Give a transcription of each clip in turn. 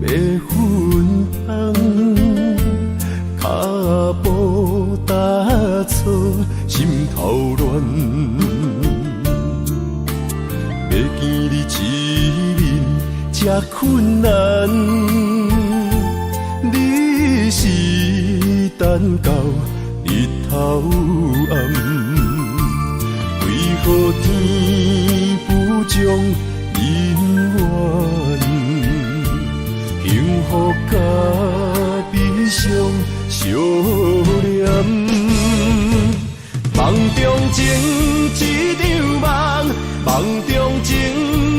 分香，脚步踏错，心头乱。要见你一面，这困难。你是等到日头暗，为何天不将人怨？幸福甲悲伤相连，梦中情一场梦，梦中情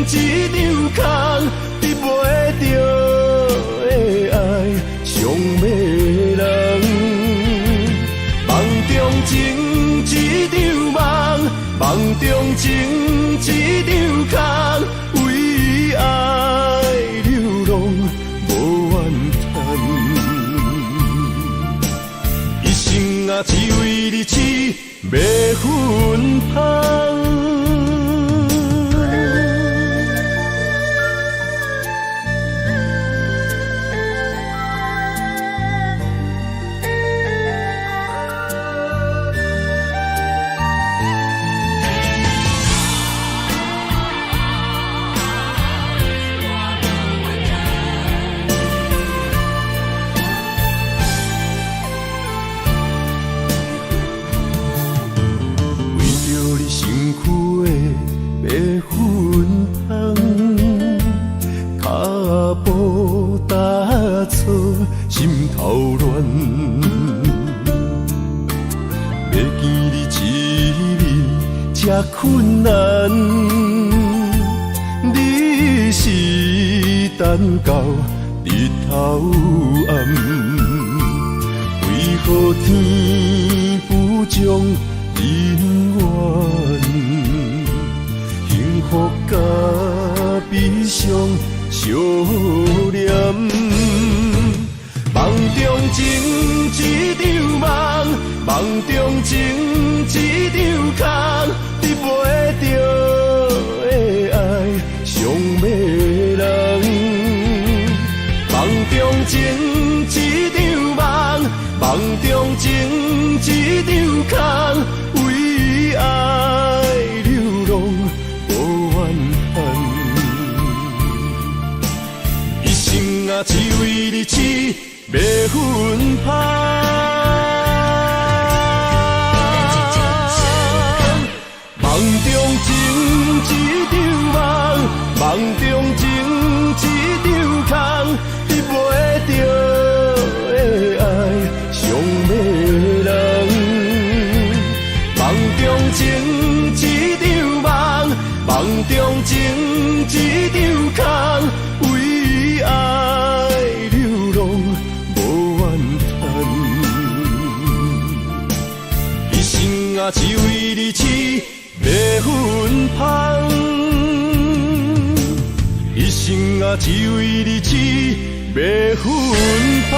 一场空，得袂着的爱上迷人。梦中情一场梦，梦中情一场空，为爱流浪。一生啊，只为你痴迷分香。心头乱，要见你一面，这困难。你是等到日头暗，为何天不将人怨？幸福甲悲伤相连。梦中情一场梦，梦中情一场空，得袂着的爱上迷人。梦中情一场梦，梦中情一场空，为爱流浪无怨恨。一生啊，只为你痴。迷分香，梦中情一场梦，梦中情一场空，得袂着的爱上迷人。梦中情一场梦，梦中情一场空，为爱流浪。啊，只为你痴迷分香，一生啊，只为你痴迷分香。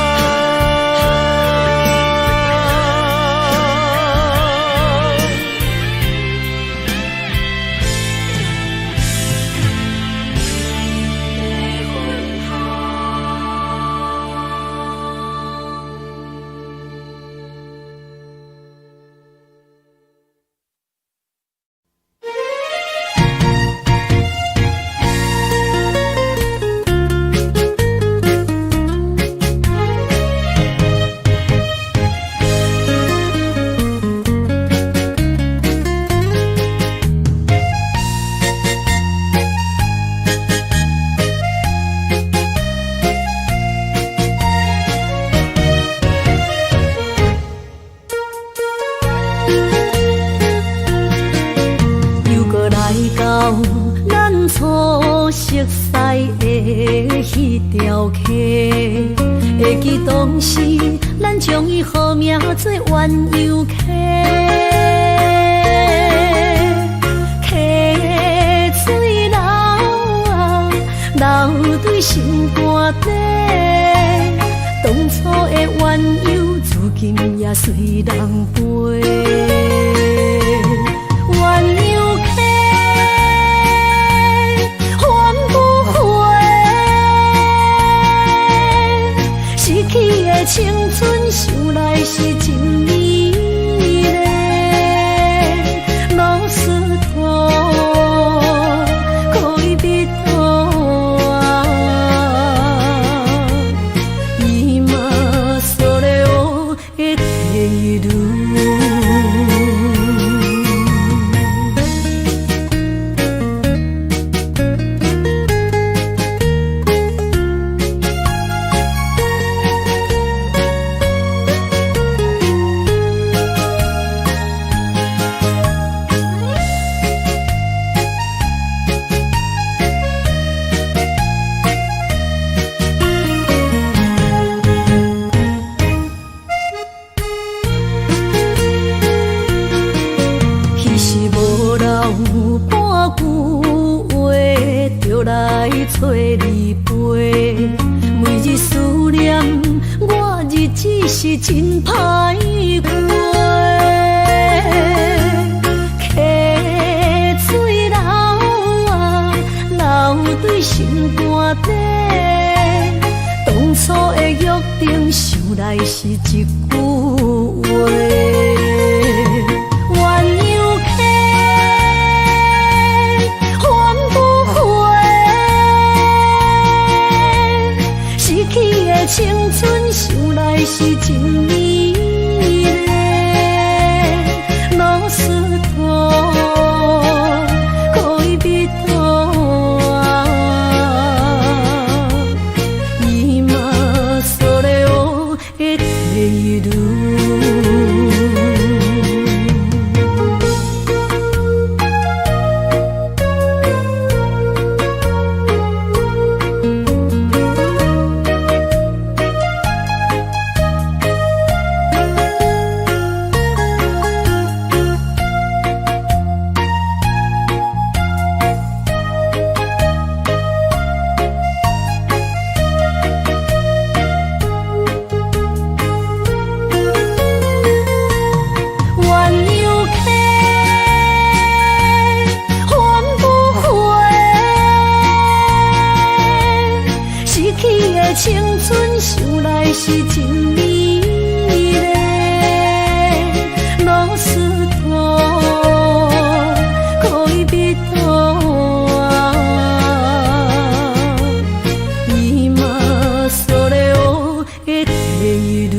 会记当时，咱将伊号名做鸳鸯溪，溪水流啊，流对心肝底。当初的鸳鸯，如今也随人飞。鸳鸯溪。青春想来是真美丽，老师徒可以比图啊，伊嘛所了的地路。来找你陪，每日思念，我日子是真歹过。溪水流啊，流对心肝底。当初的约定，想来是一句话。青春想来是真美丽，老师徒可以比图啊，伊嘛所了的地路。青春想来是真美丽，老师徒可以比图啊，伊嘛所了的地路。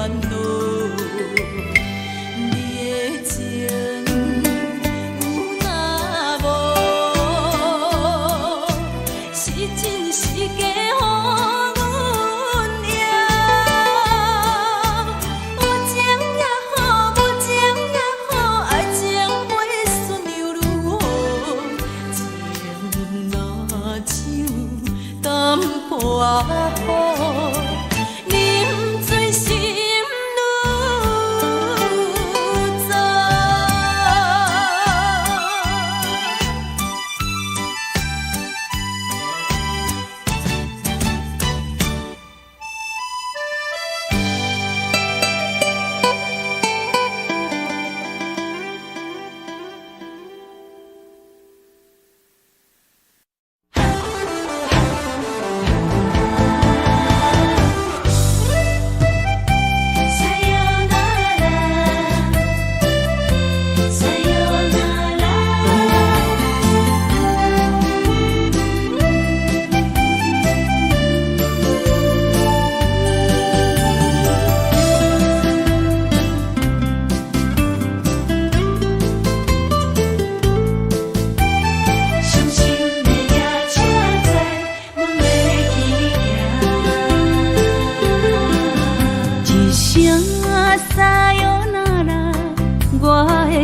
恼。你的情有若无，是真是假？我好，啉醉心愈糟。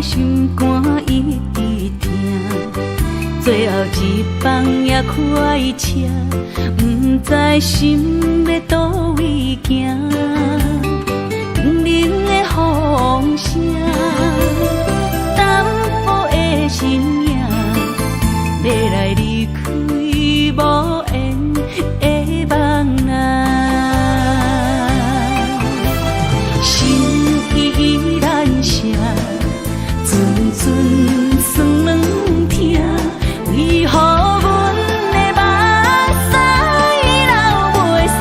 心肝一直疼，最后一放也开车，不知心要倒位行。冷冷的风声，淡薄的身影，要来离开无缘的梦啊。心依然舍。阵阵酸软疼，为何阮的目屎流袂煞？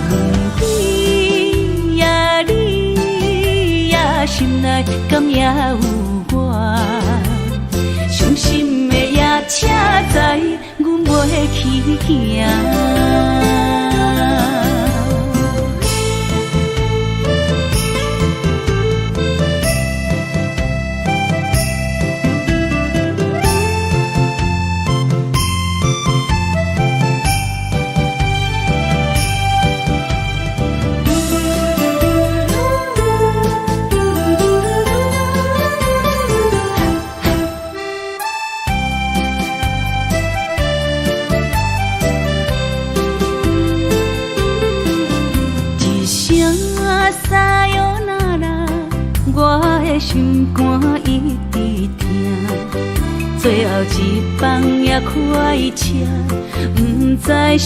问你呀你呀，心内敢也有我？伤心的夜车载，阮袂去行。我的心肝一直疼，最后一放也开车，不知心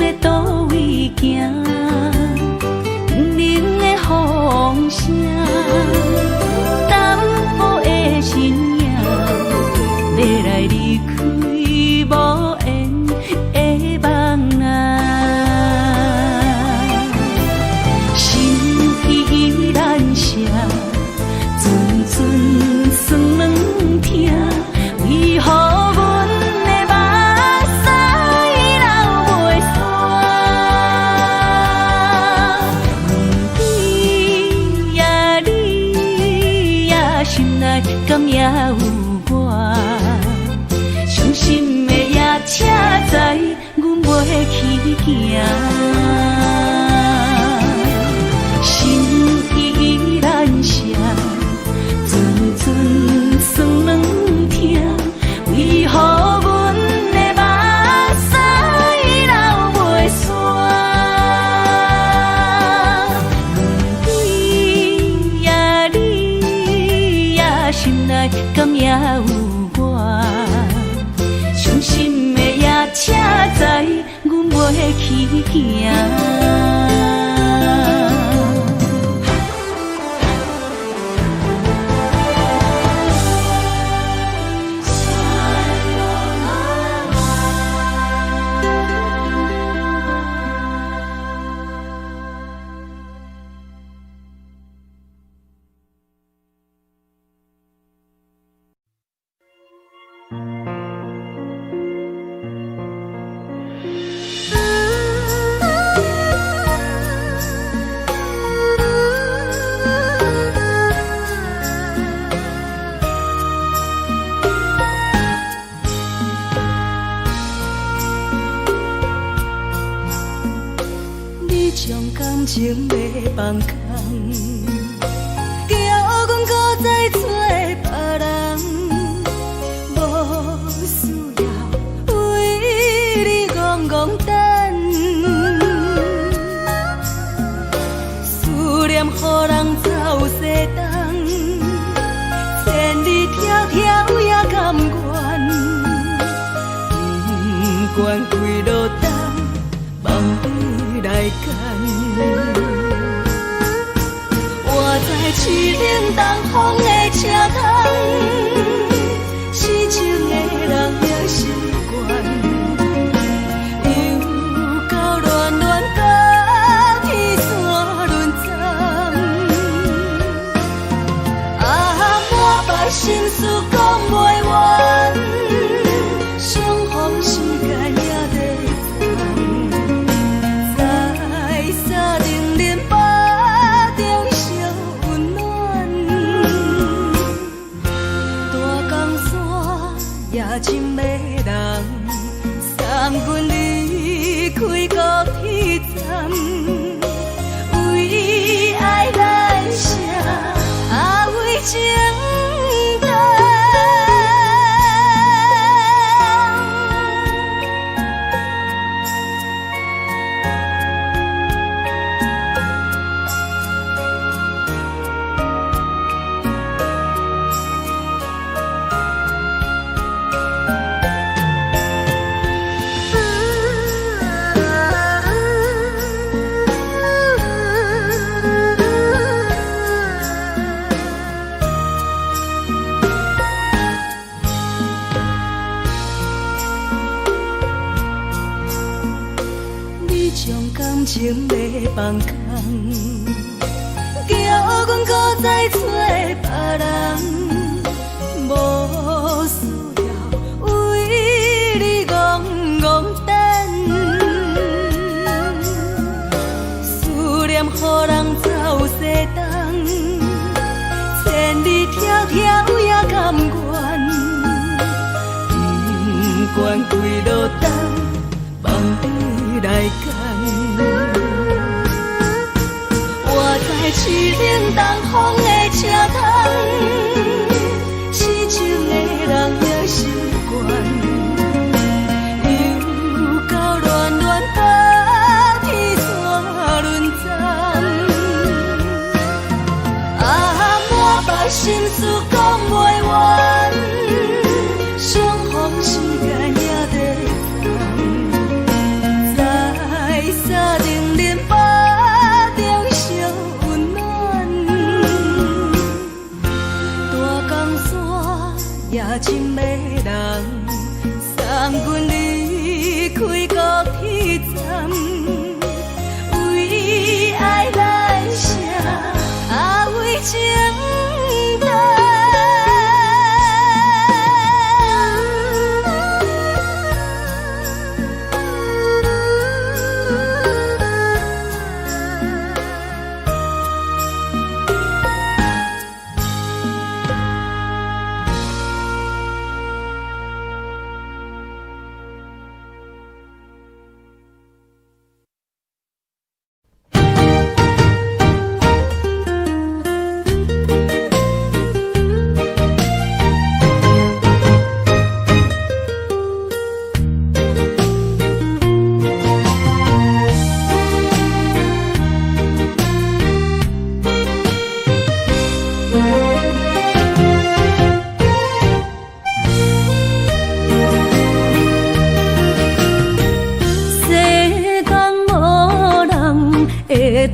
要倒位行。冷冷的风声，淡薄的身影，要来离开无缘的梦啊。心依然舍。阵阵酸软疼，为何阮的目屎流袂煞？问你呀你呀，心内敢也有我？伤心的夜车载，阮袂去行。心依然舍。阵阵酸软疼，为何阮的目屎流袂煞？问你呀你呀，心内敢也有我？伤心的夜车载，阮袂去行。将感情要放空，叫阮搁再找别人，无需要为你戆戆等。思念予人走西东，千里迢迢也甘愿，不管几落冬。梦里来干，我在市顶东风的车窗，痴情的人也习惯，又到乱乱甲天山轮转，啊，满腹心事讲袂完，相逢时间也在。深的人送阮离开高铁站，为爱来写啊为情长。情要放空，叫阮搁再找别人，无需要为你戆戆等。思念予人走西东，千里迢迢也甘愿，不管几落冬，梦里来干。在市顶东风的车窗，痴情的人也习惯，又到乱乱甲天山轮转，啊，满腹心事讲袂完，相逢时间也在在沙顶林巴。夜深的人送阮离开高铁站，为爱来写啊为情长。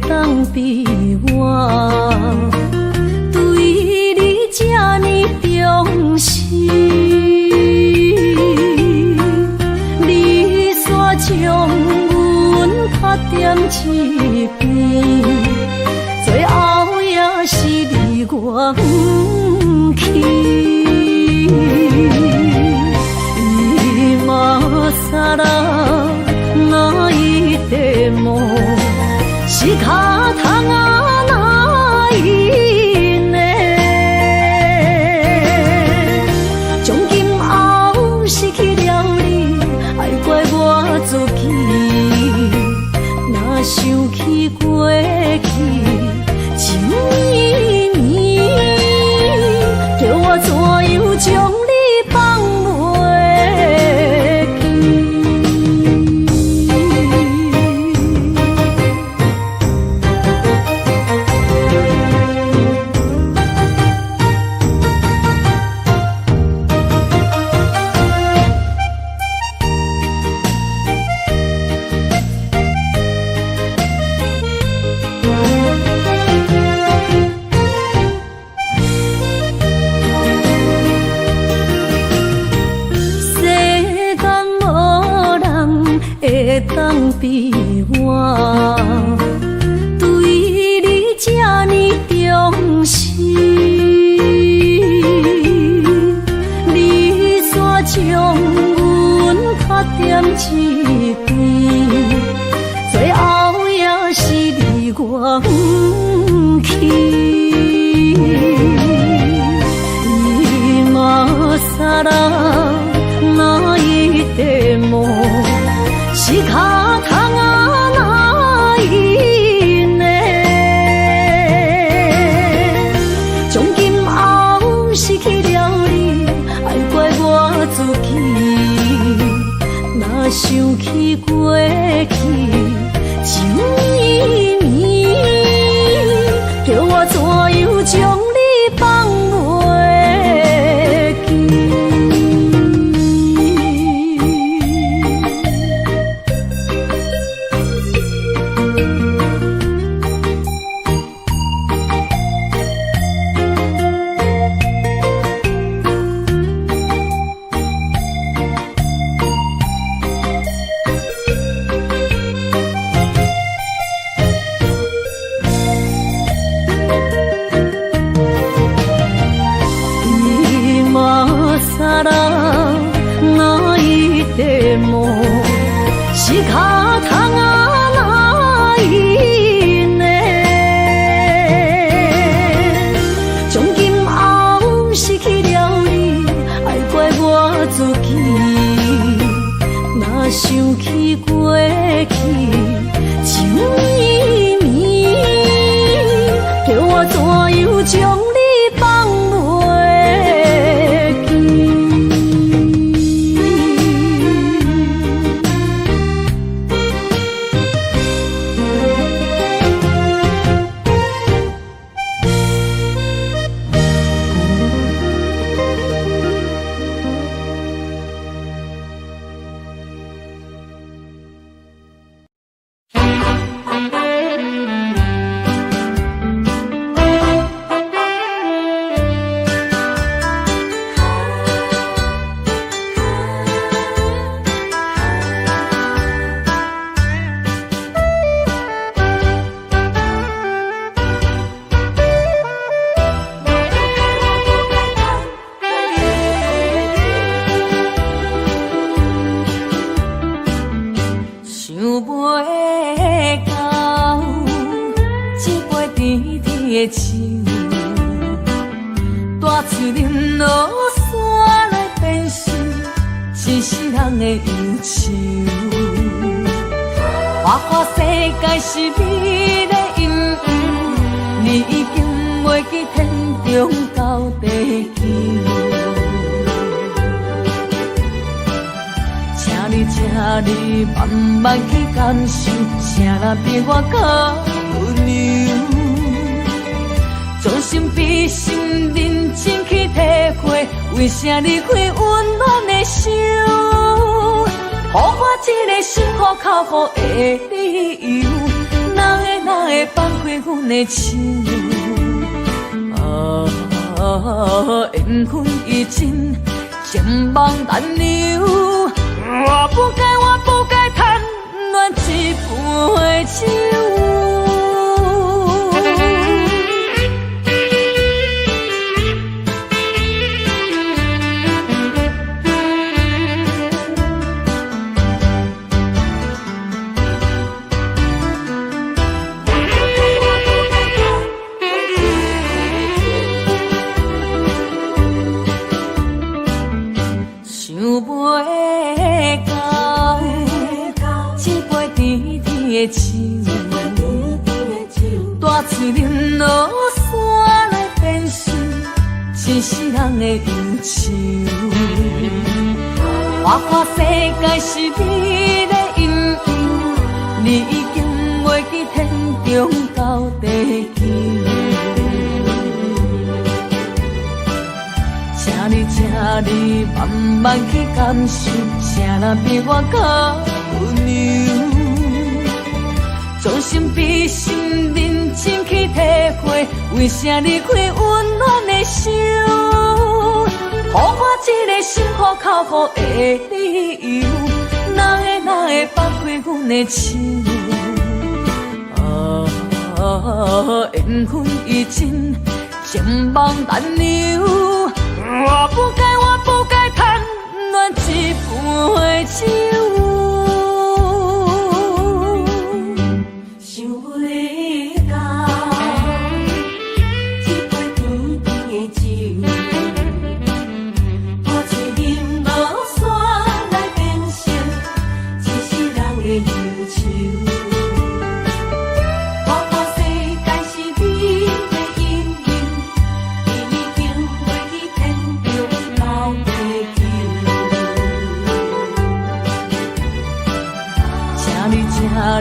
当比我对你这呢重视，你煞将阮拍点一边，最后也是离我不去。今ら泣いても仕方がないね。从今后失去了你，爱怪我自己。若想起过去，情绵绵，叫我怎样将你放袂记？会当比我对你这呢重视，你煞将阮较点一边，最后也是你我不去。今啦，那一地梦。是脚痛啊，哪一呢？从今后失去了你，爱怪我自己。若想起过去，情绵绵，叫我怎样将你放袂记？那一地梦是脚痛啊，哪一呢？从今后失去了你，爱怪我自己。若想起过去，情绵绵，叫我怎样将你放袂记？大树林落山来变成一世人的忧愁。花花世界是你的阴影，你已经袂记天中到地球。请你慢慢去感受，谁人比我更温柔？将心比心，认真去体会，为啥离开温暖的手？予我一个心苦口苦的理由，哪会放开阮的手？缘分已尽，情梦难留。我不该贪恋一杯酒。想袂到，大嘴忍落山来变成一世人的忧愁。我看世界是你的阴影，你已经袂记天中到地球。请你慢慢去感受，谁人比我较温柔？将心比心，认真去体会，为啥离开温暖的手？给我一个心苦口苦的理由，哪会放开阮的手？缘分已尽，情梦难留。我不该贪恋一杯酒。想要到一杯甜甜的酒，我醉饮落山来变成一世人的忧愁。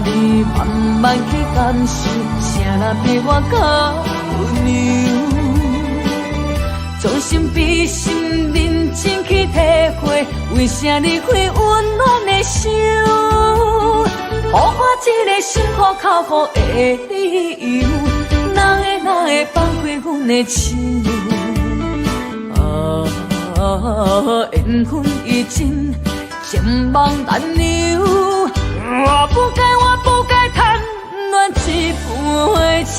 你慢慢去感受，谁人比我较温柔？将心比心，认真去体会，为啥离开温暖的手？给我一个心苦口苦的理由，哪会放开阮的手？缘分已尽，情梦难留。我不该贪恋一杯酒。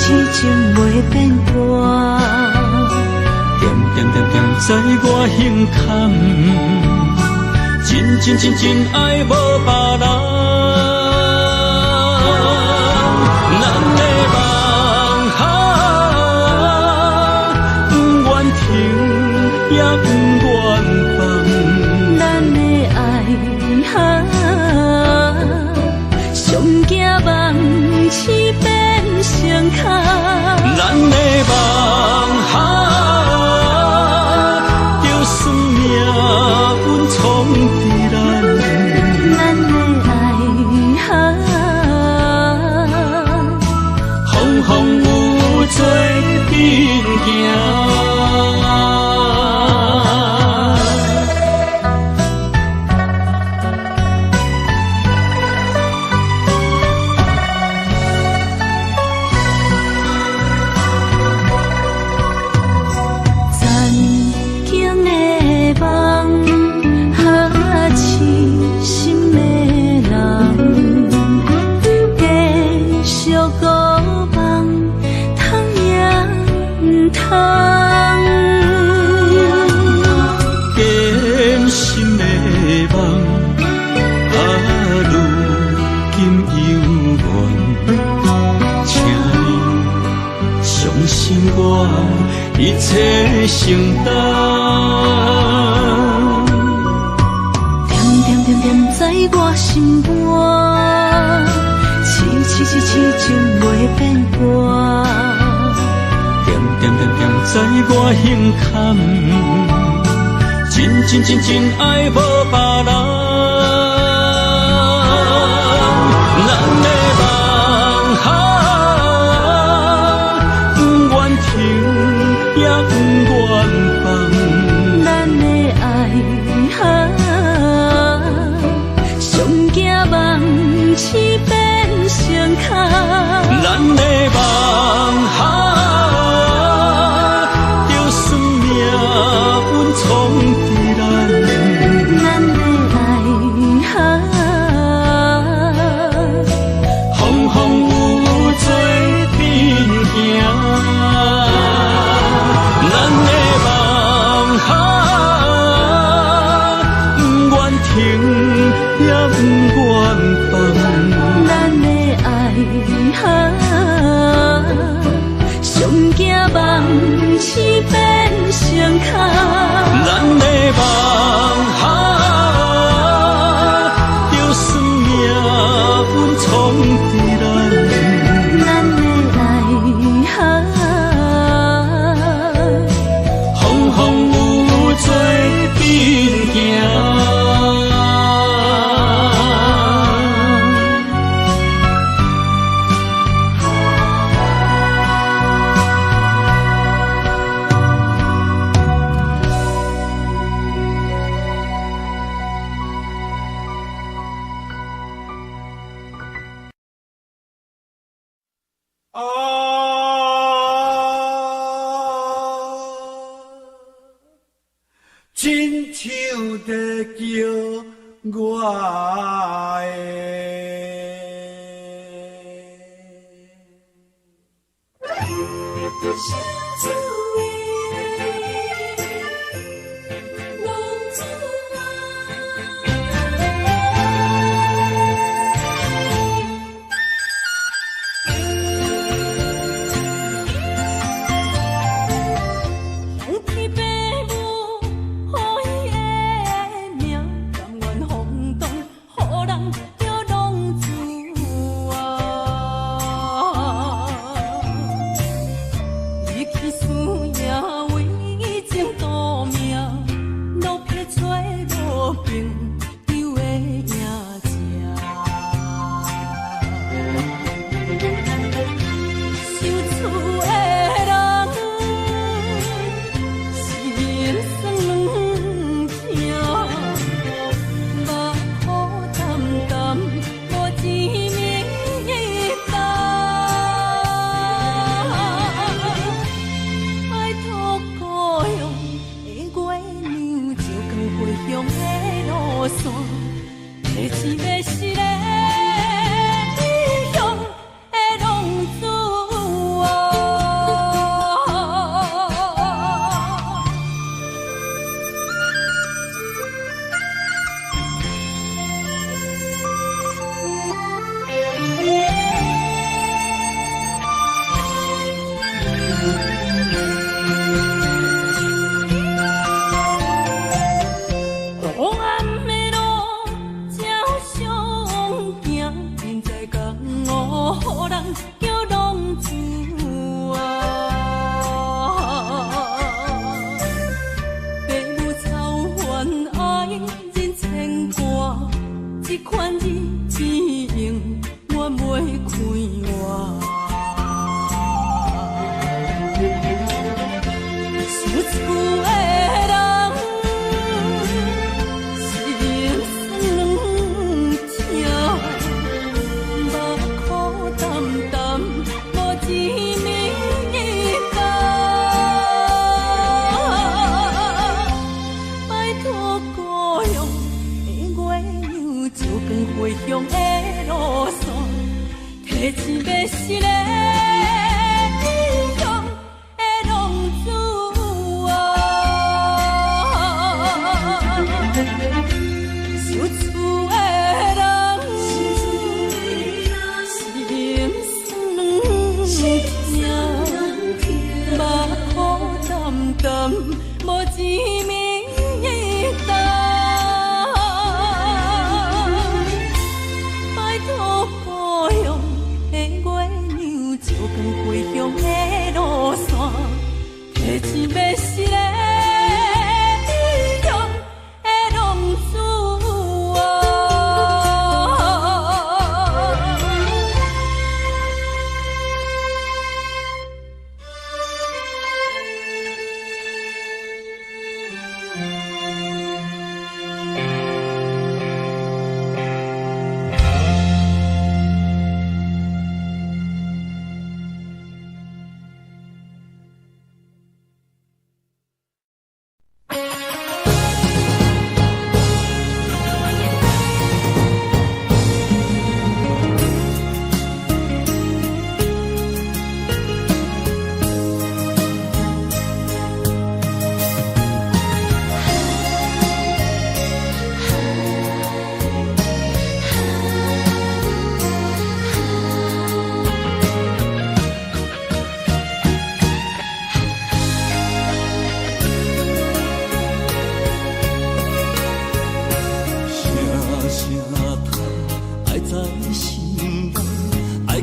情袂变卦。点点点点在我胸坎，真爱无别人。咱的梦哈，不愿停也不愿放。咱的爱哈，上惊梦痴变成空。咱的梦哈，就算命运冲伫咱，咱的爱哈，风雨做阵行。一切承担，点点在我心肝，痴情袂变卦。点在我胸坎，真爱无别人。咱的梦哈，不愿停。也不愿放，咱的爱哈，上惊梦痴变成空。咱的梦哈，就算命运冲伫咱，咱的爱哈，风雨做阵行。咱的梦哈，不愿停也不愿放。咱的爱哈，上惊梦痴变成空。咱的梦哈，就算命运冲伫咱，咱的爱哈。风雨做阵行。亲像在叫我的。是个理想的浪子啊。托故乡的月亮，照光回乡的路线，提钱要是个异乡的浪子啊，想厝的人心酸痛，目苦淡淡，无一面的答。拜托故乡的月亮，照光回乡的路线，提钱要是个异乡的浪子啊。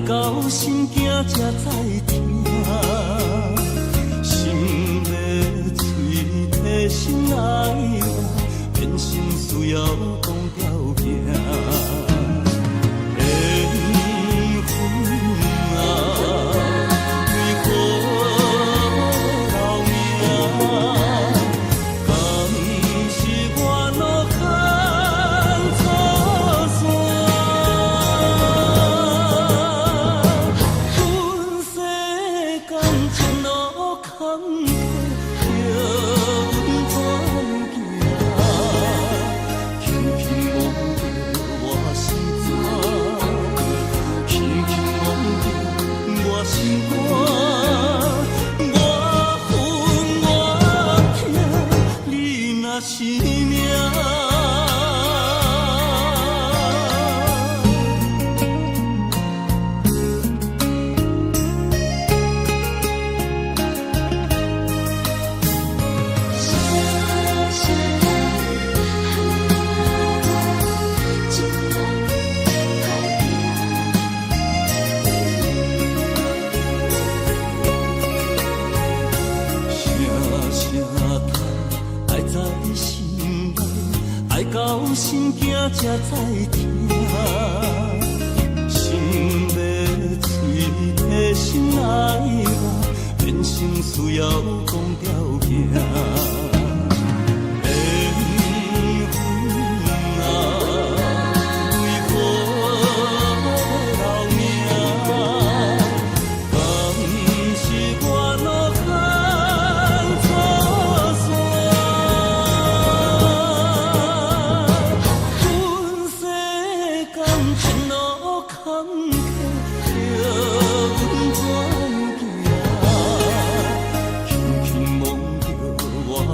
到心惊才知听，心要嘴替心爱我，变心需要讲条件。缘分啊，为何留名？敢是我路坎错线？到心惊才知听，心要嘴替心爱我，变心需要讲条件。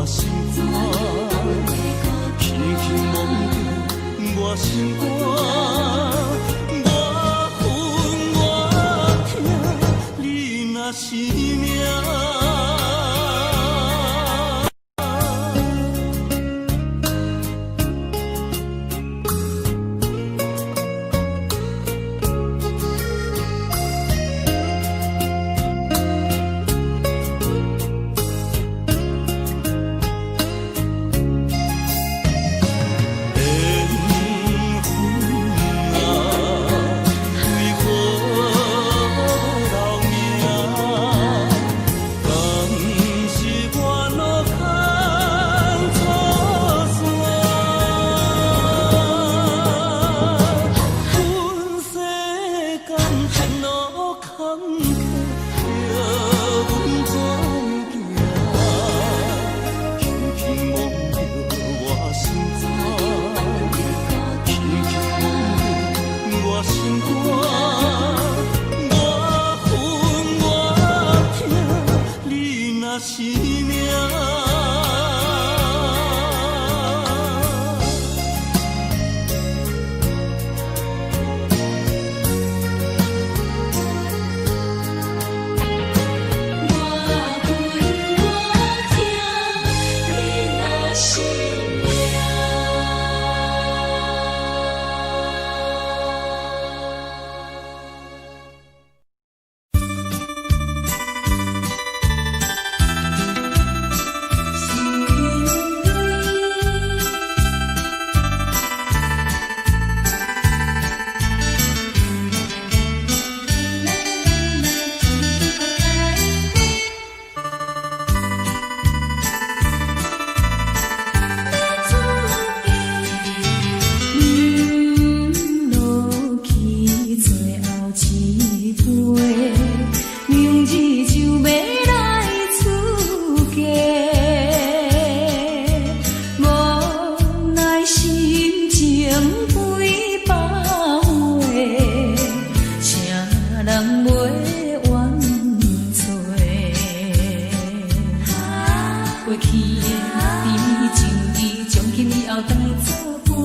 心肝，我分我听，你若是命。为何留名？是命。祝你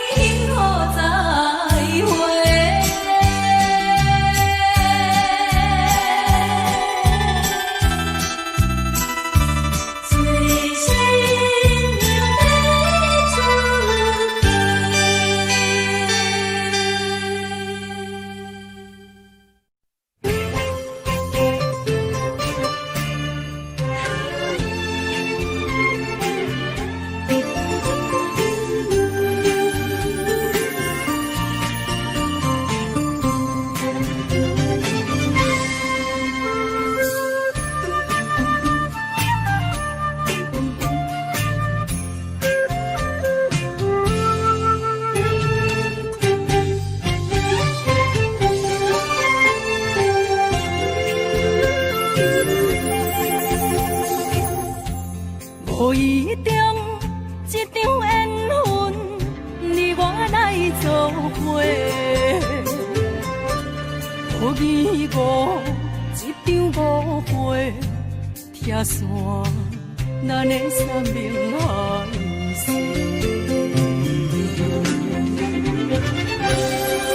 幸福再会。无意中一场缘分，你我来做伙。无意误一场误会，拆散咱的三明海誓。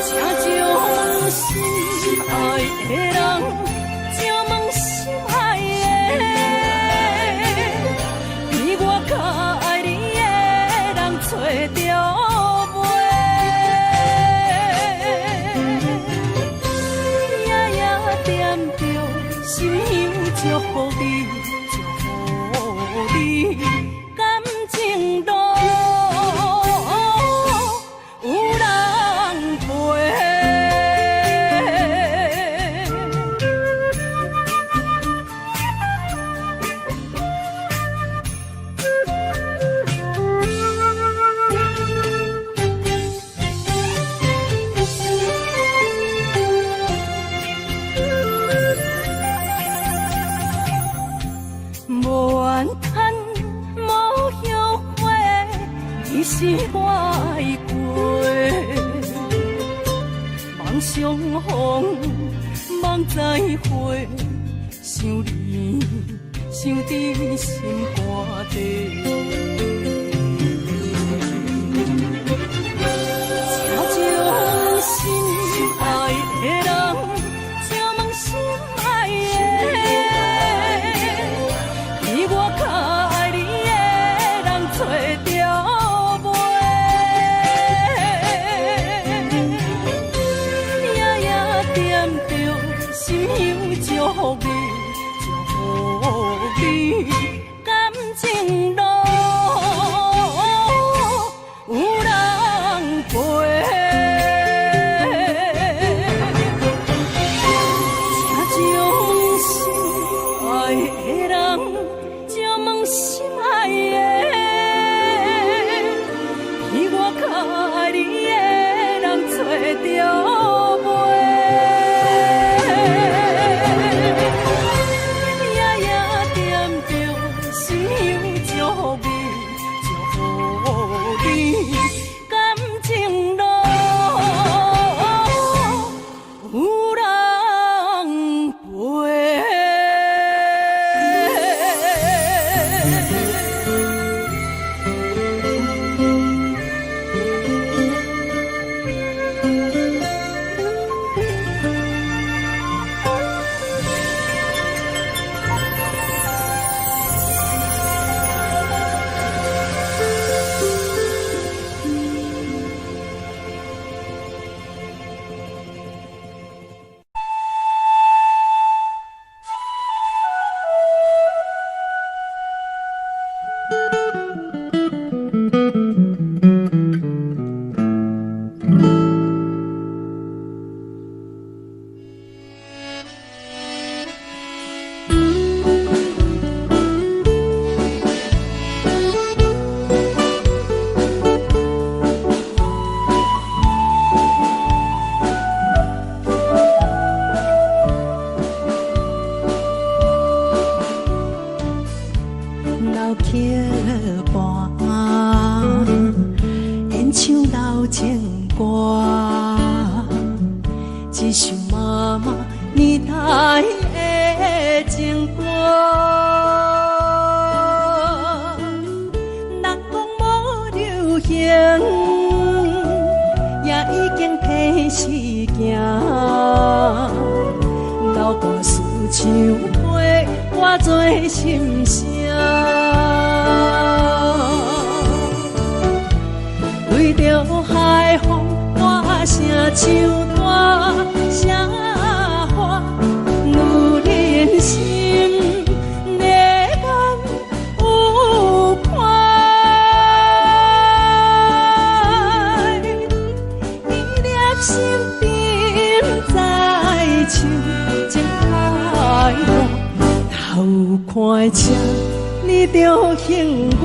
请将心爱的人，请问心爱的，比我较爱你的人找到袂？夜夜惦着心香祝福你，祝福你感情路。是我的过，梦相逢，梦再会，想你，想伫心肝底。请将心爱的人，请问心爱的，比我较爱你的人找到。心香祝福你，祝福你感情路有人陪。请将心爱的人，请问心爱的，比我较爱你的人找到袂？一首妈妈年代的情歌，人讲无流行，也已经替时行。流歌似唱花，化作心声。对着海风，大声唱大声话，女人心热甘有款。伊粒心顶在唱，真快乐，头看车，你着幸我。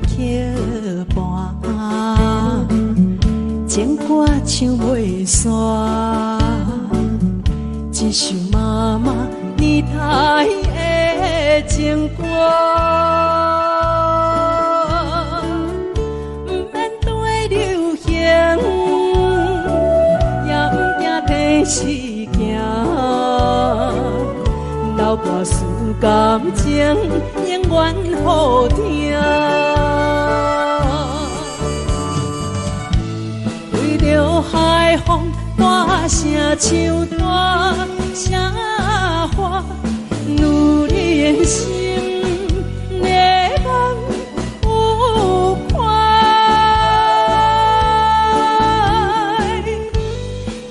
曲伴，情歌唱袂煞，一首妈妈年代的情歌。不免对流行，也不惊天时行。流跋思感情，永远好听。为着海风大声唱大声话，女人心热望有快，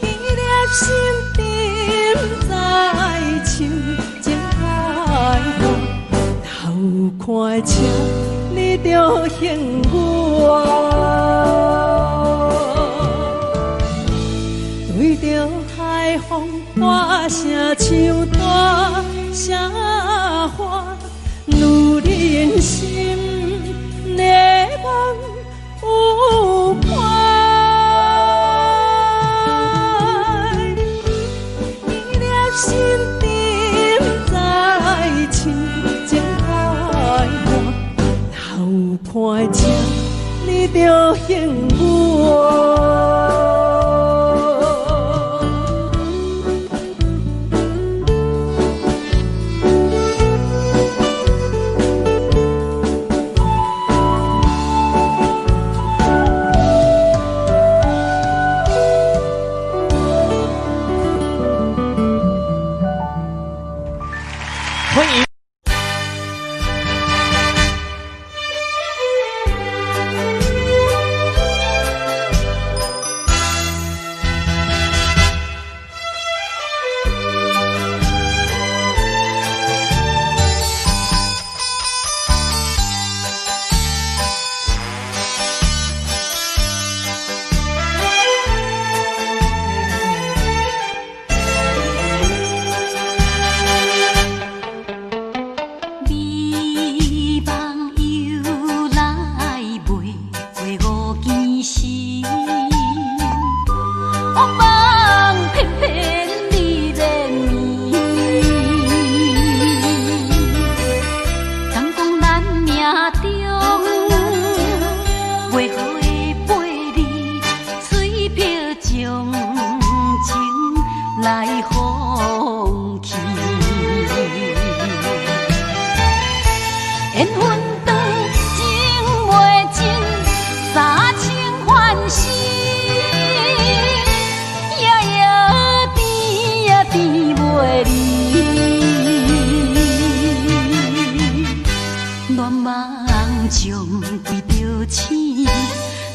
伊粒心沉在唱情海歌，头看车你着幸我。对着海风大声唱大声话，女人心热望有快，伊粒心沉在唱情海歌，头看车你着幸我。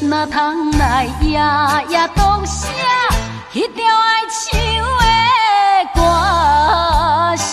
哪通来夜夜读写迄条爱唱的歌词？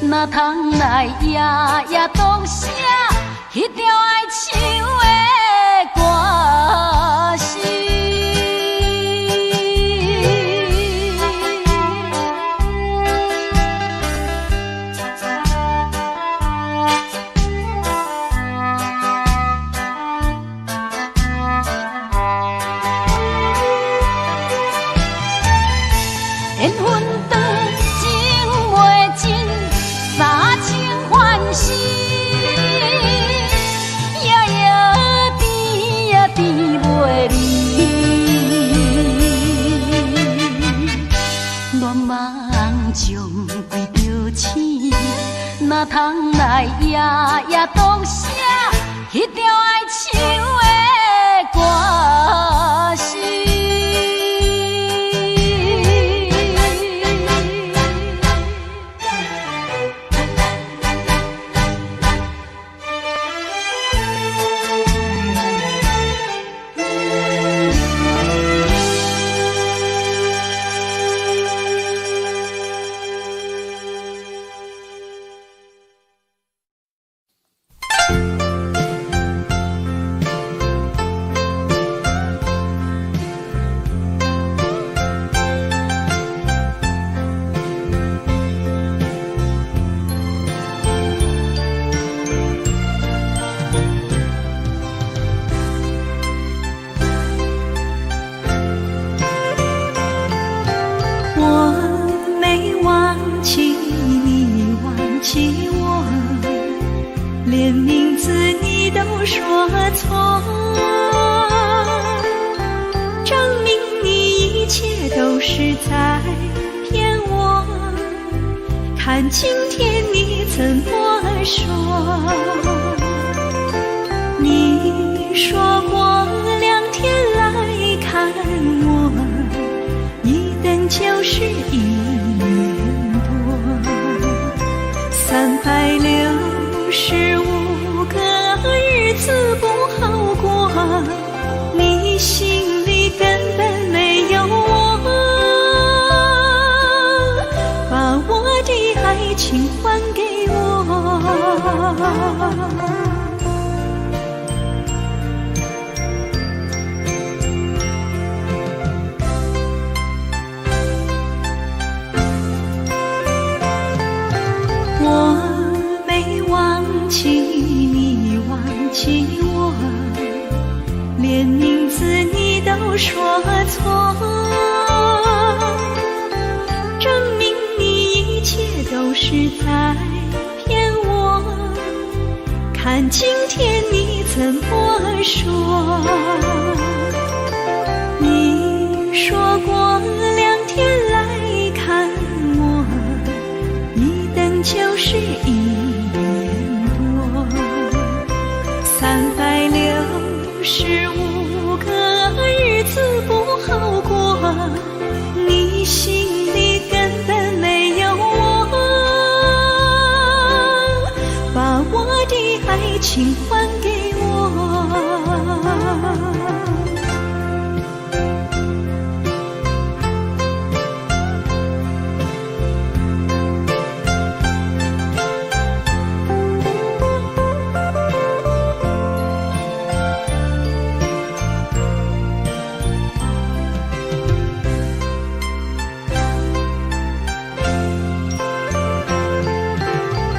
哪通来夜夜读写迄条爱唱的歌词？缘分长，情袂尽，三情换心，夜夜甜呀甜袂离。乱梦中规着醒，哪通来夜夜独写迄条爱唱的歌词？连名字你都说错，证明你一切都是在骗我。看今天你怎么说？你说过2天来看我，一等就是1年多，365个日子不好过，你心里根本没有我，把我的爱情还给我。你忘记我，连名字你都说错，证明你一切都是在骗我。看今天你怎么说？你说过2天来看我，一等就是1年多，365个日子不好过，你心里根本没有我，把我的爱情还给我。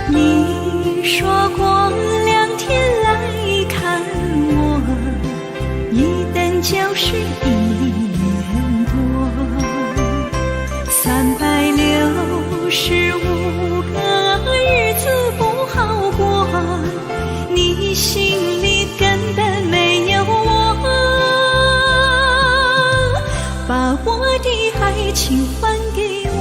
你说过2天来看我，一等就是1年多，365个日子不好过，你心里根本没有我，把我的爱情还给我。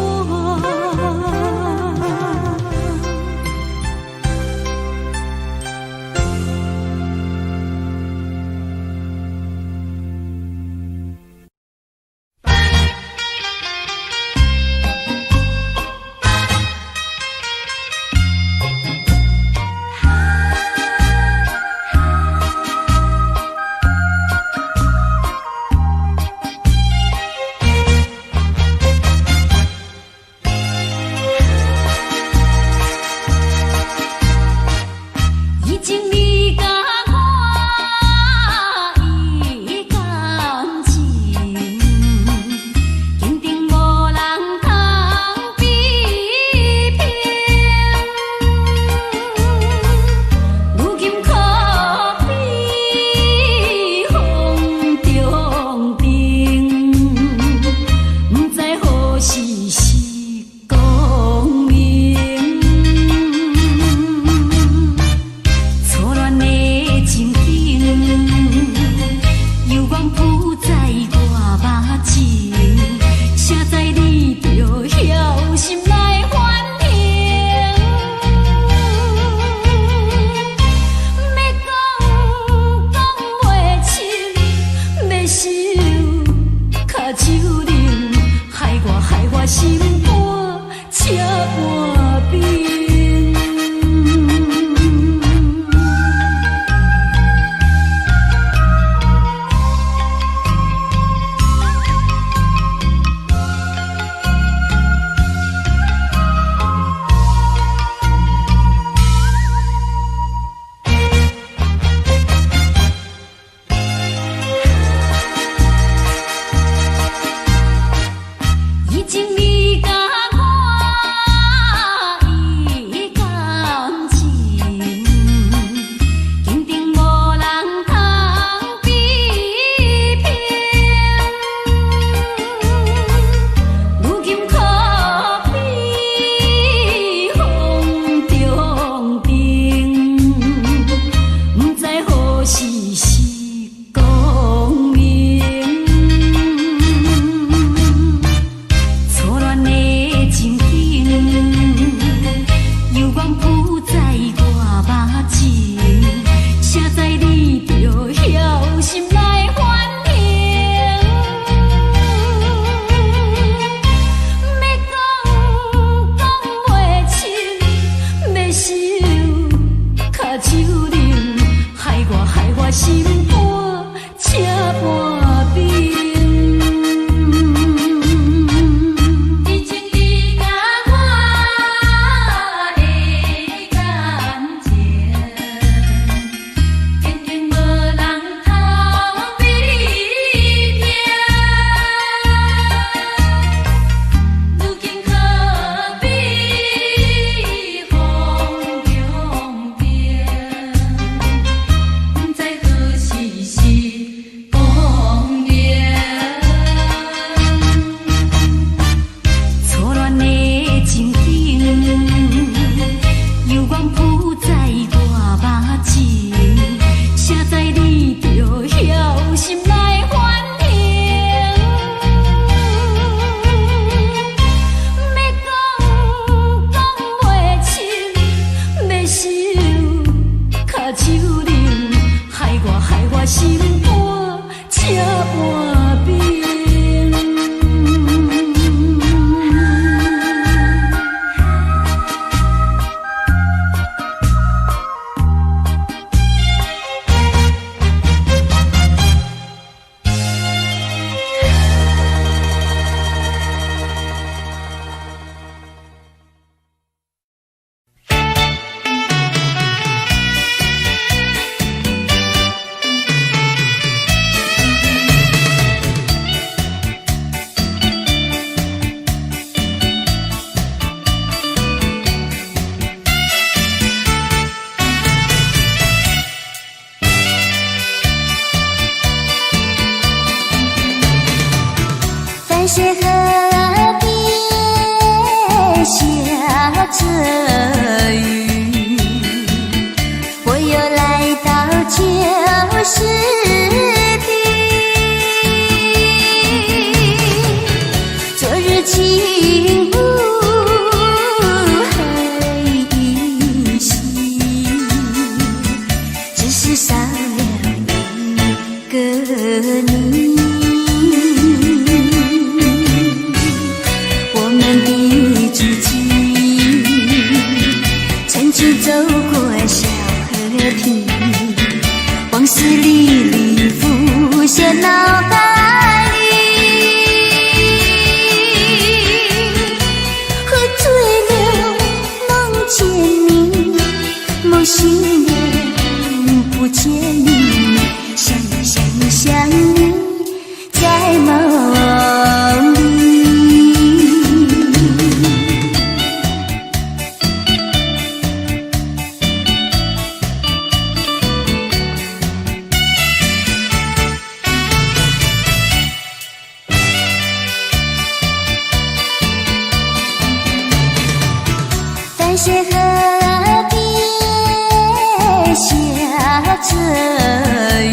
我心肝切半边。已经你甲我依感情，坚定无人通比拼。如今可比风中灯，不知何时是光明。错乱的情景，犹原浮在我目前，谁知你就晓心来反应？要讲袂清，要想卡手冷，害我心肝切半边。心肝切半边。在水河边下着雨，我又来到旧时地，昨日情不黑依稀，只是少了一个你。走过小河堤，往事历历浮现脑袋里，喝醉了梦见你，梦醒了不见你，想你在梦里。在水河边下着雨，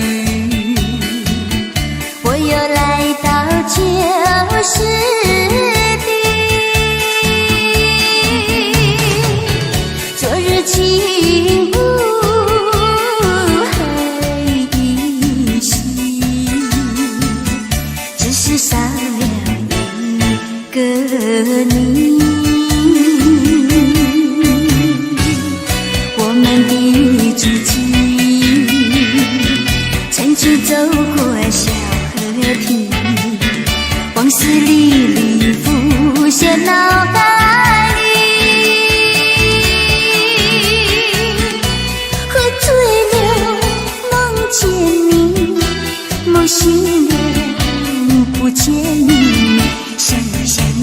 我又来到旧时地，昨日情不黑依稀，只是少了一个你。我们的足迹曾经走过小河堤，往事历历浮现脑海里。喝醉了，梦见你，梦醒了，不见你，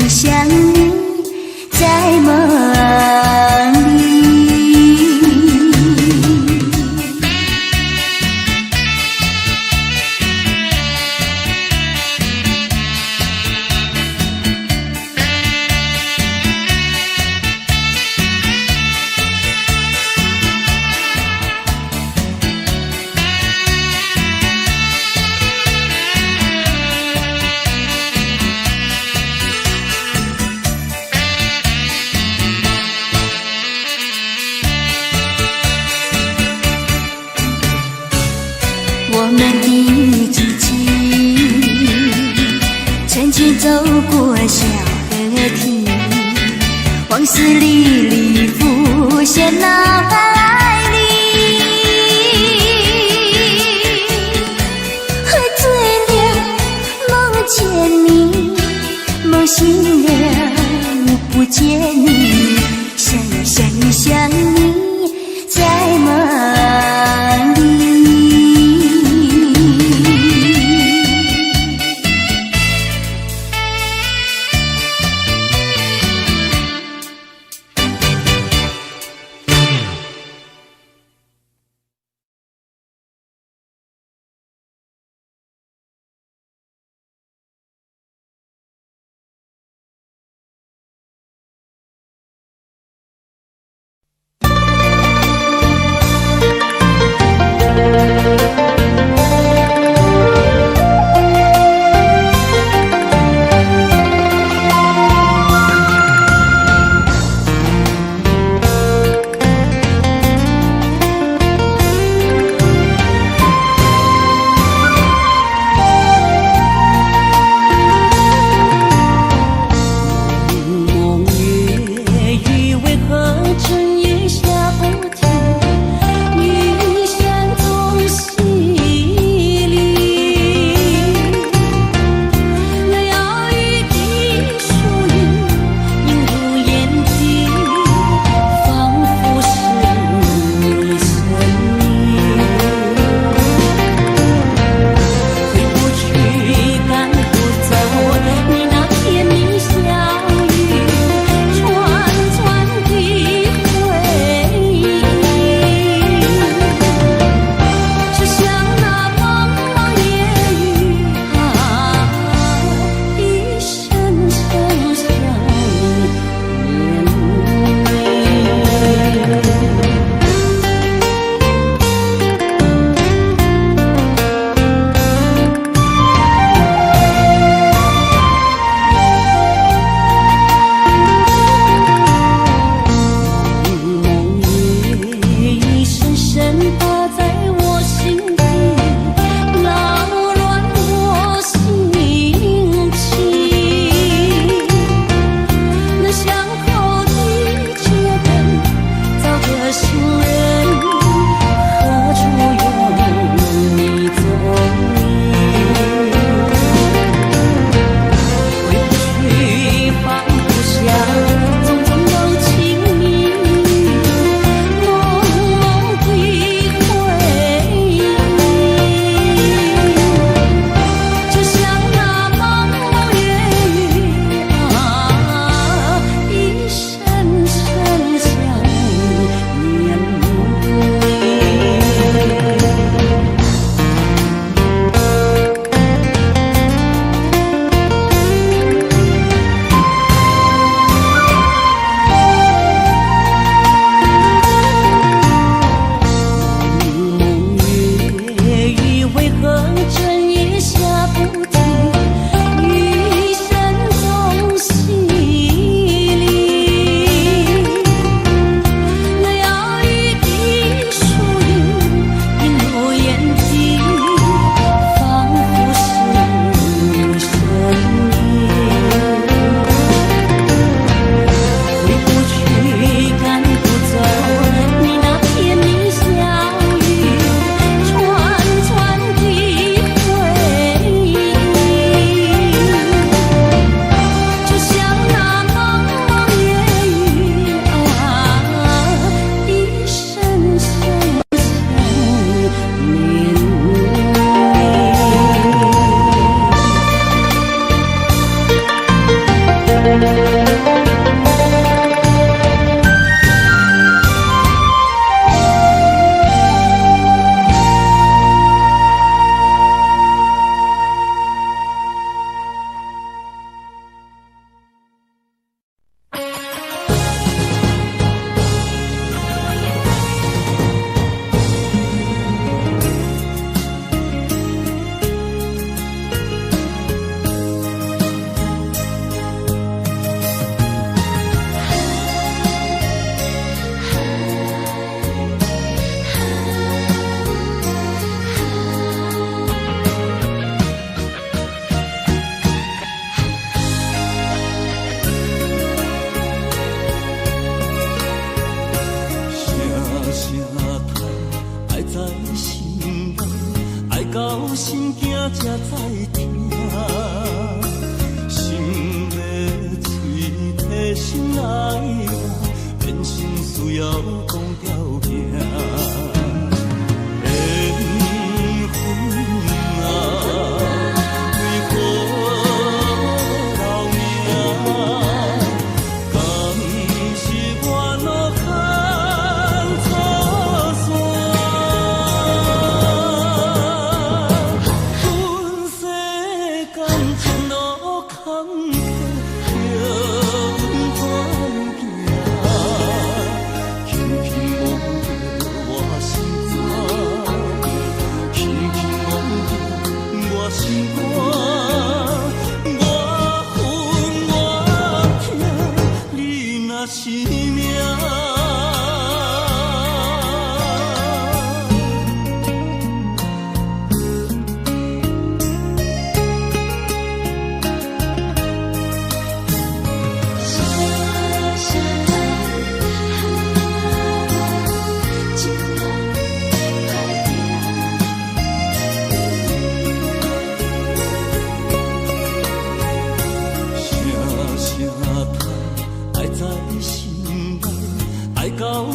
想你，在梦里。我们的足迹曾经走过小河堤，往事历历浮现脑海里。喝醉了，梦见你，梦醒了，不见你，想你，在梦里。心惊才知听，心要嘴提心来话，变心需要讲条件。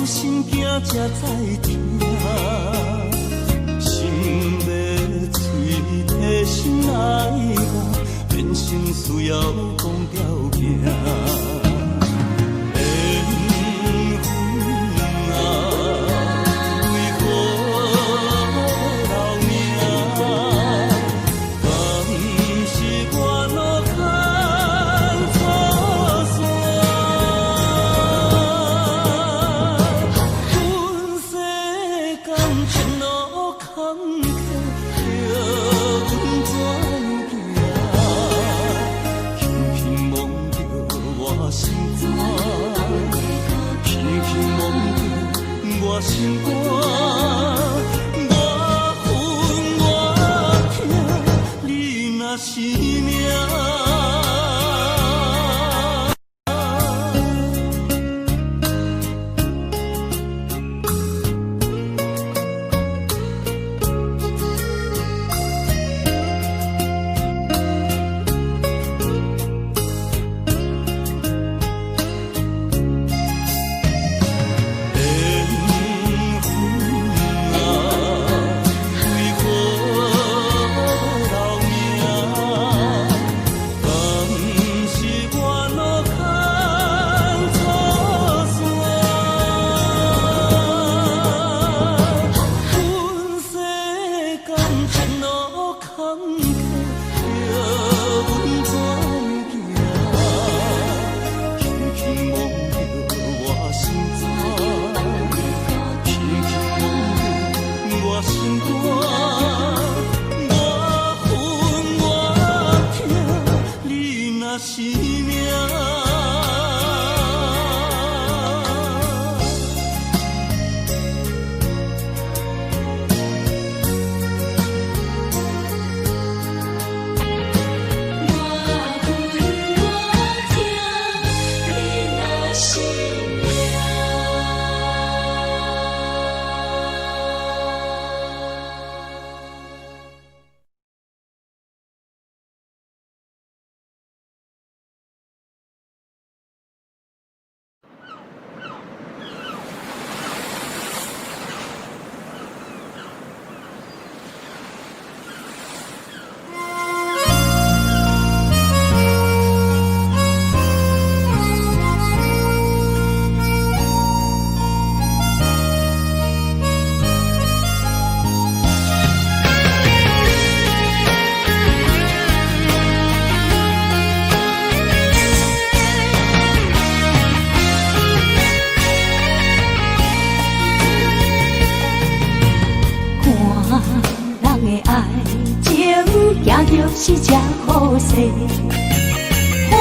心惊才知听，心要嘴提心来话，变心需要讲条件。心肝，我恨我痛，你若是命。是只好势，欢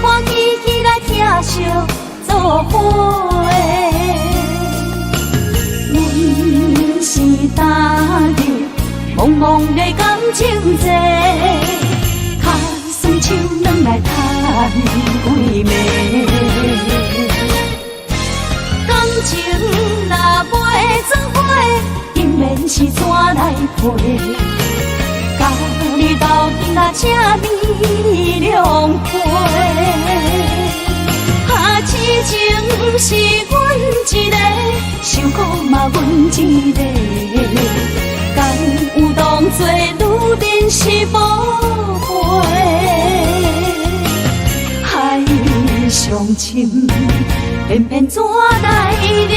欢喜喜来听相作伙的。阮是踏入茫茫的感情债，脚酸手软来叹几暝。感情若袂做伙，应然是怎来陪？这美良陪。啊，痴情是阮一个，受苦嘛阮一个，敢有当作女人是无悔？海上深，偏偏怎来了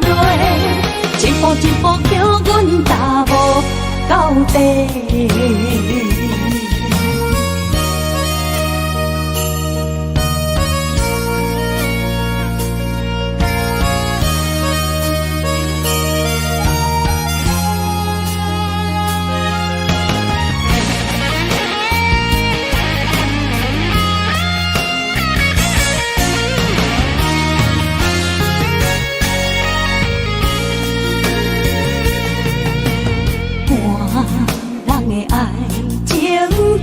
落？一步一步叫阮踏无到底。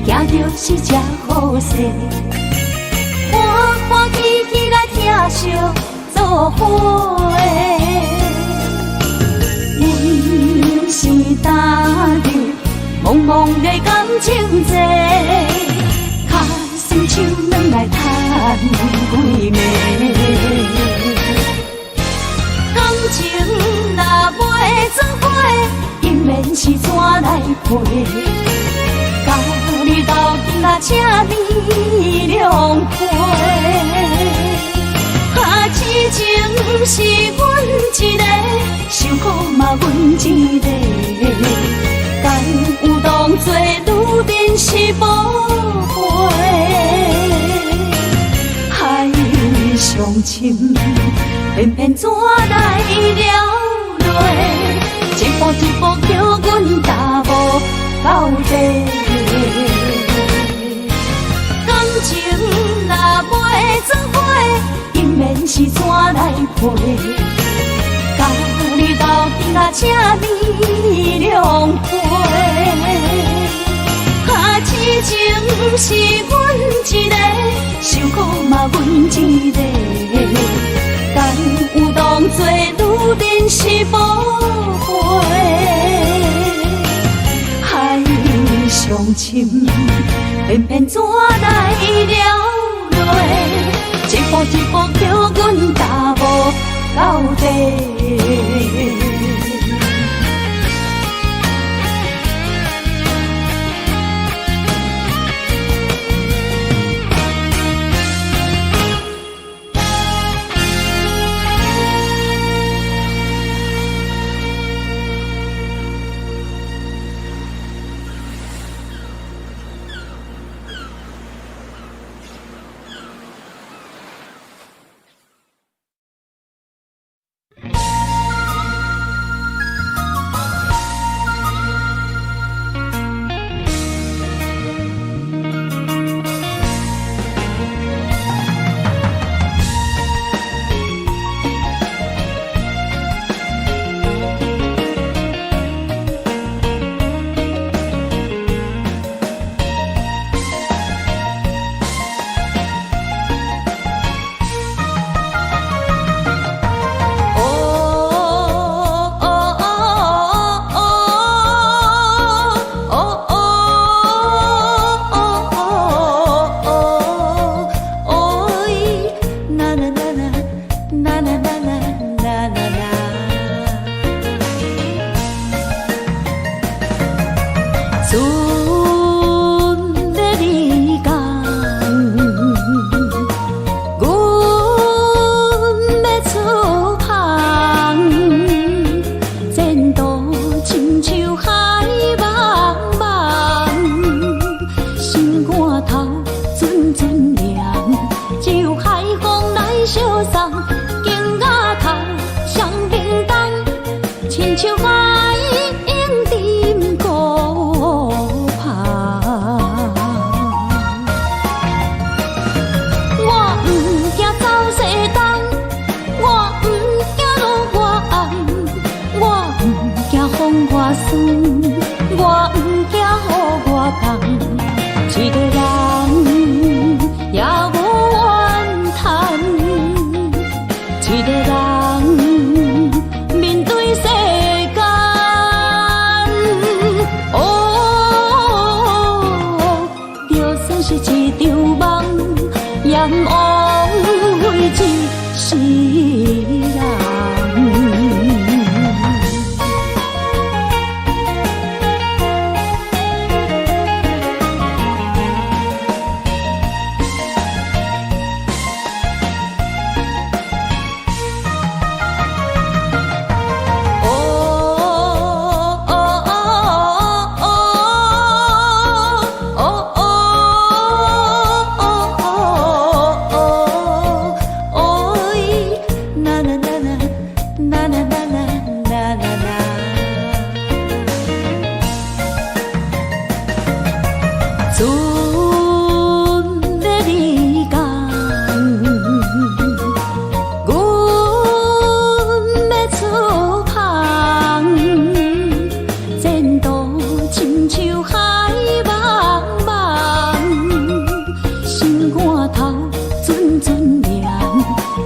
行就是这好势，欢欢喜喜来疼惜做伙。阮是踏入茫茫的感情债，脚酸手软来叹几暝。感情若袂做伙，因免是怎来陪？甲你斗阵啊，这美良陪。啊，痴情是阮一个，受苦嘛阮一个，敢有当作女人是无悔？海上深，偏偏怎来了落？一步一步叫阮踏无到底。感情若袂做伙，因免是怎来陪？甲你斗阵啊，这美良陪。啊，痴情是阮一个，受苦嘛阮一个，敢有当作女人是无悔？上深，偏偏怎来了落？一步一步叫阮踏无到底。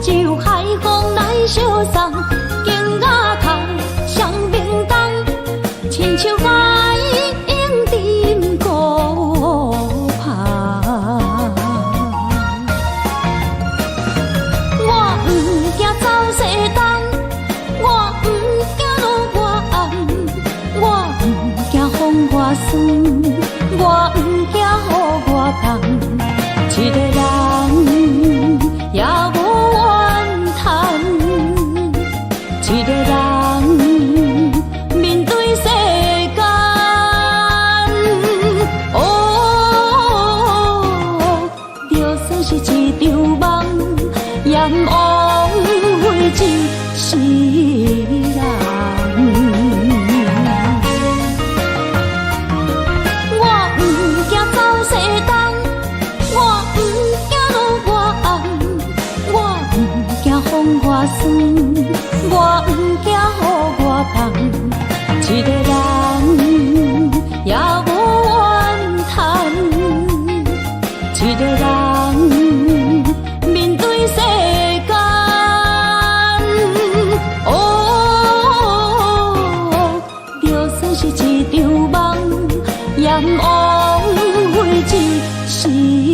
只有海风来相送，景雅头双明灯，亲像海莺沉孤帆。我不惊走西东，我不惊路外暗，我不惊风外酸，我不惊雨外重。一个人也无怨叹，一个人面对世间。就算是一场梦，也不枉费一世人。我不惊走西东，我不惊路外暗，我不惊风外酸，我不惊雨外重。一个人也无怨叹，一个人面对世间。就算是一场梦，也不枉费一世人。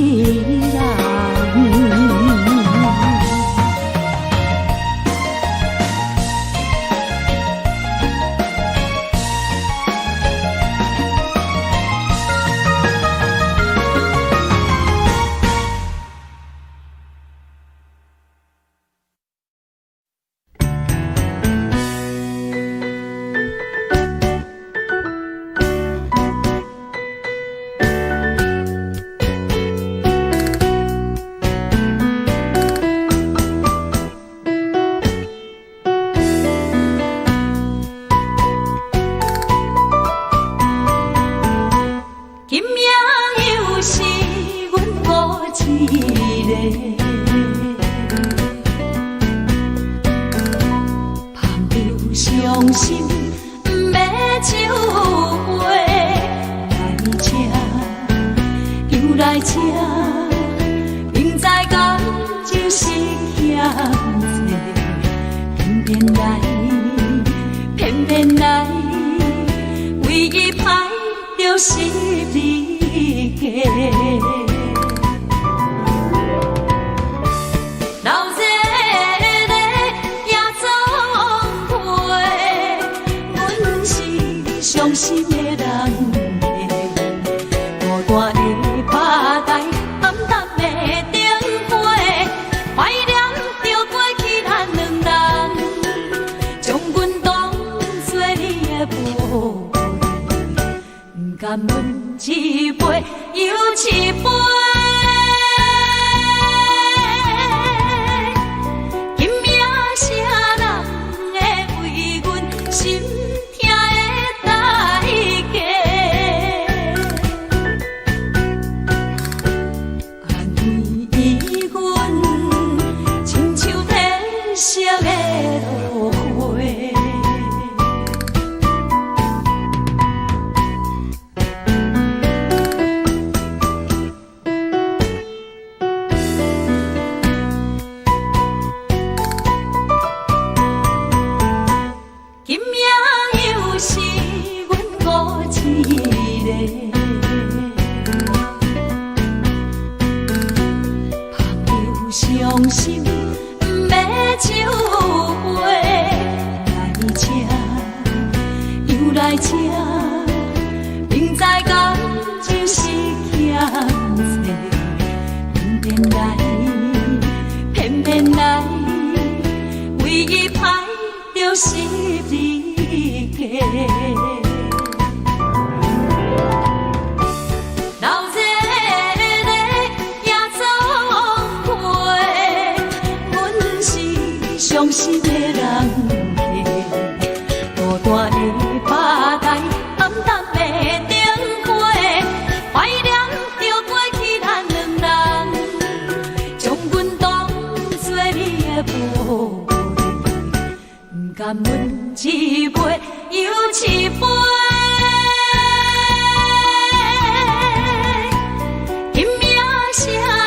金名啥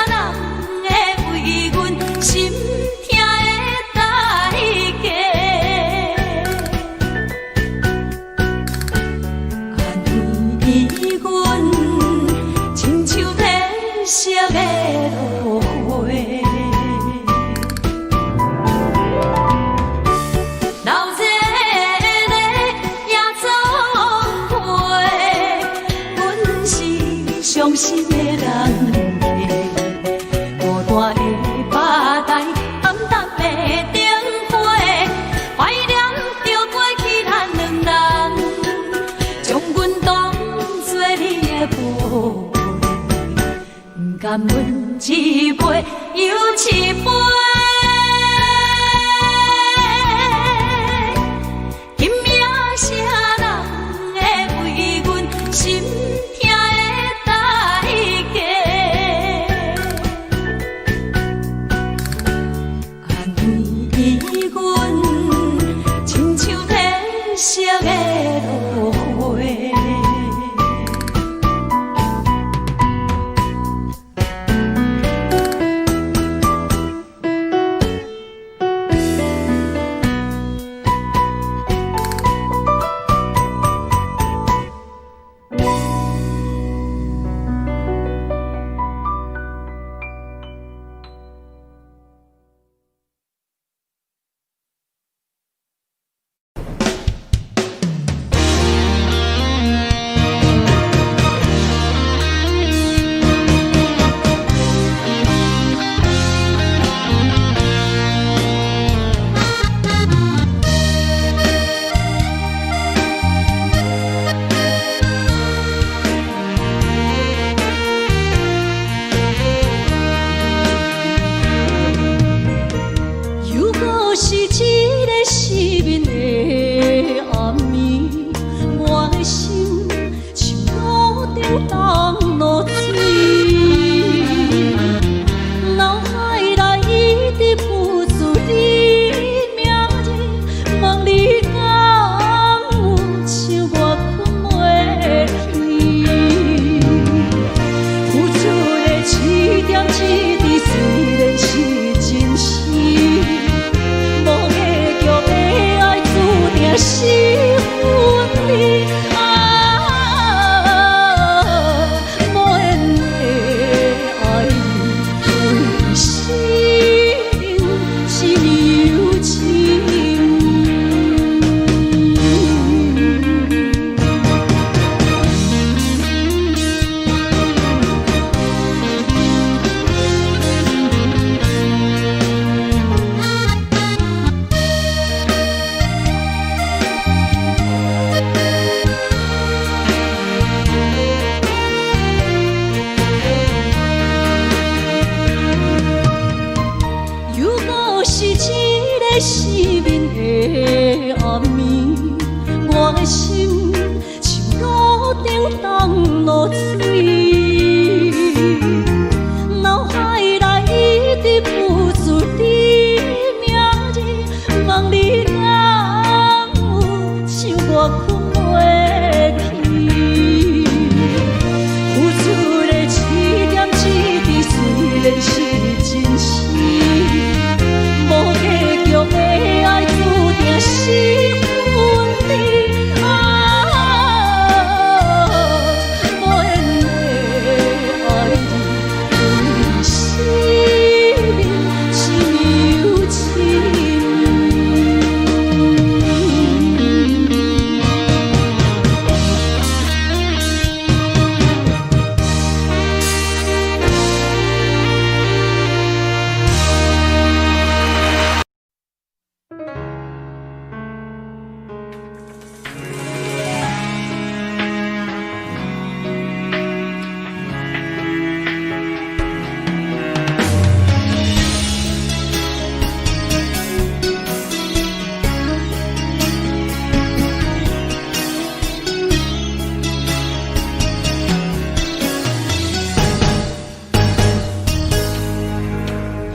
人会为阮心痛的色的落花。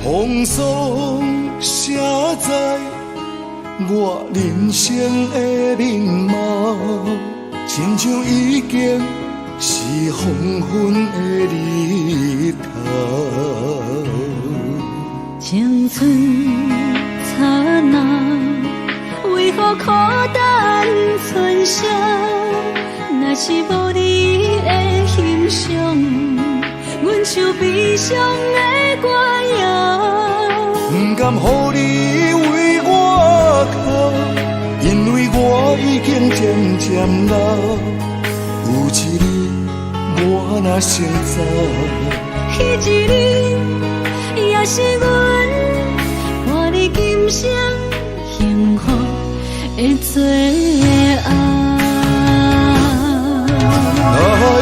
风霜写在我人生的面貌，亲像已经是黄昏的日头。青春刹那，为何孤单存剩？若是无你的欣赏，阮像悲伤的歌谣。不甘予你为我哭，因为我已经渐渐老。有一日我若先走，彼一日也是阮伴你今生幸福的最后。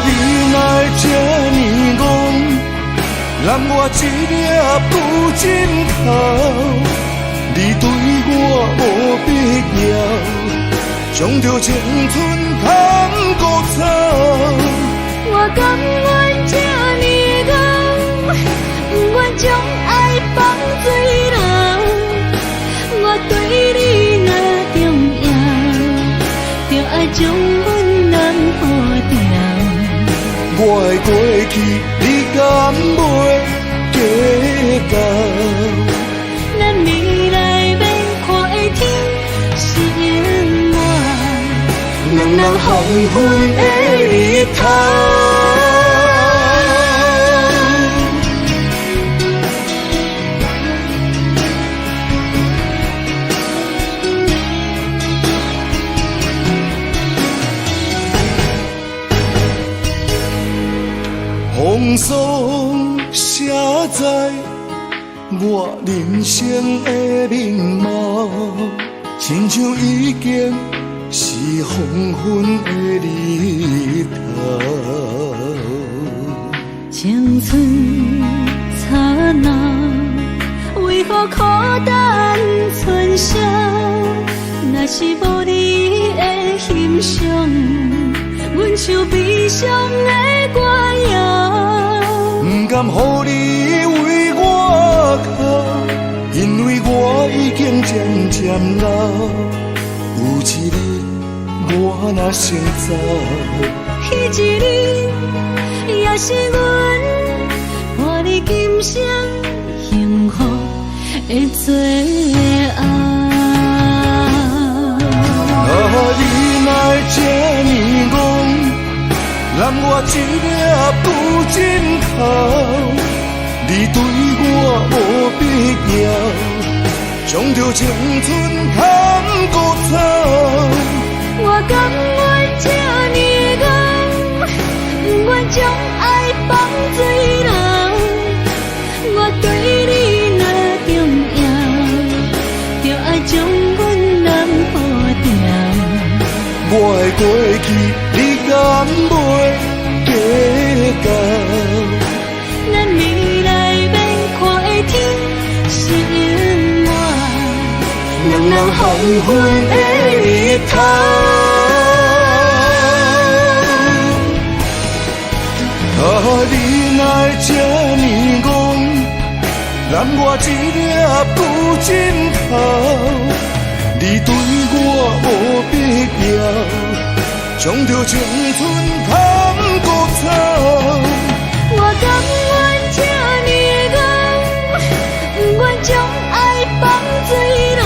你哪会这呢戆？揽我一粒不枕头，你对我无必要，将着青春通孤草。我甘愿这呢戆，不愿将爱放水流。我对你若重要，黄昏的日头。风霜写在我人生的面貌，亲像已经是黄昏的日头。青春刹那，为何孤单存剩？若是无你的欣赏，阮像悲伤的歌谣。不甘予你为我哭，因为我已经渐渐老。有一日我若先走，彼一日也是阮伴你今生幸福的最后。你哪会这呢戆？揽我一粒不枕头，你对我无必要，将着青春砍骨草。我甘愿这呢戆，不愿将爱放水流。我对你若重要，就爱将阮人保掉。我的过去，你敢袂计较？咱未来免看的天是永远，两人黄昏的日头。你哪会这呢戆？揽我一粒不枕头。你对我无必要，将着青春砍骨草。我甘愿这呢戆，不愿将爱放水流。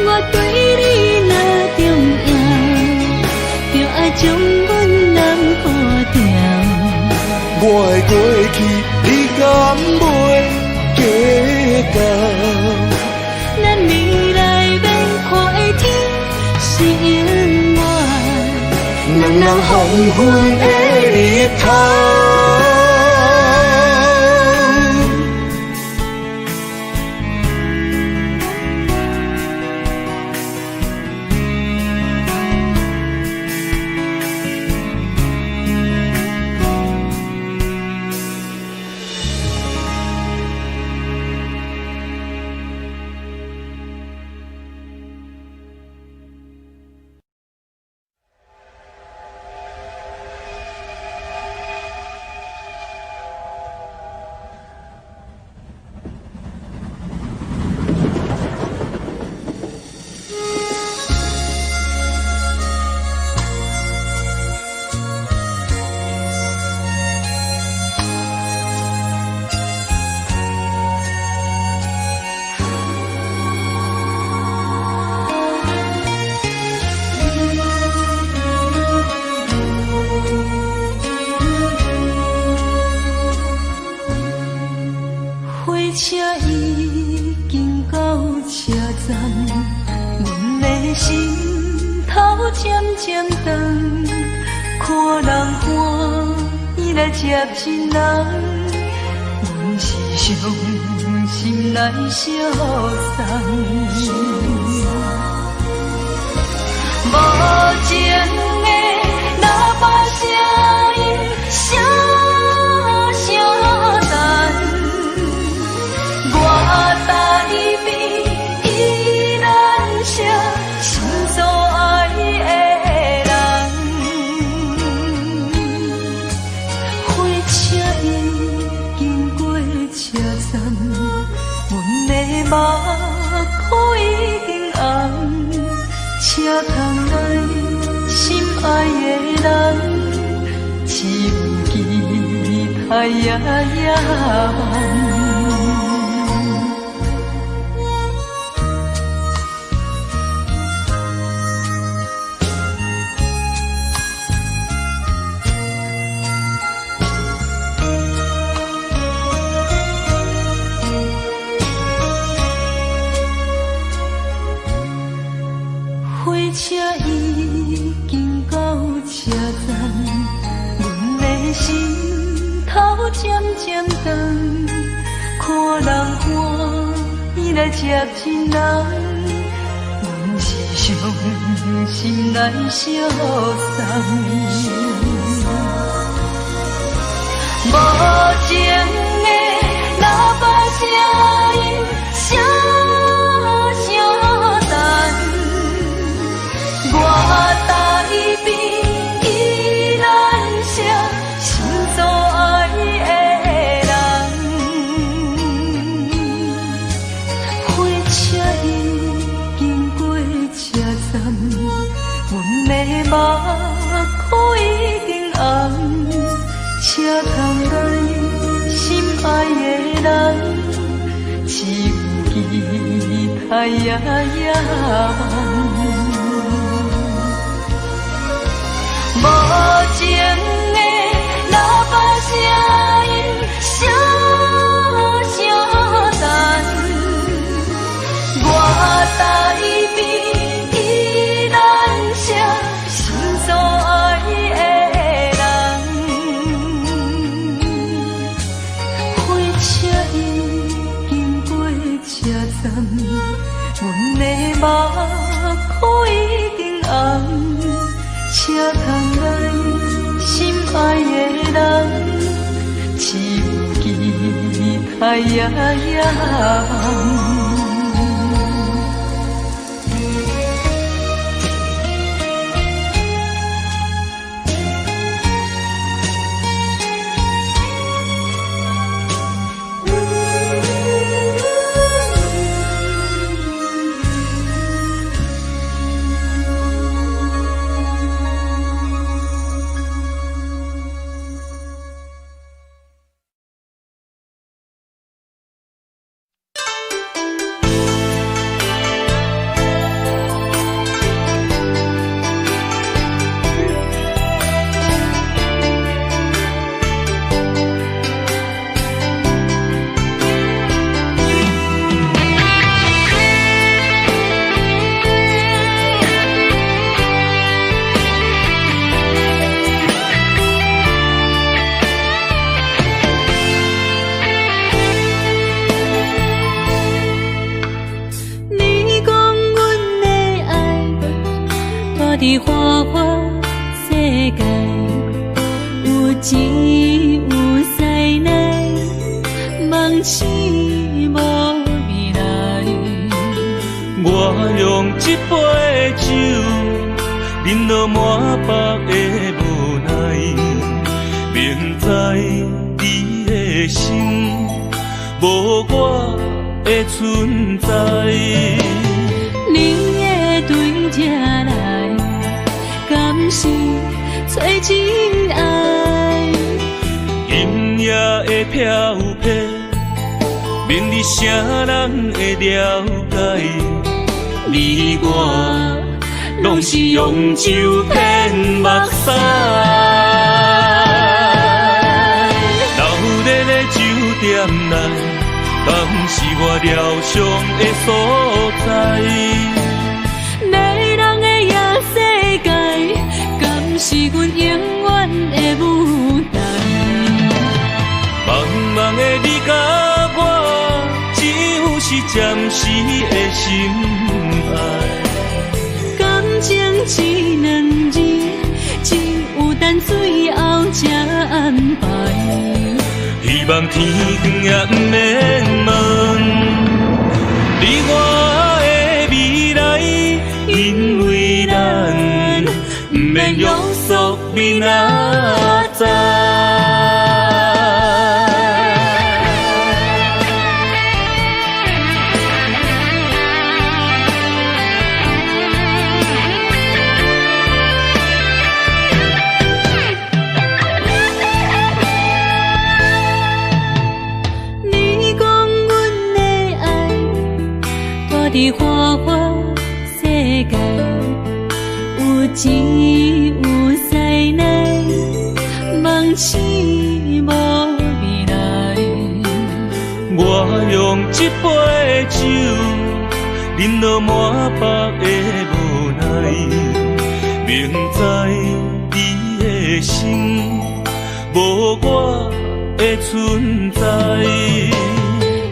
我对你若重要，就爱将阮人保掉。我的过去，你敢袂计较？咱未来免看的天是永远，两人黄昏的日头。车已经到车站，阮的心头渐渐长，看人欢喜来接亲人，阮是伤心来相送。无情的喇叭声音，声声赞。我台边依然是心所爱的人，火车已经过车站，阮的目眶已经红，车窗内心爱的人，只有期待夜夜梦。车已经到车站，阮的心头渐渐重，看人欢喜来接亲人，阮是伤心来相送。无情的喇叭声音，声声震。我台边依然是心所爱的人，火车已经过车站，阮的目眶已经红。车窗内心爱的人，只有期待夜夜无情的喇叭声音，声声震。我台边依然是心所爱的人。车已经过车站，阮的目眶已经红。车窗内心爱的人，只有期待夜夜红。伫花花世界，有钱有势来，梦醒无未来。我用一杯酒，饮落满腹的无奈，明知你的心无我的存在。你的对这来，敢是找真爱？今夜的飘泊，免你啥人会了解。你我拢是用酒骗目屎，流连的酒店内，敢是我疗伤的所在？迷人的夜世界，敢是阮永远的舞台？茫茫的你甲我，只有是暂时的心爱。感情一两字，只有等最后才安排。希望天光也不免问你我的未来，因为咱不免约束明仔载。伫花花世界，有钱有势来，梦醒无未来。我用一杯酒，忍落满腹的无奈，明知伊的心无我的存在。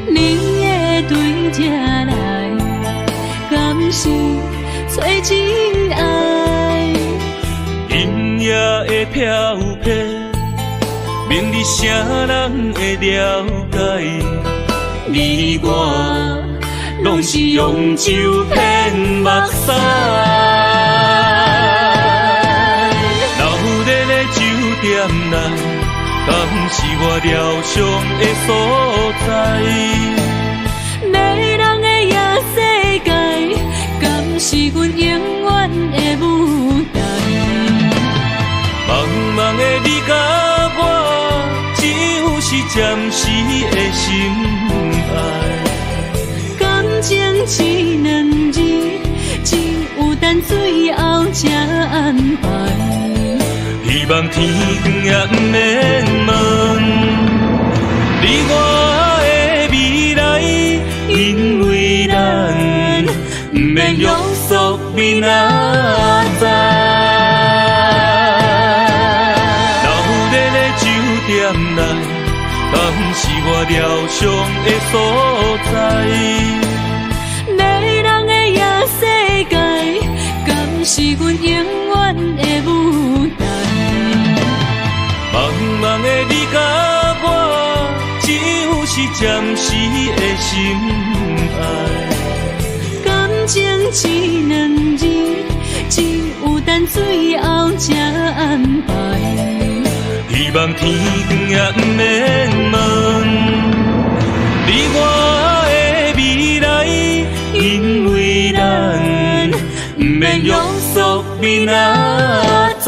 你会对这来，敢是找真爱？音乐的飘飘，明日啥人会了解？你我拢是用酒骗目屎，留在咧酒店内，敢是我疗伤的所在？迷人的夜世界，敢是阮永远的舞台？茫茫的你甲我，只有是暂时的心爱。感情只两字，只有等最后才安排。希望天光也不免问，你我的未来，因为咱不免约束明仔载。留在咧酒店内，敢是我疗伤的所在？迷人的夜世界，敢是阮永远的舞台？茫茫的你甲我，只有是暂时的心爱。感情只两字，只有等最后才安排。希望天光也不免问，你我的未来，因为咱不免约束明仔载。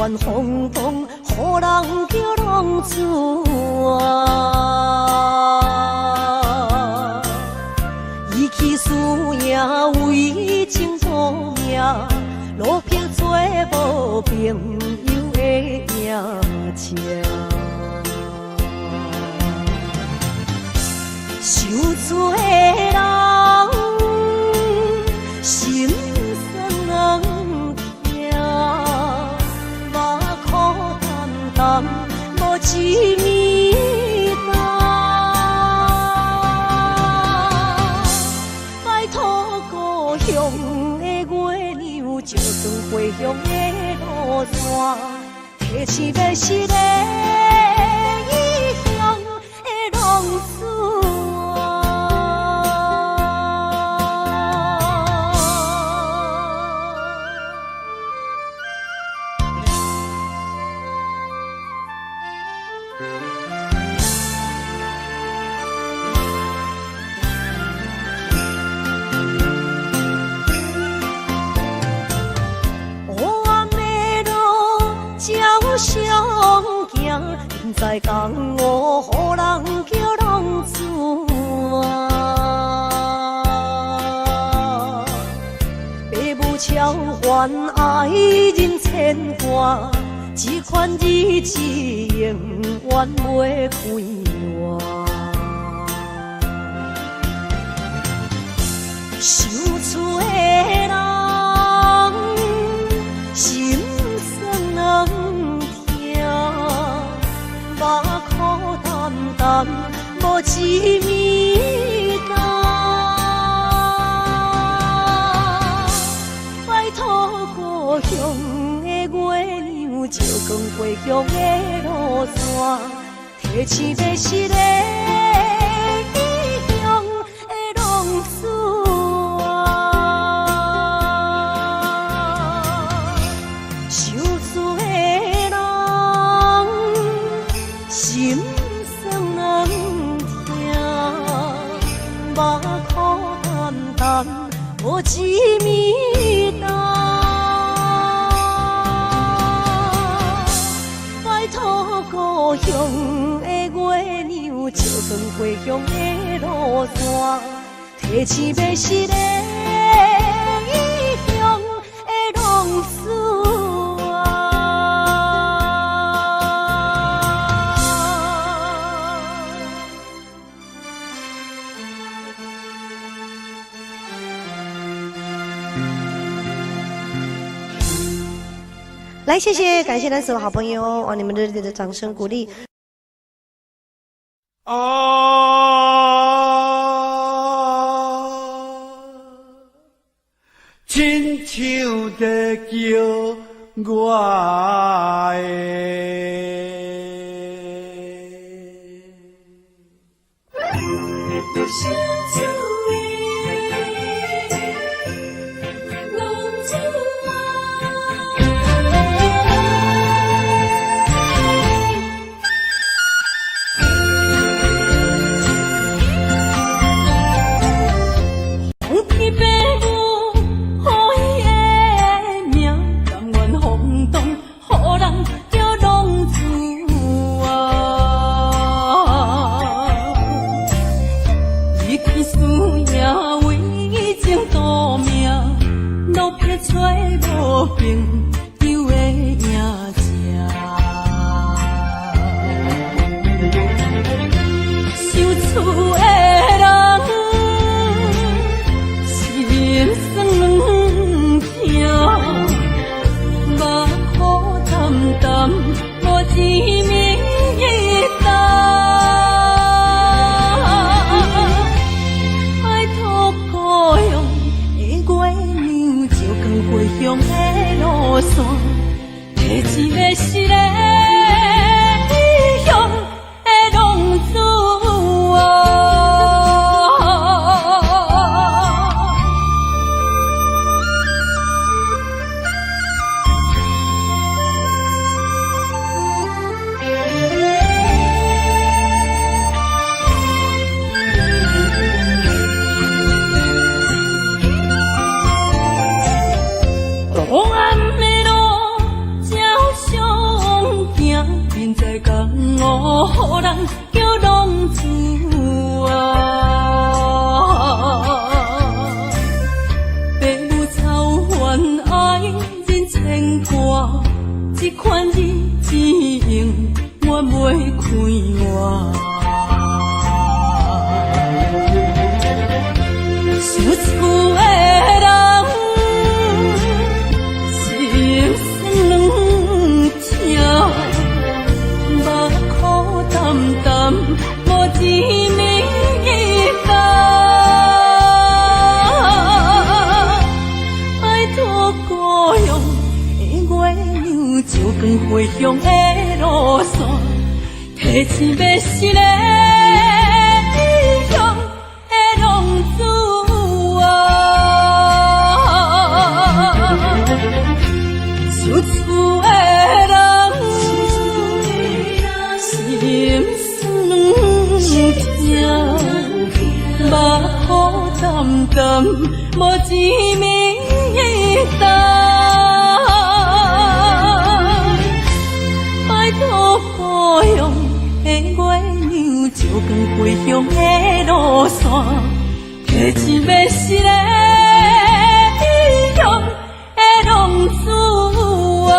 愿轰动，予人叫浪子啊！伊去输赢为情赌命，路票做无朋友的赢车。受罪的人心酸痛，目眶淡淡无一面红。拜托故乡的月亮，照光回乡的路线，提醒要是个异乡的浪子。在江湖，予人叫浪子啊！父母超凡，爱人千般，这款日子永远袂归我。受厝的人，心酸目眶淡淡，无一面红。拜托故乡的月亮，照光回乡的路线，提醒要是个异乡的浪子啊！受罪的人。心酸痛，目眶淡淡无一面红。拜托故乡的月亮，照光回乡的路线，提醒要是个异乡的浪子啊！来，谢谢，感谢咱所有好朋友哦，你们热烈的掌声鼓励。亲像在叫我予人叫浪子啊！父母操烦爱人牵挂，这款日子用我袂开我。想厝的人，心酸两条，目苦淡淡，无滋味甘。爱托故乡的月亮，照光回乡的路线，提醒要是个异乡的浪子。想厝的人，心酸两条，目苦淡淡，无滋味甘。拜托故乡的月亮，照光回乡的路线，提醒要是个异乡的浪子啊！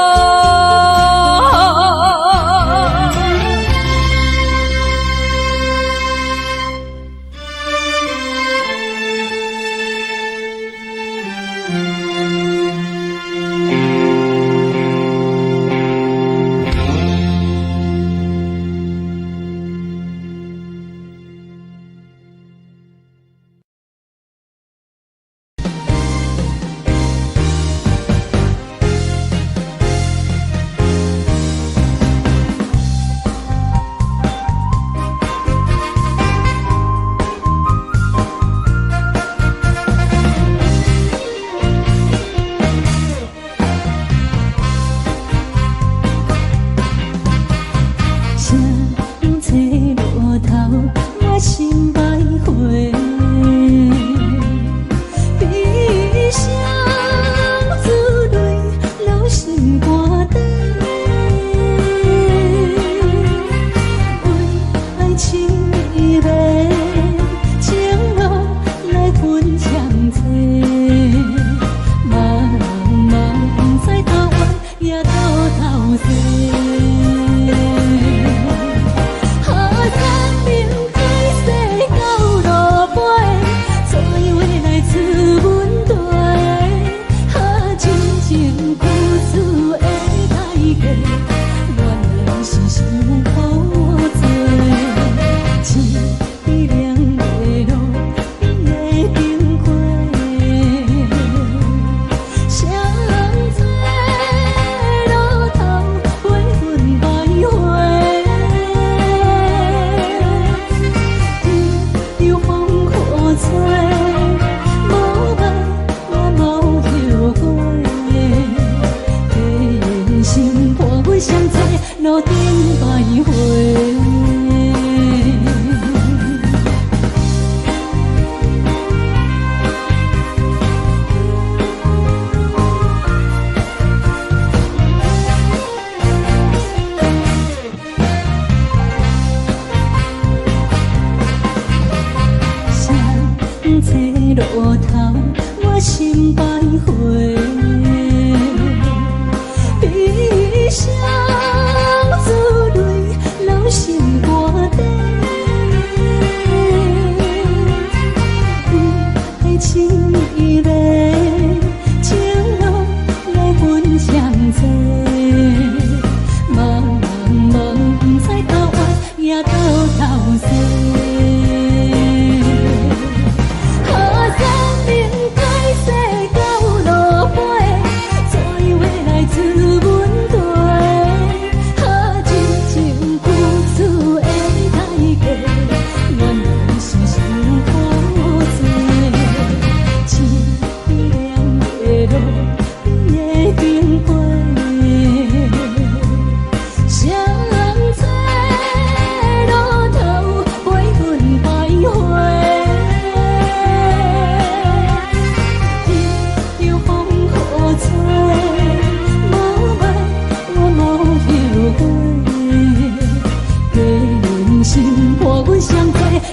何生命改世到落尾。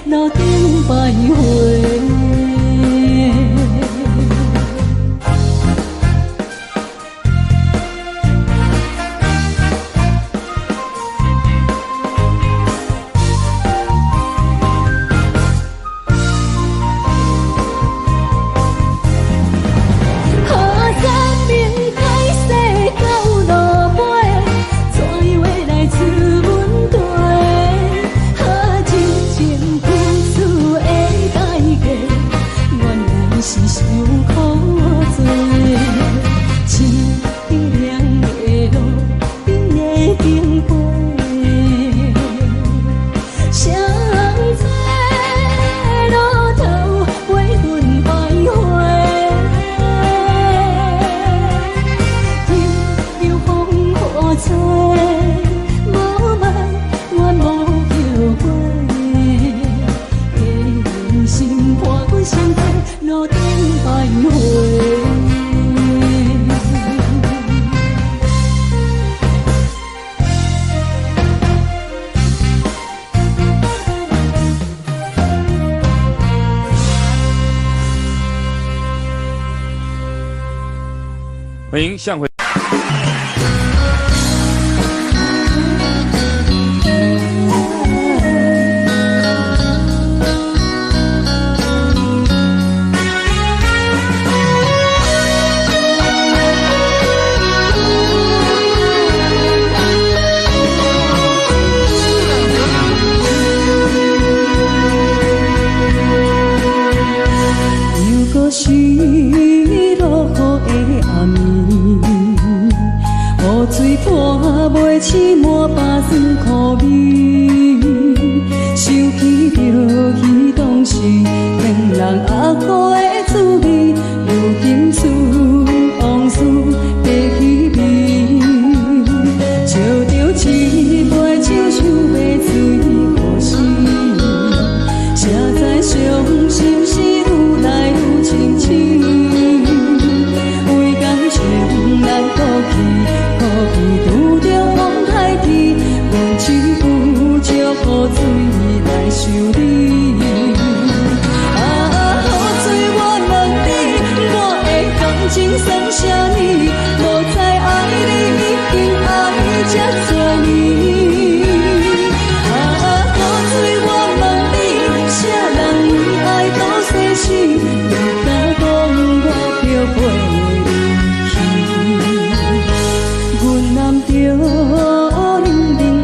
路顶徘徊。欢迎向回。水破袂起满巴酸苦味，想起着彼当时骗人压苦的滋味，如今思往事白稀微，笑着一杯酒想要醉可惜，谁知伤心事愈来愈清醒，为感情难过去。拄着风台天，阮只有借雨水来想你。雨水我问你，我的感情算啥呢？无知爱你已经爱这多年。雨水我问你，啥人为爱都生死？你敢讲我着陪？着冷冷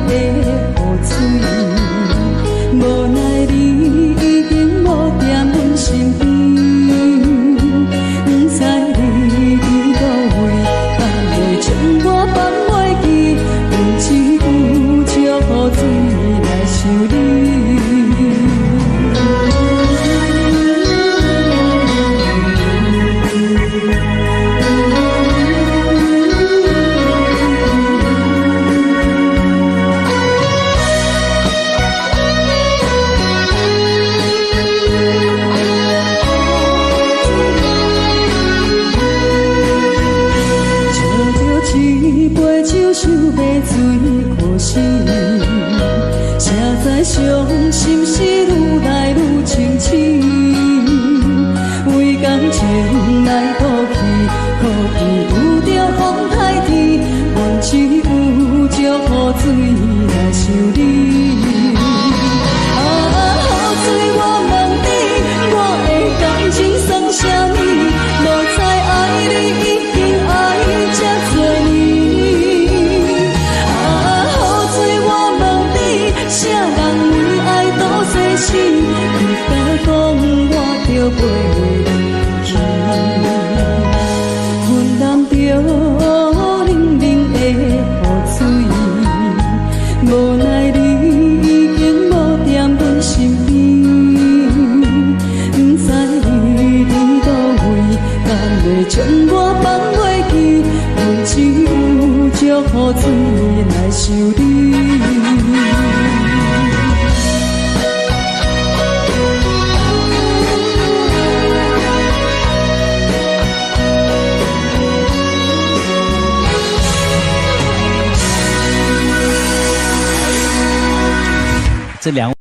的雨水，无奈你已经无在阮身边，不知你伫倒位，敢会将我放袂记？阮只有借雨水来想你。想要醉可惜，谁知伤心事愈来愈清醒，为感情来倒去，可惜拄着风台天，阮只有借雨水来想你。雨水我问你，我的感情算啥呢？无知爱你已经爱这多年。啥人为爱都生死？你敢讲我着陪你去？阮淋着冷冷的雨水，无奈你已经无在阮身边，不知你伫倒位，敢会将我放袂记？阮只有借雨水来想你。这两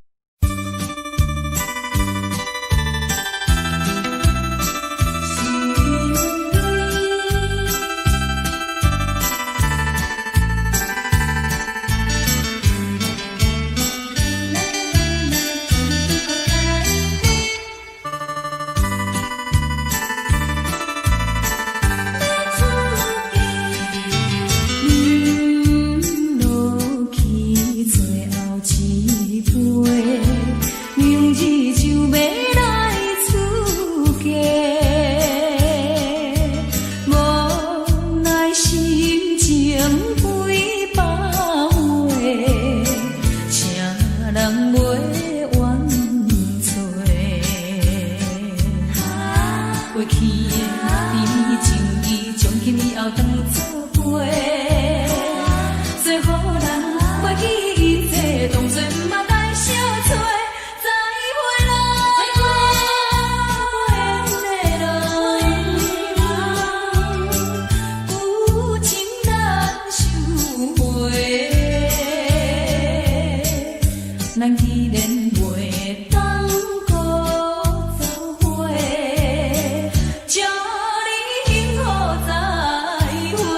咱既然袂当搁做伙，祝你幸福再会。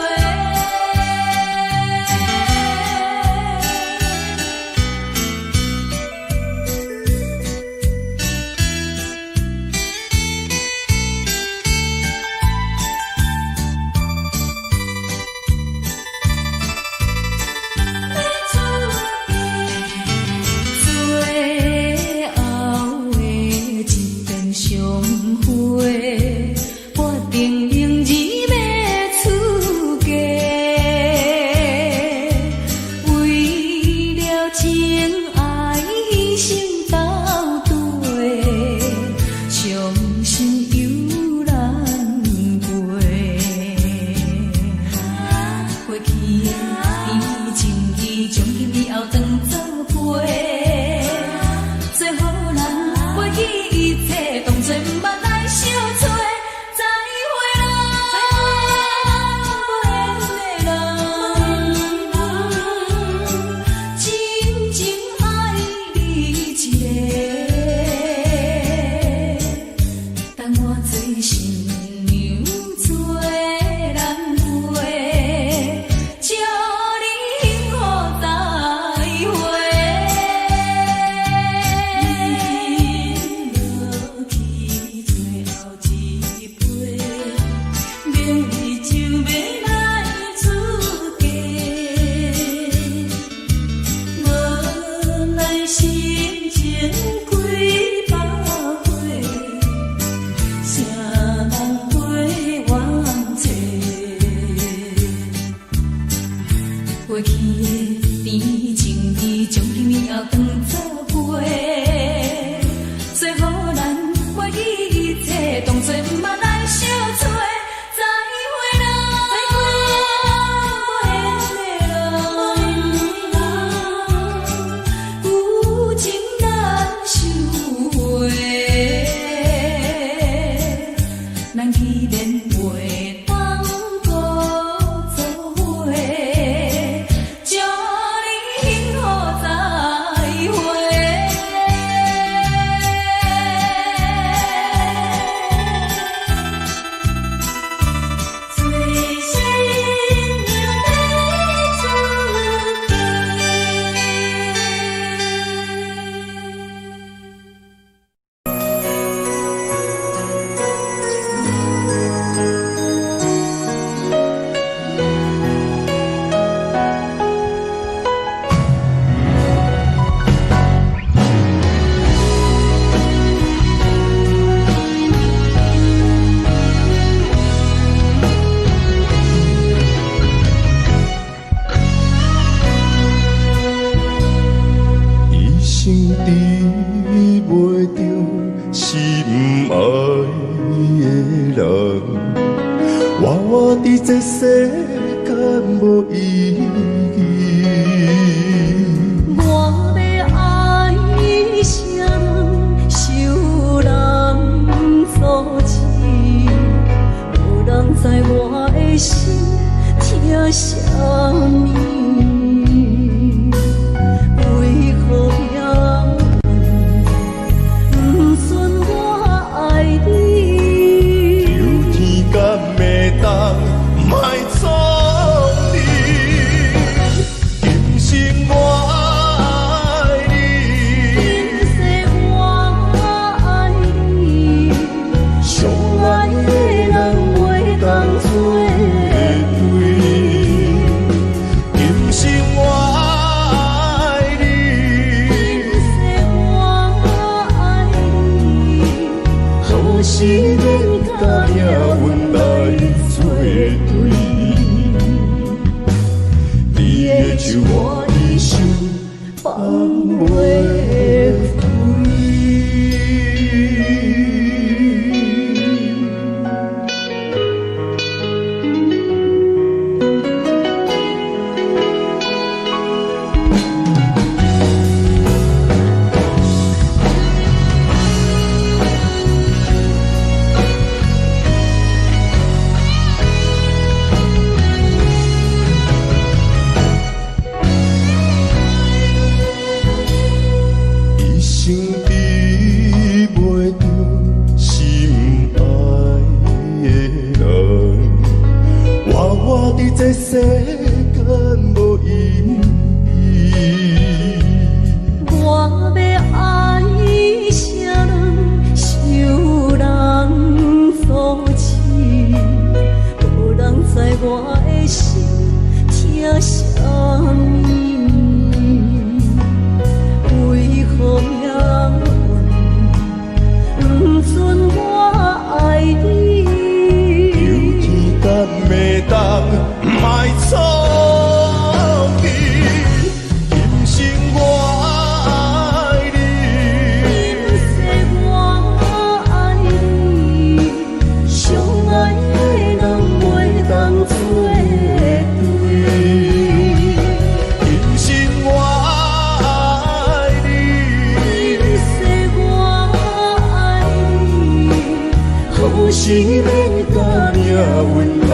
免甲命运来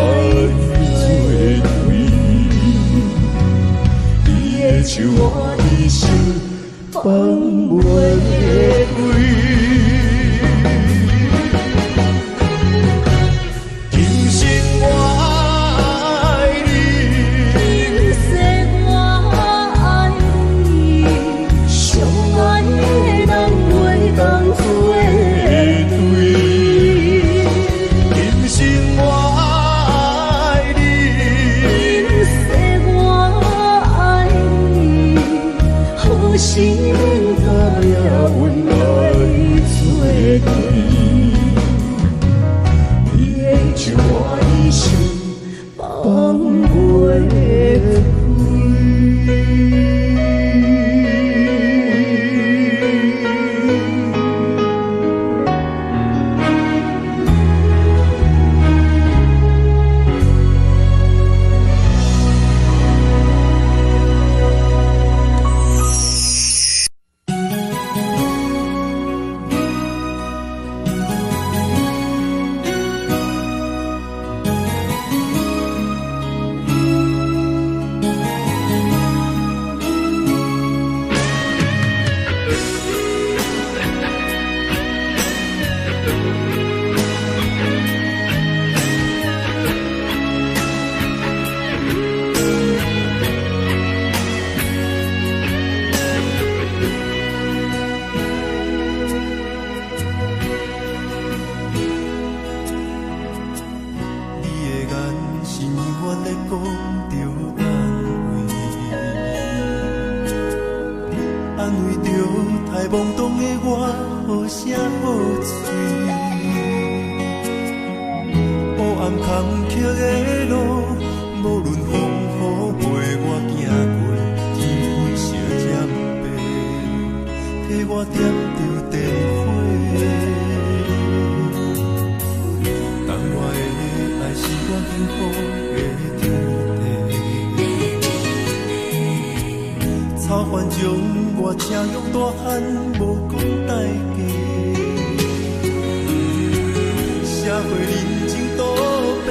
作对，你的手我的心放袂开。今生我爱你，今世我爱你，相爱的人袂当作对。今生我爱你，今世我爱你，好心免甲命运来作对。你的手我的心放袂开。在懵懂的我，好声好嘴。黑暗坎坷的路，无论风雨陪我行过，天昏烧渐白，替我点着灯火。当我的爱是我幸福的天地，草原将我车用大汉，无讲代价。社会人情多变，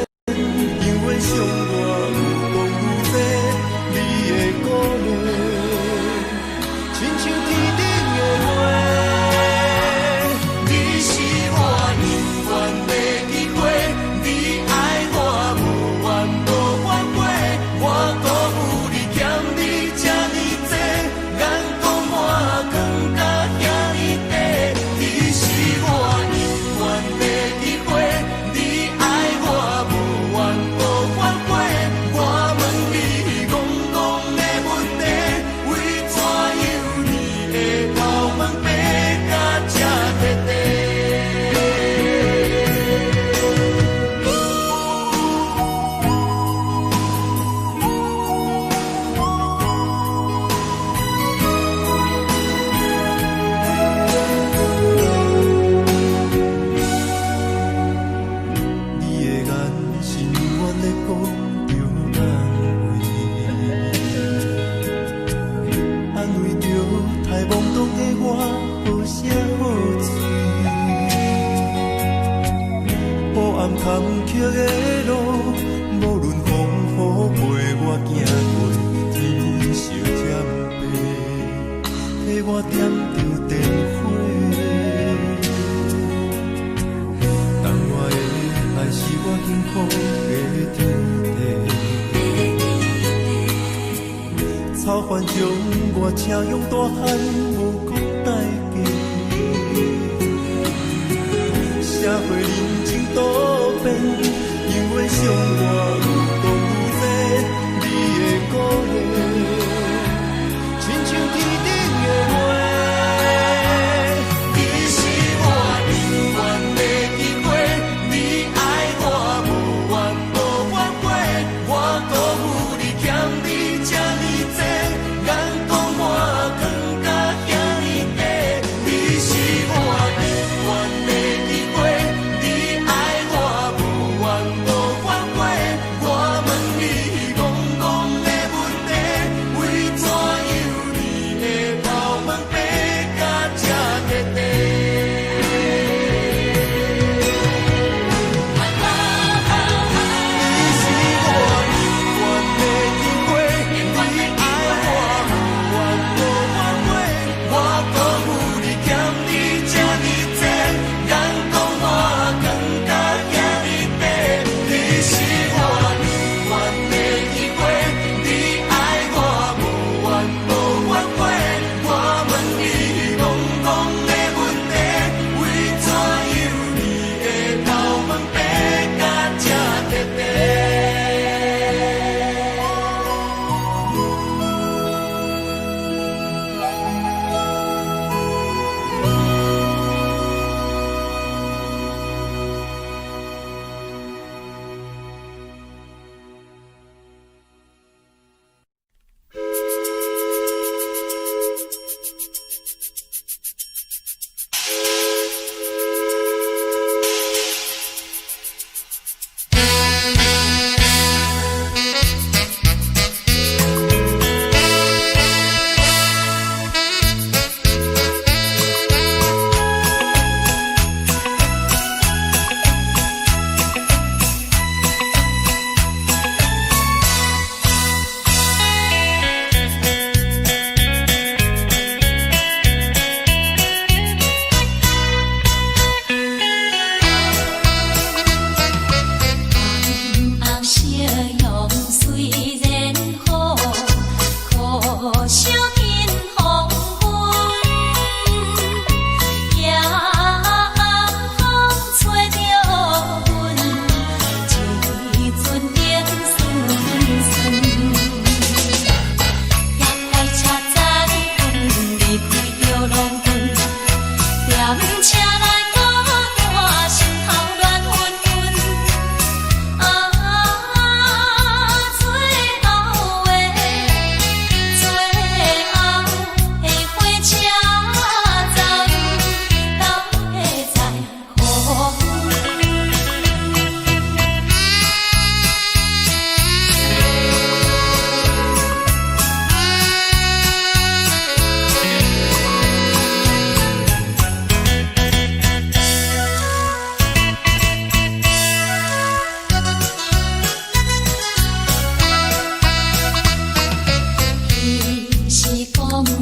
因为伤我有讲有多，你的鼓励，亲像天顶的花。你是我永远的机会，你爱我无怨无反悔，我辜负你欠你这呢多。坎坷的路，无论风雨陪我行过，天昏烧渐白，替我点着灯火。当我的爱是我幸福的天地，草原将我车用大汉，无讲代价。社会人情多变，因为伤我有讲有多，你的鼓励，亲像天顶的花。你是我永远的机会，你爱我无怨无反悔，我辜负你欠你这呢多，眼光我更加遐呢多。你是我永远的机会。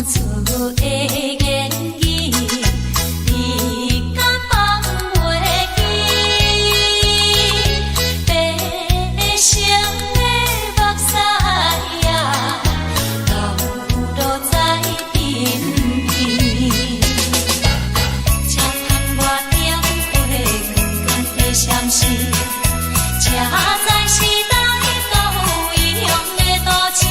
错的言语，你敢放袂记？悲伤的目屎呀，流落在身边。车窗外点花，光光的闪烁，车载时代到异乡的都市。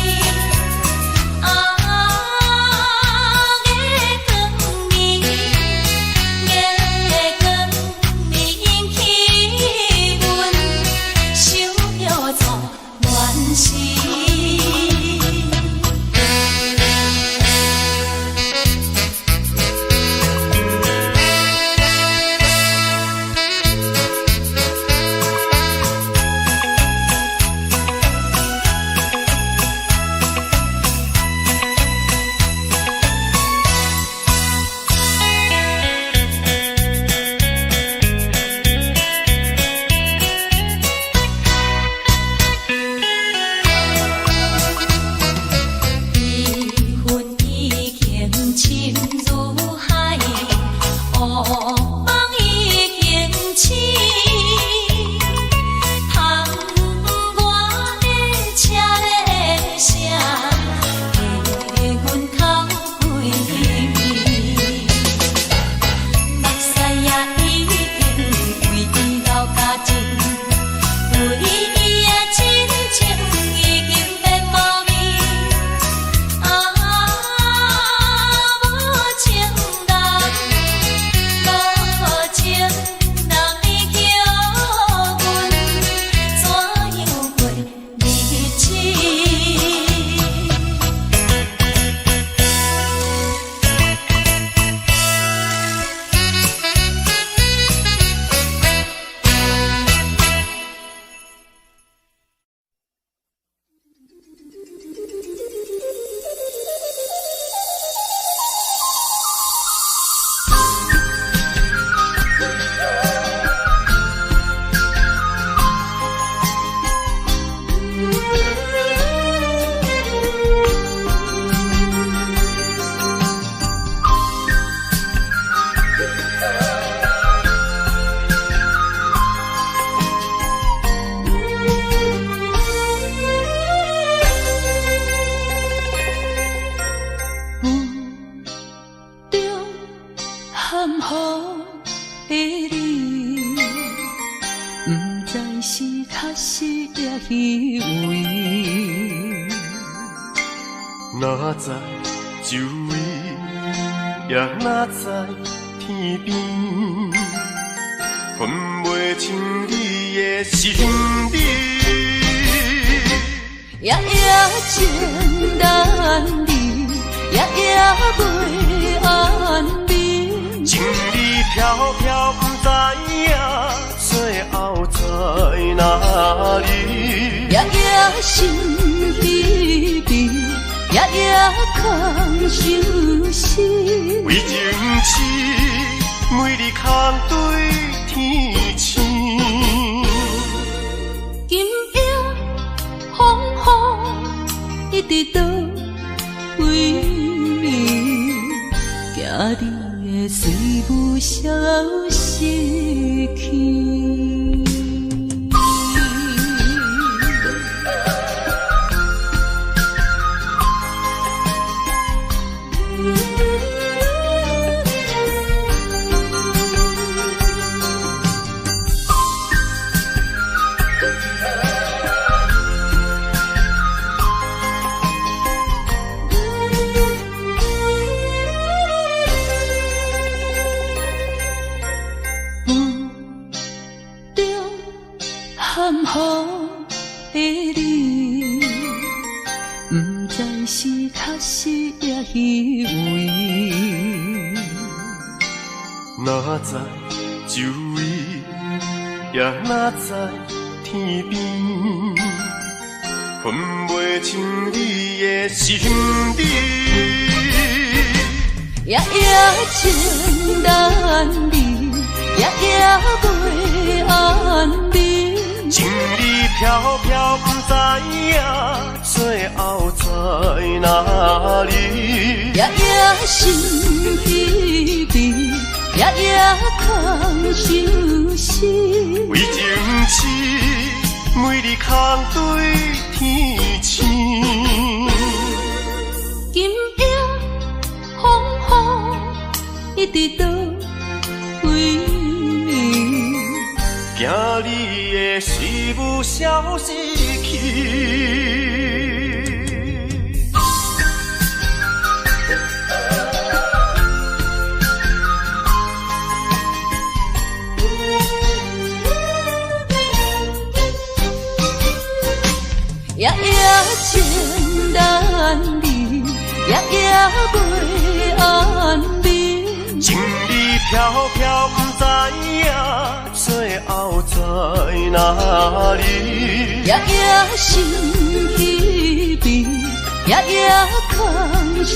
哪知周围，也哪知天边，分袂清你的心理。夜夜情难离，夜夜袂安眠。情意飘飘，不知影最后在哪里。夜夜心稀微，夜夜空相思。为情痴，每日空对天星。今夜风雨一直倒位，惊你的随无消息去。含糊的你，不知是确实也虚伪。哪知周围，也哪知天边，分袂清你的心理。夜夜情难离，夜夜袂安眠。情意飘飘，不知影最后在哪里。夜夜心稀微，夜夜空相思。为情痴，每日空对天星。今夜风雨一直倒位，惊你的随无消失去。夜夜情难离，夜夜袂安眠。情意飘飘，不知影最后在哪里。夜夜心稀微，夜夜空相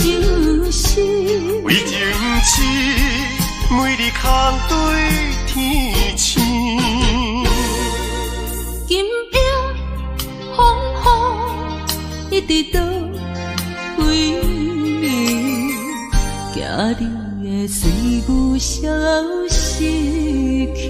思。为情痴，每日空对天星。今夜风雨一直倒位，惊你的随无消失去。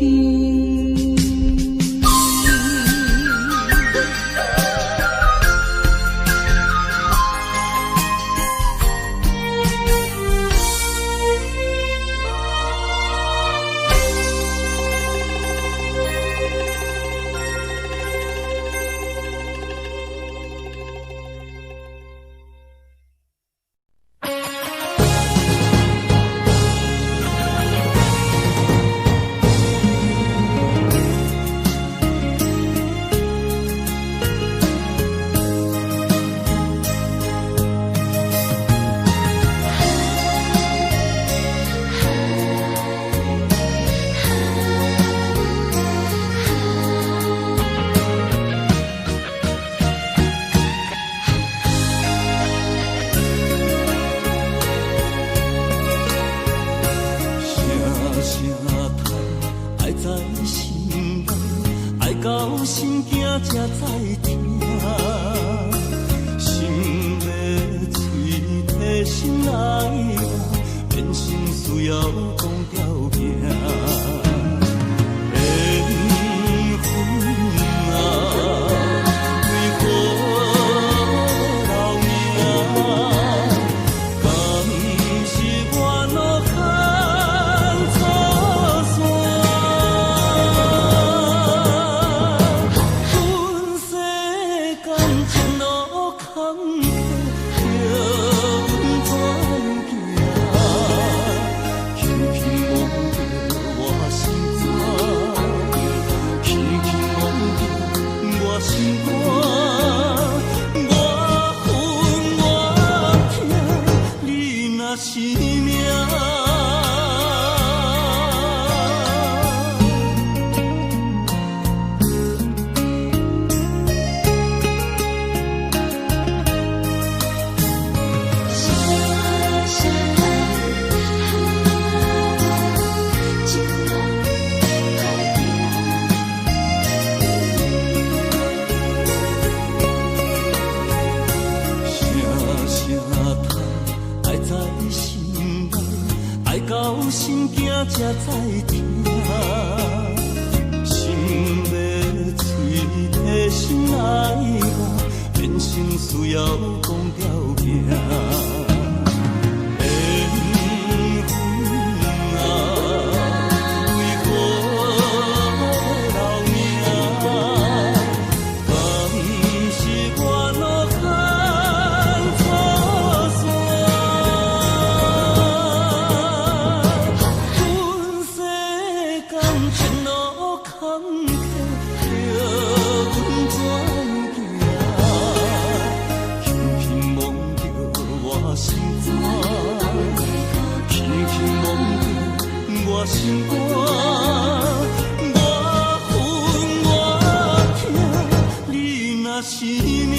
才知听，心要碎，提心来啊，变心需要讲条命。缘分啊，为何留名？敢是我路空错线？是命。到心惊才知听，心要碎，提心来啊，变成需要讲条命。我心肝，我恨我痛，你若是命。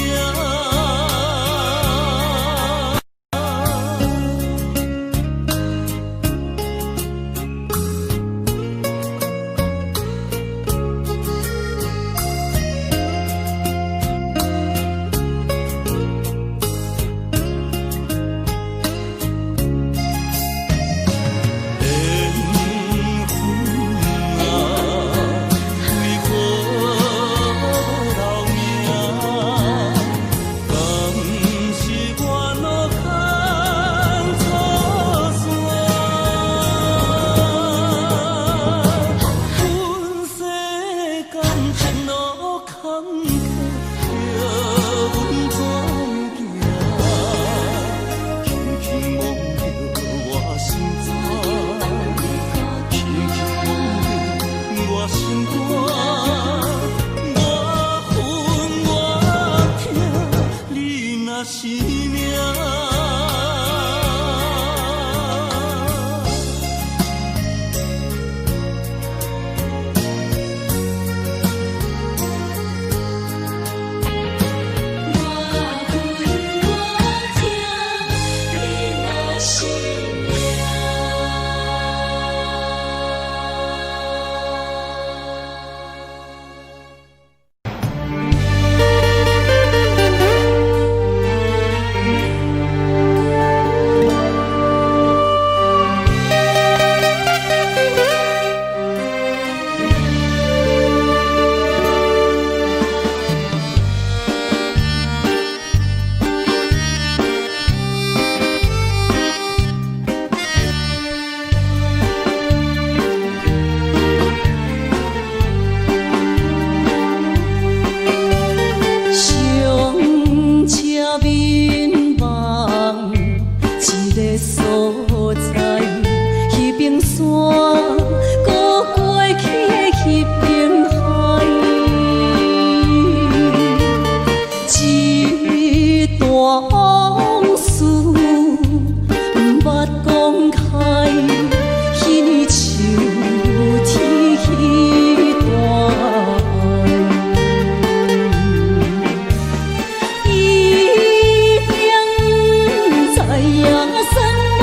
个所在，迄边山，搁过去的迄边海，一段往事毋捌讲开，迄年秋天迄段爱。伊定知影，算袂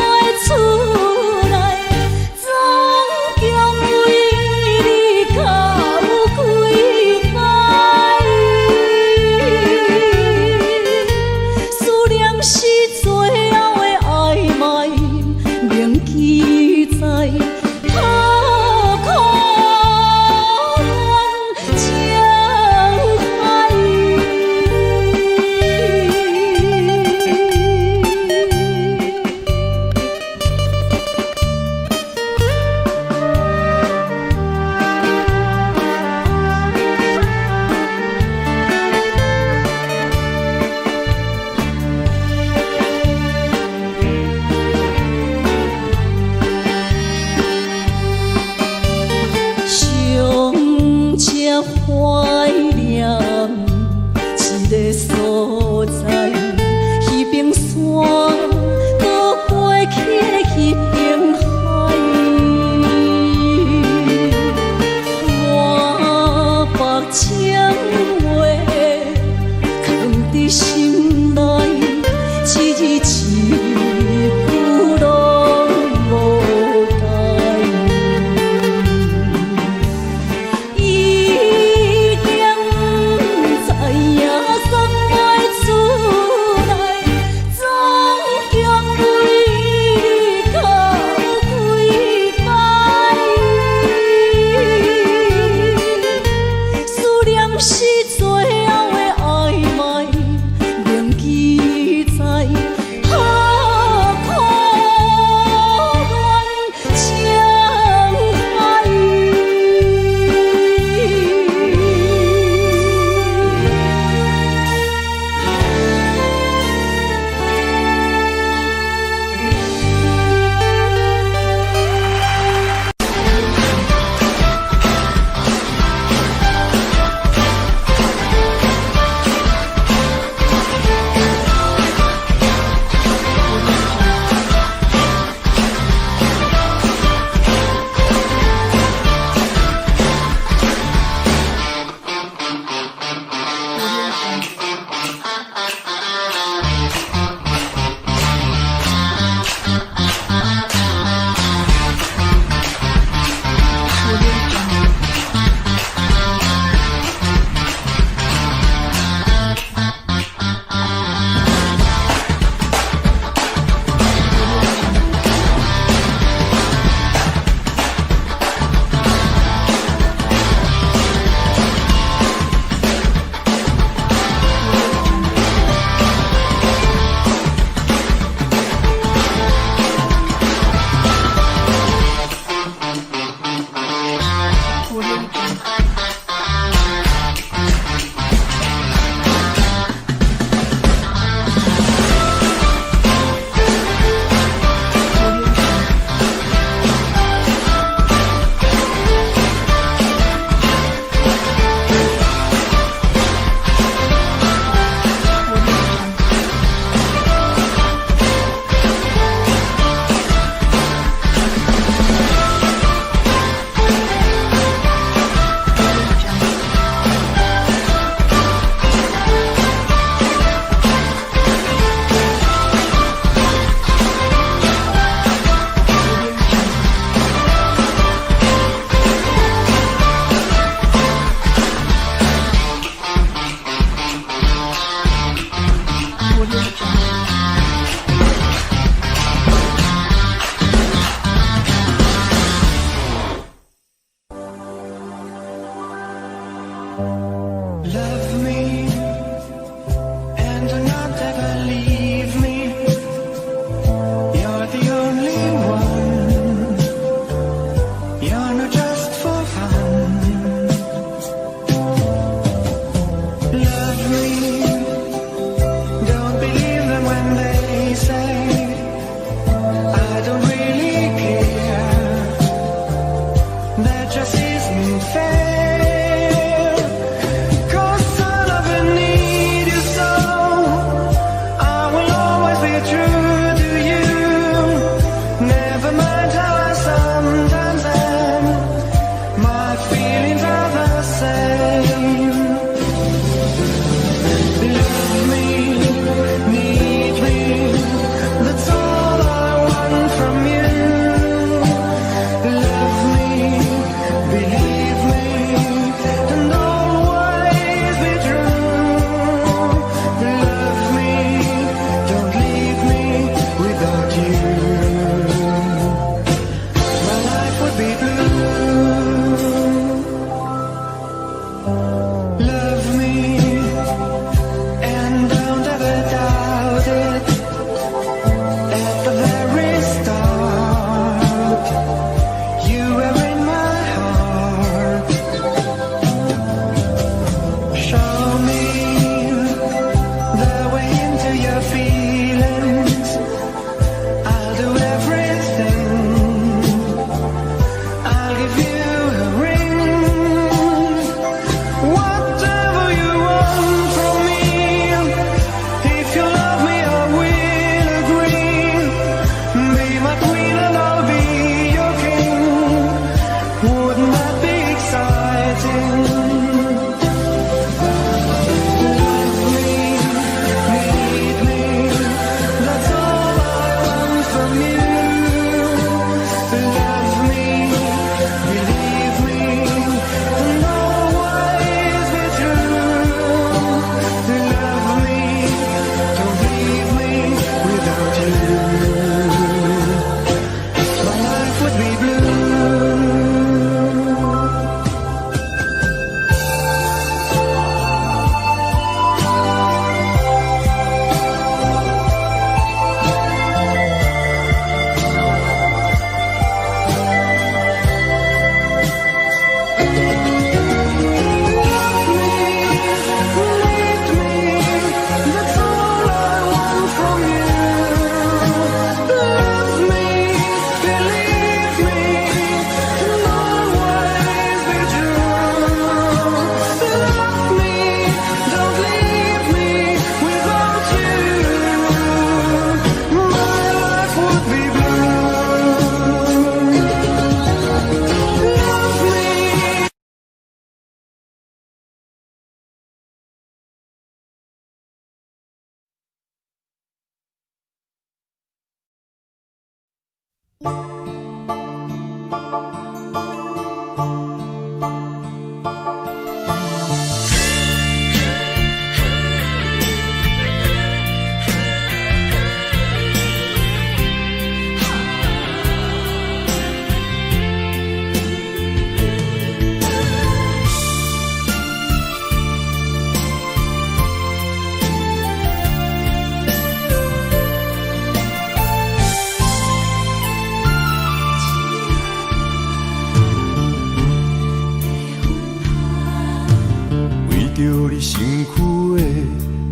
着你身躯的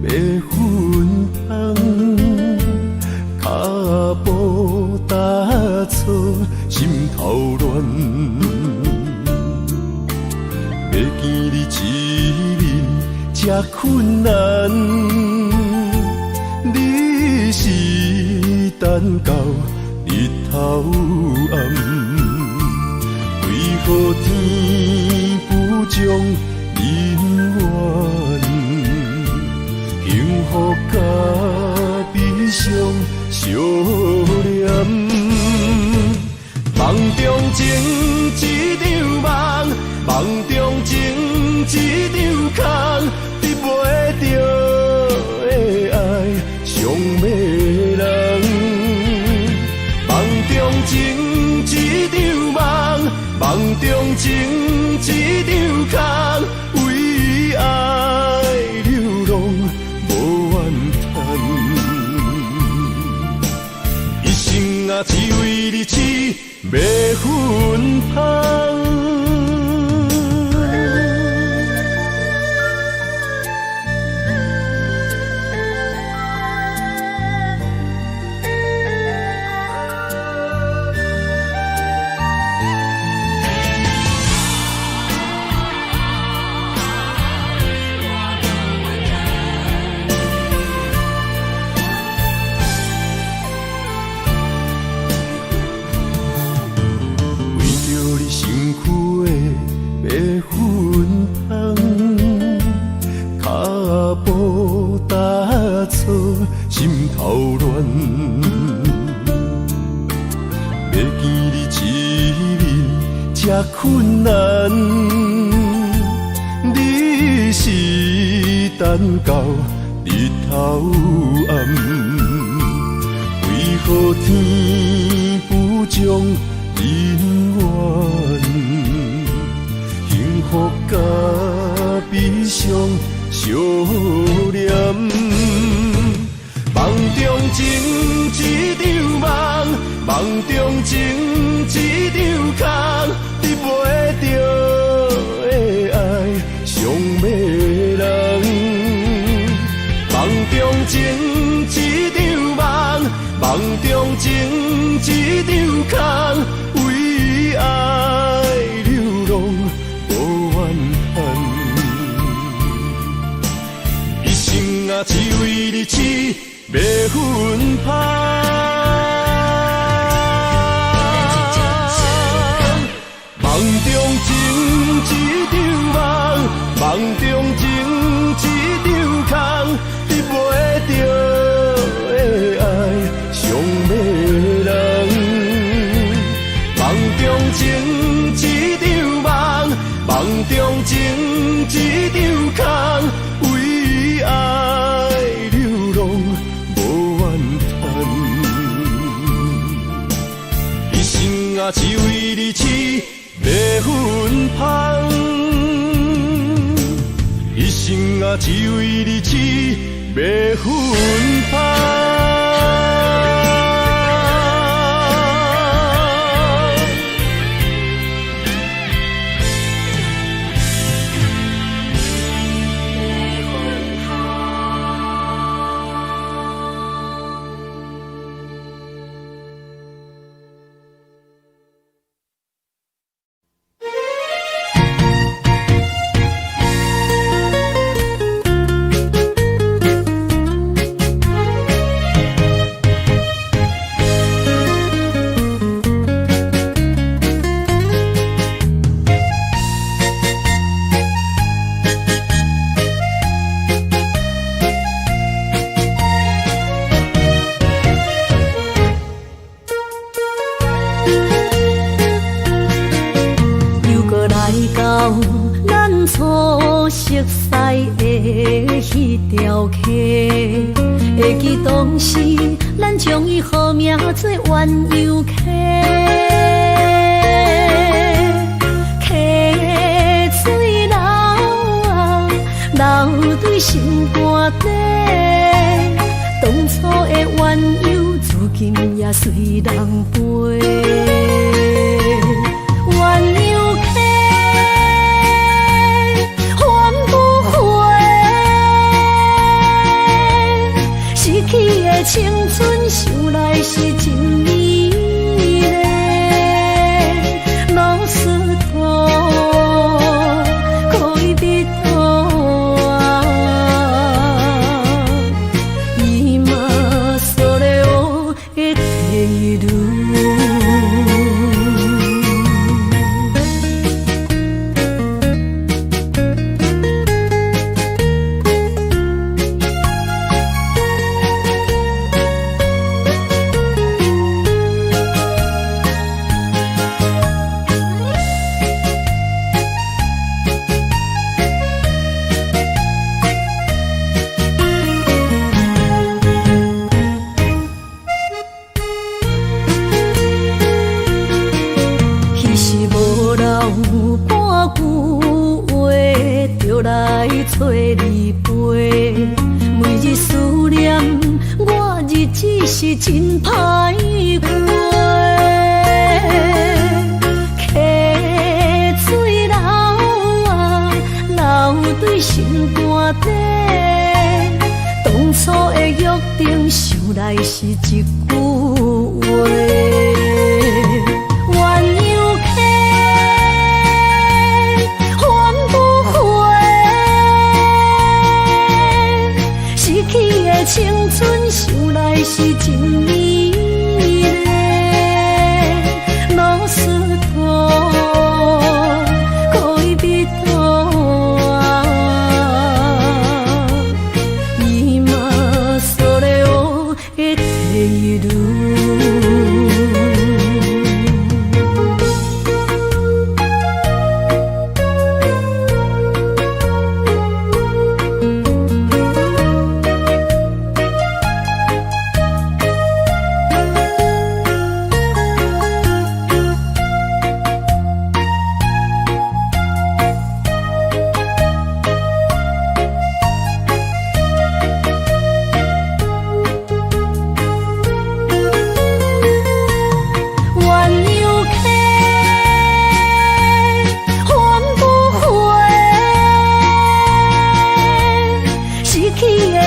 白粉香，脚步踏错，心头乱。要见你一面这困难，你是等到日头暗，为何天不将人缘幸福甲悲伤相连？梦中情一场梦，梦中情一场空，得袂着的爱上迷人。梦中情一场梦，梦中情一场空，为爱流浪无怨叹。一生啊，只为你痴迷魂香。心头乱，要见你一面这困难，你是等到日头暗，为何天不将人缘幸福甲悲伤相连？梦中情一场梦，梦中情一场空，得袂着的爱上迷人。梦中情一场梦，梦中情一场空，为爱流浪无怨叹。一生啊，只为你痴迷魂香。梦中情一场梦，梦中情一场空，得袂着的爱上迷人。梦中情一场梦，梦中情一场空，为爱流浪无怨叹。一生啊，只为你痴迷魂香。一生啊，只为你痴迷魂香。会记当时，咱将伊号名做鸳鸯溪，溪水流啊，流对心肝底。当初的鸳鸯，如今也随人飞。鸳鸯溪，翻不翻？句话就来找你陪，每日思念我日子是真歹过。溪水流啊流对心肝底，当初的约定想来是一句话。鸳鸯溪还不回，失去的青春想来是真美丽。老师徒可以比多啊，今嘛それを得ている。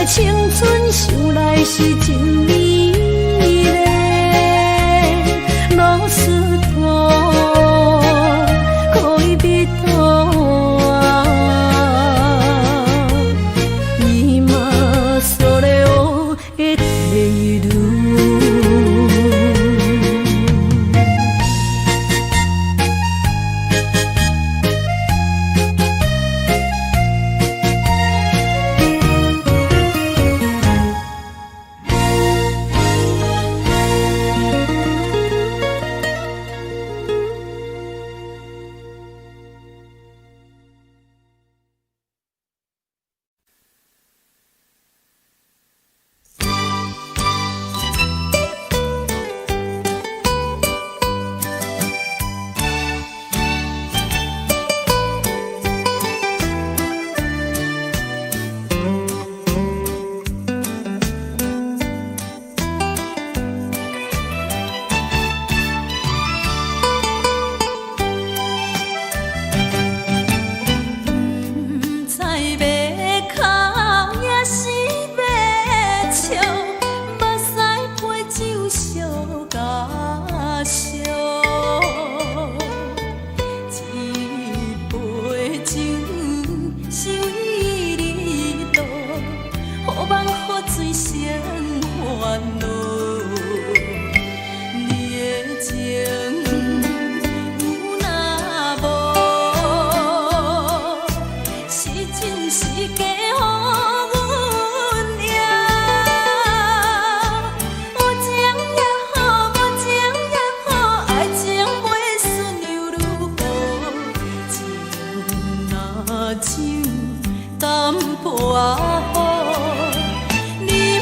青春想来是真美丽，老师徒可以比多啊，今嘛それを得ている。你不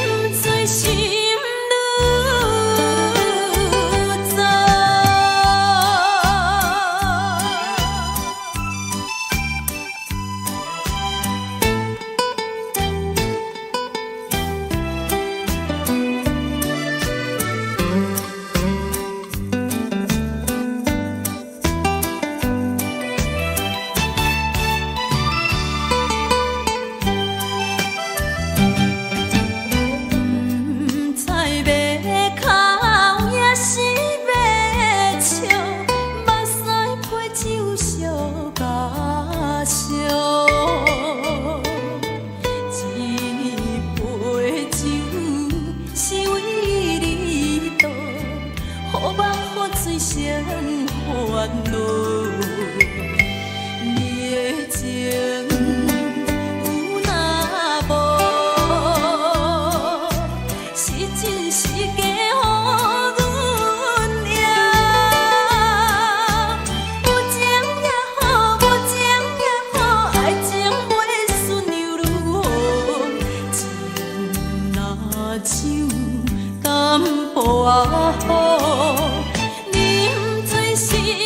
知心路。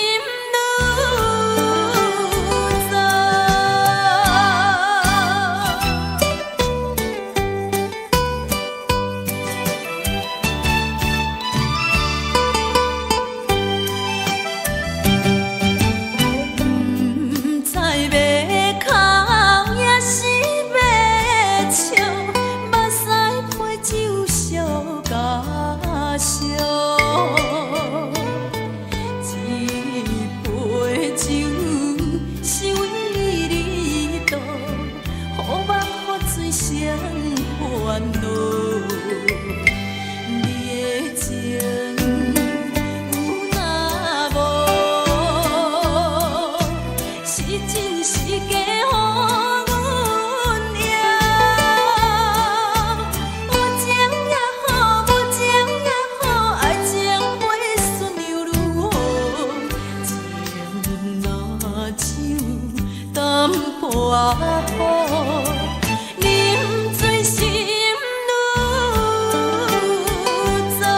偌好，啉醉心愈糟。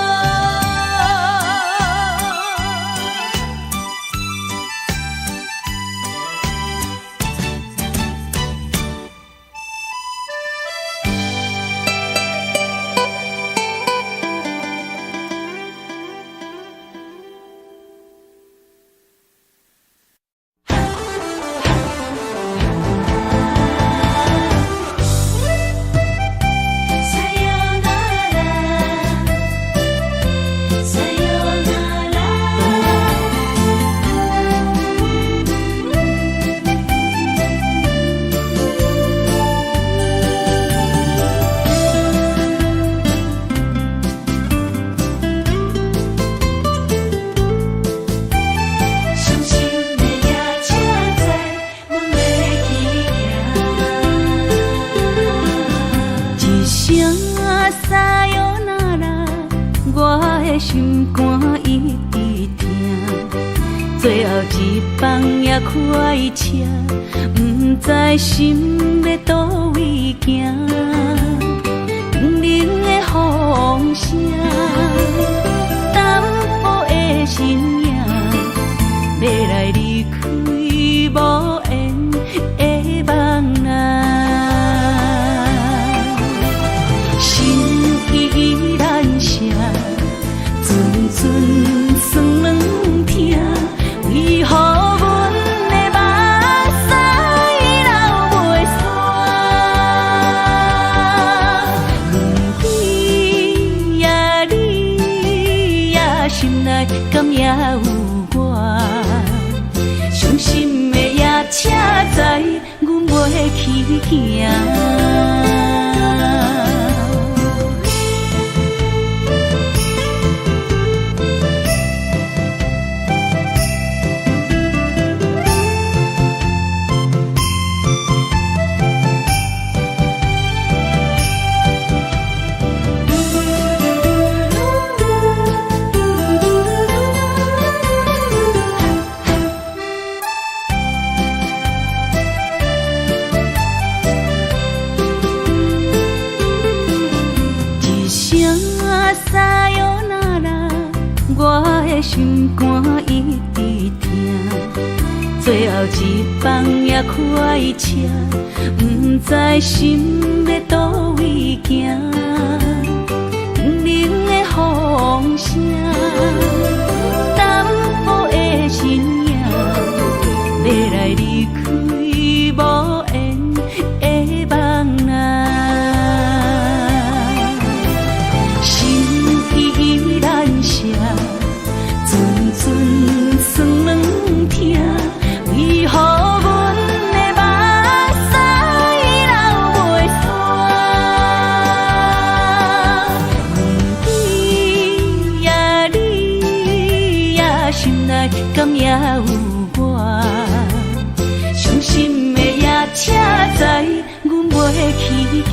心肝一直疼，最后一放也开车，不知心要倒位行。冷冷的风声，淡薄的身影，要来离开无缘的梦啊，心依然舍。阵酸软疼，为何阮的目屎流袂煞？阮鬼呀你呀，心内敢也有我？伤心的夜车载，阮袂去行。心肝一直疼，最后一放也开车，不知心要倒位行。冷冷的风声，淡薄的身影，要来离开无缘的梦啊，心依然舍。阵酸软疼，为何阮的目屎流袂煞？阮鬼呀你呀，心内敢也有我？伤心的夜车载，阮袂去行。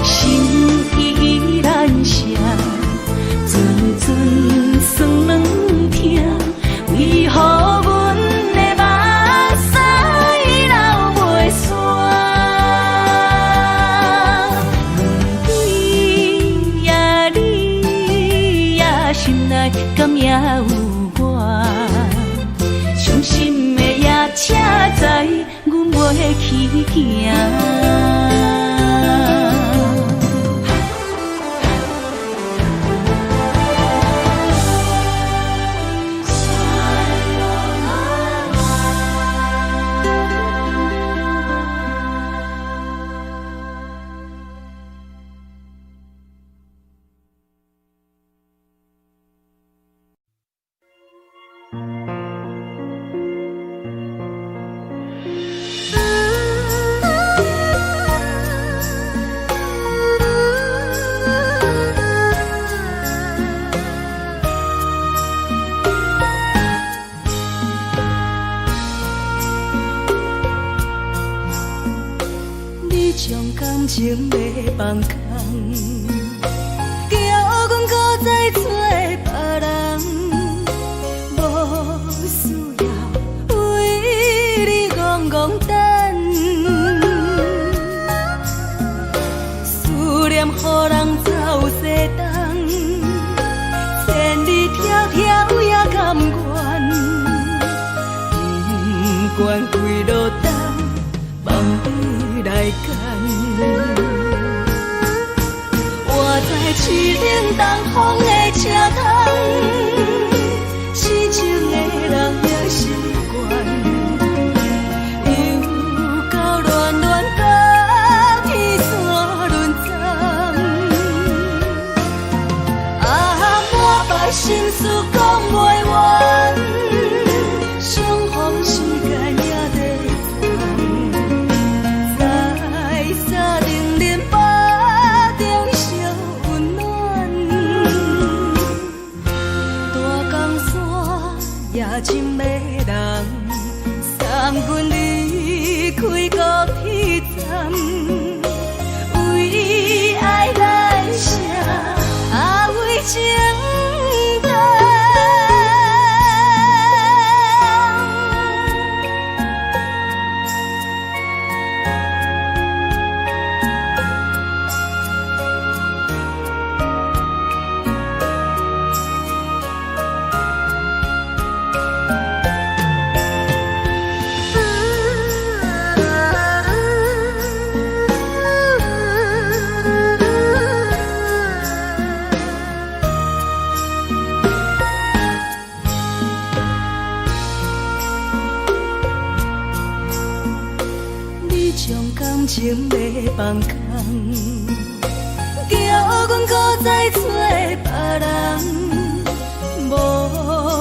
心依然舍。阵酸软疼，为何阮的目屎流袂煞？阮鬼呀你呀，心内敢也有我？伤心的夜车载，阮袂去行。情要放空，叫阮搁再找别人，无需要为管几落冬，梦伊来牵。我在市顶东风的车窗，痴情的人也习惯，又到恋恋甲天山轮站。啊，满腹心事讲袂完，相逢时间也在长，在沙定林巴中烧温暖。大江山也深的人，三军离开高铁站，为爱来写，啊为情重。你将感情要放空，叫阮搁再找别人，无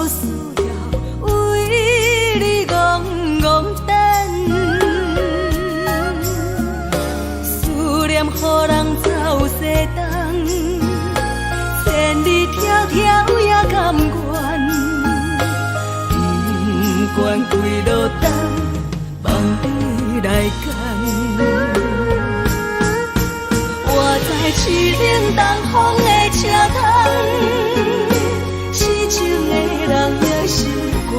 需要为你戆戆等。思念予人走西东，千里迢迢也甘愿，不管几落冬，梦伊来牵。我在市顶东风的车窗，痴情的人也习惯，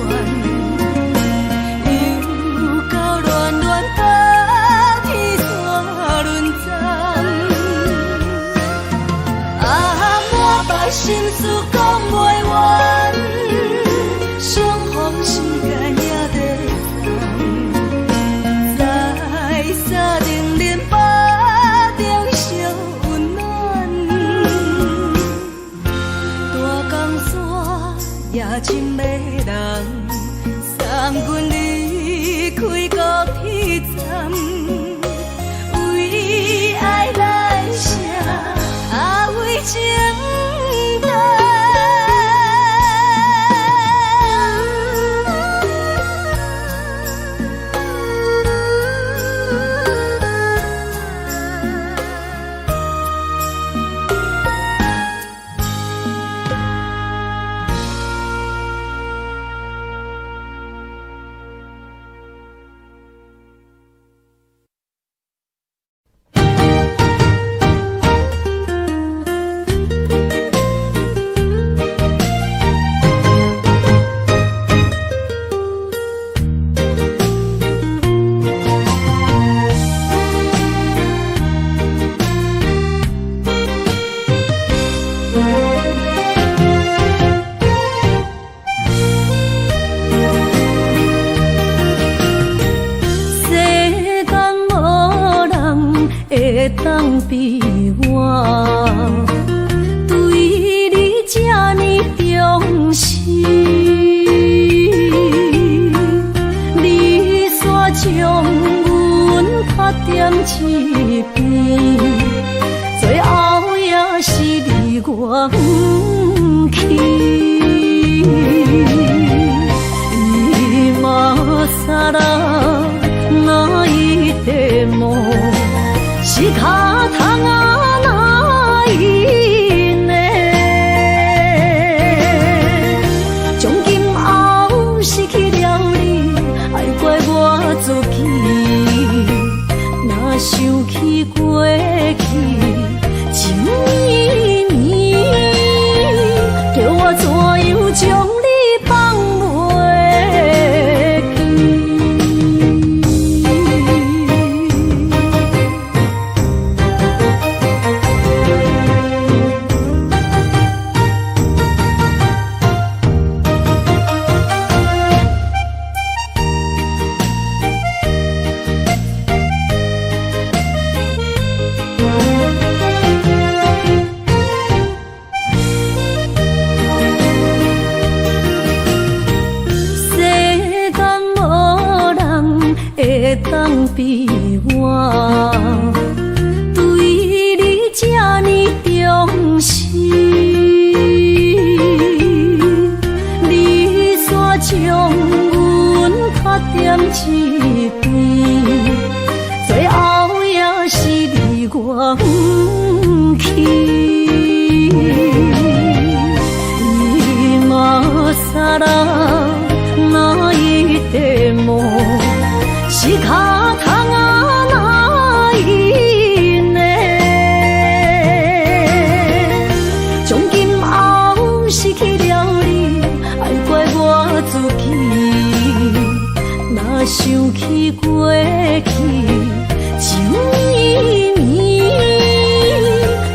又到恋恋甲天山轮站。啊，满腹心事讲袂完，相逢时间也在长，在沙定林巴中烧温暖。大江山也深的人，三军离开高铁站，为爱来写，啊为情重。会当比我对你这呢重视，你煞将阮拍点一边，最后也是离我不去。今ら泣いても仕方がないね。从今后失去了你，爱怪我自己。若想起过去情绵绵，叫我怎样将你放袂记？比我对你这呢重视，你煞将阮拍点一边，最后也是离我不去。今さら泣いても仕方がないね。从今后失去了你，爱怪我自己。若想起过去，情绵绵，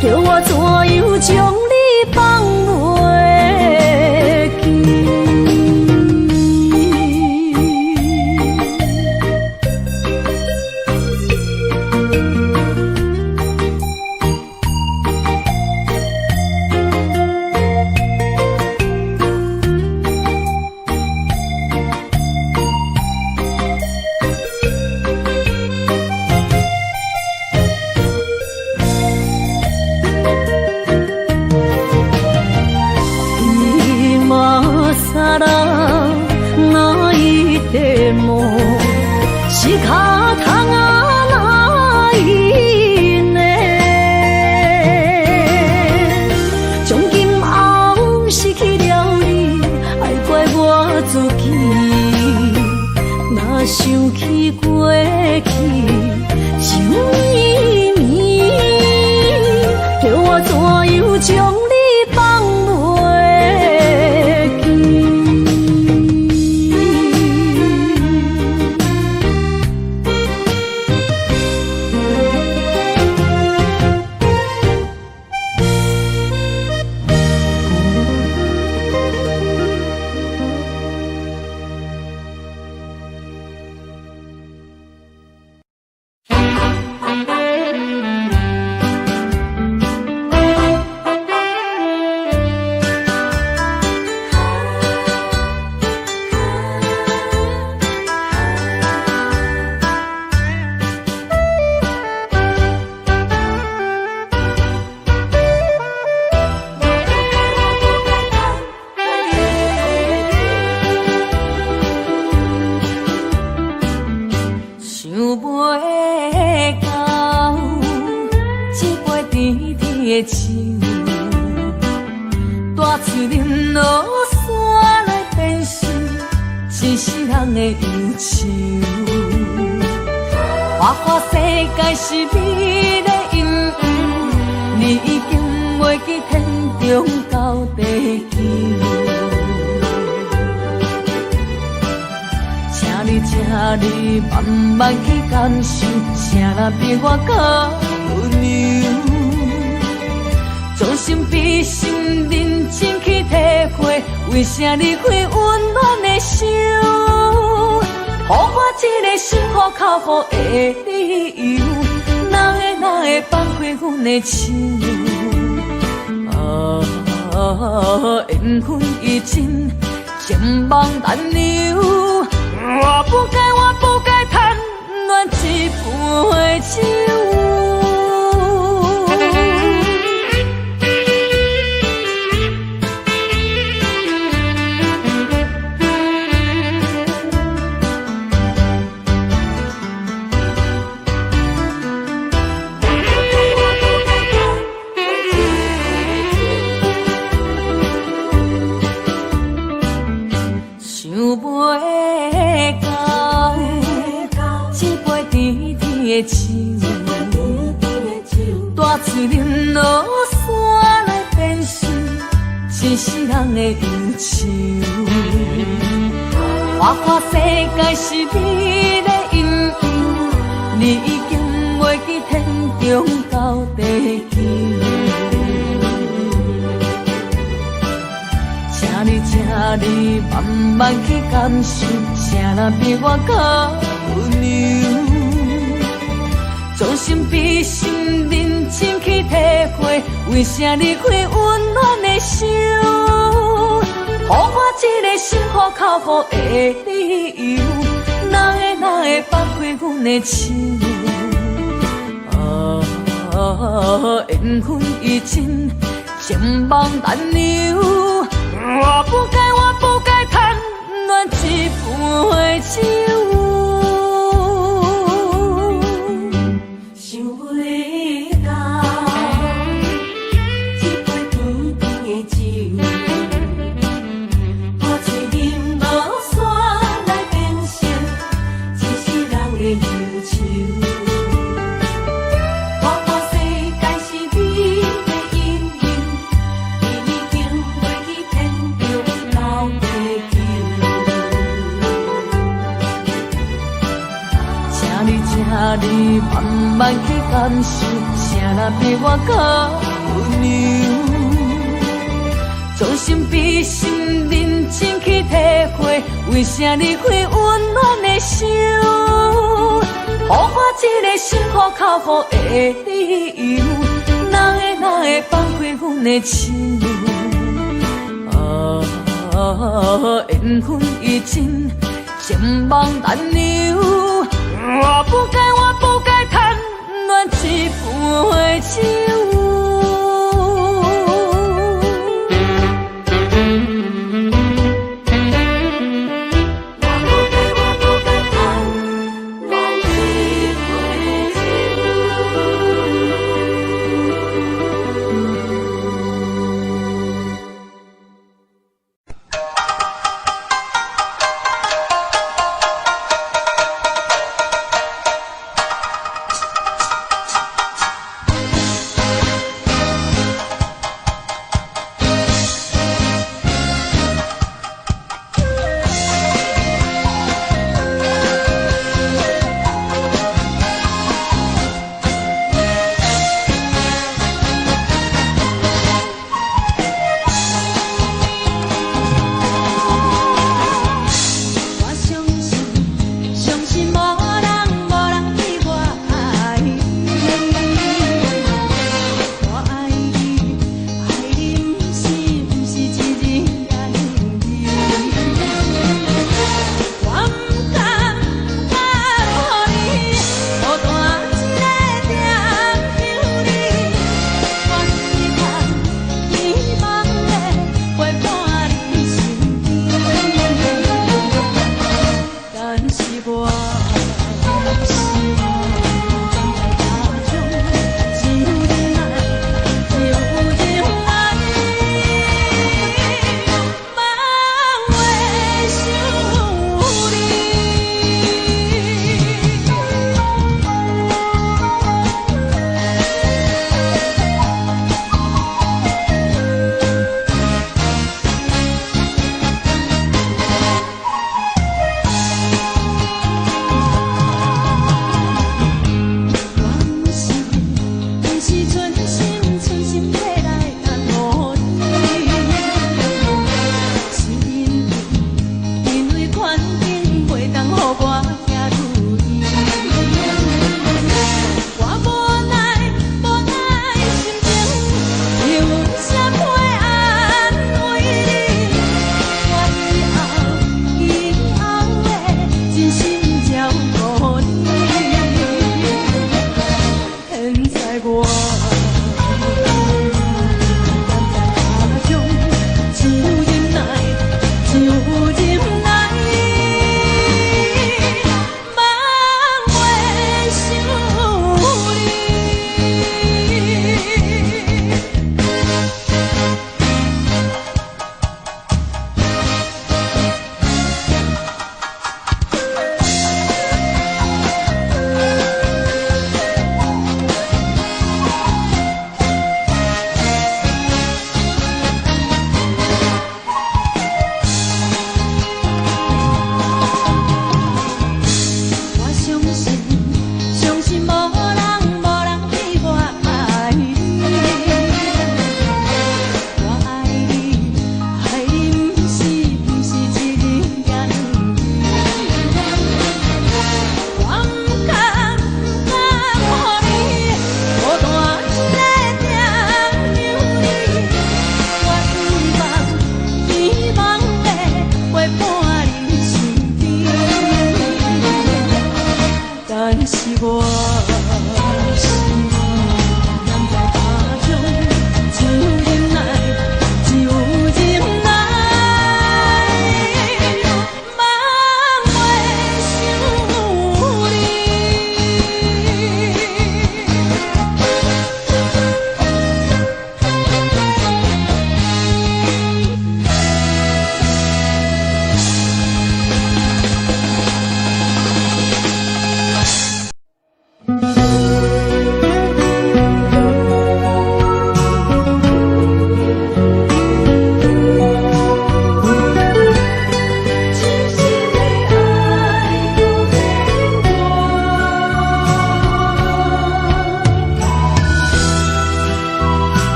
叫我怎样将你放袂记？仕方がないね。从今后失去了你，爱怪我自己。若想起过去，情绵绵，叫我怎样将你放袂记？大嘴林落山来变成一世人的忧愁。花花世界是美丽阴影，你已经袂记天中到地球。请你慢慢去感受，谁人比我较温柔？将心比心，认真去体会，为啥你会温暖的手？予我一个心苦口苦的理由，哪会放开阮的手？缘分已尽，情梦难留。我不该贪恋一杯酒。大嘴林落山来变成一世人的忧愁。花花世界是美丽阴影，你已经袂记天中到地球。请你慢慢去感受，谁人比我较温柔？将心比心，认真去体会，为啥你会温暖的手？予我一个心苦口苦的理由，哪哪会放开阮的心？缘分已尽，情梦难留。我不该贪恋一杯酒。想袂到，一杯甜甜的酒，破嘴饮无煞来变成一世人的忧愁。你慢慢去感受，啥人比我较温柔？将心比心，认真去体会，为啥你开温暖的手？予我一个心苦口苦的理由，哪会放开阮的心？缘分已尽，情梦难留。我不该贪恋一杯酒。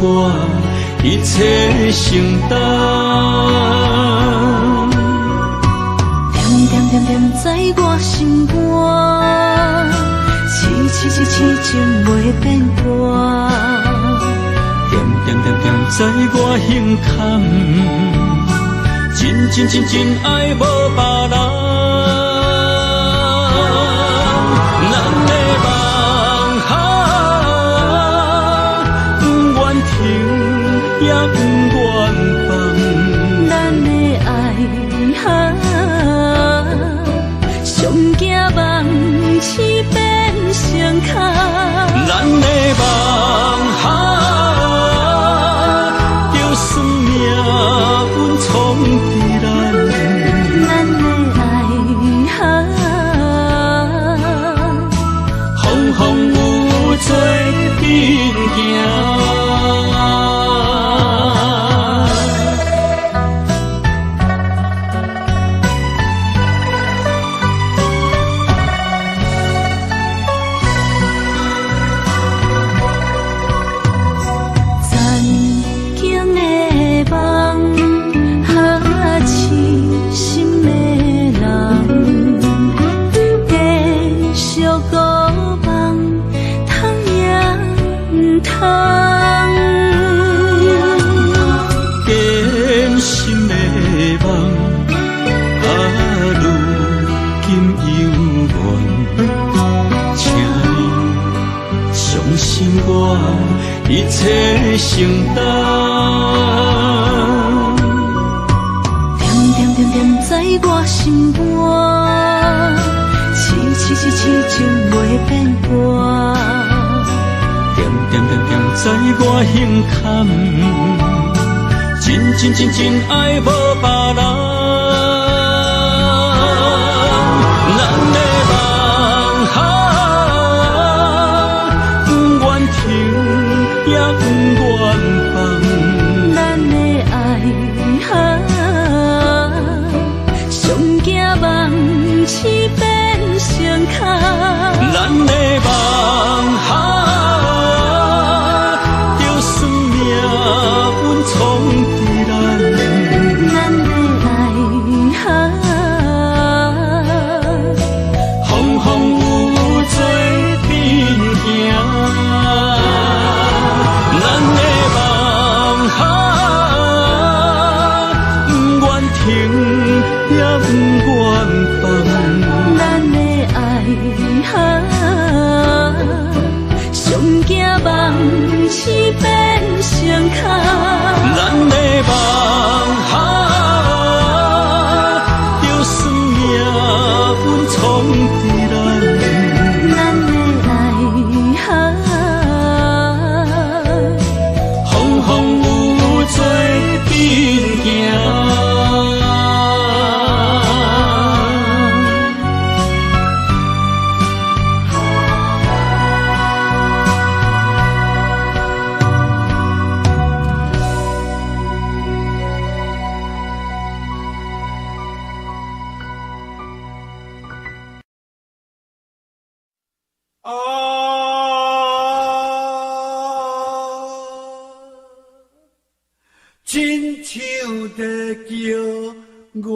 我一切承担。点点点点在我心肝，痴情袂变卦。点点点点在我胸坎，真爱无别人。咱的梦想，不愿停，也不愿放。咱的爱上惊梦痴变成空。咱的梦想，就算命运冲伫咱。咱的爱风风雨做阵行。一切承担，点点点点在我心肝，痴情袂变卦。点点点点在我胸坎，真爱无别人。咱的梦想，不愿停，也不愿放。咱的爱上惊梦痴变成空。咱的梦想，就算命运冲伫咱。咱的爱风风雨雨做阵行。咱的梦想，不愿停，也不愿放。咱的爱上惊梦痴变成空。咱的梦想，就算命运冲伫咱。咱的爱风风雨雨做阵行。亲像在叫我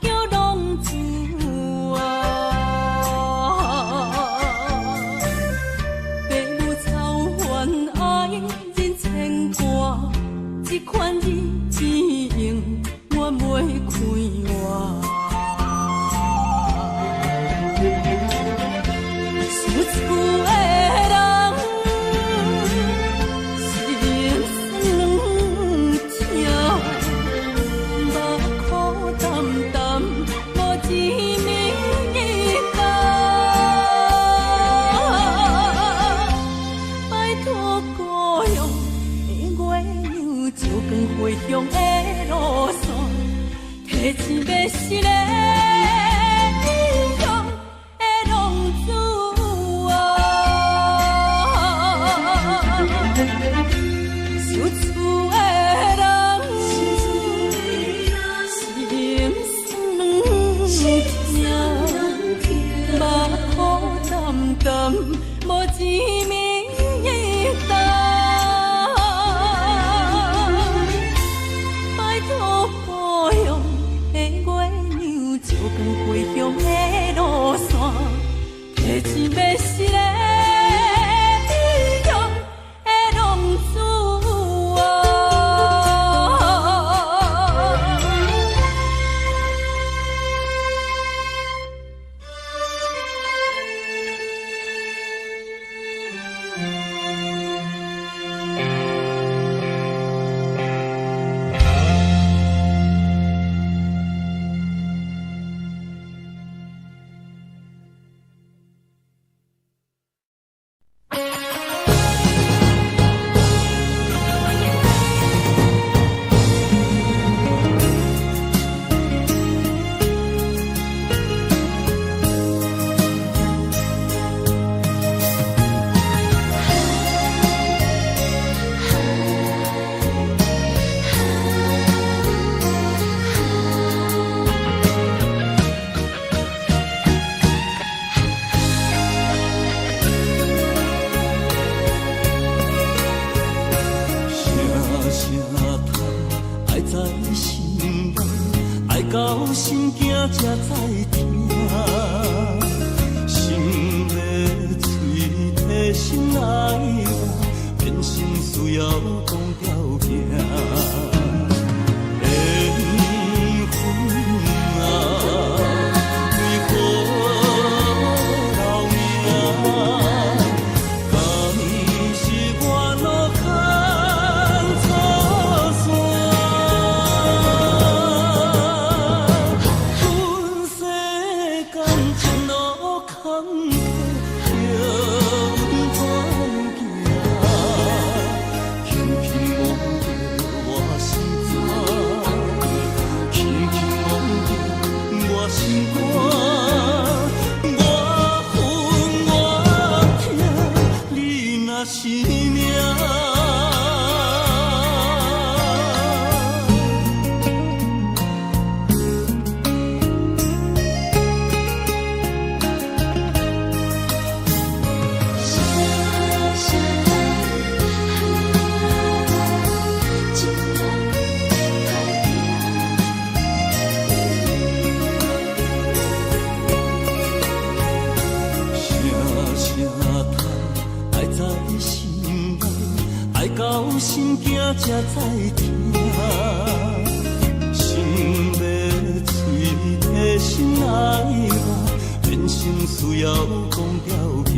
叫浪子啊。父母操怨爱人牵挂，这款日子用我袂开活。思厝的人，心酸两条，目苦淡淡，无一暝日干。拜托故乡的月亮，照光回乡的路线，提钱要死咧。无一暝日干，拜托故乡的月亮，照光回乡的路线，提钱要死咧异乡的浪子啊。到心惊才知听，心要嘴替心爱我，变成需要讲条行。到心惊才知听，心要嘴替心爱我，变成需要讲条行。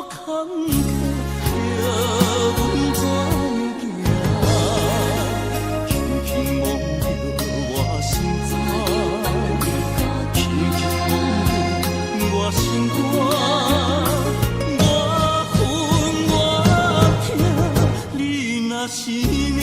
坎坷，阮怎行？轻轻摸着我心肝，轻轻摸着我心肝。我恨我痛，你若是命。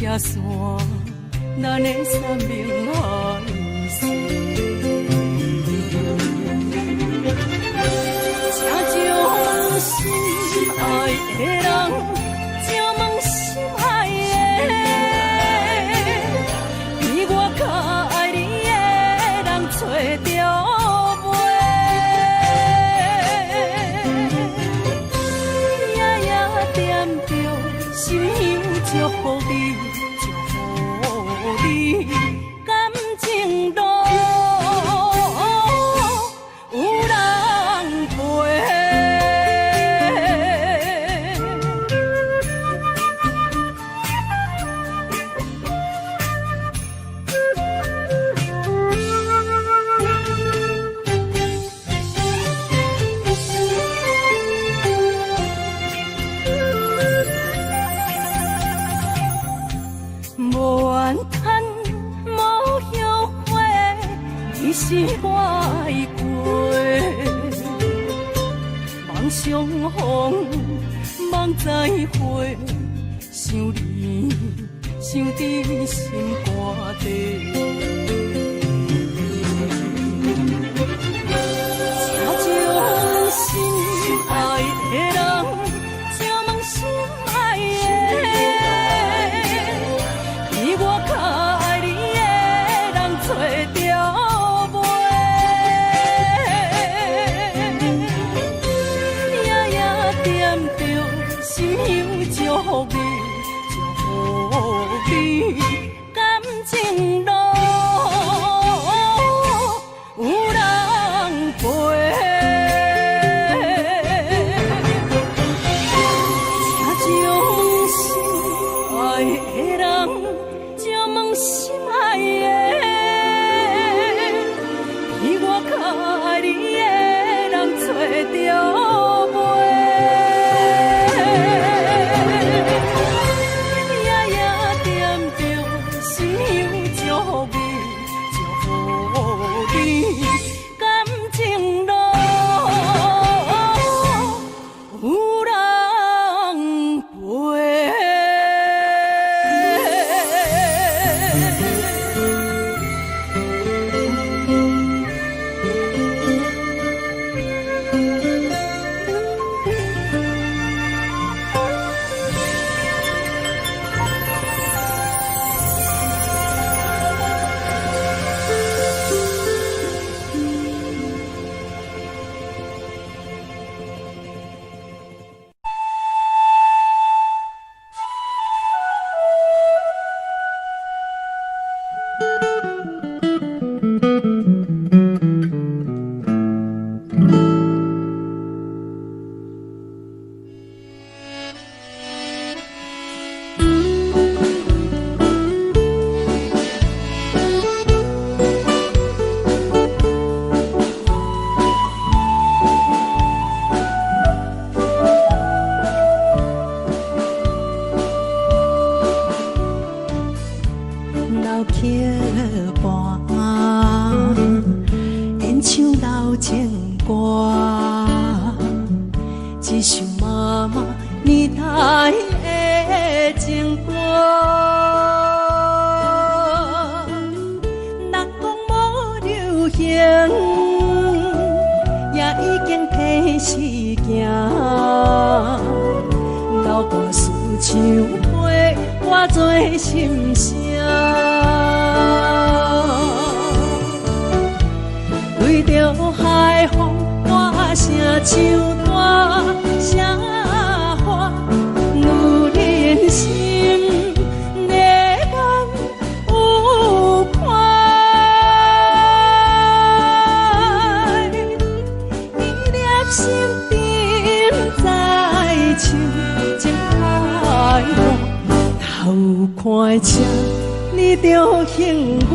车线，咱的三明海誓。请将心爱的人，请问心爱的，比我较爱你的人找着袂？夜夜惦着心香祝福你，祝福你感情路。是我的过，梦相逢，梦再会，想你，想伫心肝底。请将心爱的人，请问心爱的，比我较爱你的人找着。祝福你，祝福你，感情路有人陪。请将心爱的人，请问心爱的，比我较爱你的人找着袂？快车，你着幸我。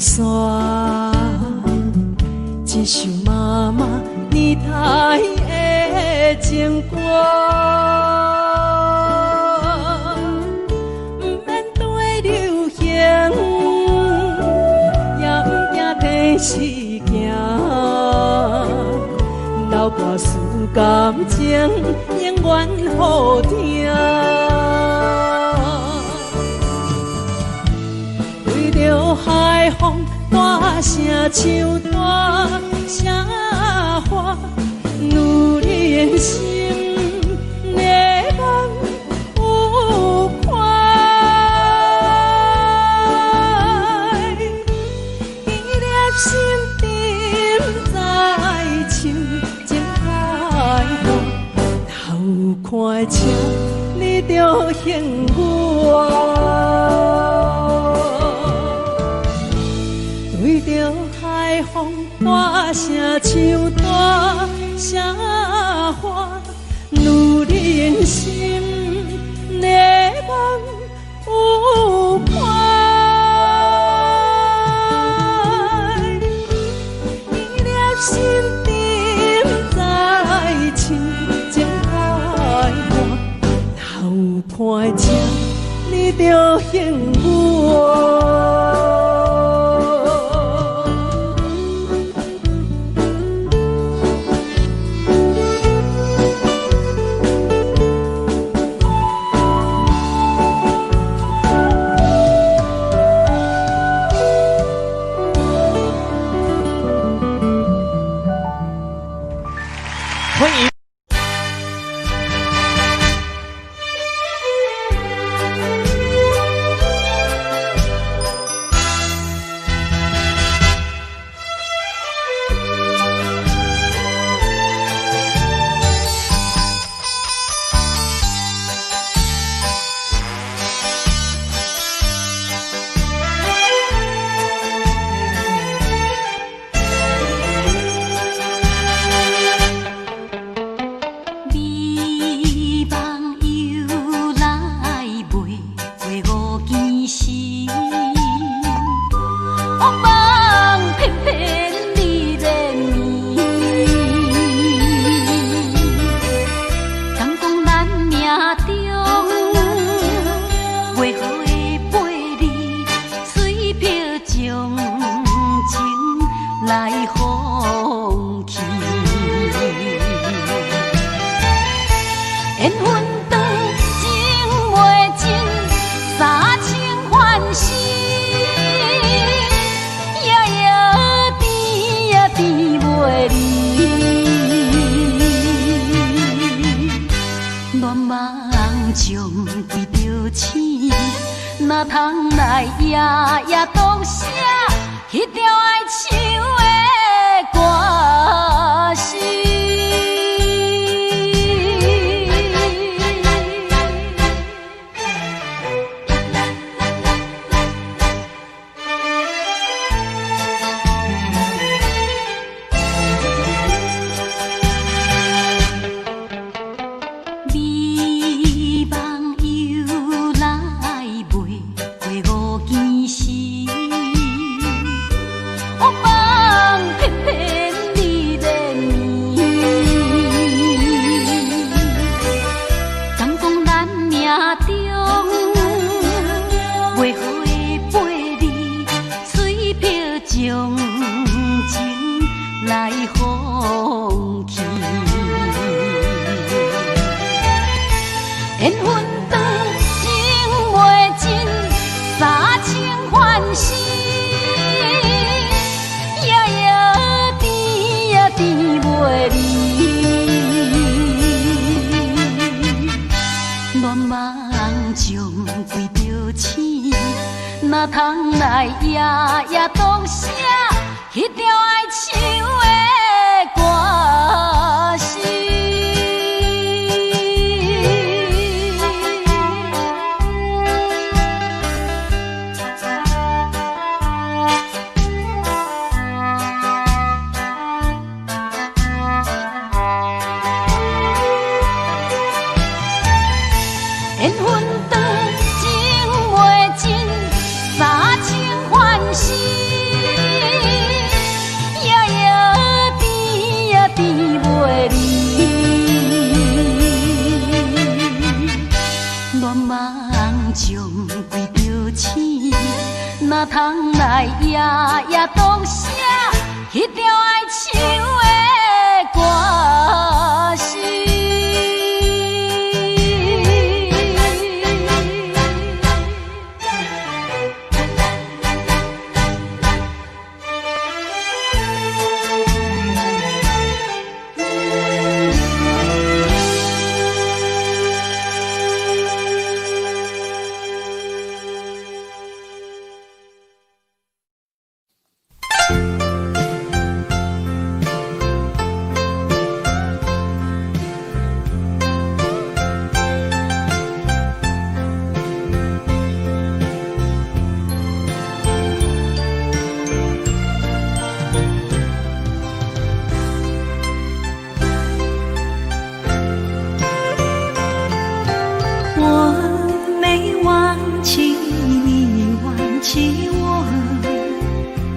山，一首妈妈年代的情歌，不免对流行，也不惊天时行，流歌词感情永远好听。对着海风大声唱大声话，女人心热梦有快，伊粒心沉在心情海大，头看车你着幸我。对着海风大声唱大声话，女人心热梦有快，伊粒心沉在心情海大，头看车你着幸我。欢迎。哪通来夜夜读写迄条爱唱的歌词？缘分长情袂尽，三情欢喜，夜夜甜呀甜袂离。恋梦将规着醒，哪通来夜夜读写迄条爱唱的歌词？缘分长情袂尽，三情欢喜。我也当写迄条爱唱的歌词。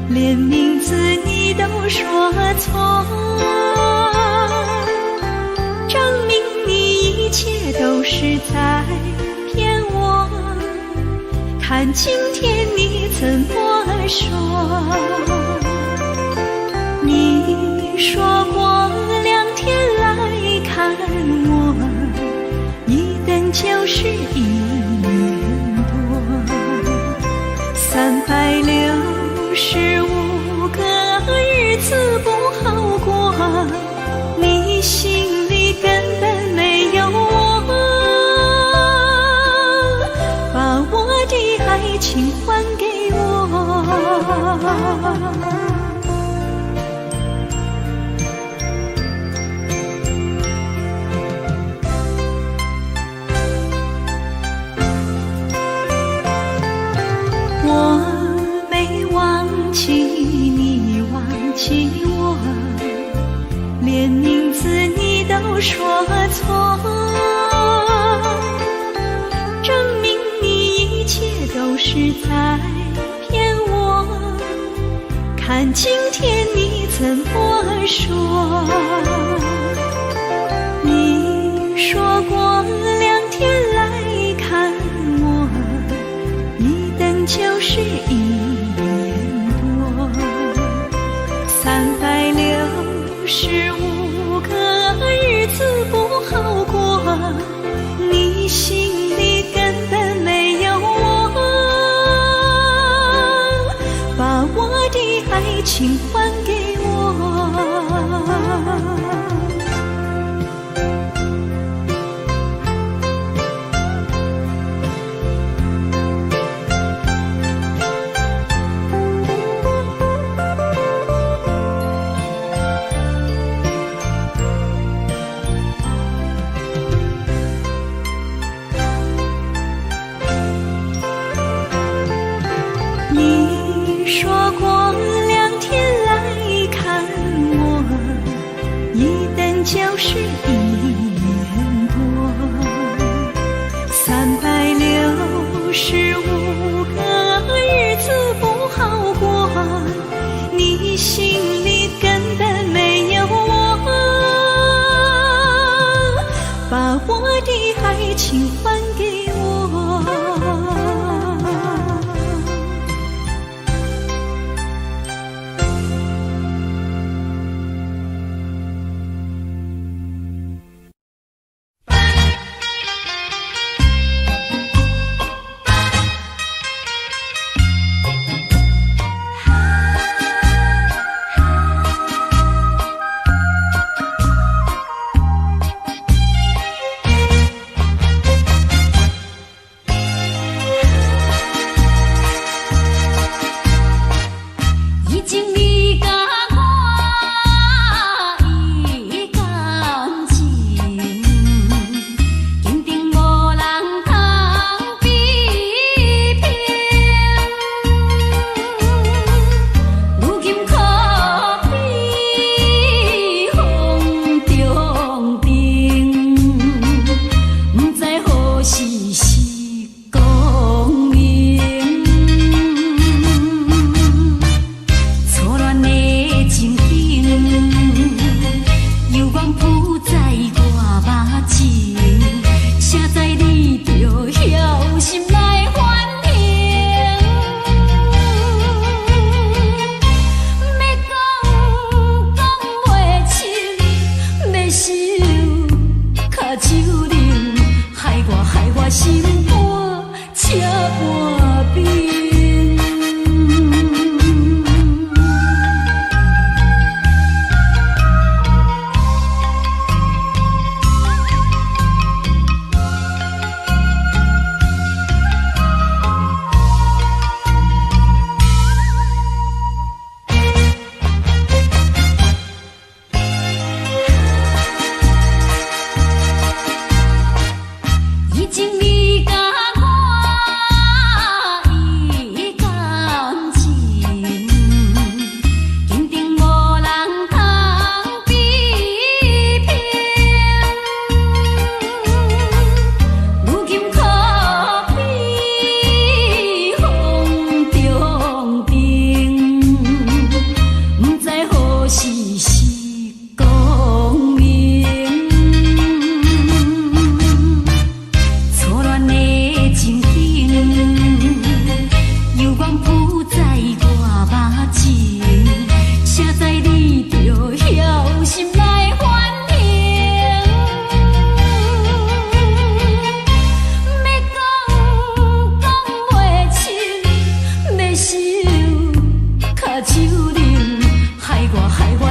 连名字你都说错，证明你一切都是在骗我。看今天你怎么说？你说过2天来看我，一等就是1年多，365个日子不好过，你心里根本没有我，把我的爱情还给我。我连名字你都说错，证明你一切都是在骗我。看今天你怎么说？你说过2天来看我，一等就是1年多，365个日子不好过，你心里根本没有我，把我的爱情还给我。你说过2天来看我，一等就是1年多，365个日子不好过，你心里根本没有我，把我的爱情还给我。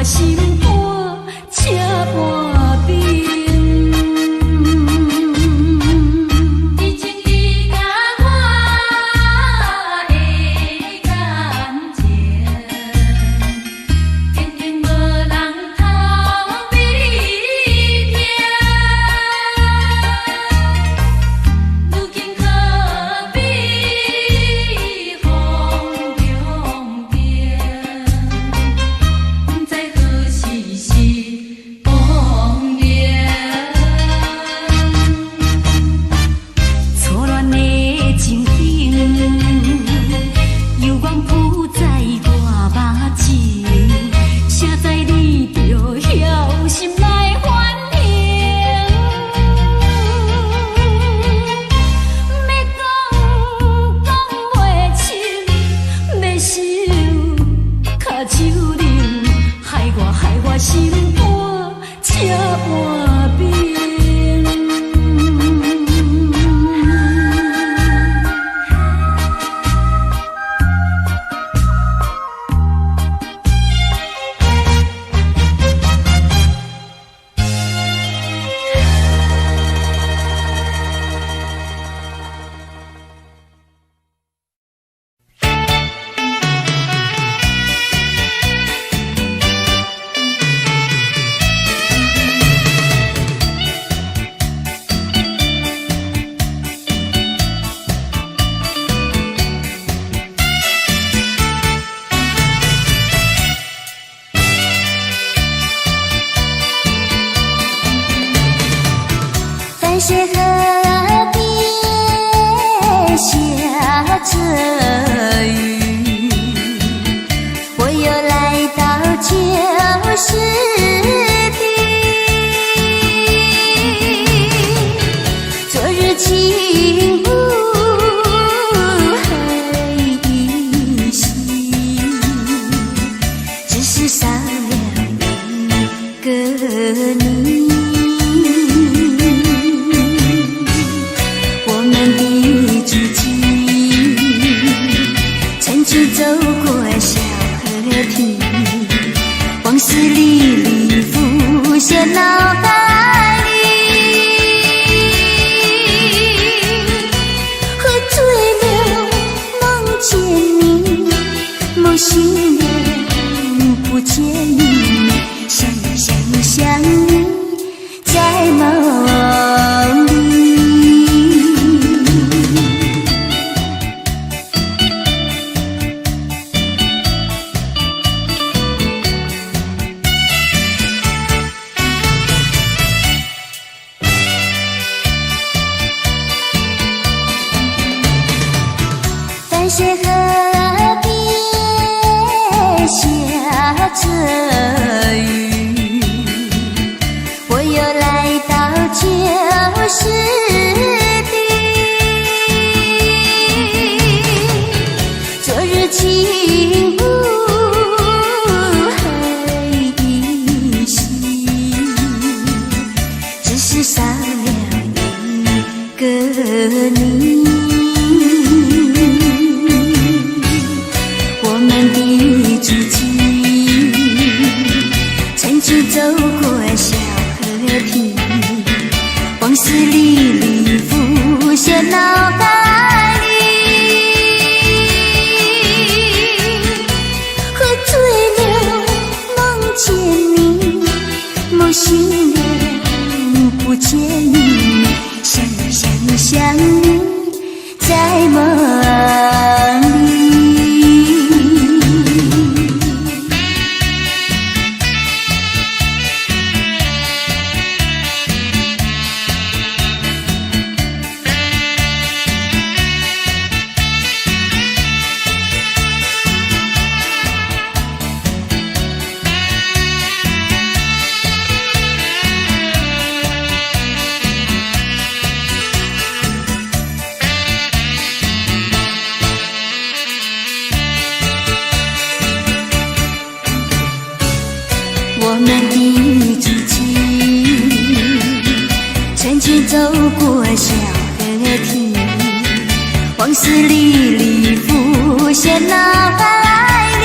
我心肝车半边。是河边下着雨，我又来到旧时地，昨日情无黑依稀，只是少了一个你。走过小河堤，往事历历浮现脑海里，喝醉了梦见你，梦醒了不见你，想呀想呀想你在梦里。是河边下着雨，我又来到旧时地，昨日情无黑依稀，只是少了一个你。走过小河堤，往事历历浮现脑海里，喝醉了梦见你，梦醒了不见你，想呀想呀想你在梦里。我们的足迹，曾经走过小河堤，往事历历浮现脑海里，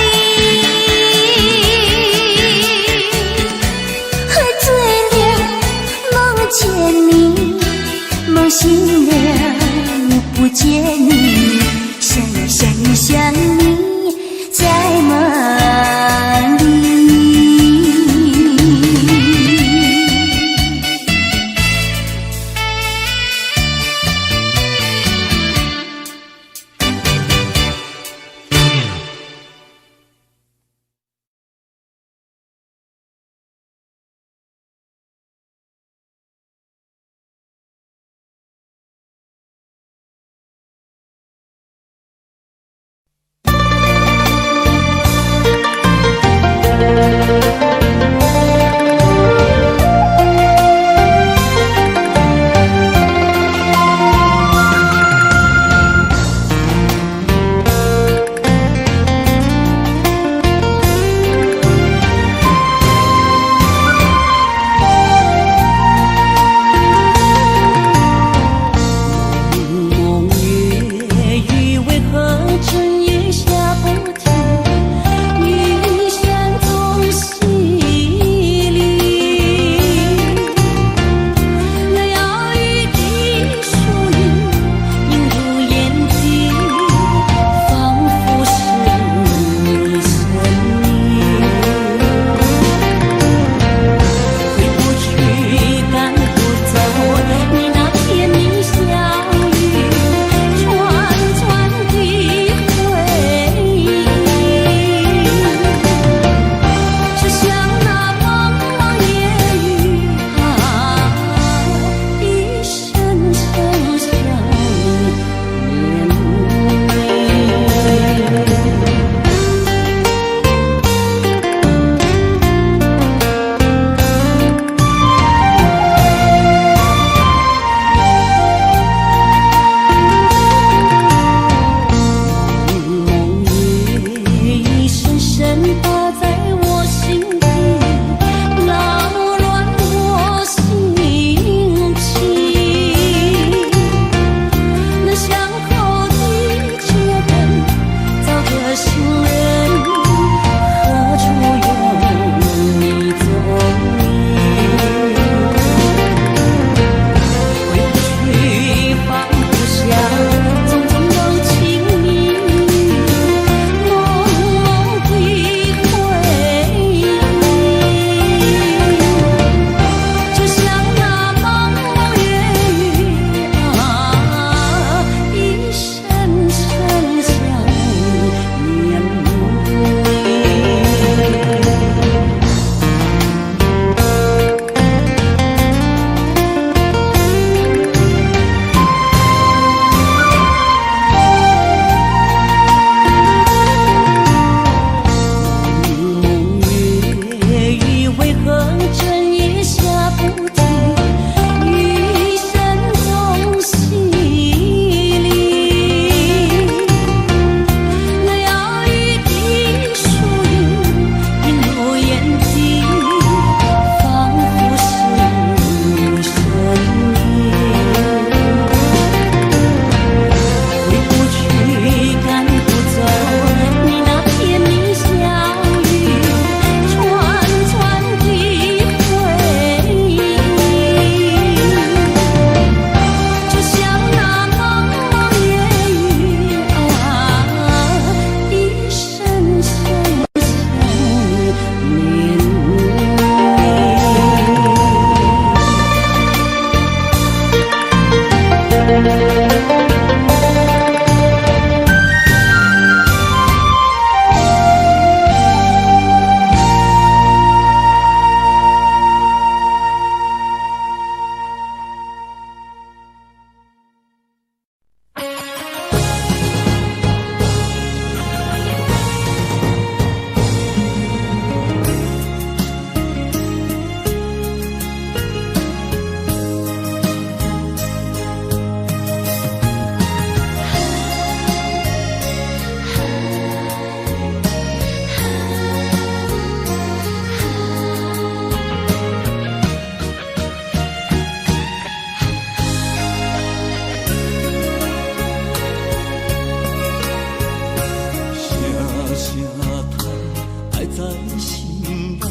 在心内，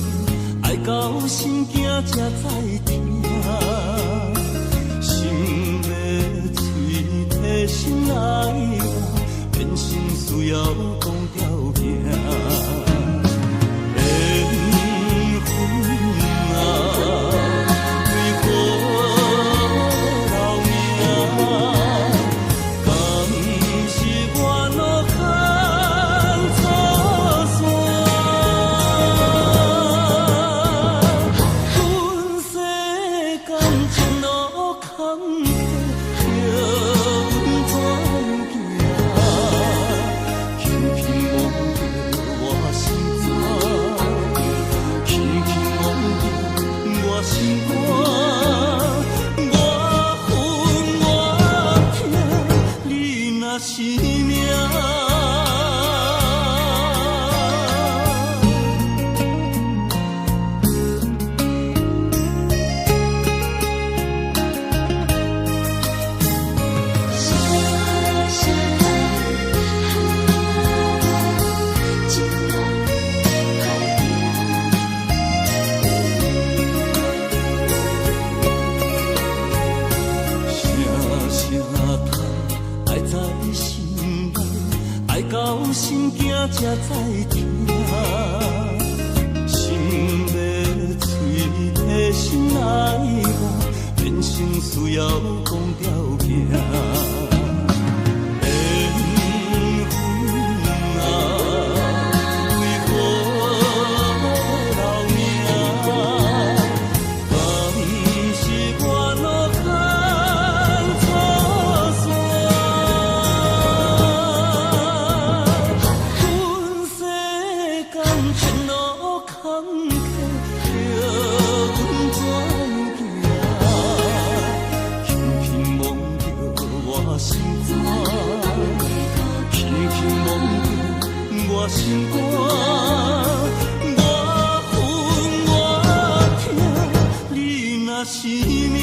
爱到心惊才知听。心要嘴替心爱我，变成需要讲条命。缘分啊！才知听，心要嘴替心爱我，变成需要讲条命。心肝，我恨我痛，你若是命。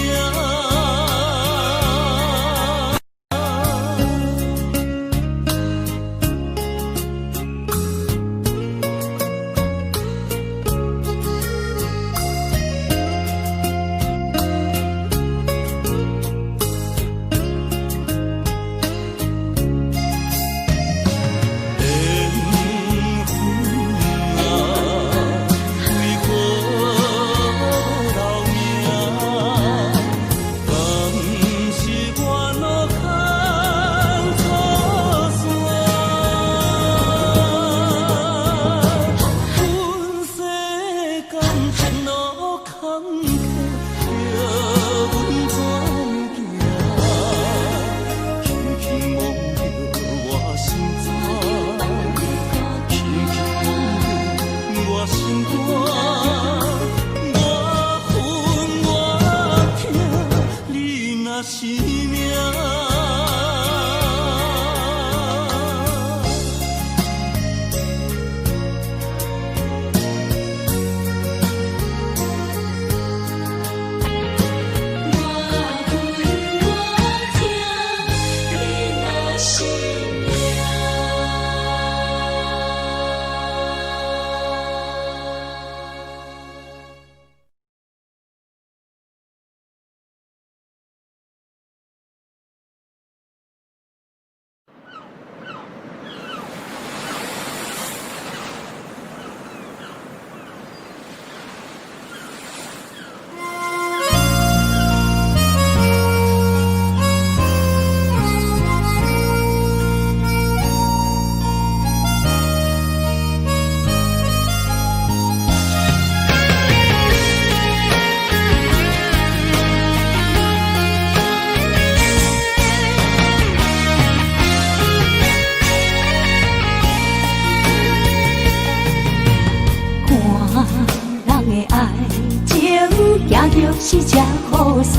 是只好势，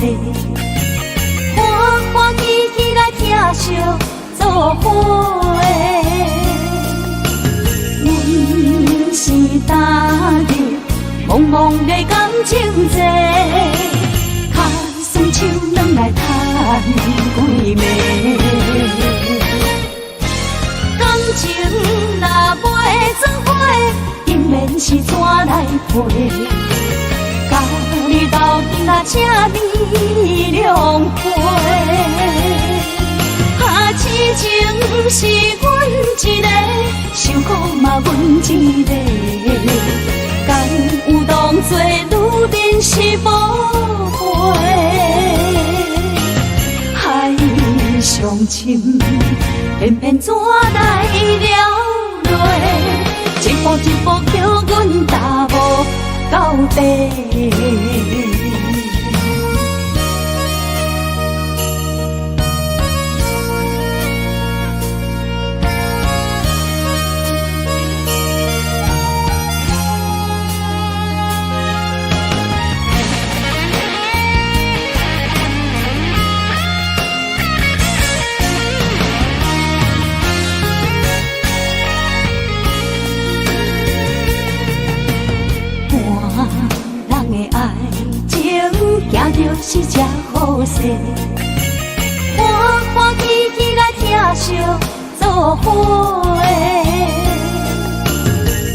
欢欢喜喜来疼惜做伙的。阮是今日茫茫的感情债，卡算手软来赚几暝。感情若袂做伙，因免免是怎来陪？甲你斗阵啊，这美良陪。啊，痴情是阮一个，受苦嘛阮一个。敢有当作女人是无悔？海上深，偏偏怎来了落？一步一步叫阮踏无到底。行就是这好势，欢欢喜喜来疼惜做伙的。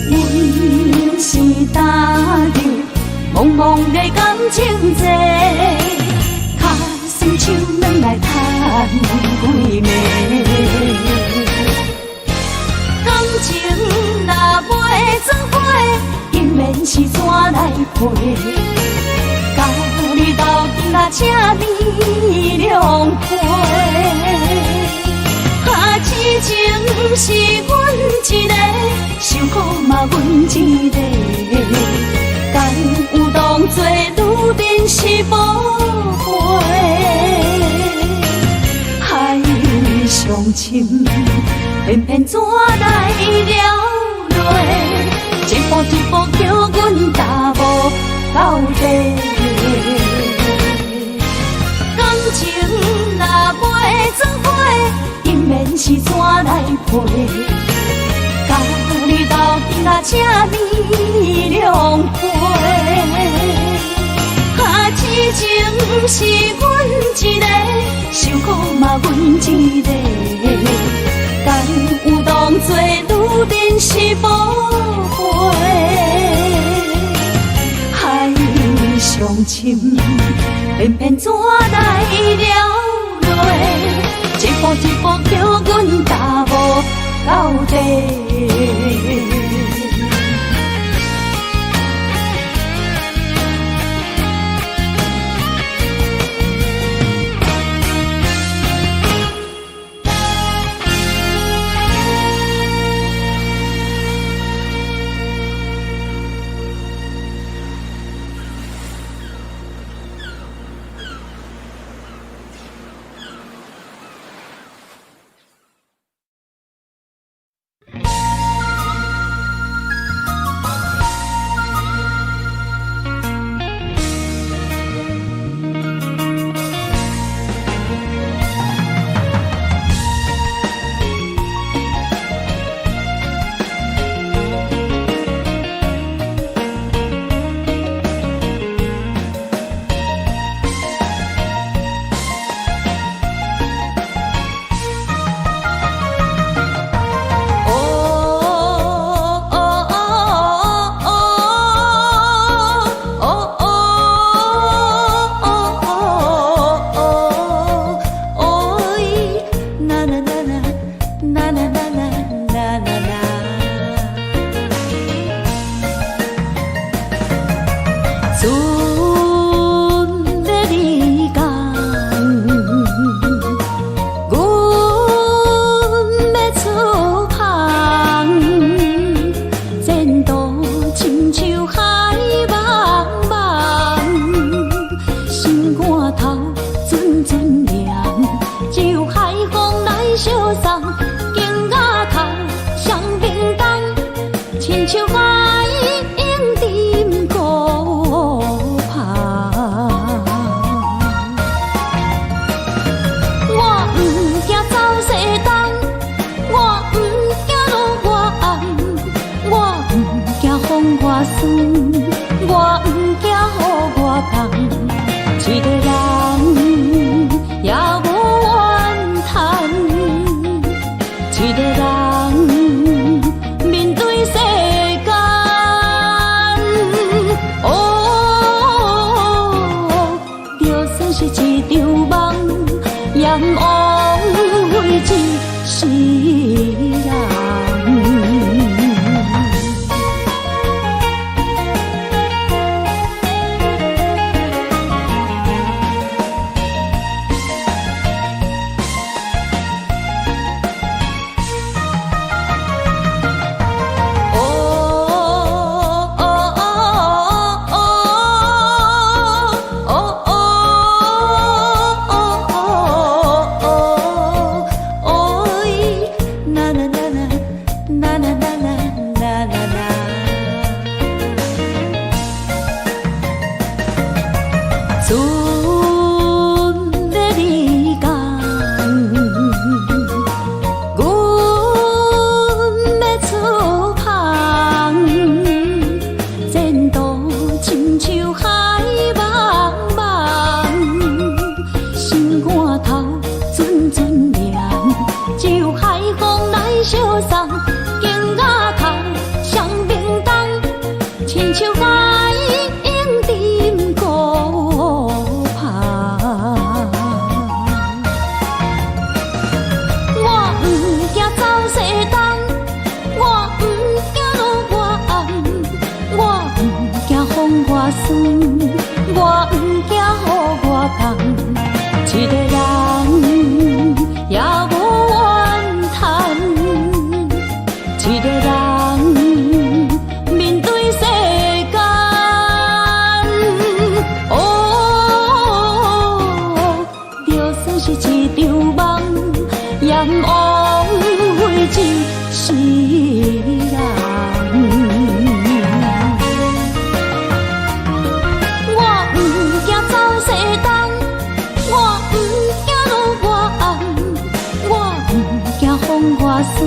阮是踏入茫茫的感情债，脚酸手软来叹几暝。感情若袂做伙，因免是怎来陪？甲你斗阵啊，这美良陪。啊，痴情是阮一个，受苦嘛阮一个。敢有当作女人是无悔？海上深，偏偏怎来了落？一步一步叫阮踏无到底。感情若袂做伙，因免是怎来陪？甲你斗阵啊，这美良陪。啊，痴情是阮一个，受苦嘛阮一个。敢有当作女人是无悔？海上深，偏偏怎来了落？一步一步叫阮踏无到底。一个人面对世间。亲像海涌沉孤帆，我不惊走西东，我不惊路外暗，我不惊风外酸，我不惊雨外重。一个人也无怨叹，一个人面对世间，就算是一场梦，也不枉费一世人。我不惊走西东，我不惊路外暗，我不惊风外酸，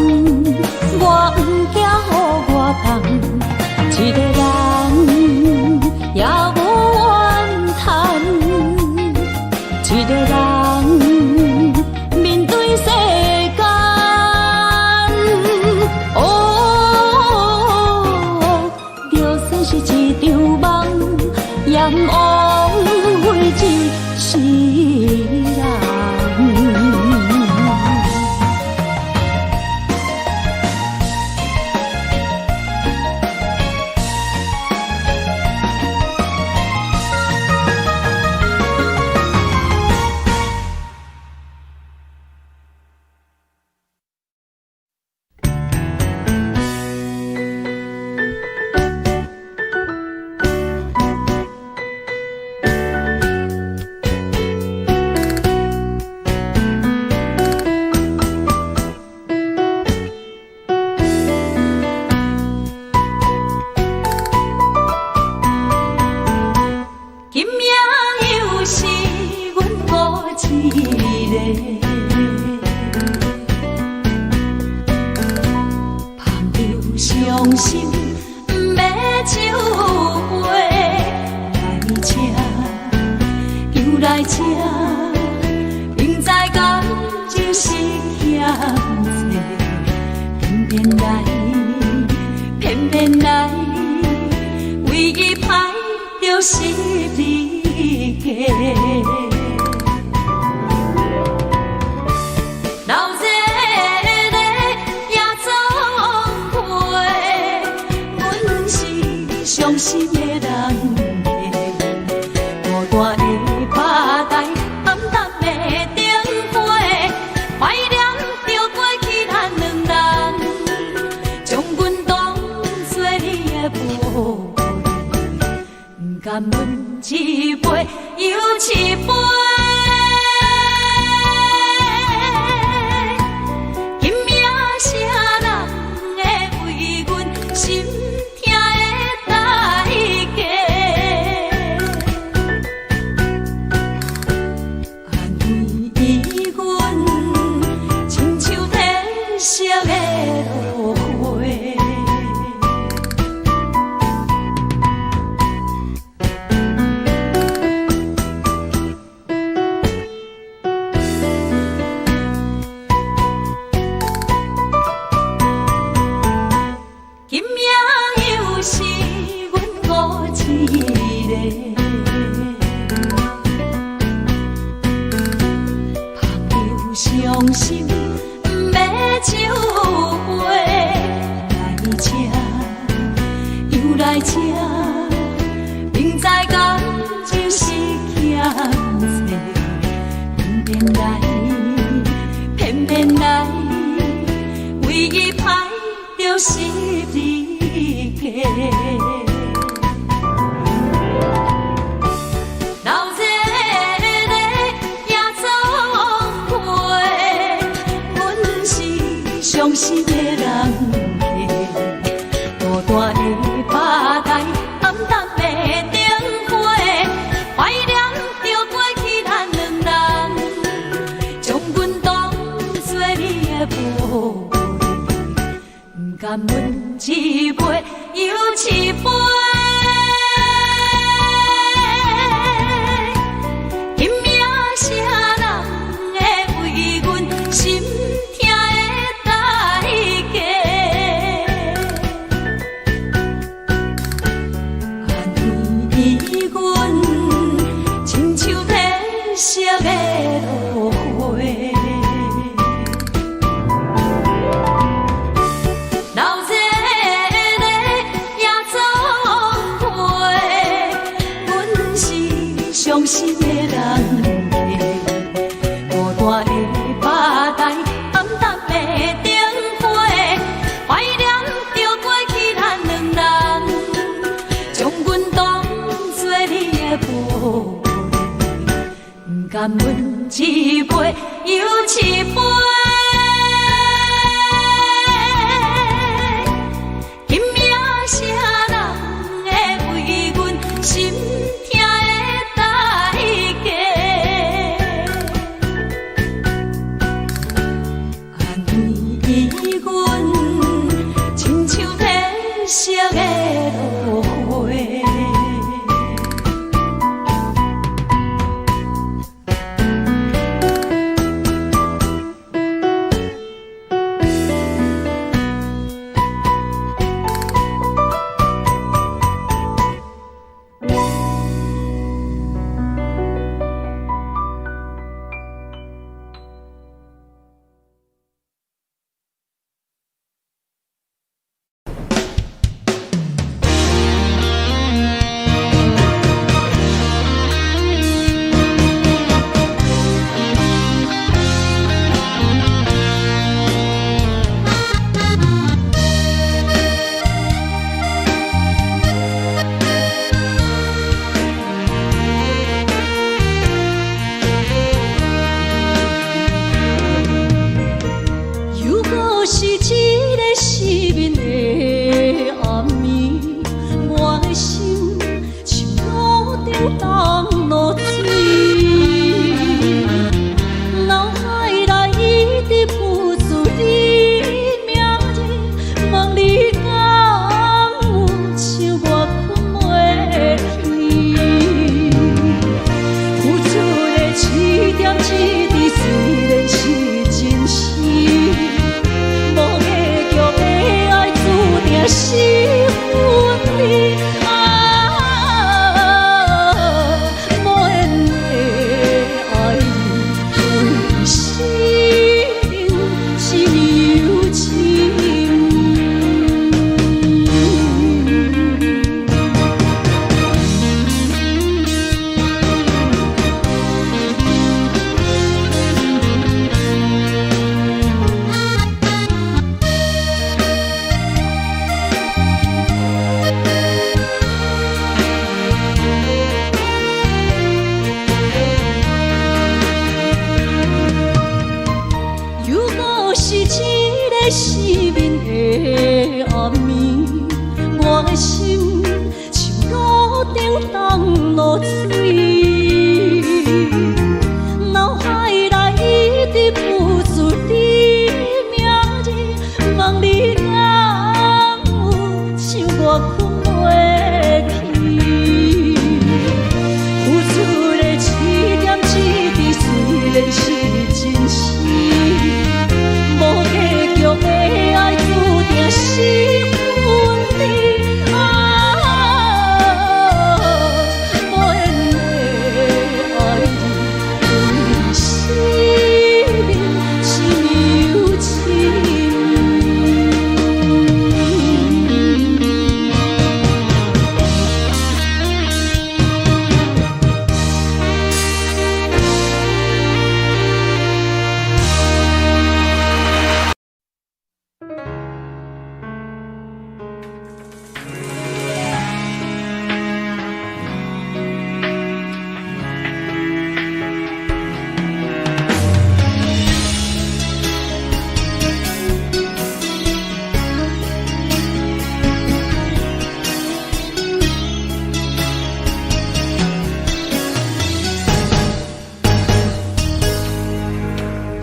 我不惊雨外重。一个人也无怨叹，一个人面对世间，就算是一场梦，也不枉费一世人。伤心不要酒杯，来吃又来吃，明知感情是欠债，偏偏来，偏偏来，为伊歹着心里家。伤心的人孤单的吧台，暗淡的灯花，怀念着过去咱两人，将阮当作你的宝贝，不甘阮一杯又一杯。伤心不要酒杯，来吃又来吃，明知感情是欠债，偏偏来，偏偏来，为伊歹着心里家。伤心的人孤单的吧台，暗淡的灯花，怀念着过去咱两人，将阮当作你的宝贝，不甘阮一杯又一杯。伤心的人客，孤单的巴台，暗淡的灯花，怀念着过去咱两人，将阮当作你的宝贝，不甘阮一杯又一杯。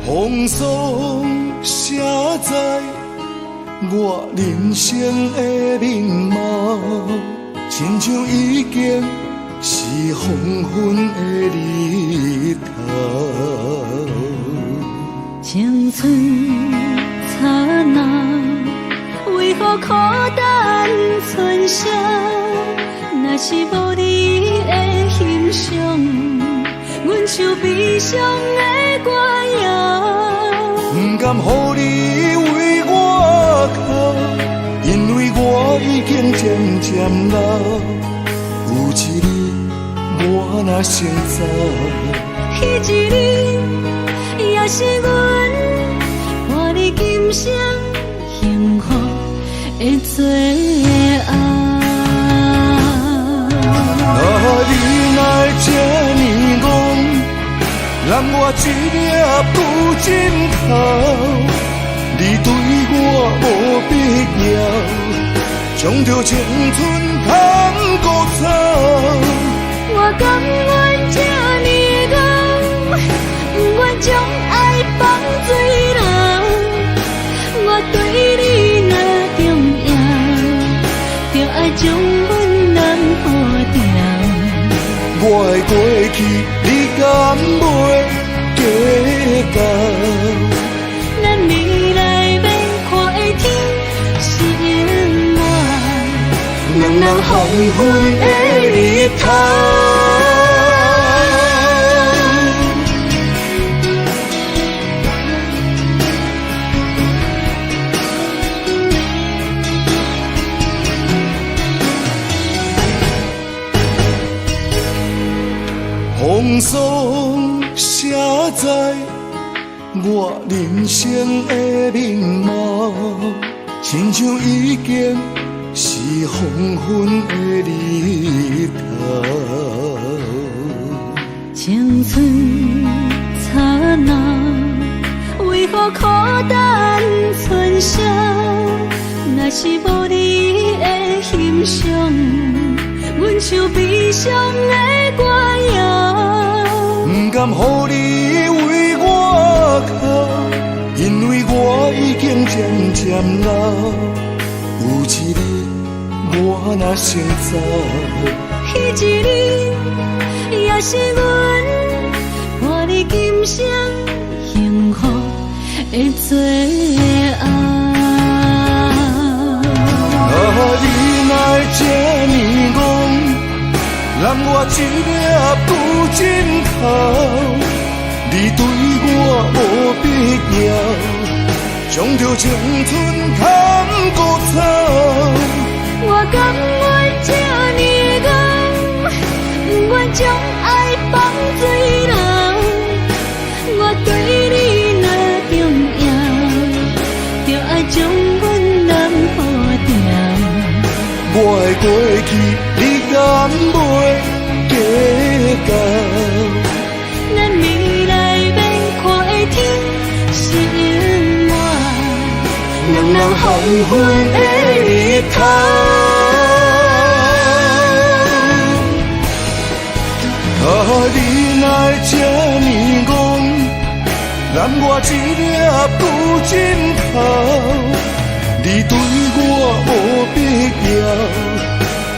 风霜写在我人生的面貌，亲像已经是黄昏的日头。青春刹那，为何孤单存剩？若是无你的欣赏，阮就悲伤的歌谣。不甘予你为我哭，因为我已经渐渐老。有一日我我若先走，彼一日也是阮伴你今生幸福的最后。你若会这呢戆，揽我一粒不枕头，你对我无必要，将着青春通孤草。我甘愿这呢戆，不愿将爱放水流。我对你若重要，就爱将阮人保掉。我的过去，你敢袂计较？咱未来要看的天是永远，两人黄昏的日头。风霜写在我人生的面貌，亲像已经是黄昏的日头。青春刹那，为何孤单春宵？若是无你的欣赏，阮像悲伤的歌谣。不甘予你为我哭，因为我已经渐渐老。有一日我若先走，彼一日也是阮伴你今生幸福的最后。你若会这呢戆，揽我一粒不枕头，你对我无必要，将着青春通孤草。我甘愿这呢戆，不愿将爱放水流。我对你若重要，就爱将阮人保掉。我的过去，你敢袂计较？咱未来要看的天是永远，两人黄昏的日头。你若会这呢戆，揽我一粒不枕头，你对我无必要，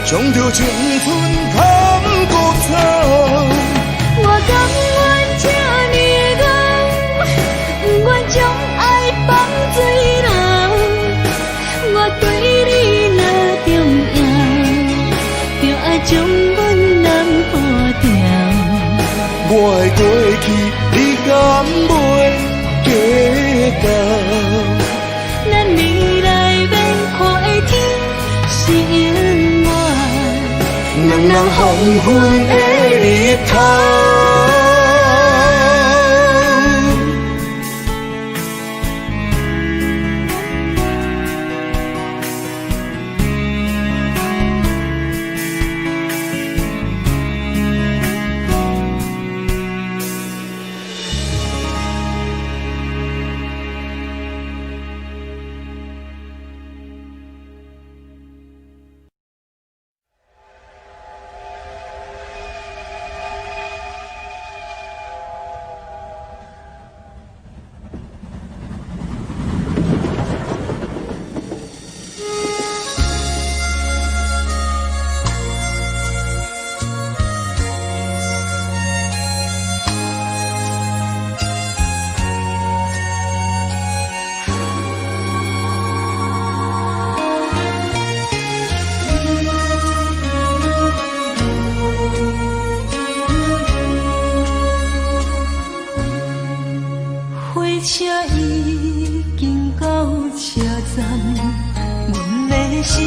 将着青春通孤草。我甘愿这呢戆，不愿将爱放水流。我对你若重要，就爱将阮人保掉。我的过去，你敢袂计较？咱未来要看的天是永远，两人黄昏的日头。车已经到车站，阮的心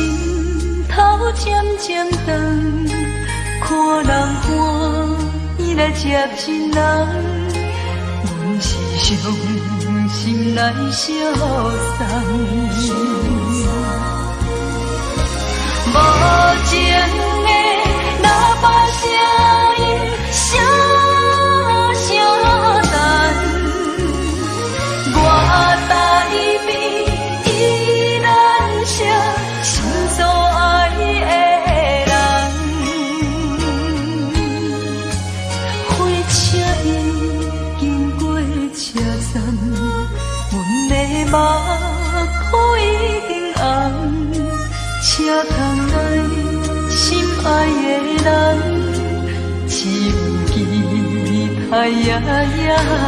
头渐渐长，看人欢接亲人，阮是伤心来相送。无情的喇叭声音，声声等，我台边依然写心所爱的人。火车已经过车站，阮的目眶已经红。车窗内心爱的人，只有期待夜夜梦。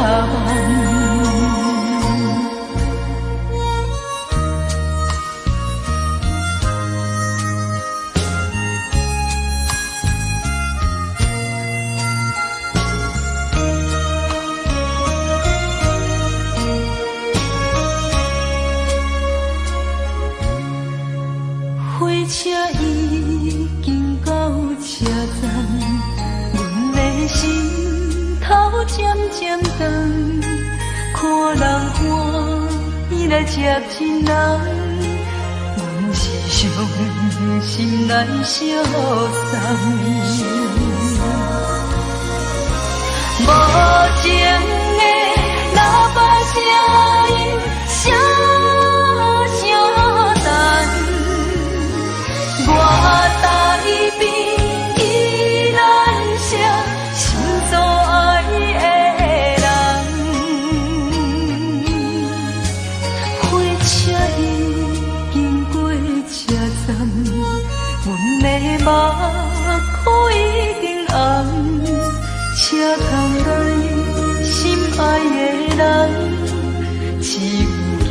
火车已经到车站，阮的心头渐渐长，看人欢喜来接亲人，阮是伤心来相送。无情的喇叭声音，声声等。我台边依然写心所爱的人，火车已经过车站，阮的目眶已经红，车窗内心爱的人，只有期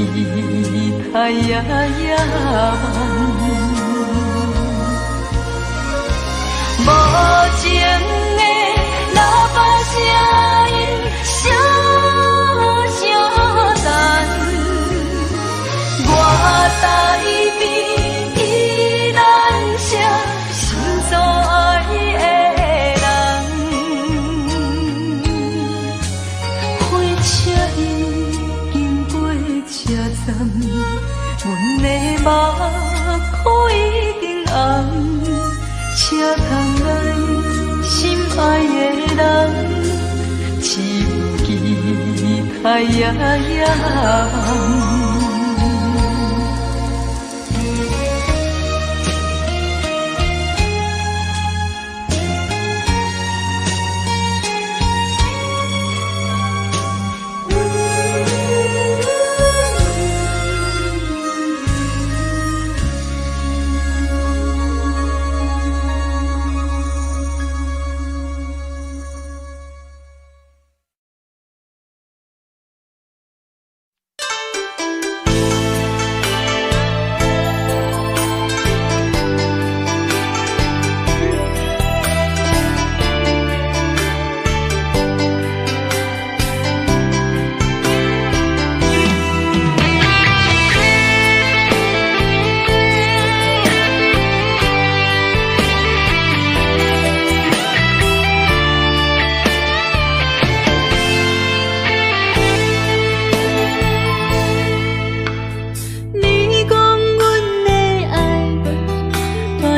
待夜夜梦。无情的喇叭声音，声声等，我台边依然写心所爱的人。火车已经过车站，阮的目眶已经红。车窗内心爱的人，只有期待夜夜梦。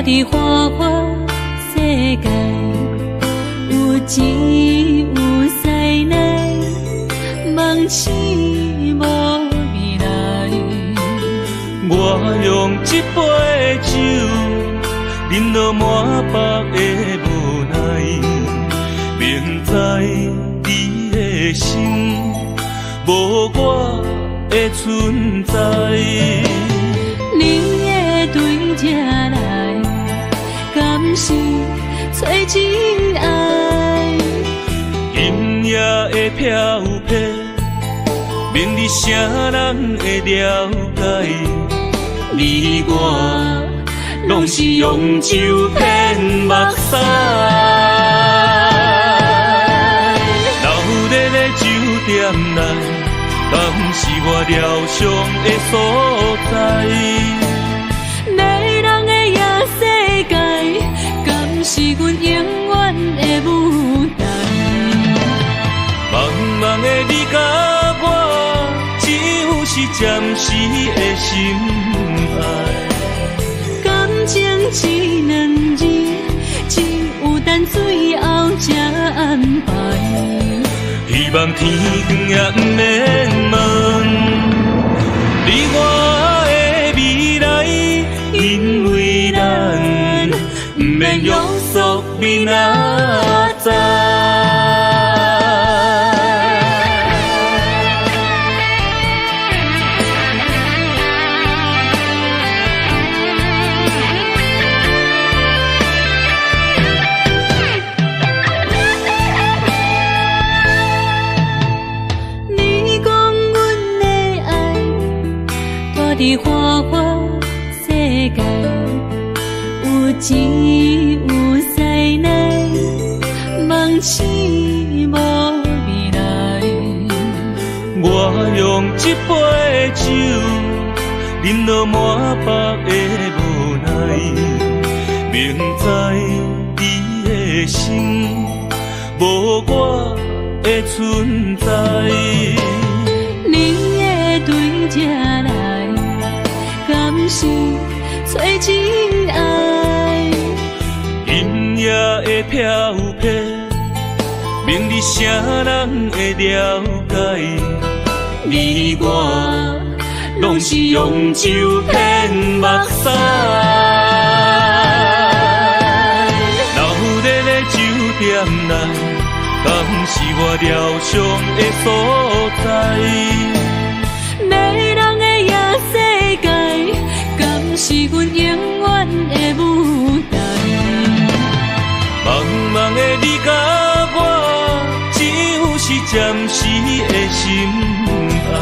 伫花花世界，有钱有势来，梦醒无未来。我用一杯酒，饮落满腹的无奈，明知你的心无我的存在。你的对这来，敢是找真爱？今夜的飘泊，明日谁人会了解？你我拢是用酒骗目屎，流热的酒店内，敢是我疗伤的所在？迷人的夜世界，敢是阮永远的舞台？暂时的心爱。感情一两字，只有等最后才安排。希望天光也不免问，你我的未来，因为咱不免约束明仔载。伫花花世界，有钱有势来，梦醒无未来。我用一杯酒，饮落满腹的无奈，明知伊的心无我的存在。你的对这来。敢是找真爱？音乐的飘飘，明日啥人会了解？你我拢是用酒骗目屎，留在咧酒店内，敢是我疗伤的所在？是阮永远的舞台。茫茫的你甲我，只有是暂时的心爱。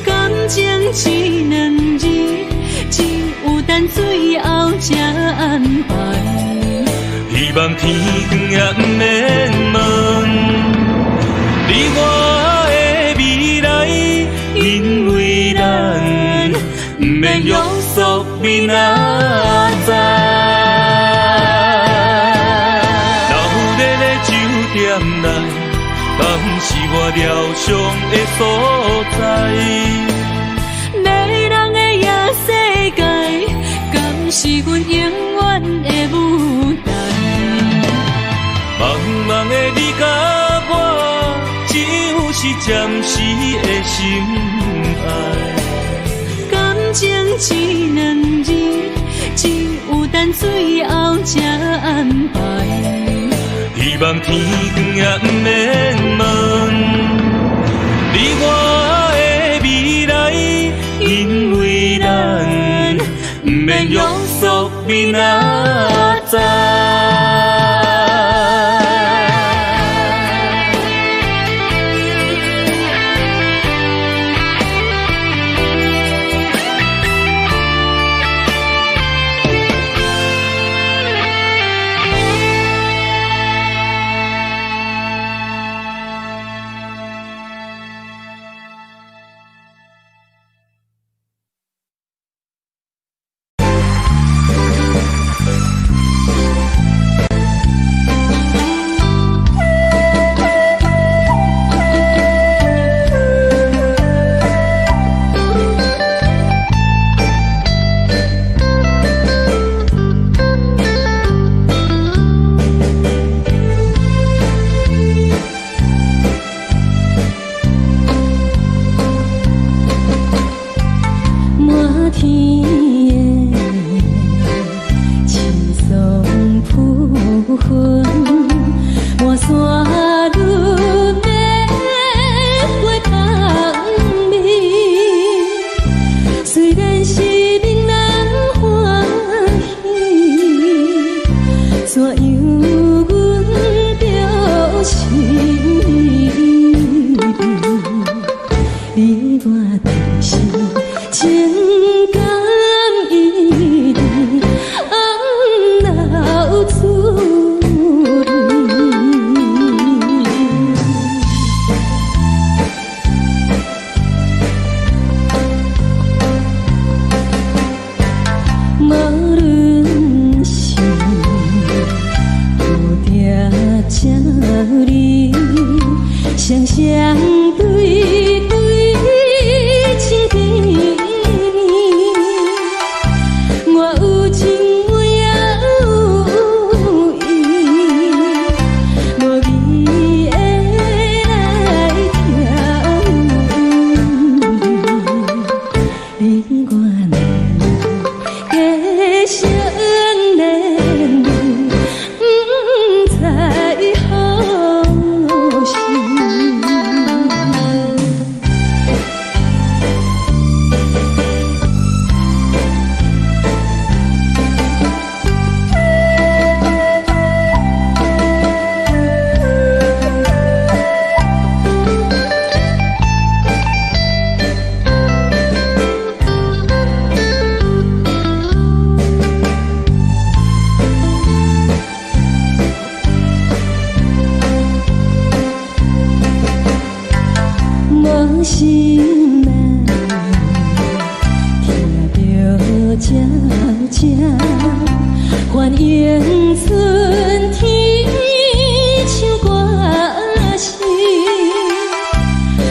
感情一两字，只有等最后才安排。希望天光也不免问，你我的未来，因为咱不免约束明仔载。留在咧酒店内，敢是我疗伤的所在？迷人的夜世界，敢是阮永远的舞台？茫茫的你甲我，只有是暂时的心爱。感情一两字，只有等最后才安排。希望天光也不免问，你我的未来，因为咱不免约束明仔载。双双对对，春天像歌声，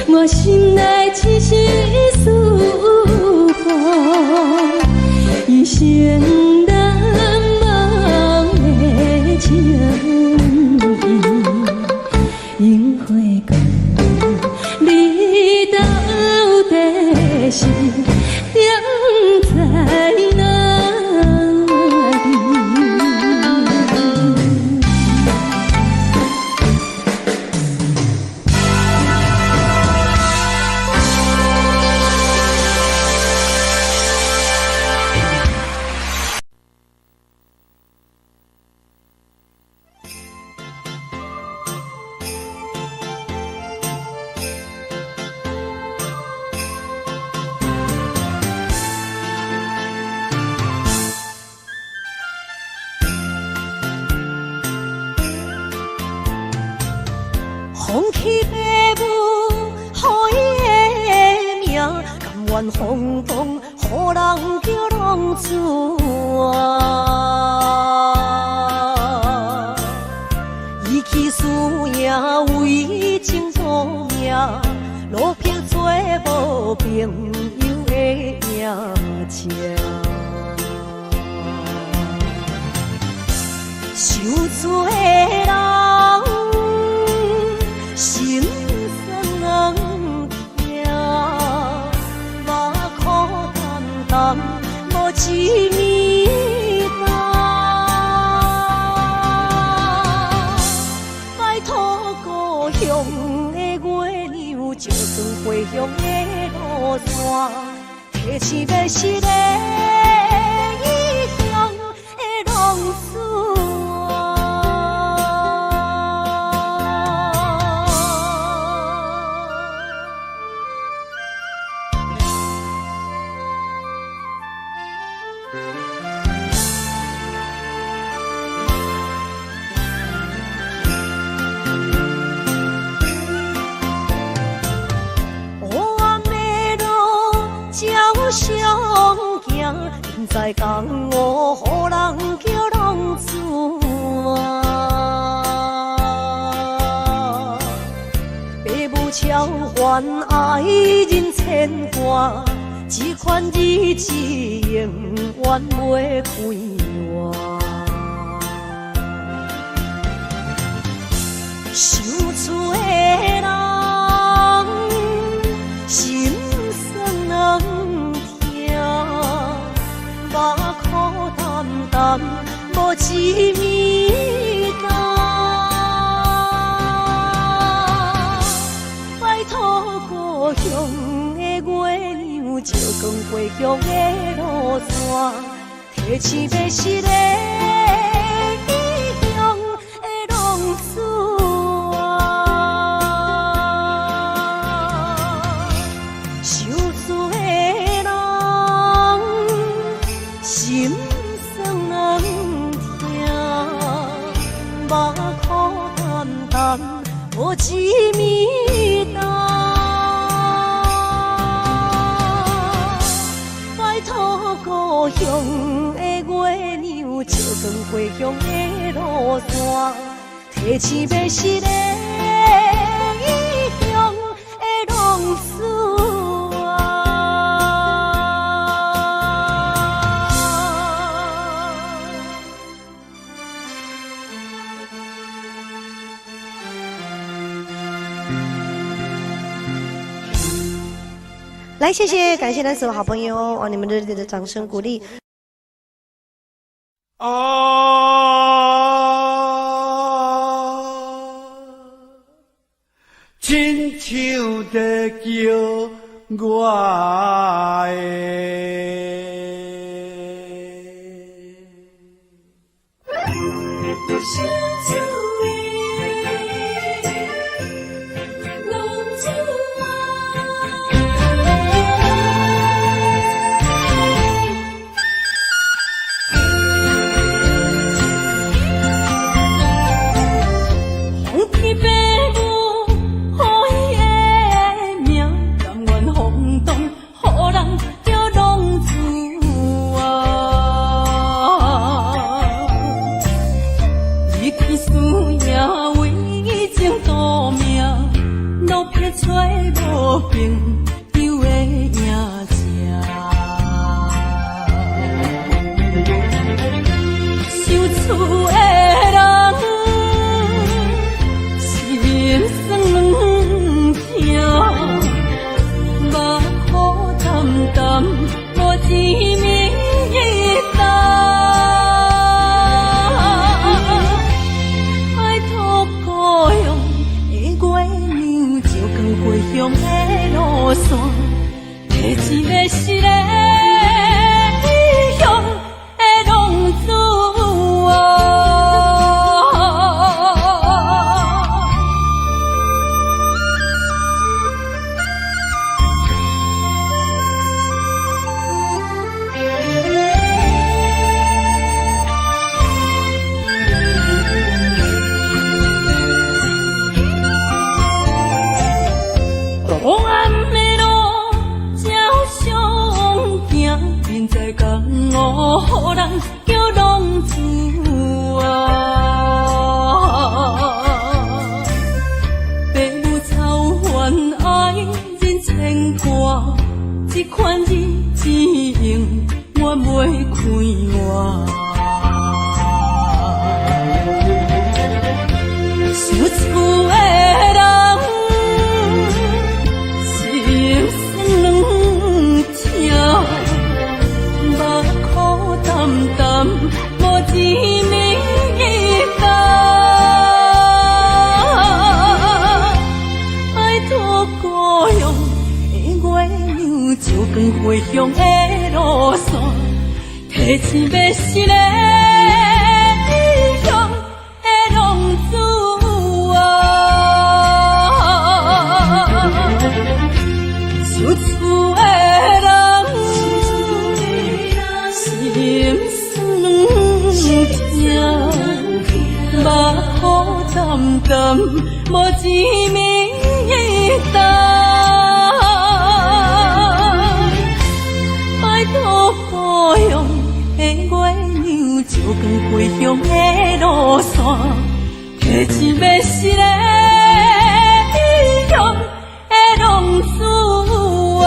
我心内只是思念，一生难忘的情意。樱花讲，你到底是踮在哪里？风起白雾，予伊的名，甘愿轰动，予人叫浪子啊！伊去思念为情做命，路撇做无朋友的名声。想做的人。心酸人听，目眶淡淡，无一面红。拜托故乡的月亮，照光回乡的路线，提醒要是个异乡的浪子。相行，现在讲我，予人叫浪子啊！父母超还爱人牵挂，这款日子永远袂开换。想厝的人，心酸人。目眶淡淡，无一面红。拜托故乡的月亮，照光回乡的路线，提醒要是个异乡的浪子啊！想厝的人。心酸人听，目眶淡淡，无一面红。拜托故乡的月亮，照光回乡的路线，提醒要是个异乡的浪子啊！来，谢谢，感谢那所有好朋友哦，你们热烈的掌声鼓励。亲像在叫我事也为情赌命，路撇找无朋友的影子。受厝的人心酸软痛，目苦淡淡无知名一担。爱托故乡的月亮，照光回乡的路线，提一个失个异乡的浪子啊。黑暗的路照常行，现在江湖人叫浪子啊。父母操烦爱人牵挂，这款日子用我袂开外。受厝的人心酸软痛，目苦淡淡无知名一担。爱托故乡的月亮，照光回乡的路线，提醒要失个异乡的浪子啊。受厝的人心酸软痛，目苦淡淡无知名一担。爱托故乡的月亮，照光回乡的路线，提一要失个异乡的浪子啊。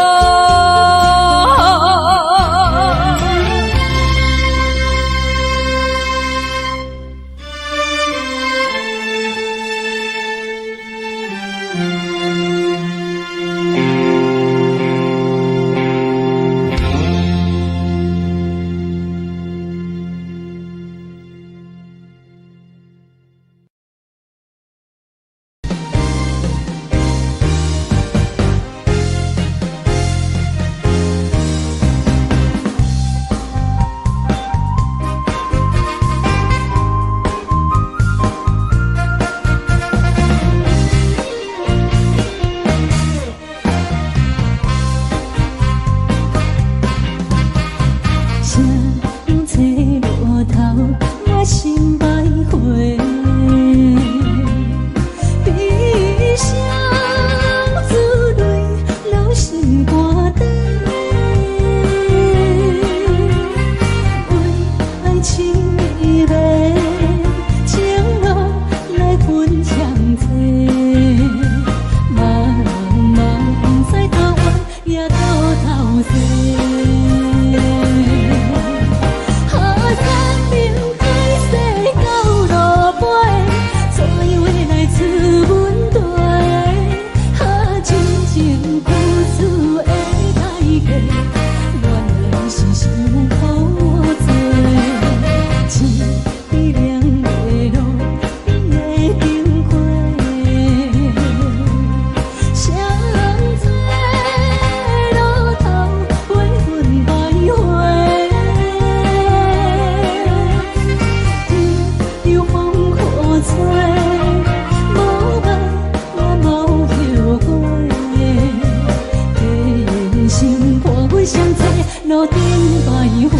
路顶徘徊。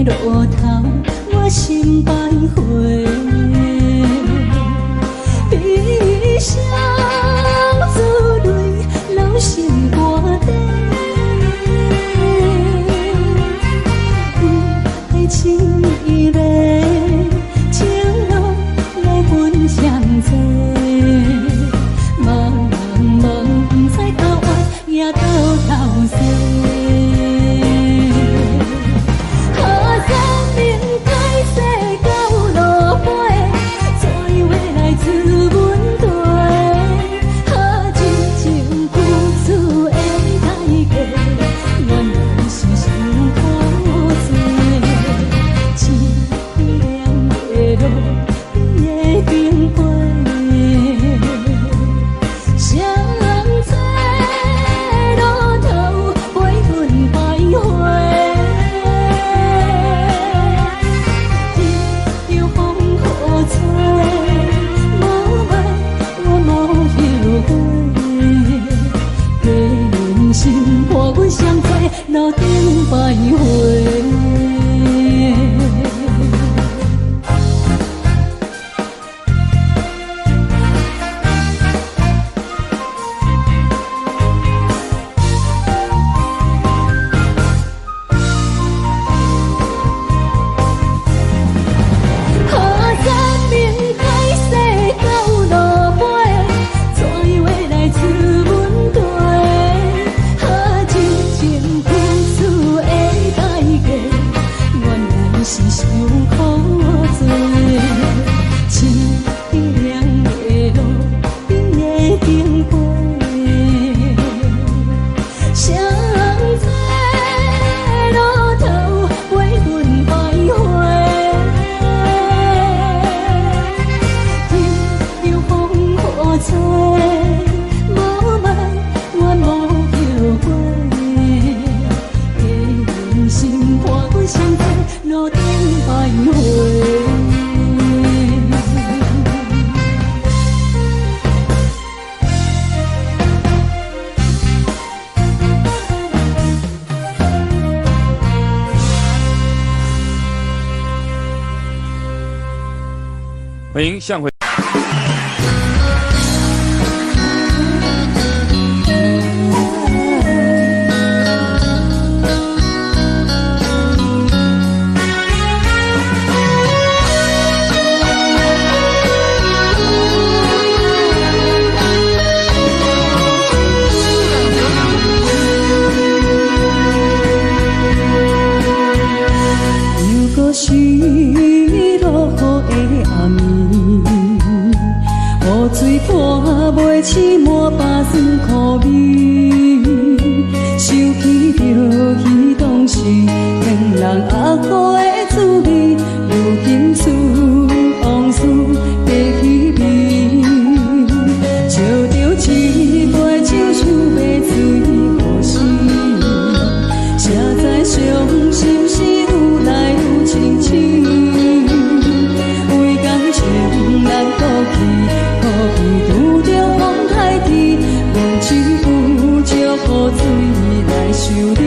路头，我心徘徊。悲伤珠泪流心肝底，爱情伊个情路来分相济，茫茫不知到弯也到头西。路顶徘徊。欢迎向回。又搁是落雨的暗暝，雨水泼袂起满巴酸苦味，想起着彼当时天人压苦的滋味，如今思往事加稀微，笑着一杯酒想要醉过时，谁知伤心事愈来愈清醒。为感情难过去，可比拄着风台天，无情有石雨水来修理。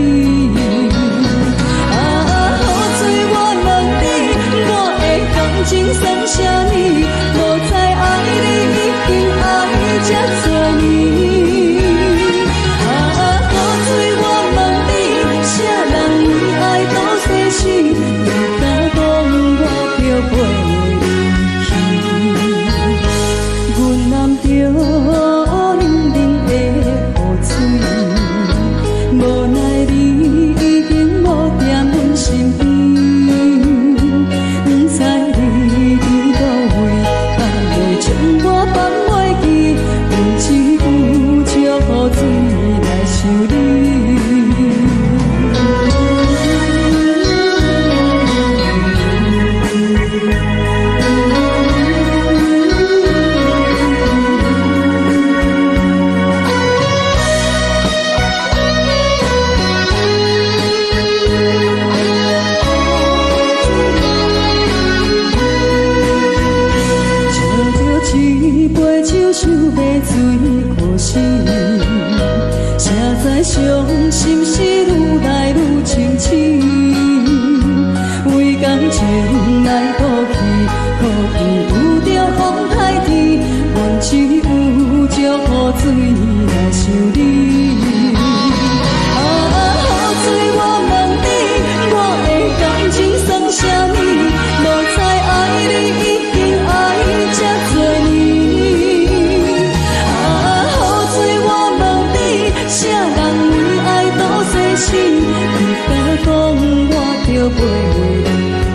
袂离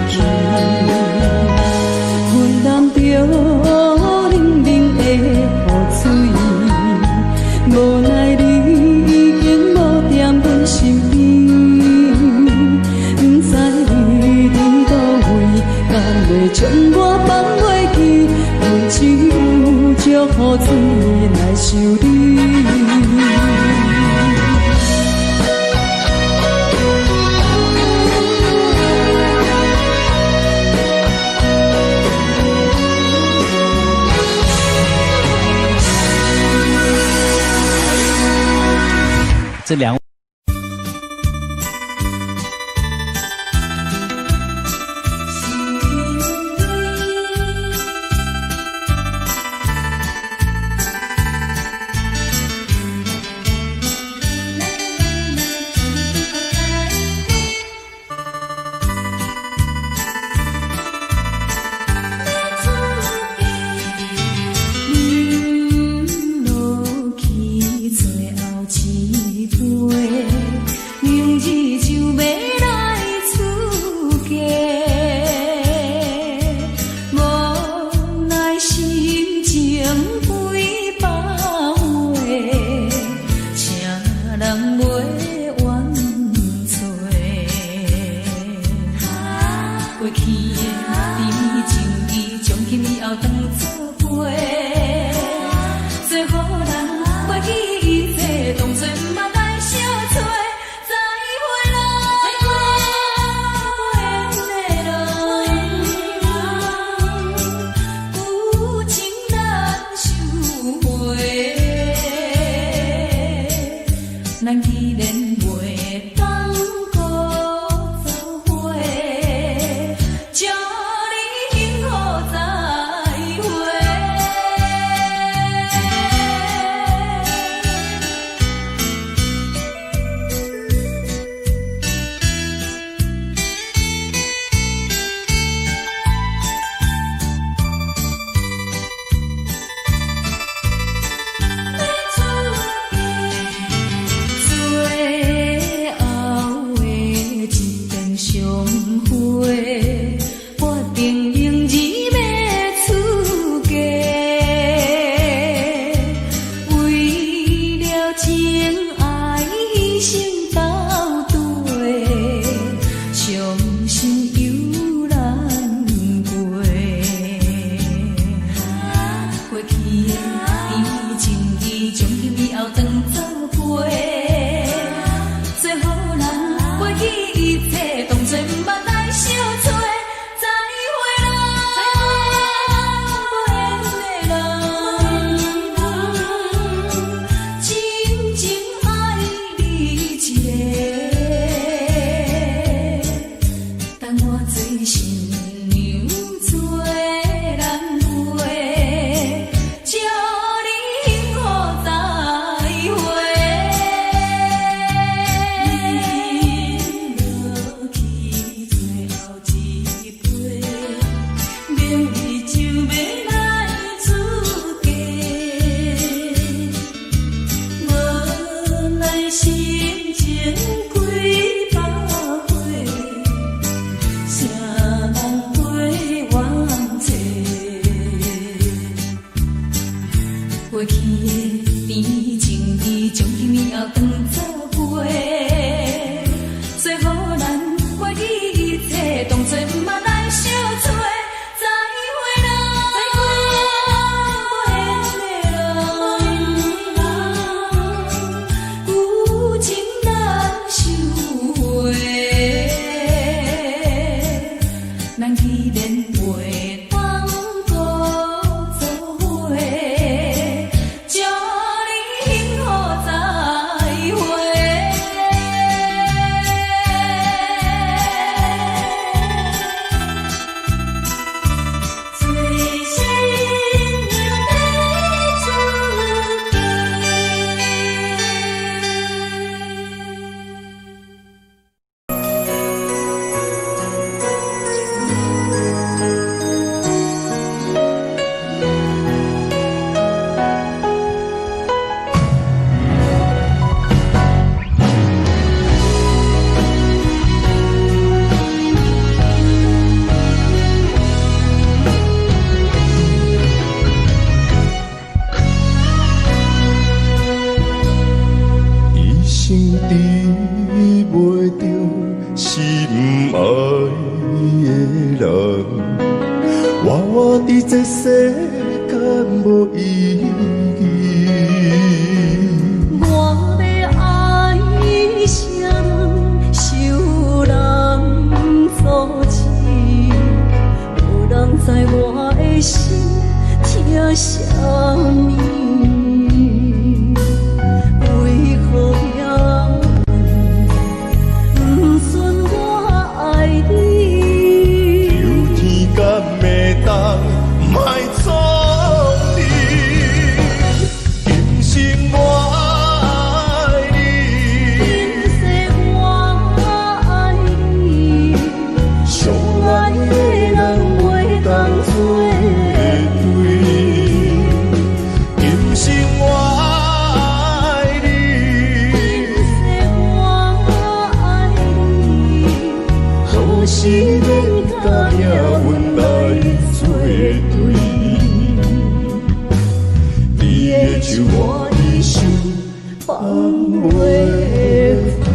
去。阮淋着冷冷的雨水，无奈你已经无踮阮身边，不知你伫倒位，敢会将我放袂记？阮只有祝雨水来想你。这两。过去的甜情意，从今以后当作陪。做好人，袂记一切，当作毋捌来相找。再会啦，缘的人，有情难收回。咱既然袂当搁做伙。祝你幸福再会。最后的一遍相会。我定用字要出家，为了情爱牺牲到底，伤心犹难过。过去的甜情意，从今以后当作陪。做好人，袂记一切，当作毋捌。爱的人，我伫这世间无意义。我要爱啥人，受人阻止，无人知我的心疼啥物。为何也不准我爱你？有天敢会当莫错你，今生我爱你，今世我爱你，相爱的人袂当做对。今生我爱你，今世我爱你，何时免甲命运来作对？你的手我的手放袂开。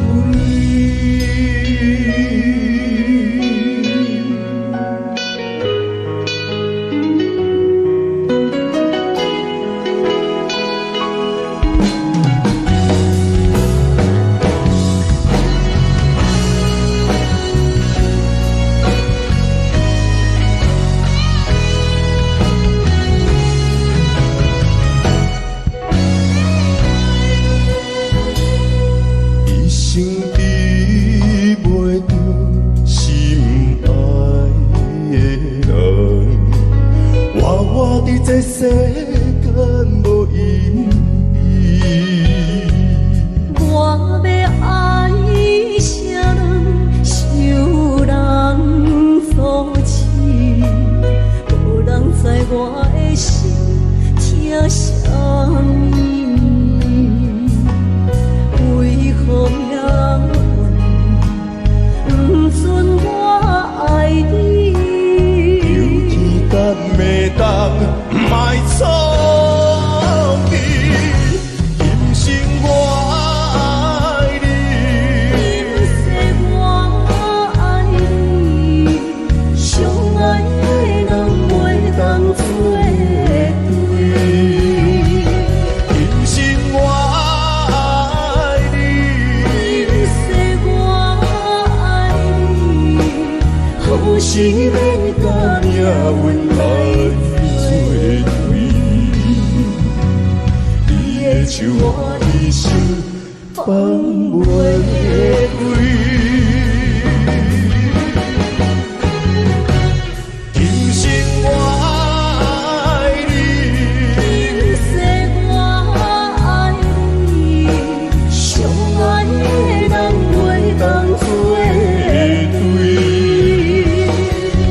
一生比袂着心爱的人，我伫这世间无意义。我要爱啥人，受人阻止，无人知我的心疼啥物。为何命运不准我爱你？有天敢会当莫错你，今生我爱你，今世我爱你，相爱的人袂当做对。今生我爱你，今世我爱你，何时免甲命运来作对？你的手我的手放袂开。今生我爱你，今世我爱你，相爱的人袂当做对。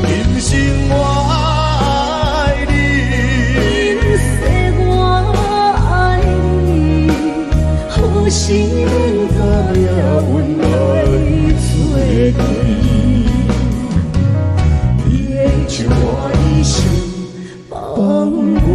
今生我爱你，今世我爱你，何时免甲命运来作对？你的手我的手放袂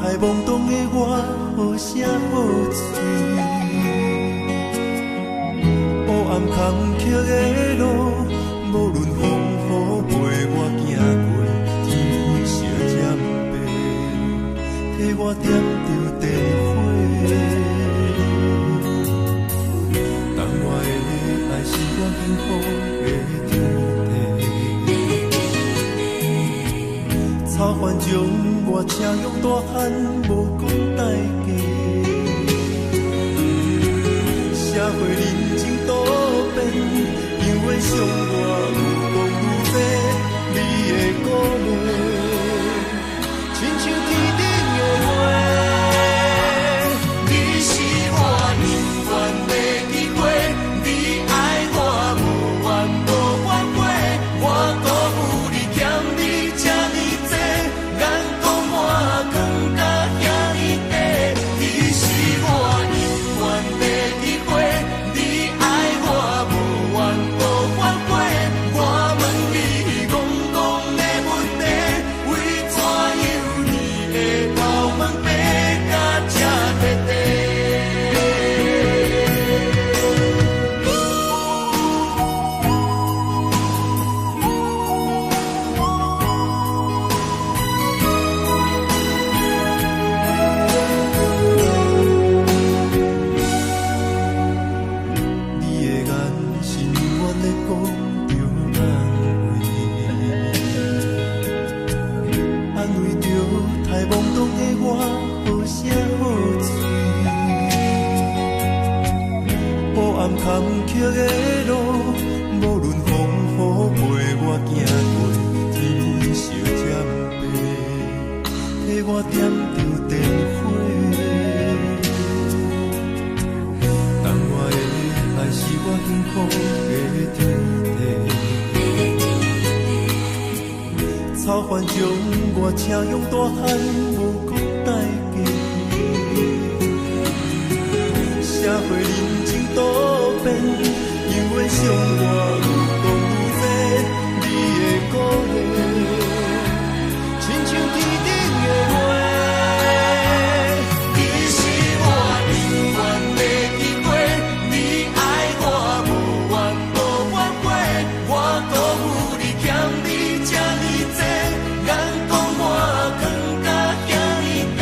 在懵懂的我，好声好嘴。黑暗坎坷的路，无论风雨陪我行过，天灰小渐白，替我点着灯火。我车用大汉无讲代价，社会人情多变，因为伤我愈讲愈多，你的鼓励，亲像天顶的花，你是我人缘的机会，你爱我无怨无反悔，我辜负你欠你这呢多，眼光满光甲遐呢短，你是我人缘的机会，你爱我无怨无反悔，我问你戆戆的问题，为怎样你会头毛白甲这地地？你的眼是永远在讲着安慰着太懵懂的我，好声好嘴。黑暗坎坷的路，无论风雨陪我行过，天昏烧渐白，替我点着灯火。但我的爱是我幸福的天地，草原将我车用大汉无讲代价，社会人情多变，因为伤我愈讲愈多，你的鼓励，亲像天顶的花。你是我人缘的机会，你爱我无怨无反悔，我辜负你欠你这呢多，眼光满光甲遐呢短，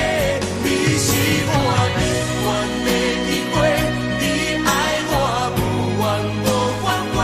你是我人缘的机会，你爱我无怨无反悔，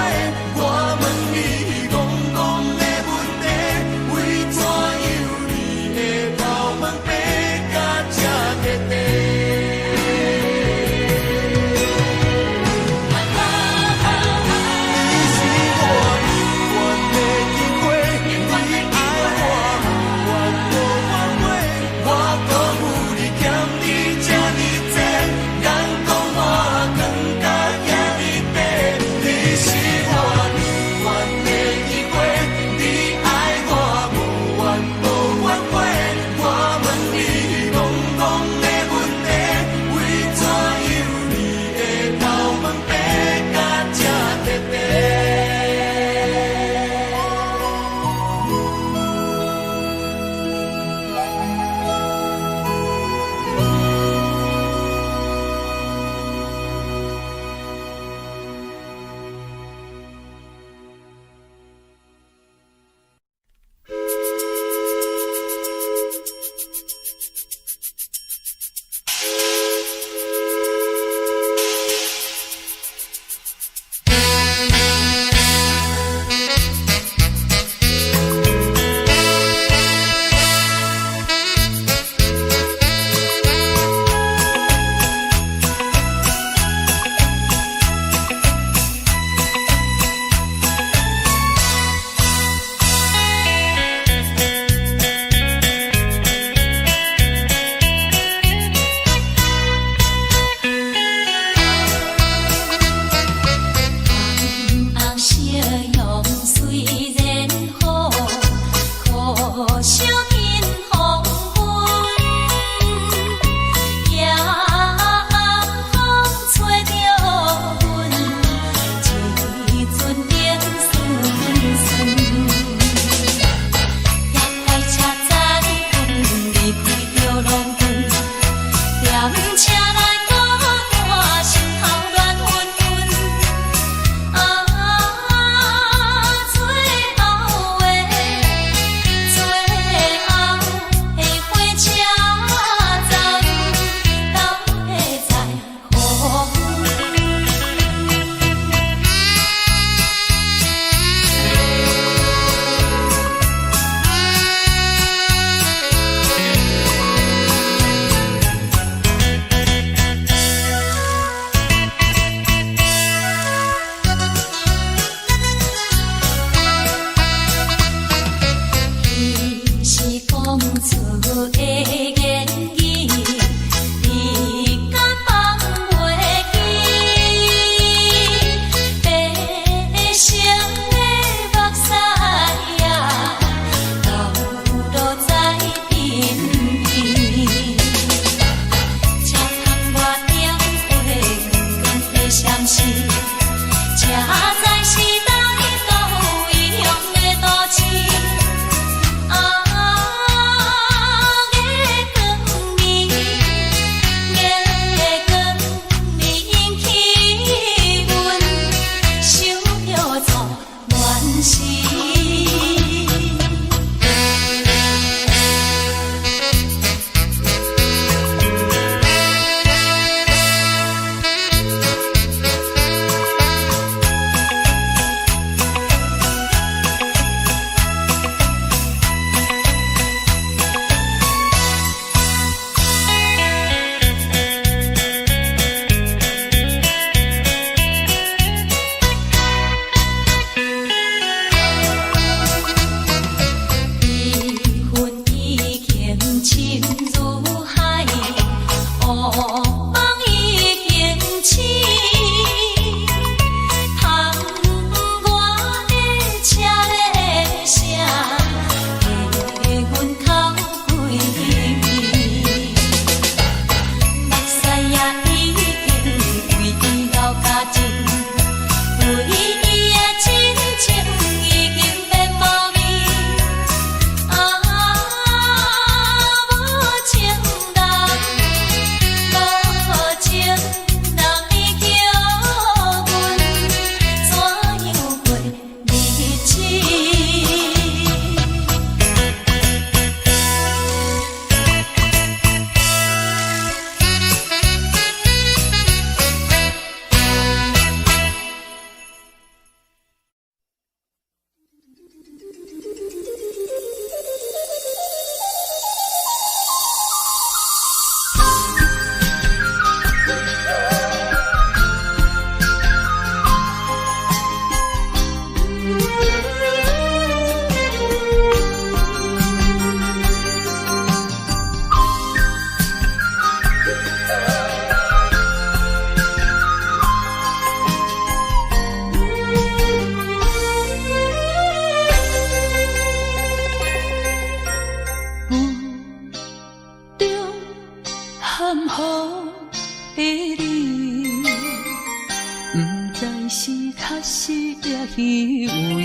也虚伪。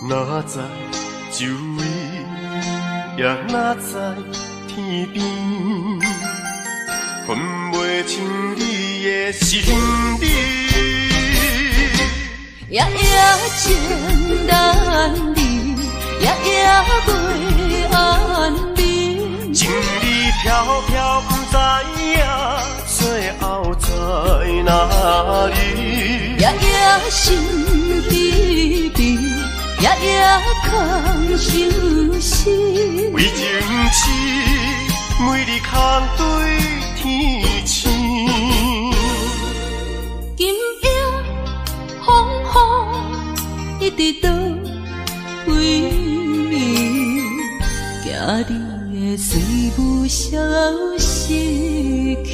哪知周围，也哪知天边，分袂清你的心理。夜夜情难离，夜夜袂安眠。情意飘飘，不知影最后在哪里。夜夜心稀微，夜夜空相思。为情痴，每日空对天星。今夜风雨一直倒归暝，惊你的随不消息去。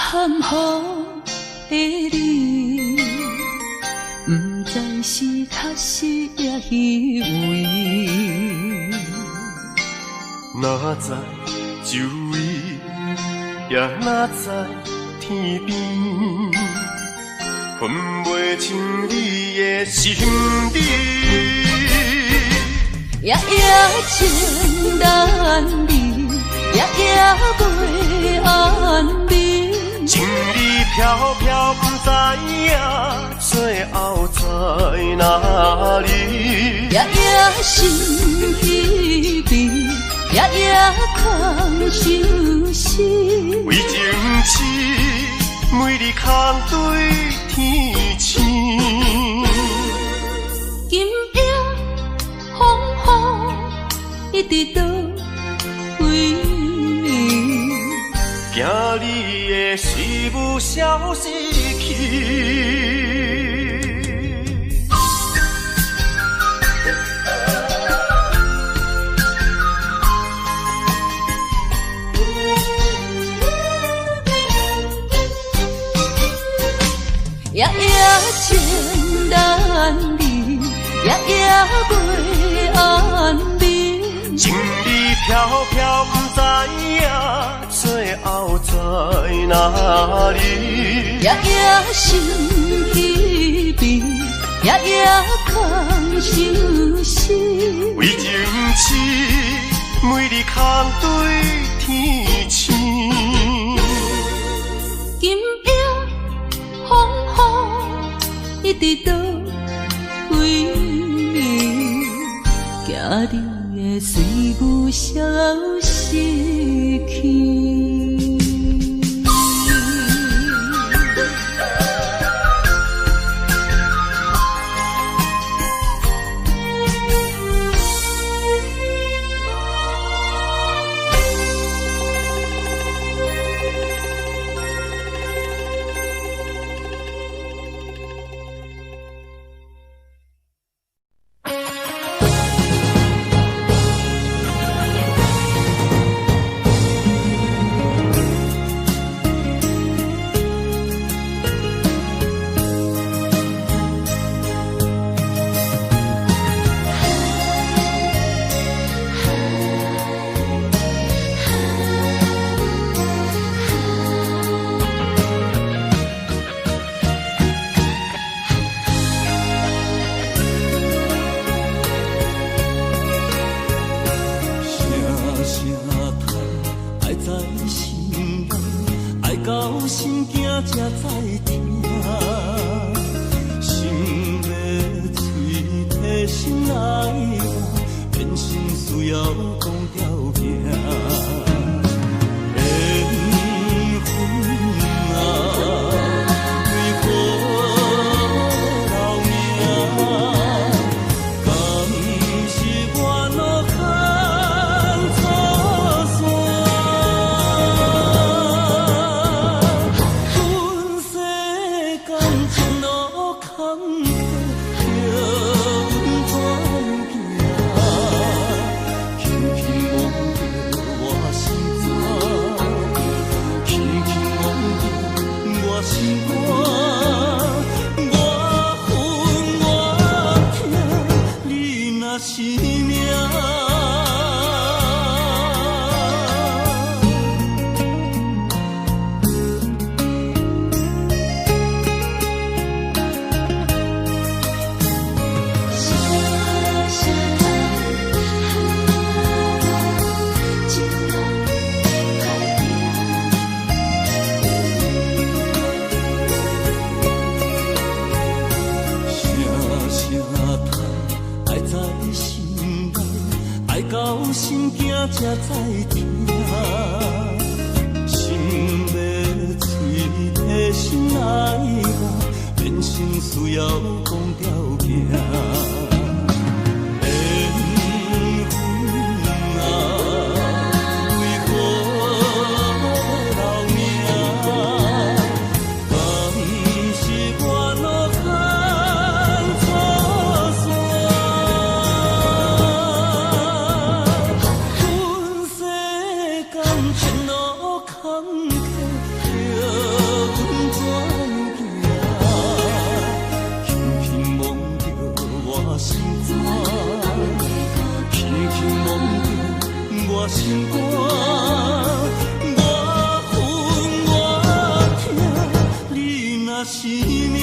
含糊的你，不知是确实也虚伪。哪知周围，也哪知天边，分袂清你的心理。夜夜情难离，夜夜袂安眠。情意飘飘，不知影最后在哪里。夜夜心稀微，夜夜空相思。为情痴，每日空对天星。今夜风雨一直倒归暝，惊你的随不消息去。夜夜情难离，夜夜袂安眠。情意飘飘，不知影最后在哪里。夜夜心稀微，夜夜空相思。为情痴，每日空对天星。今夜风雨一直倒归暝，惊你的随不消息去。才知听，心要嘴提心爱我，变成需要讲条件。心肝，我恨我痛，你若是命。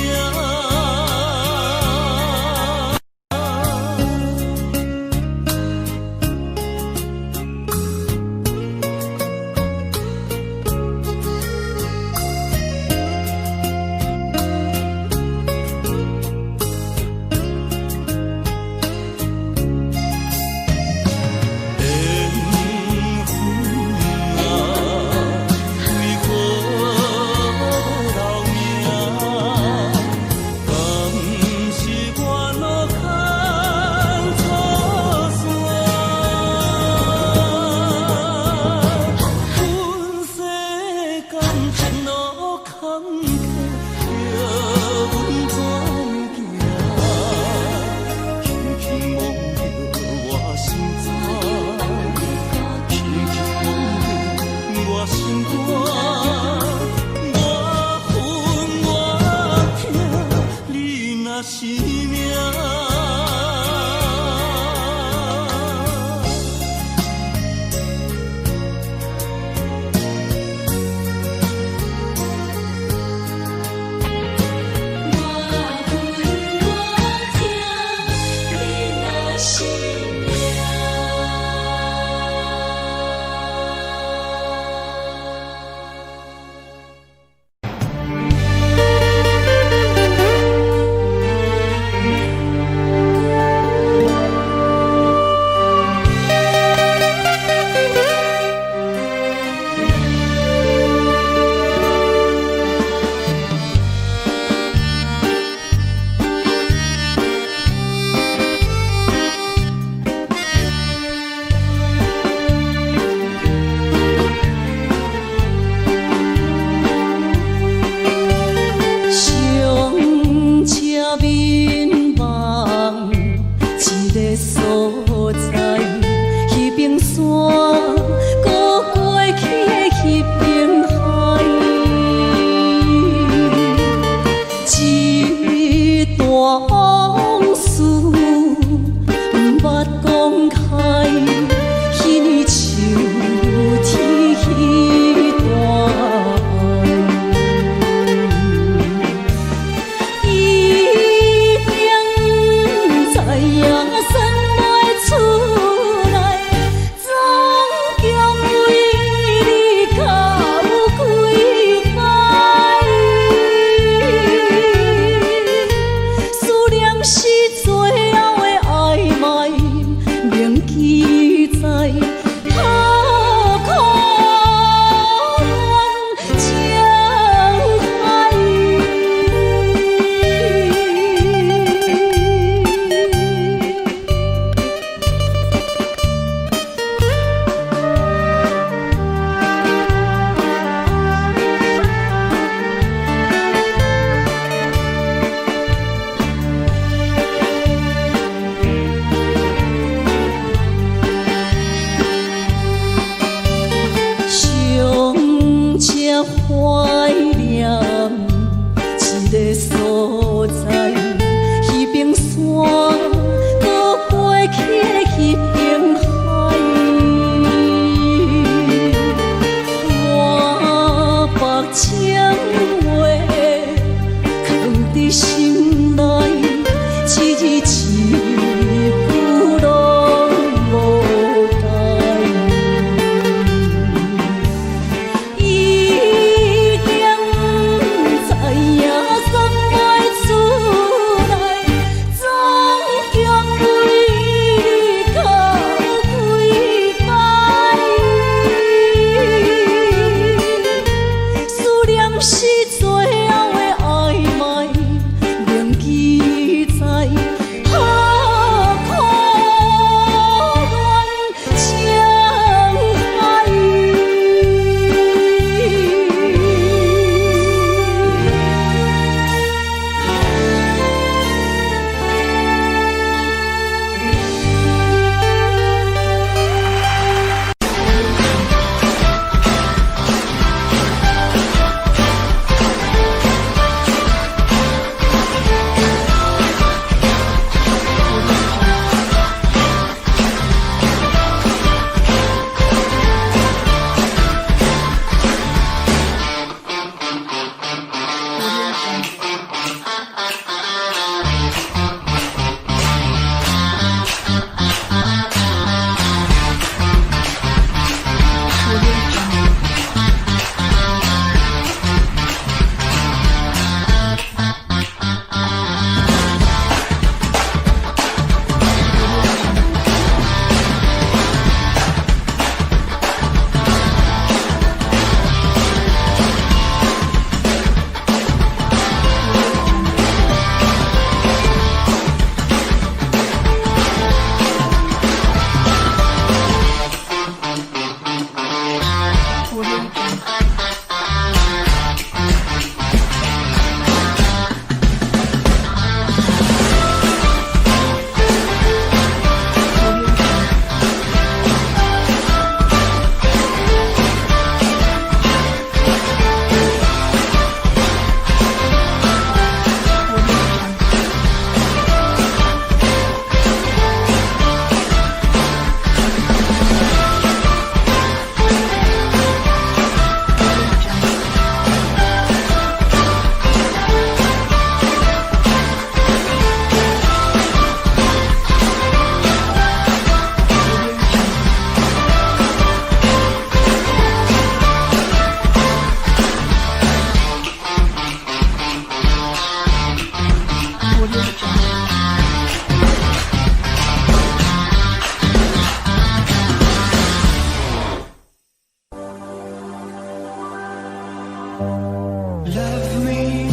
Love me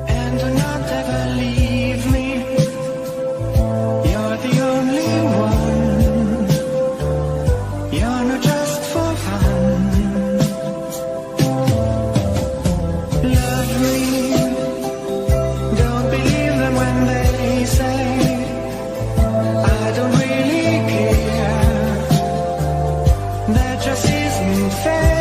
and do not ever leave me. You're the only one. You're not just for fun. Love me. Don't believe them when they say I don't really care. That just isn't fair.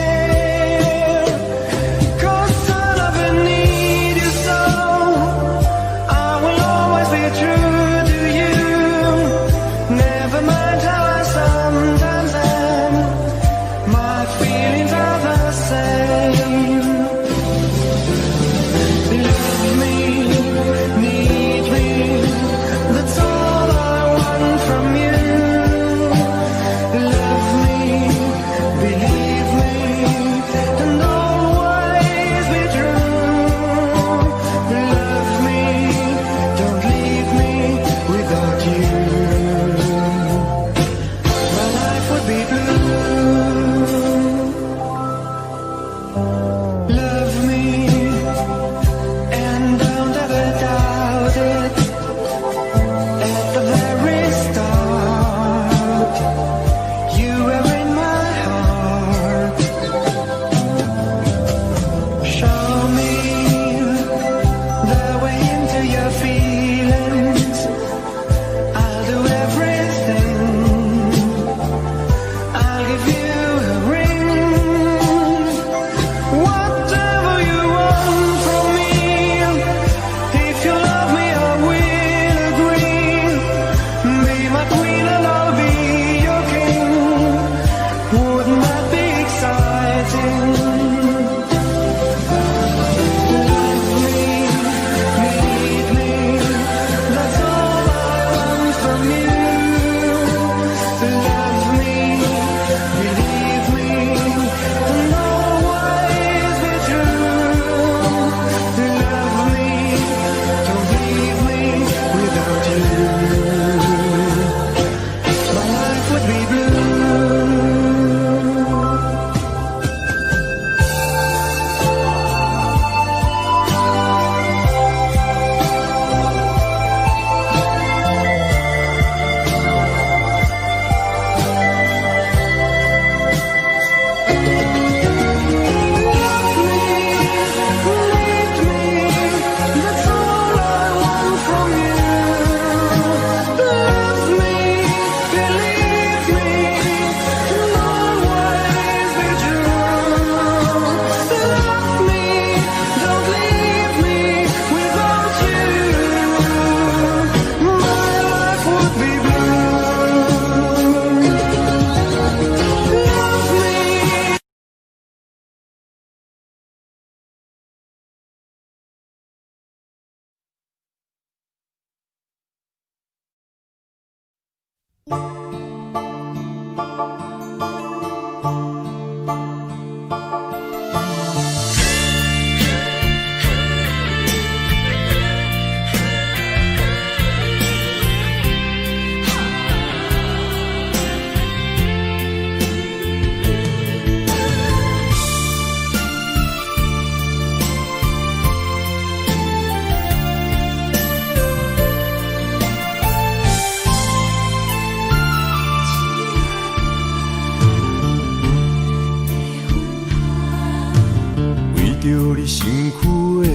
着你身躯的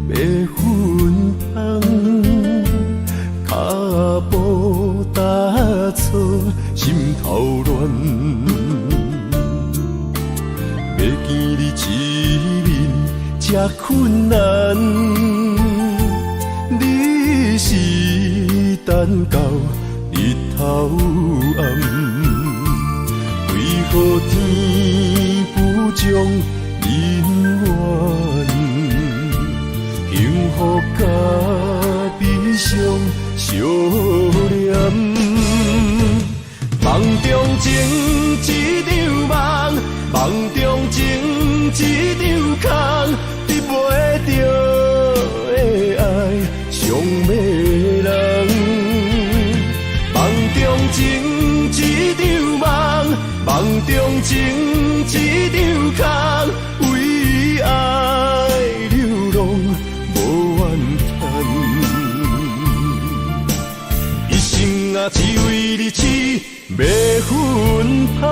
白粉香，脚步踏错，心头乱。要见你一面这困难，你是等到日头暗，为何天不将人缘幸福甲悲伤相连？梦中情一场梦，梦中情一场空，得袂着的爱上迷人。梦中情一场梦，梦中情一场空，为爱流浪无怨叹，一生啊只为你痴迷魂香。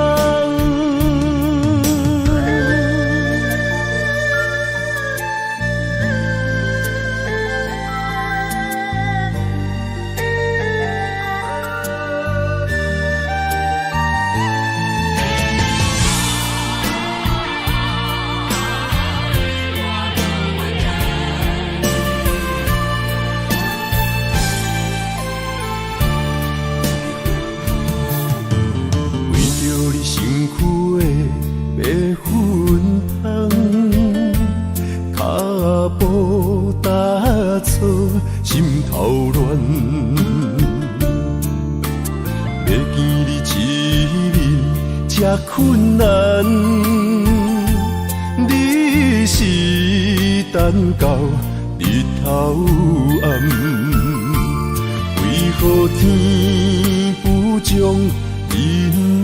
心头乱，要见你一面这困难，你是等到日头暗，为何天不将人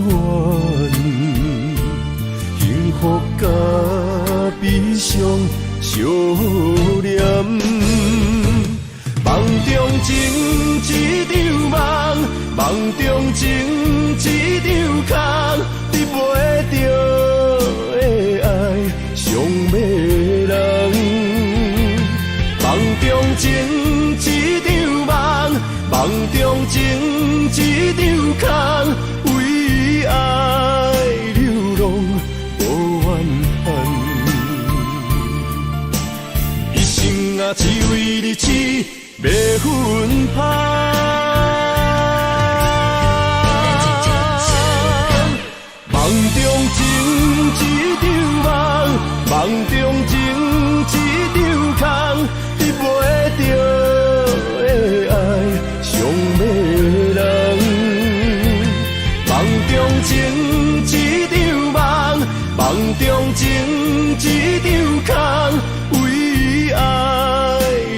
缘幸福甲悲伤相连？梦中情一场梦，梦中情一场空，得袂着的爱上迷人。梦中情一场梦，梦中情一场空，为爱流浪无怨叹，一生啊只为你痴迷魂香。梦中情一场梦，梦中情一场空，得袂着的爱上迷人。梦中情一场梦，梦中情一场空，为爱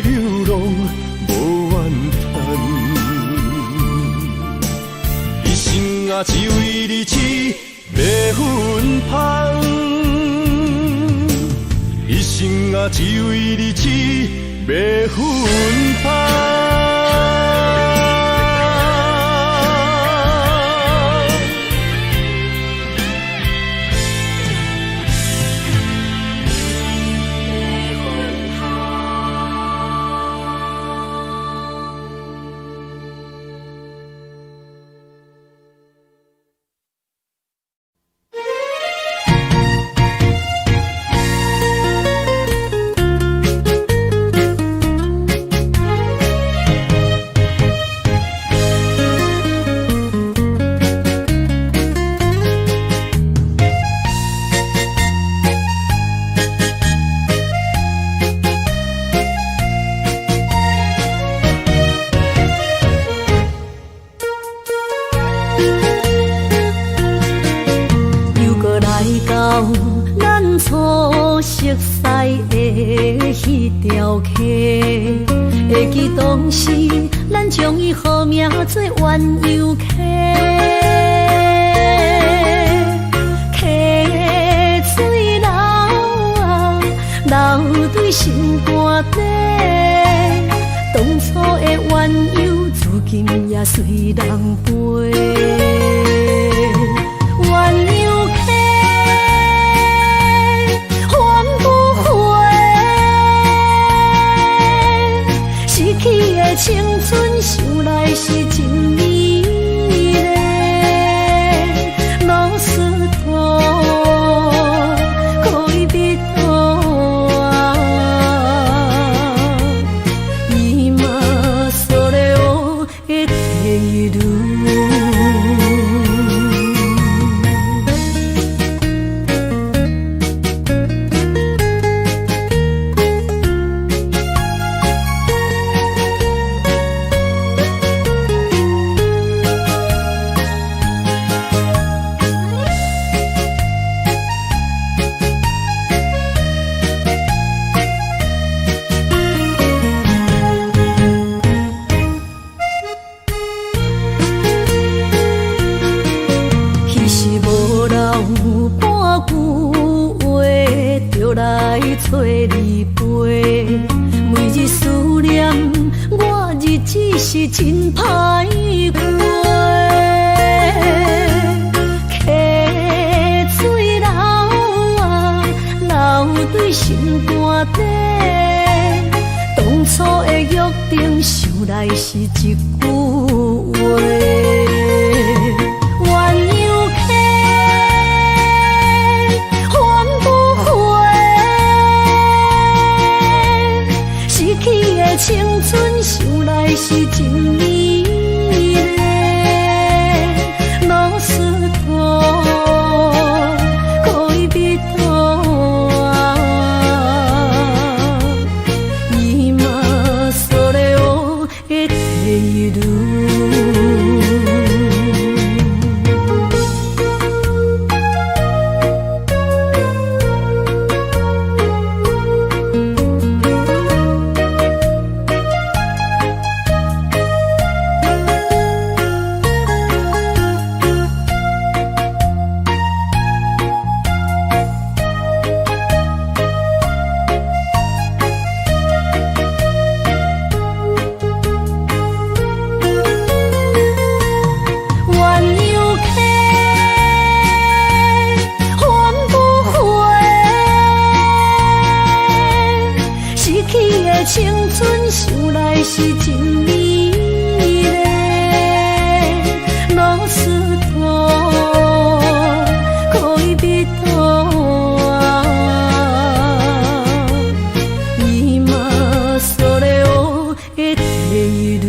流浪无怨叹，一生啊只为你痴迷魂香，一生啊只为你痴迷魂香。初熟悉的迄条溪，会记当时咱将伊号名做鸳鸯溪。溪水流啊，流对心肝底。当初的鸳鸯，至今也随人陪。鸳鸯溪。是真美丽，老师徒可以比多啊，今嘛それを得ている。来找你陪，每日思念我日子是真歹过。溪水流啊，流对心肝底。当初的约定，想来是一句话。青春想来是真美丽，老师徒可以比多啊，今嘛それを得ている。青春想来是真美丽，老师徒可以比多啊，今嘛それを得ている。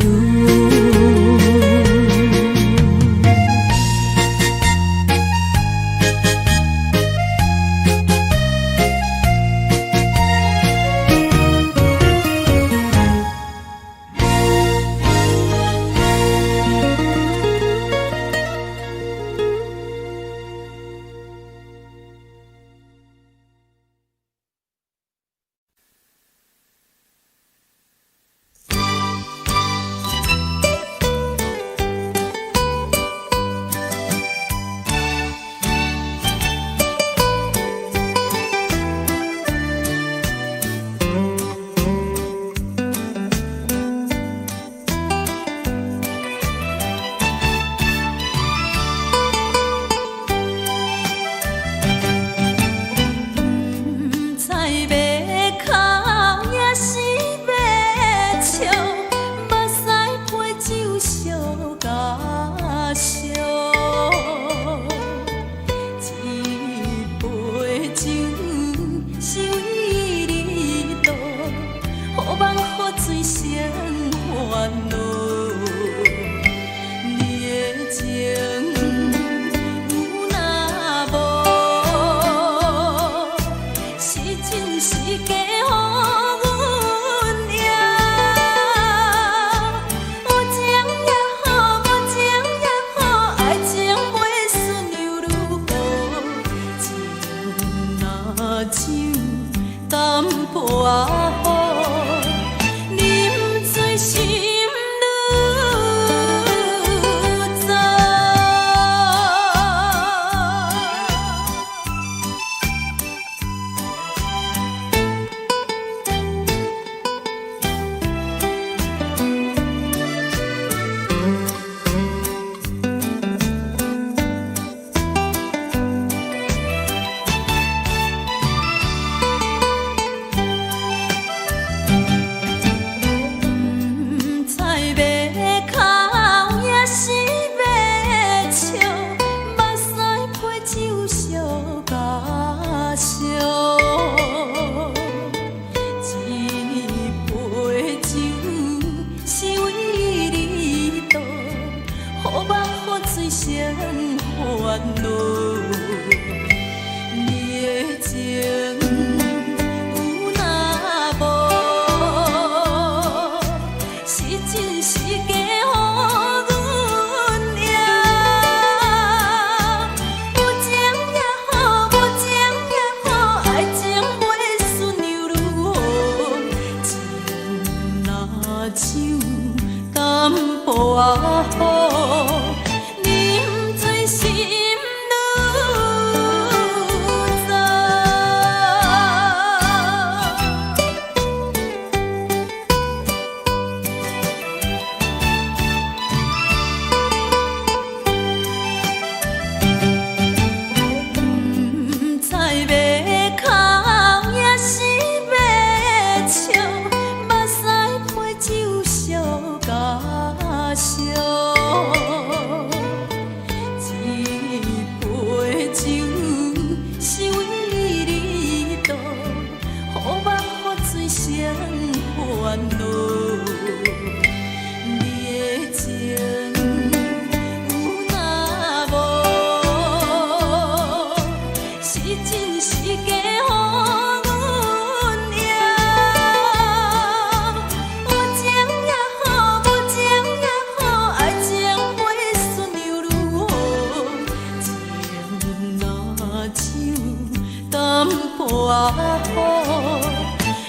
好，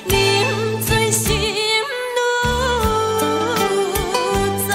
啉醉心愈糟。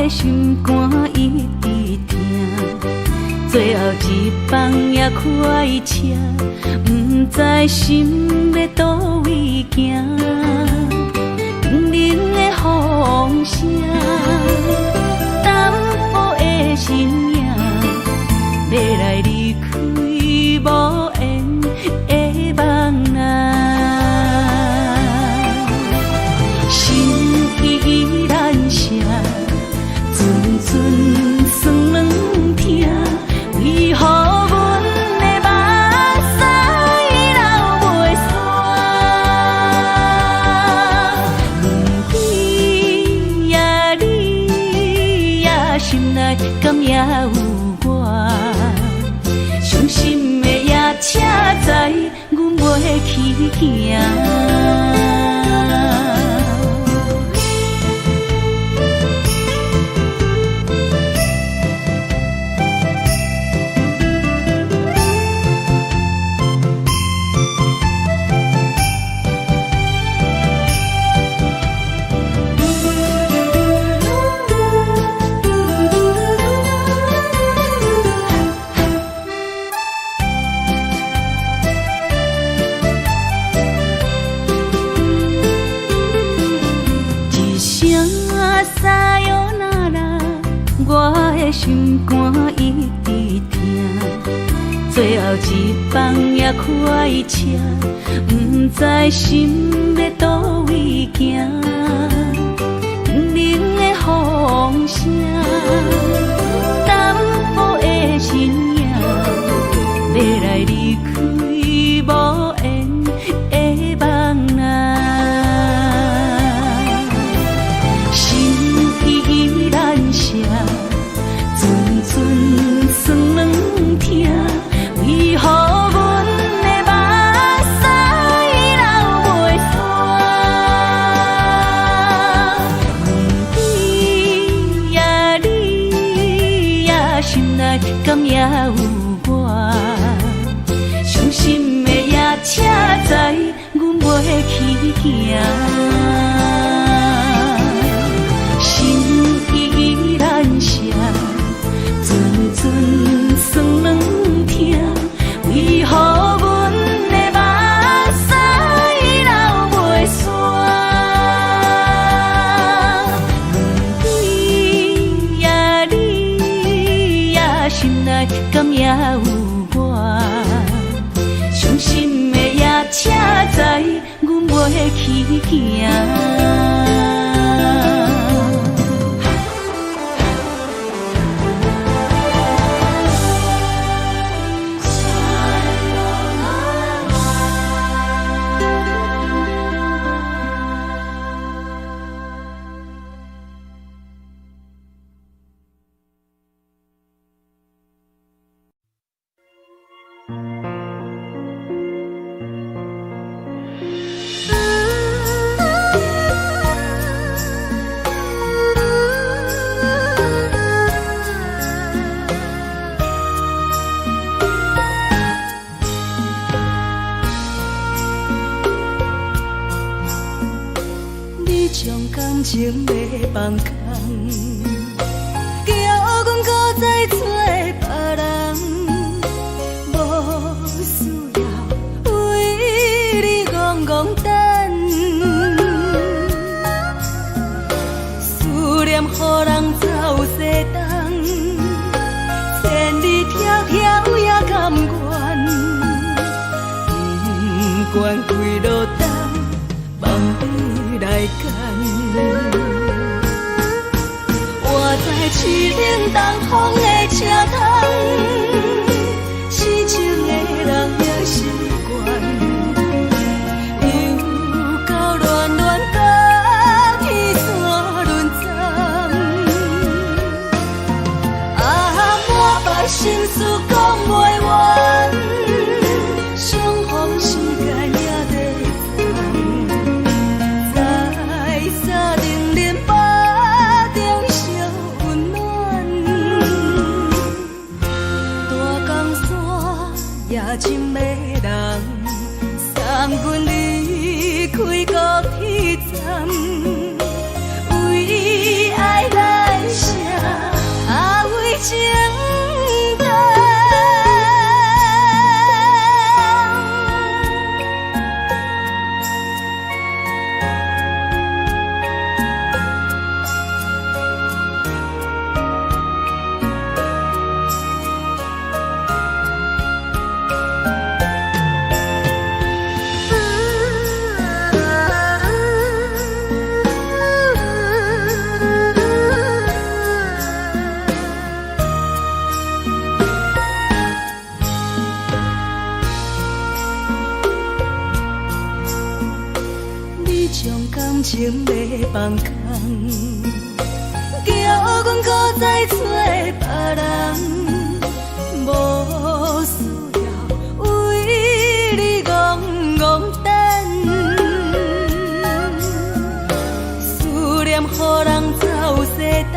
心肝一直疼，最后一放也开车，不知心要倒位行。冷冷的风声，淡薄的身影，要来离开无缘的梦啊。心依然舍。阵酸软疼，为何阮的目屎流袂煞？问你呀，你呀，心内敢也有我？伤心的夜车载，阮袂去行。心肝一直疼，最后一放也开车，不知心要倒位行。冷冷的风声，淡薄的身影，要来离开无缘的梦啊。心依然舍。阵酸软疼，为何阮的目屎流袂煞？问你呀，你呀，心内敢也有我？伤心的夜车载，阮袂去行。心依然舍。阵酸软疼，为何阮的目屎流袂煞？问你呀，你呀，心内敢也有我？伤心的夜车载，阮袂去行。感情要放空，叫阮搁再找别人，无需要为讲等，思念予人走西东，千里迢迢也甘愿，不管几路灯，梦里来赶。我在市顶东风的车窗，痴情的人也习惯，又到恋恋甲天山轮转。啊，满腹心事讲袂完，相逢时间也在等，在沙定林巴中烧温暖。大江山夜深的人，三军离开高铁站，为爱来写，为情等。你将感情要放空，叫阮搁再找别人，无需要为你戆戆等。思念予人走西东，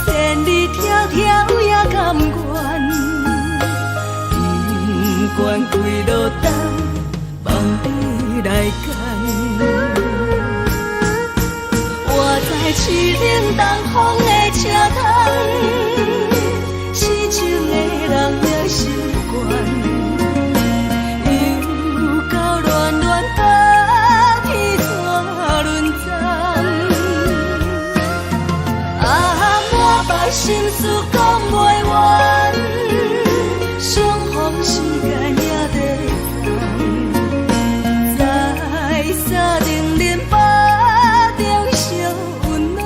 千里迢迢也甘愿，不管几路灯，梦里来赶。我在市顶东风的车窗，痴情的人也习惯，又到恋恋甲天山轮转。啊，满腹心事讲袂完，相逢时间也在等，在沙定林巴中烧温暖。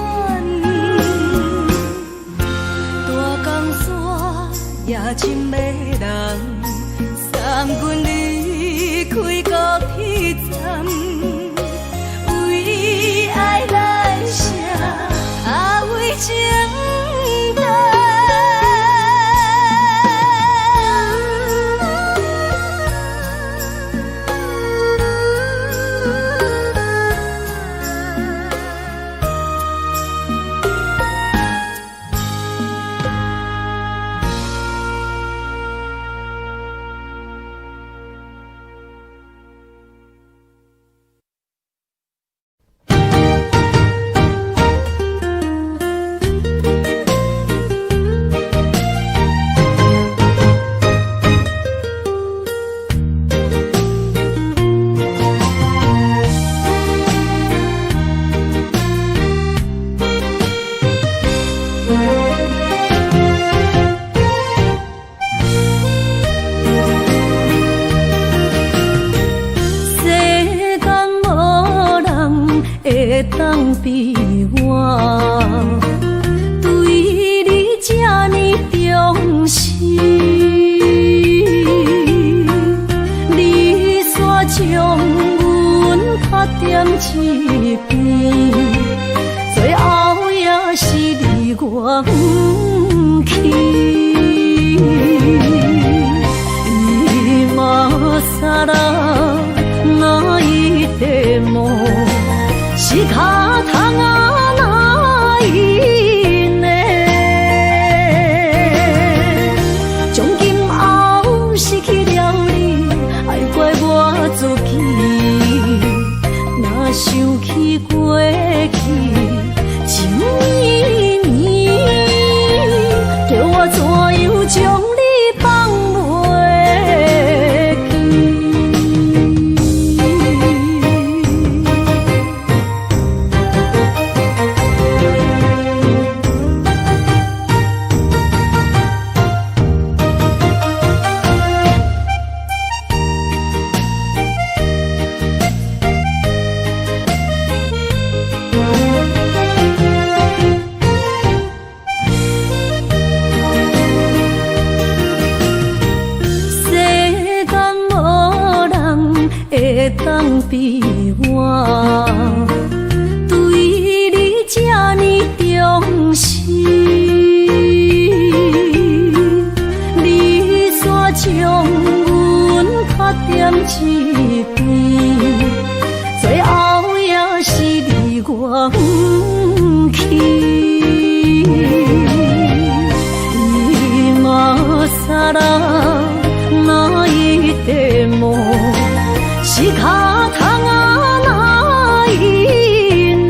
大江山夜深的人，三军离开高铁站，为爱来写，为情等。当比我对你这呢重视，你煞将阮拍点一边，最后也是离我不去。今ら泣いても仕方がないね。从今后失去了你，爱怪我自己。若想起过去，情绵绵，叫我怎样将你放袂记？会当比我对你这呢重视？你煞将阮拍点一边，最后也是离我不去。萨拉那一点梦，是卡通啊那一年，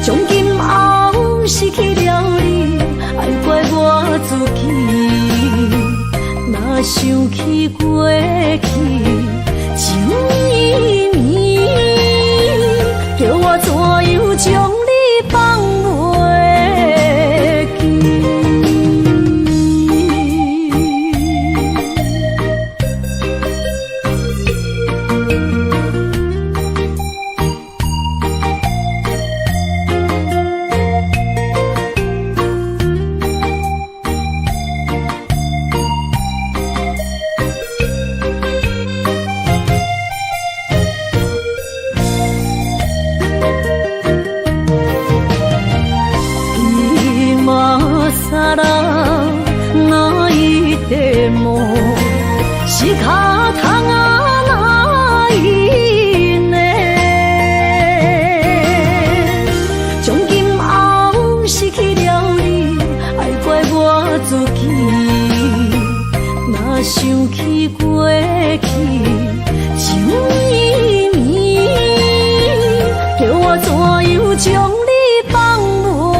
从今后失去了你，爱怪我自己。若想起过去情绵绵，叫我怎样将你放袂？萨拉那一点梦，是卡通啊那一年，从今后失去了你，爱怪我自己。若想起过去情绵绵，叫我怎样将你放袂？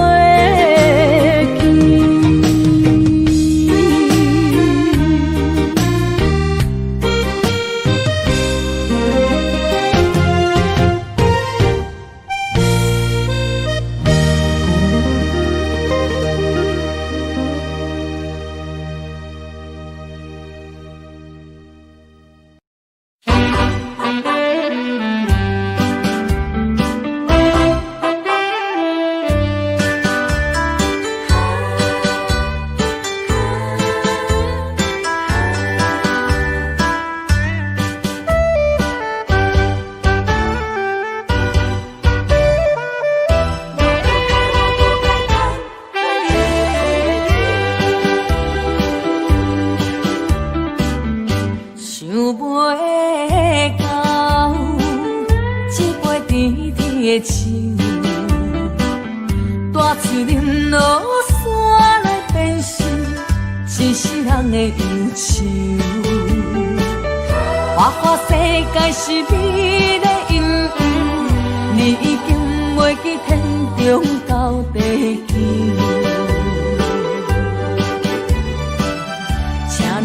大树林落山来变成一世人的忧愁。花花世界是美丽阴影，你已经袂记天中到地球。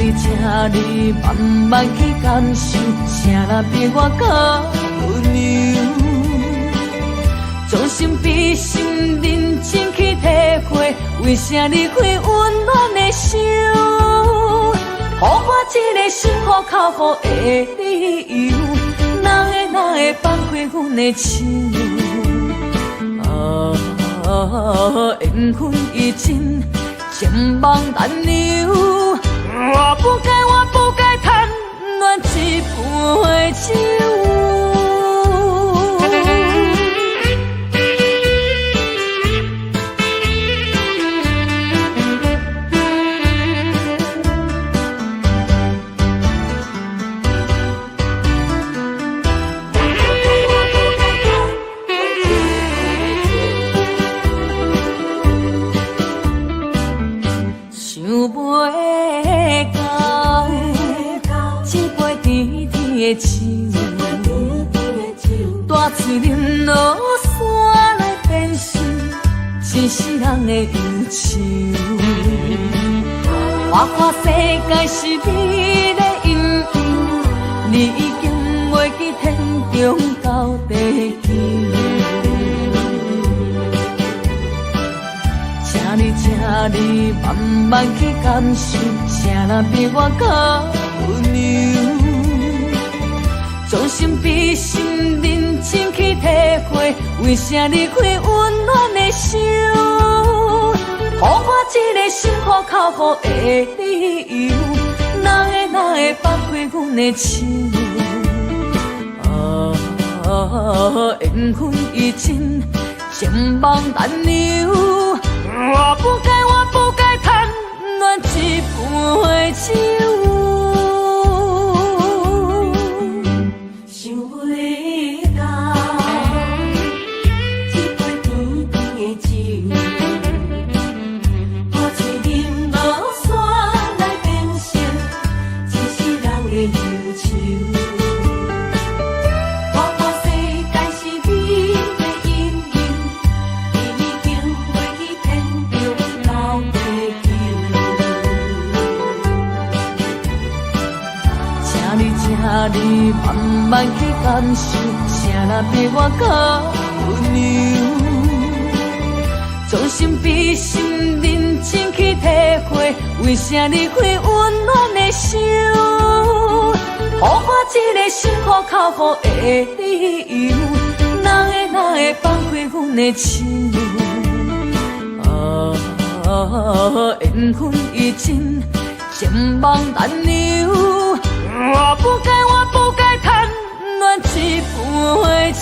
请你慢慢去感受，谁人比我较温柔？将心比心，认真去体会，为啥离开温暖的手？予我一个心苦口苦的理由，哪会放开阮的手？缘分已尽，情梦难留。我不该贪恋一杯酒。大树林落山来变成一世人的忧愁。花花世界是美丽阴影，你已经袂记天中到地球。请你慢慢去感受，谁人比我较温柔？将心比心，认真去体会，为啥离开温暖的手？予我一个心苦口苦的理由，哪会放阮的亲缘分已尽，情梦难留。我不该贪恋一杯酒。想袂到，一杯甜甜的酒，我却饮落山来变成一世人的忧愁。你慢慢去感受，啥人比我较温柔？将心比心，认真去体会，为啥离开温暖的手？予我一个心苦靠苦的理由，哪会放开阮的亲友？缘分已尽，情梦难留。我不该贪恋一杯酒。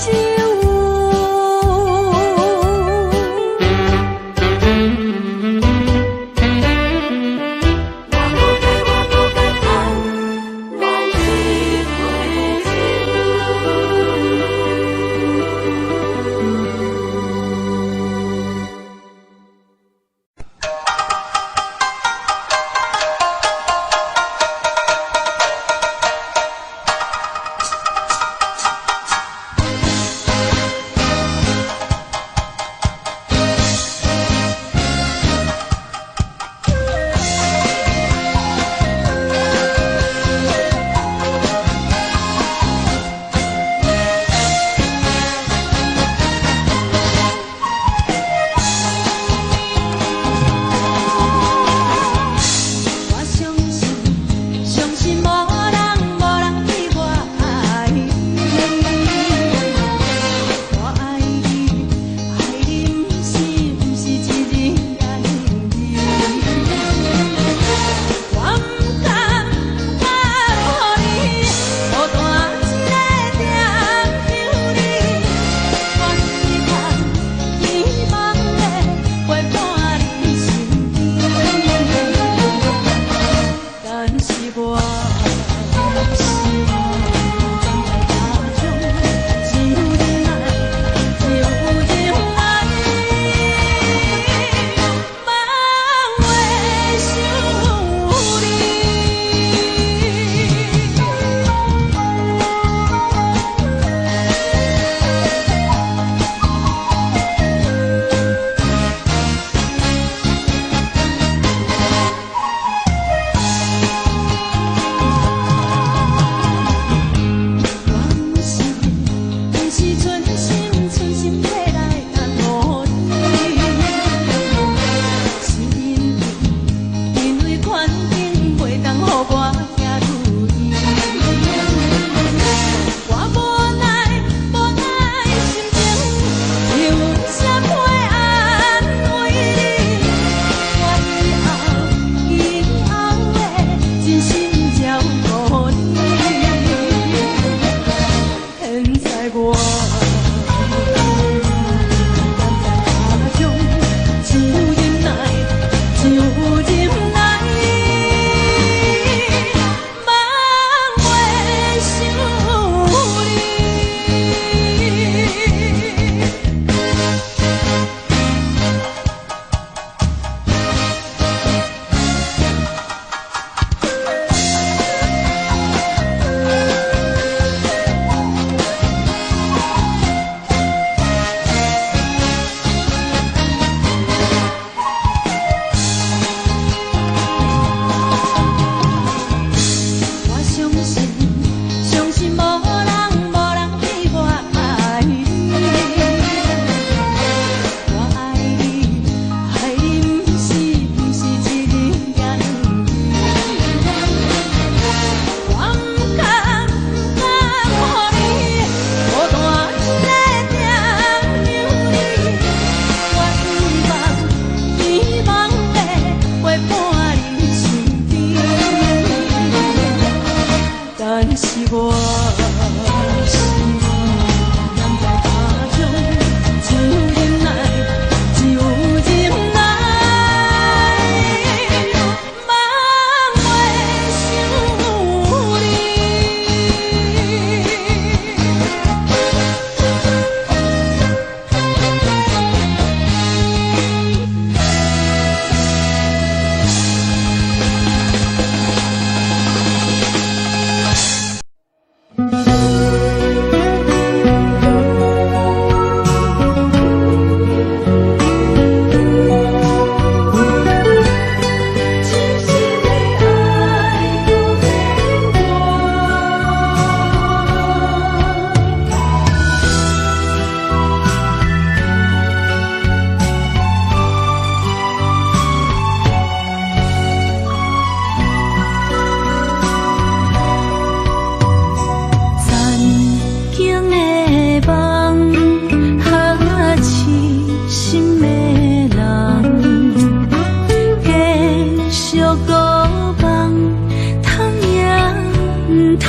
通。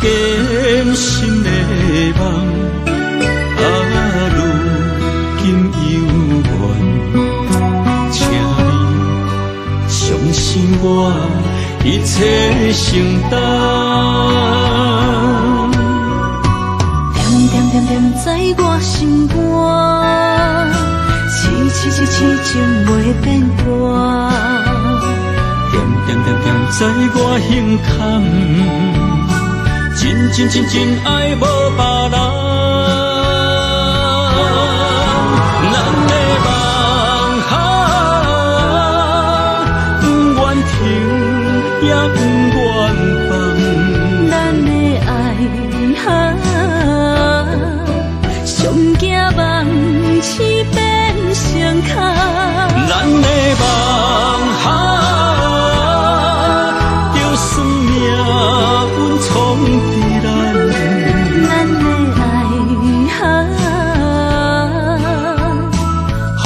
艰辛的梦，如今犹原，请你相信我，一切承担。点在我心肝，痴情袂变卦。点在我胸坎，真爱无别人。咱的梦不愿停，也不愿放。咱的爱上惊梦痴变成空。咱的梦就算命运冲敌咱，咱的爱风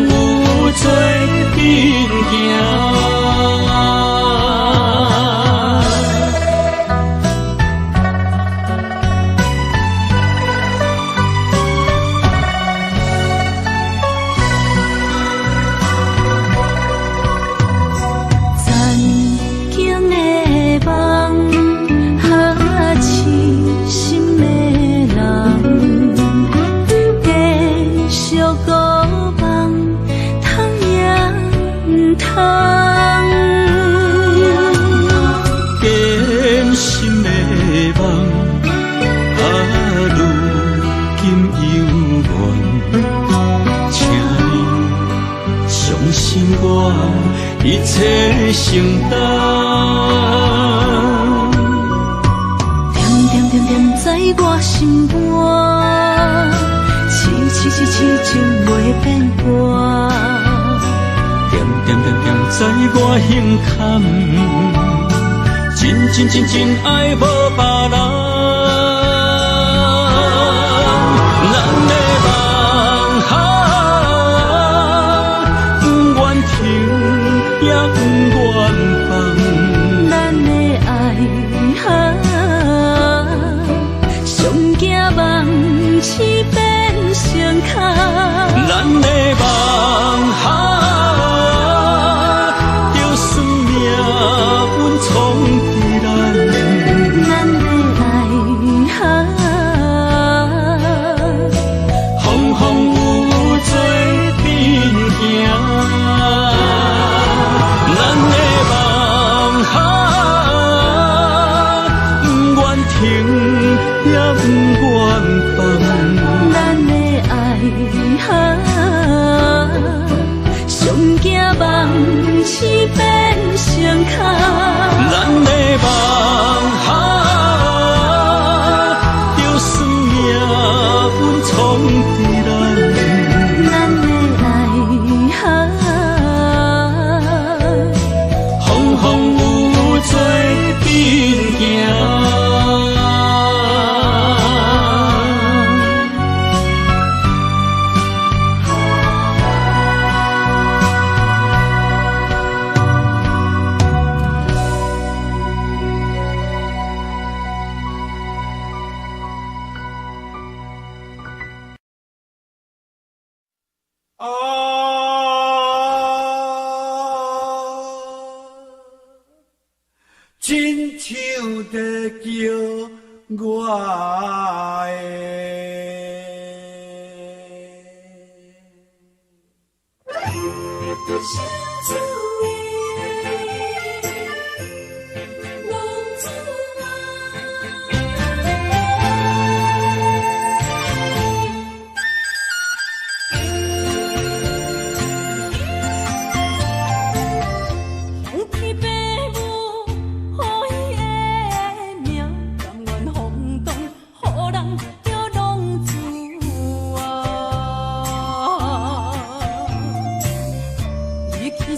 有做阵行。一切承担，点在我心肝，痴情袂变卦。点在我胸坎，真爱无别人。咱的梦也不愿放，咱的爱上惊梦痴变成空。咱的梦就算命运冲敌咱，咱的爱风有做阵行。也不愿放，咱的爱上惊梦痴变成空。咱的梦就算命运冲敌咱，咱的爱风有做阵行。亲像在叫我的。去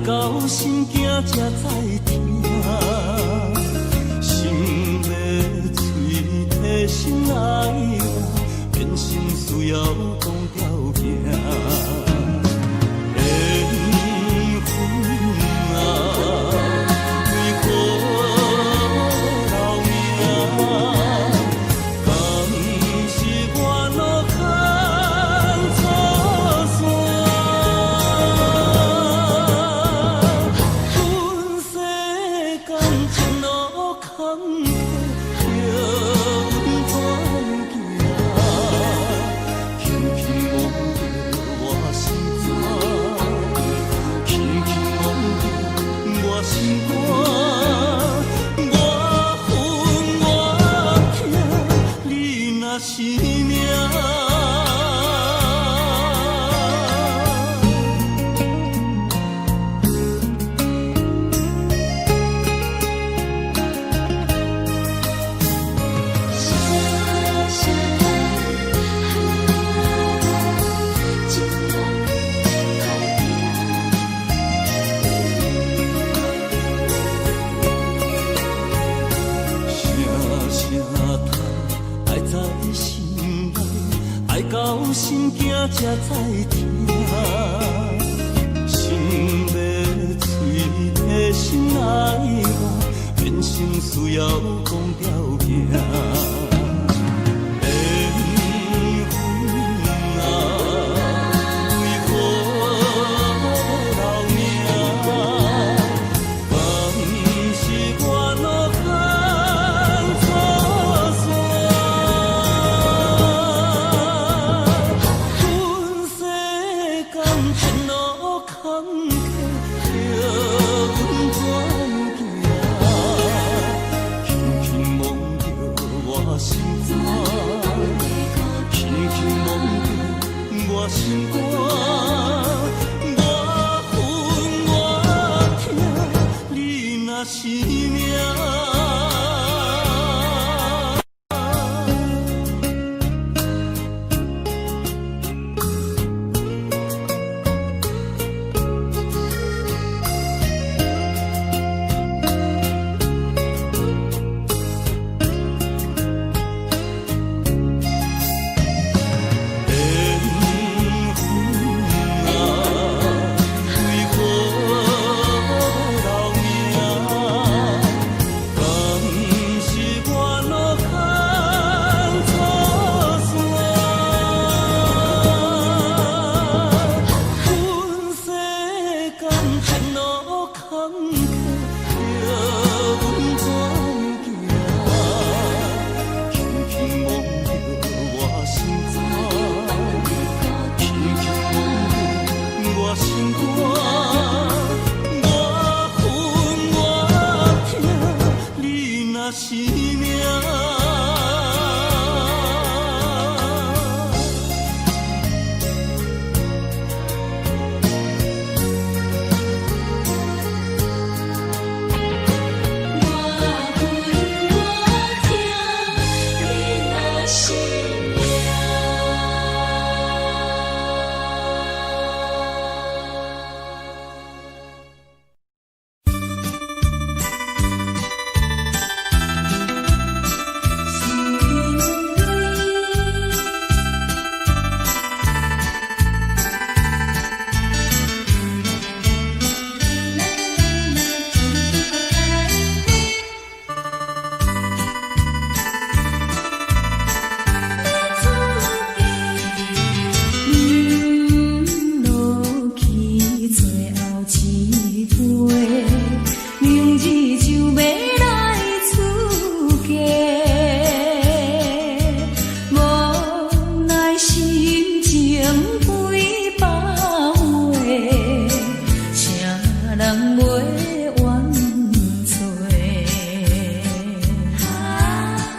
到心惊才知听，心要嘴替心爱我，变成需要讲条件。心惊才知听，心要嘴替心爱我，变成需要讲条件。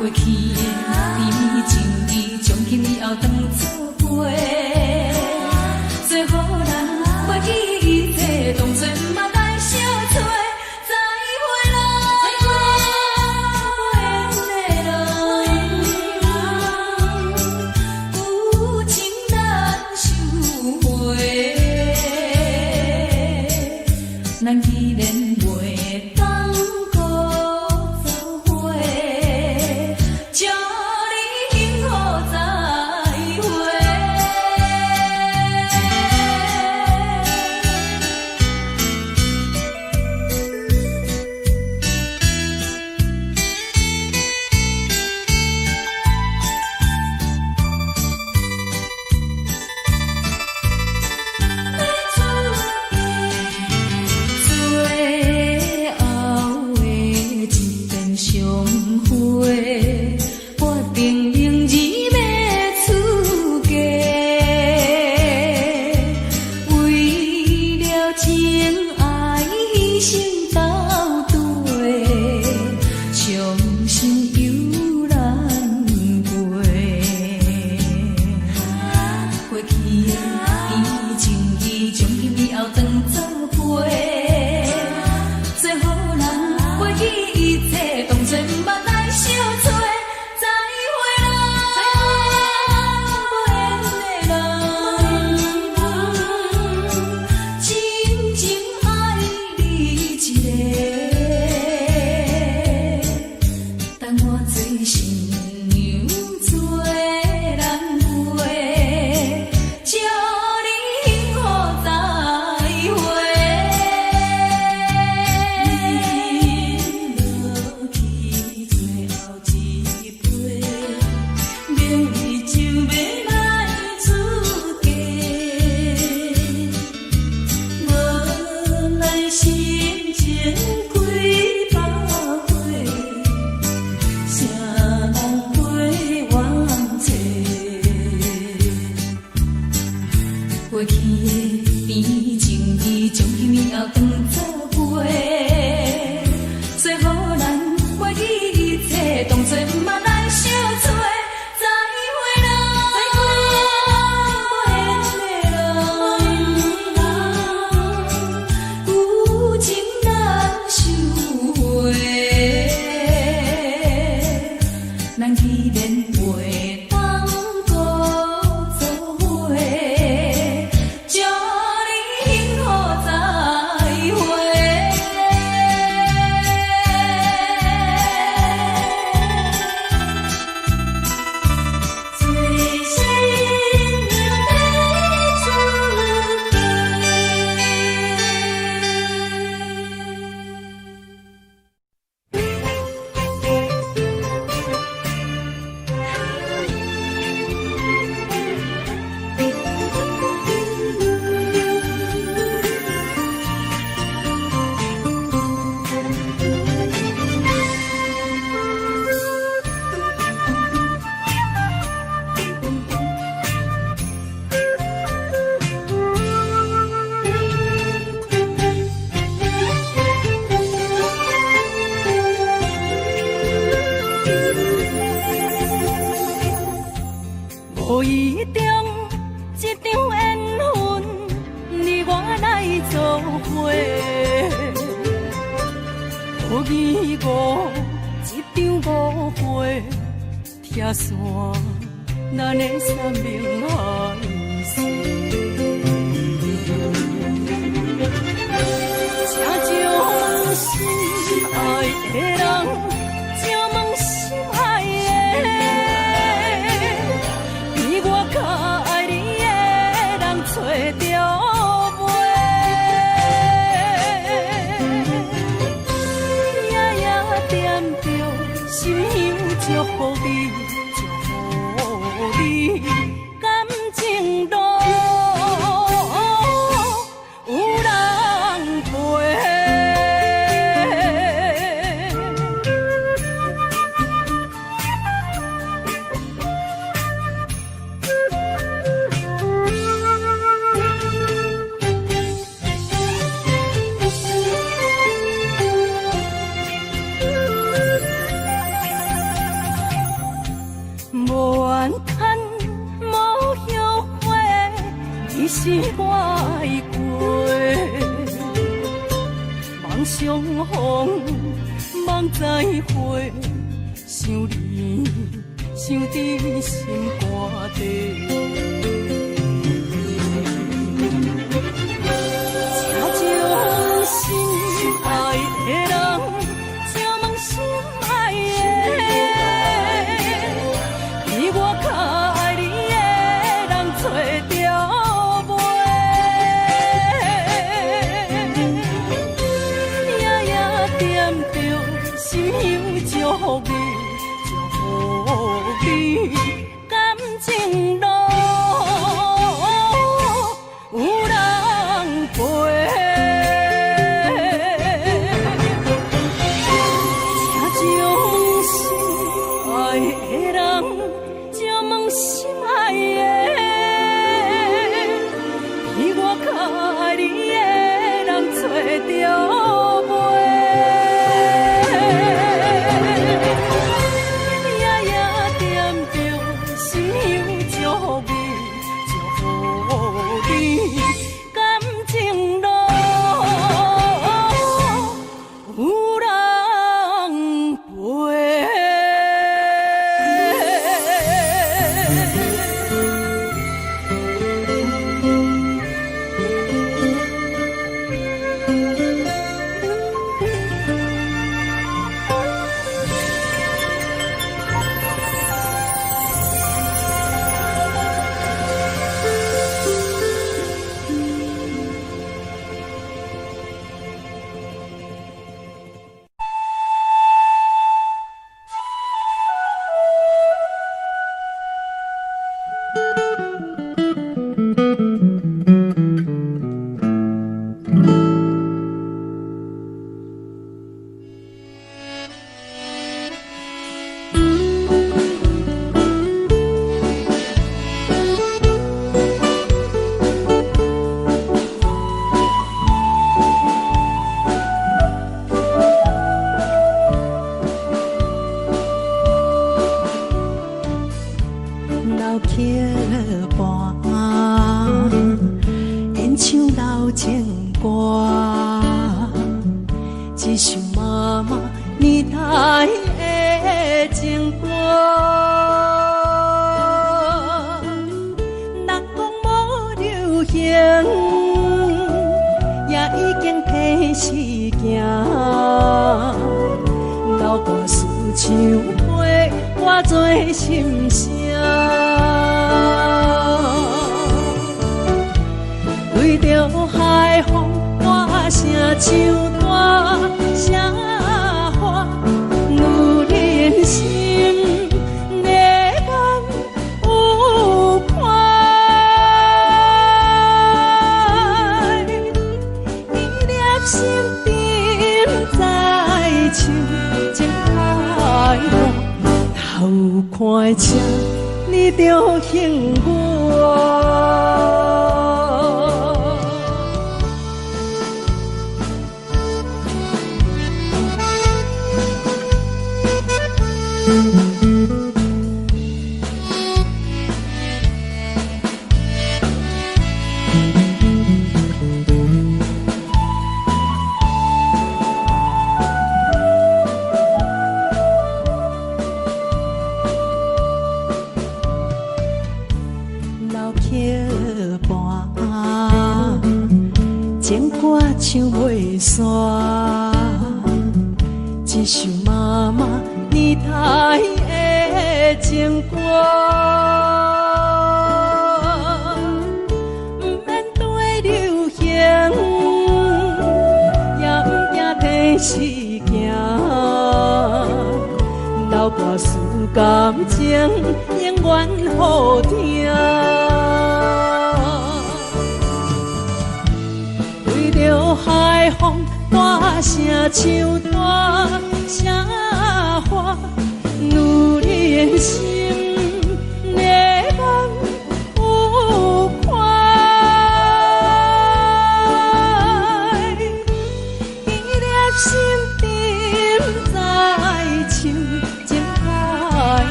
过去的甜蜜情意，从今以后当作陪。做好人，袂记一切，当作毋捌来相找。再会啦，有情难收回。咱既然袂当搁做伙，祝你幸福再会。最后的一遍相会，我定仍然要出家。为了情爱牺牲到底，伤心犹难过。过去的甜情意，从今以后当作陪。做好人，袂记一切，当作毋捌来相找。再会啦，真情爱你一个，等我做新娘做人陪，祝你幸福再会。落去最后一杯，明日就要来出家。无奈心情几百回，谁人陪我坐？过去的甜情意，从今以后当作陪。做好人，袂记一切，当作毋捌来相找。再会啦，有情难收回。咱既然袂当搁做伙，祝你幸福再会。最新娘要出无意中一场缘分，你我来做伙。无义误一场误会，拆散咱的三明海誓。请将心爱的人，请问心爱的，比我较爱你的人找着袂？夜夜惦着心香祝福你，祝福你感情路有人陪。无怨叹，无后悔，你是我的过。梦相逢，梦再会，想你，想伫心肝底。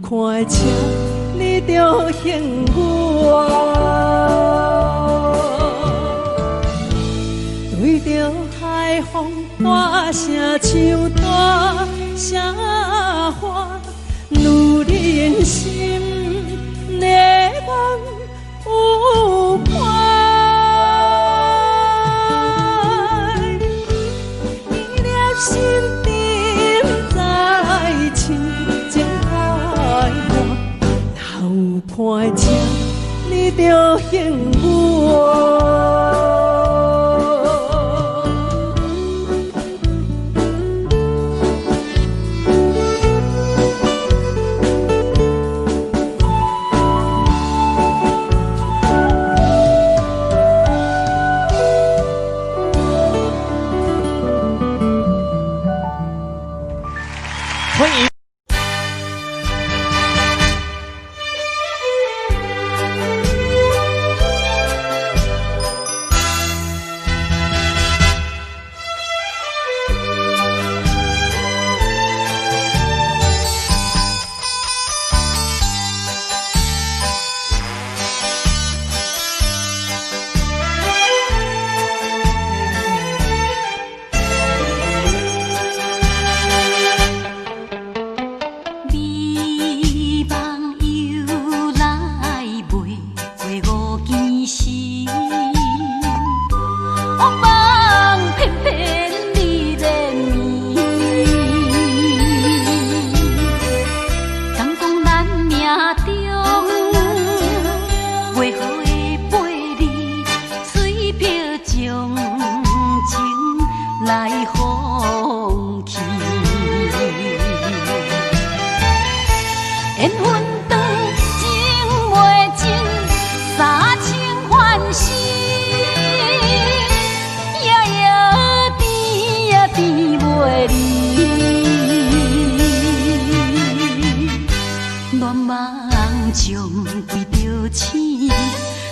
看车，你着恨我。对着海风大声唱大声喊，女人心内梦有伴。依恋心沉在情情海岸，若有看车，你着恨我。欢迎。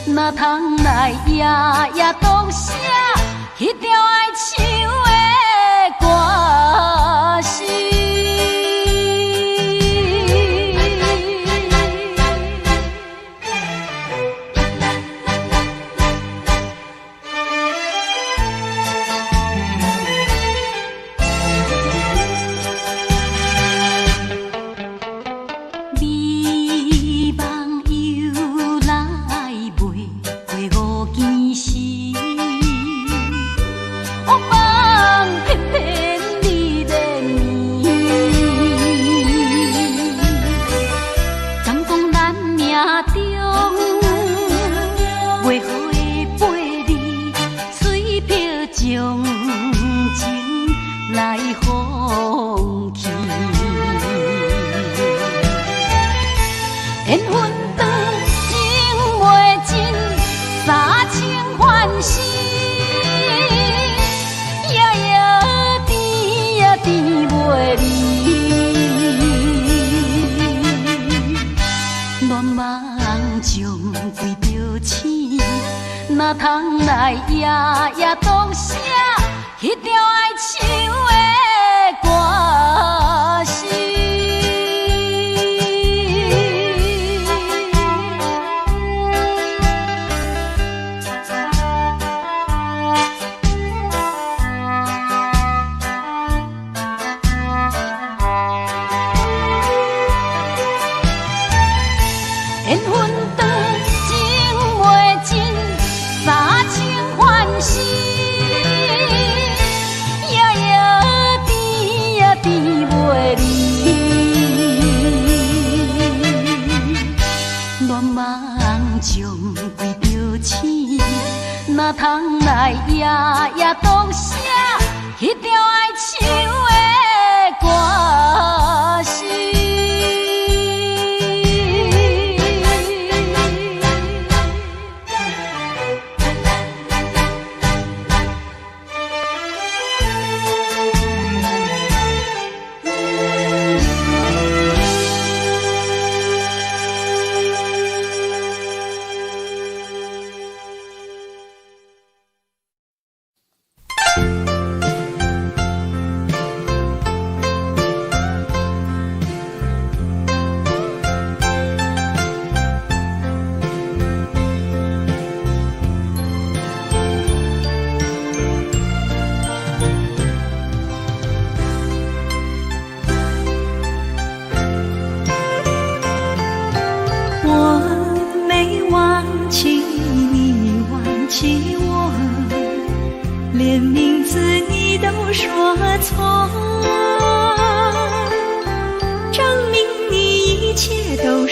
哪通来夜夜讲写迄条爱唱的歌词？哪通来夜夜讲写迄条爱唱的歌词？缘分长，情袂尽。三情欢喜，夜夜甜呀甜袂离。恋梦将规条星，哪通来夜夜讲写迄条爱唱的歌词？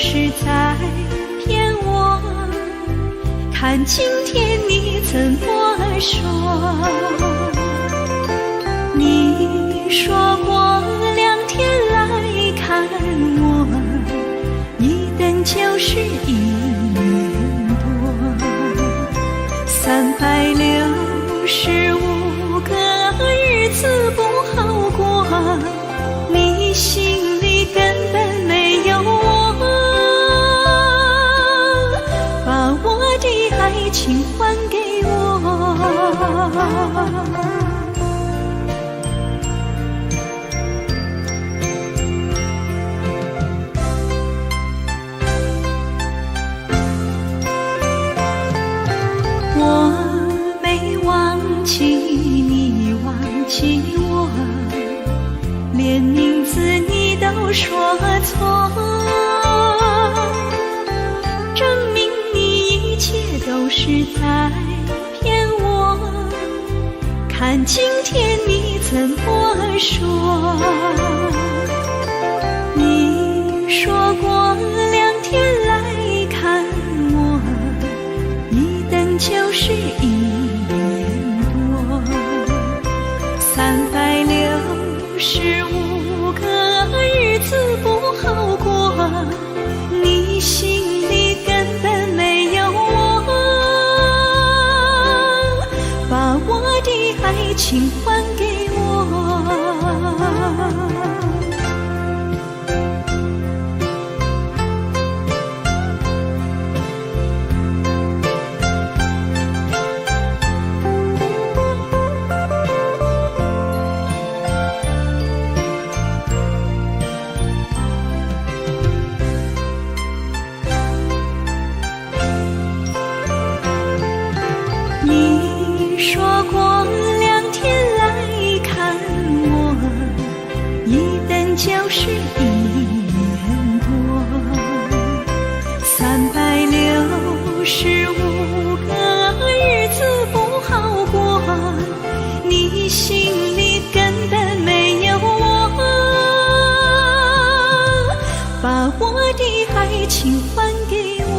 是在骗我。看今天你怎么说？你说过2天来看我，一等就是1年多。365个日子不好过，你心里根本没有我，把我的爱情还给我。我没忘记你忘记我，连名字你都说错，证明你一切都是在骗我。看今天你怎么说？你说过2天来看我，一等就是1年多。365个日子不好过，你心里根本没有我，把我的爱情还给我。你说过2天来看我，一等就是1年多。365个日子不好过，你心里根本没有我，把我的爱情还给我。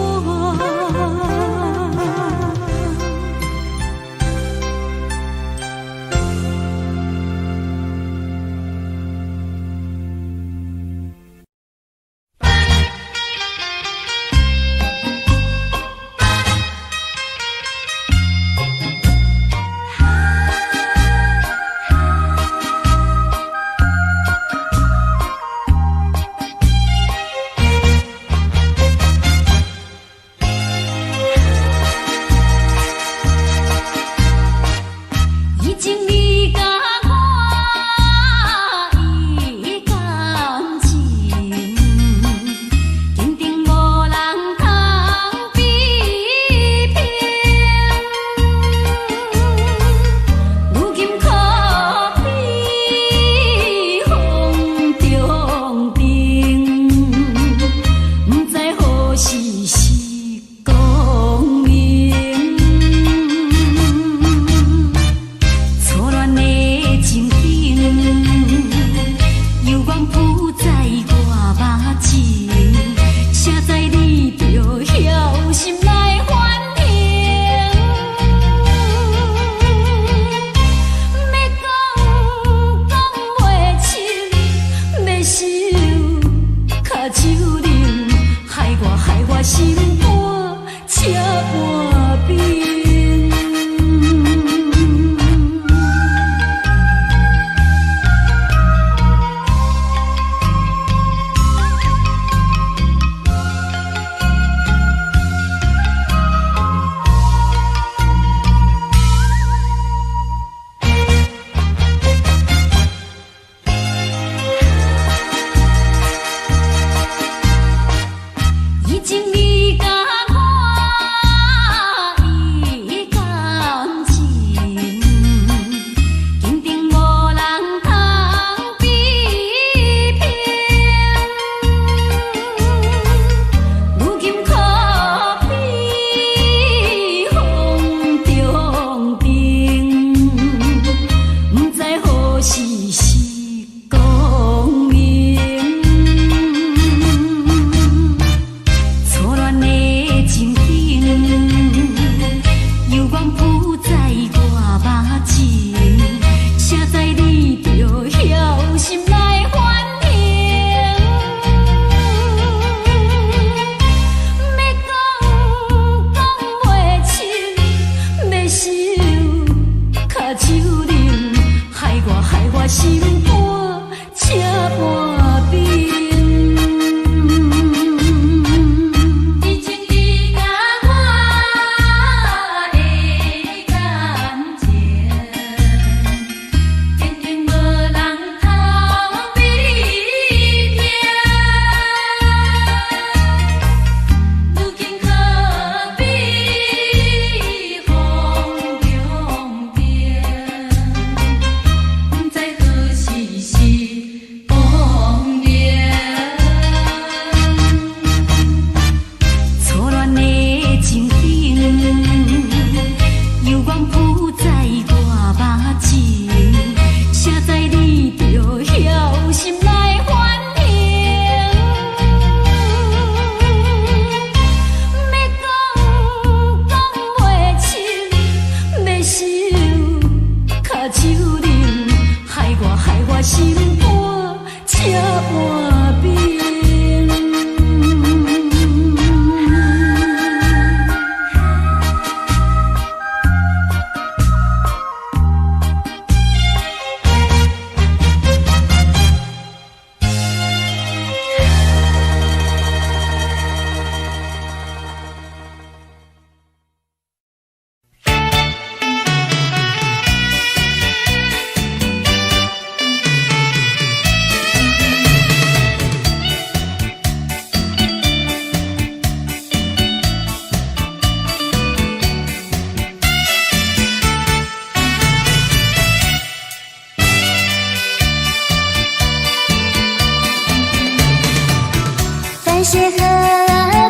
谢河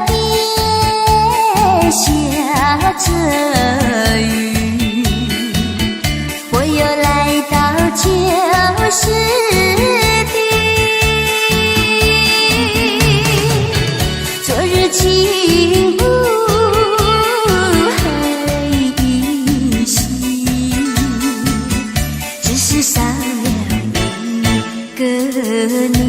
边下着雨，我又来到旧时地。昨日情不还依稀，只是少了一个你。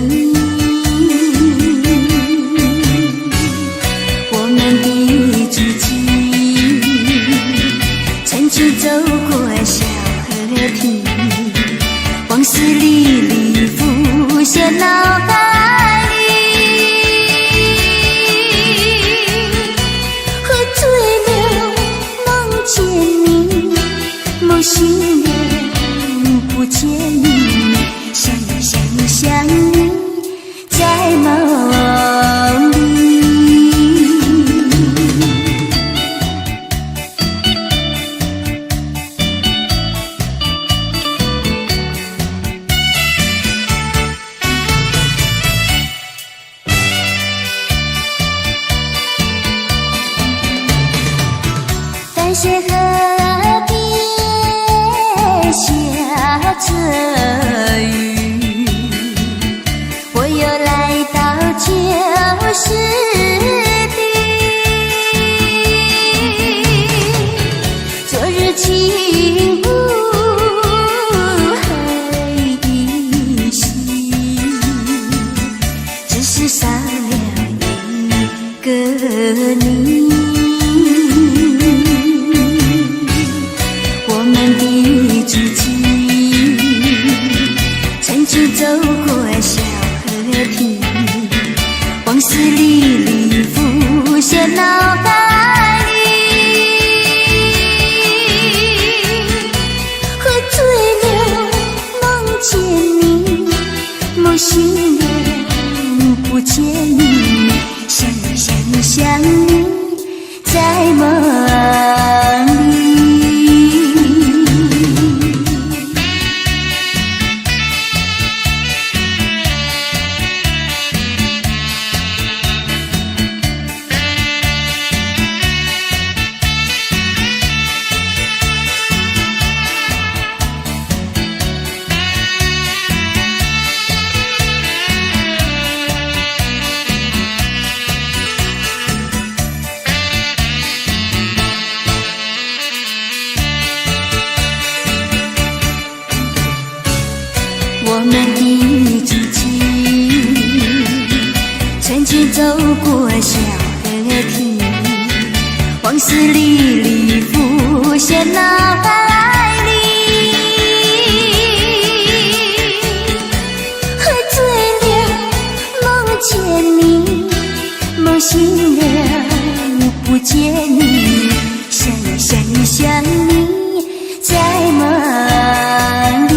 走过小河堤，往事历历浮现脑海里，喝醉了梦见你，梦醒了不见你，想呀想呀想你在梦里。淡水河边下着雨，我又来到旧时地。昨日情不还依稀，只是少了一个你。我们的足迹曾经走过小河堤，往事历历浮现脑海里，喝醉了梦见你，梦醒了不见你，想呀想呀想你在梦里。我们的足迹曾经走过小河堤，往事历历浮现脑海里，喝醉了梦见你，梦醒了不见你，想呀想呀想你在梦里。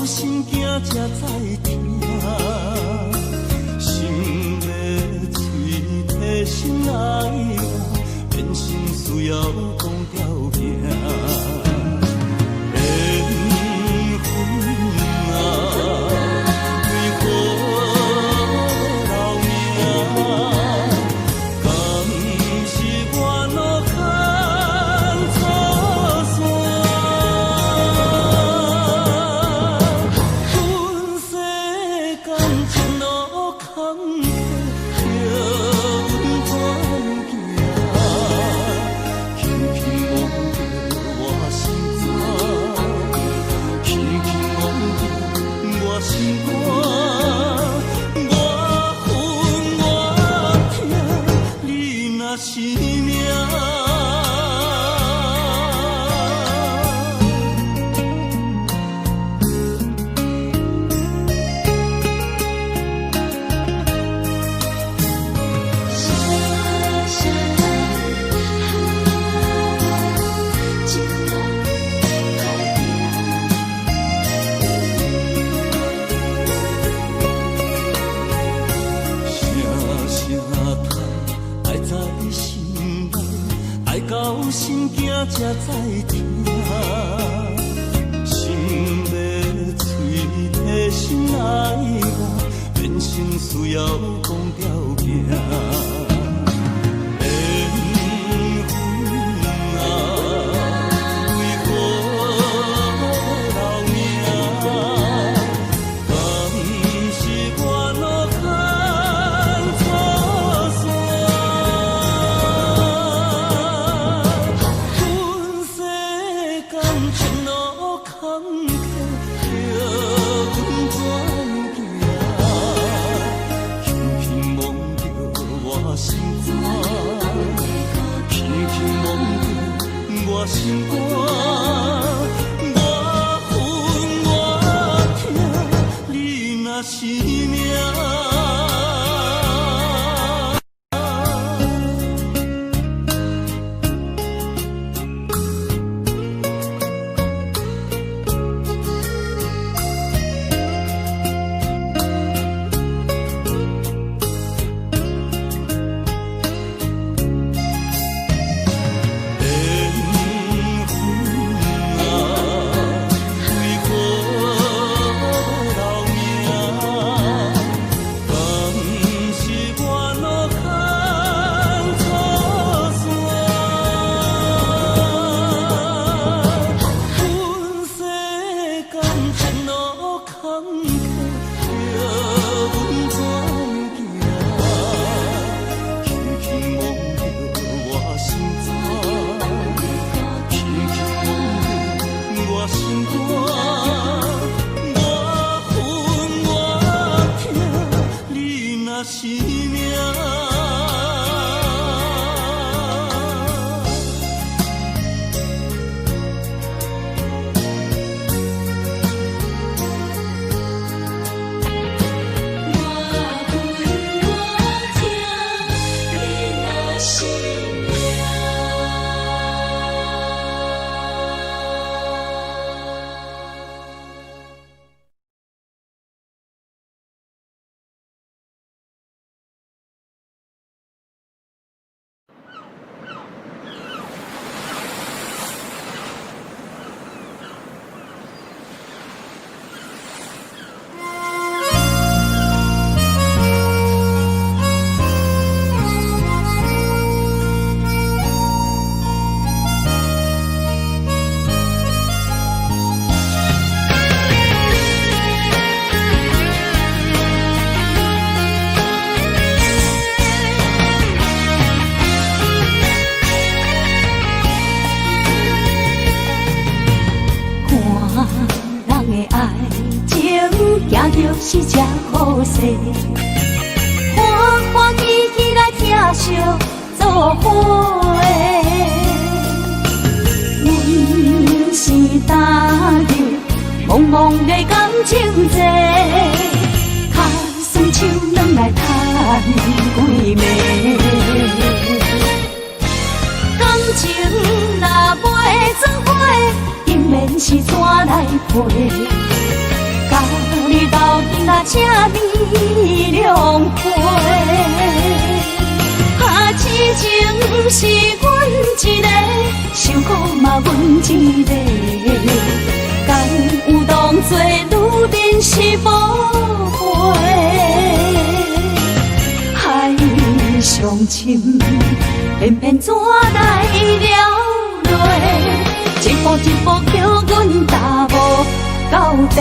心惊才知听，心要嘴替心爱我，变心需要讲条命。缘分啊，为何留名？敢是我路牵错线？是命。到心惊才知听，心要嘴替心爱我，变成需要讲条命。心肝，我恨我痛，你若是命。烧做伙。阮是踏入茫茫的感情债，卡算手软来叹几暝。感情若袂做伙，因免是怎来陪？甲你斗阵啊，请你谅陪。痴情是阮一个，受苦嘛阮一个。敢有当作女人是无悔？海上深，偏偏怎来了落？一步一步叫阮踏无到底。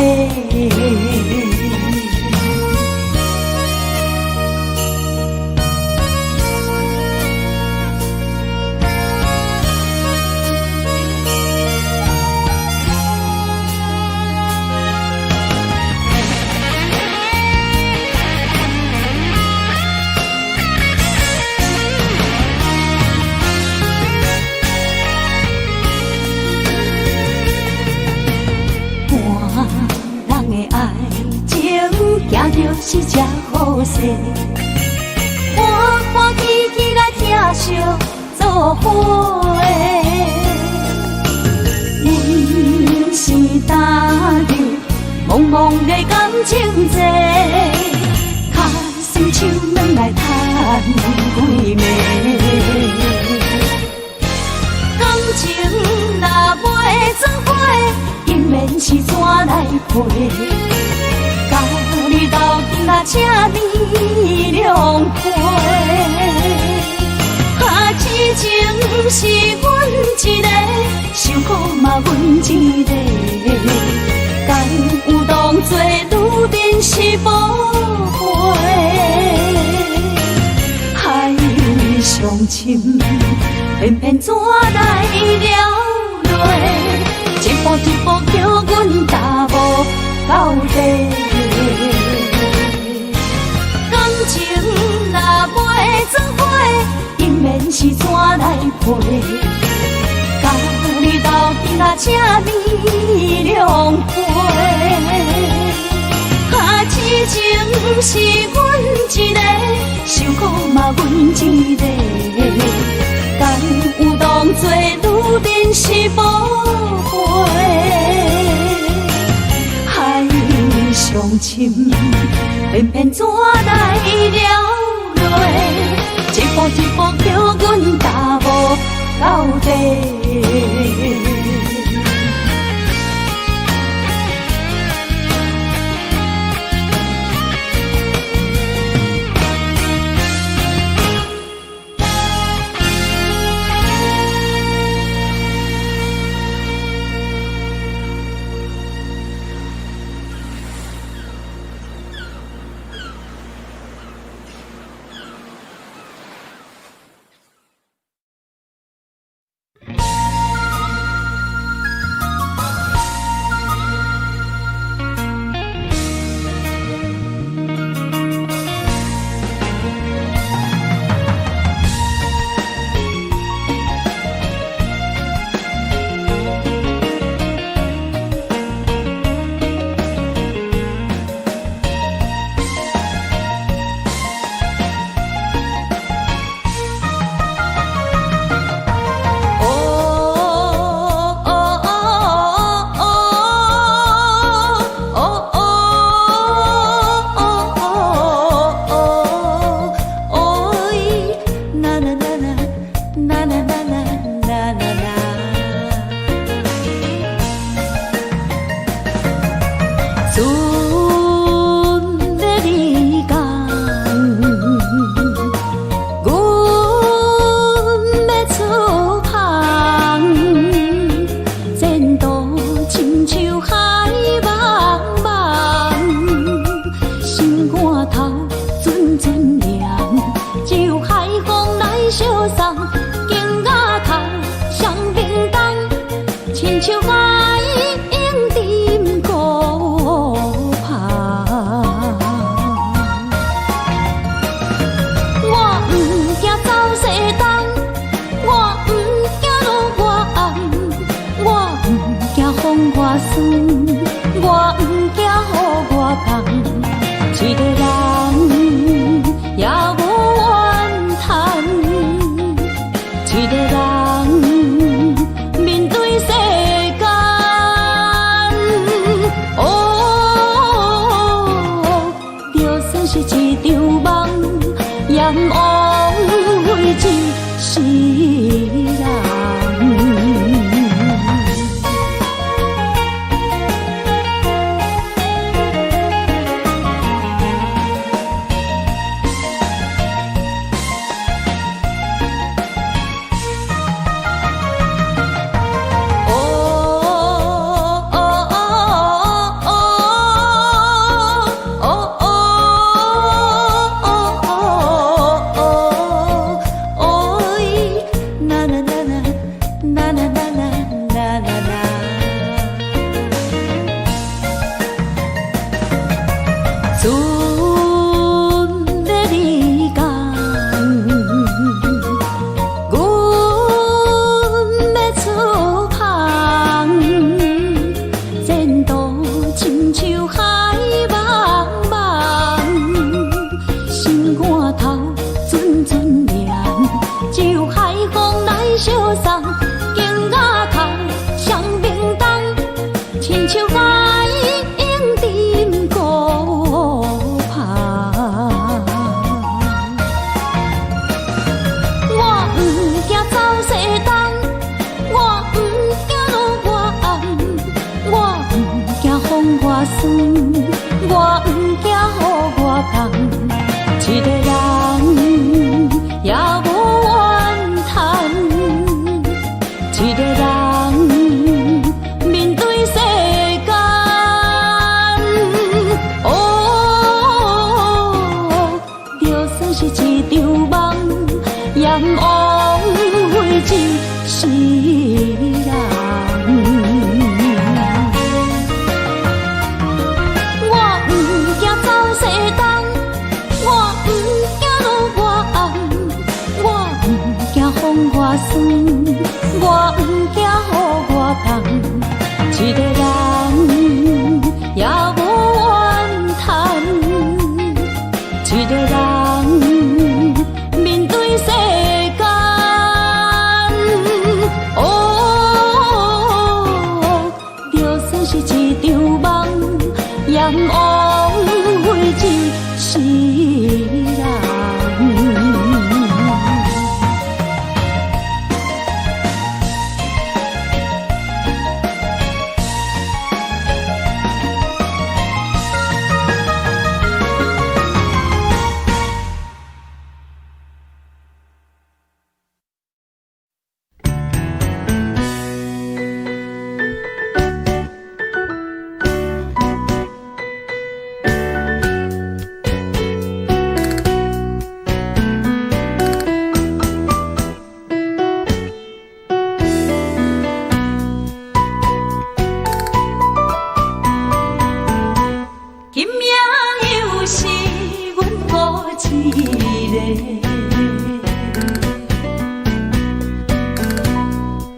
行就是这好势，欢欢喜喜来疼惜做伙。阮是踏入茫茫的感情债，卡算手软来叹几暝。感情若袂做伙，因免是怎来陪？甲你斗阵啊，请你谅陪。痴情是阮一个，受苦嘛阮一个。敢有当作女人是无悔？海上深，偏偏怎来了落？一步一步叫阮踏无到底。感情若袂做伙，因免是怎来陪？甲你斗阵啊，请你谅陪。痴情是阮一个，受苦嘛阮一个。敢有当作女人是无悔？海上深，偏偏怎来了落？一步一步叫阮踏无到底。一个人也无怨叹，一个人面对世间。哦，就算是一场梦，也枉费一世人。我不惊走西东，我不惊路外红，我不惊风外酸，我不惊雨外重。一个人也无怨叹，一个人面对世间。哦，就算是一场梦，也枉费一世人。今夜又是阮孤一个，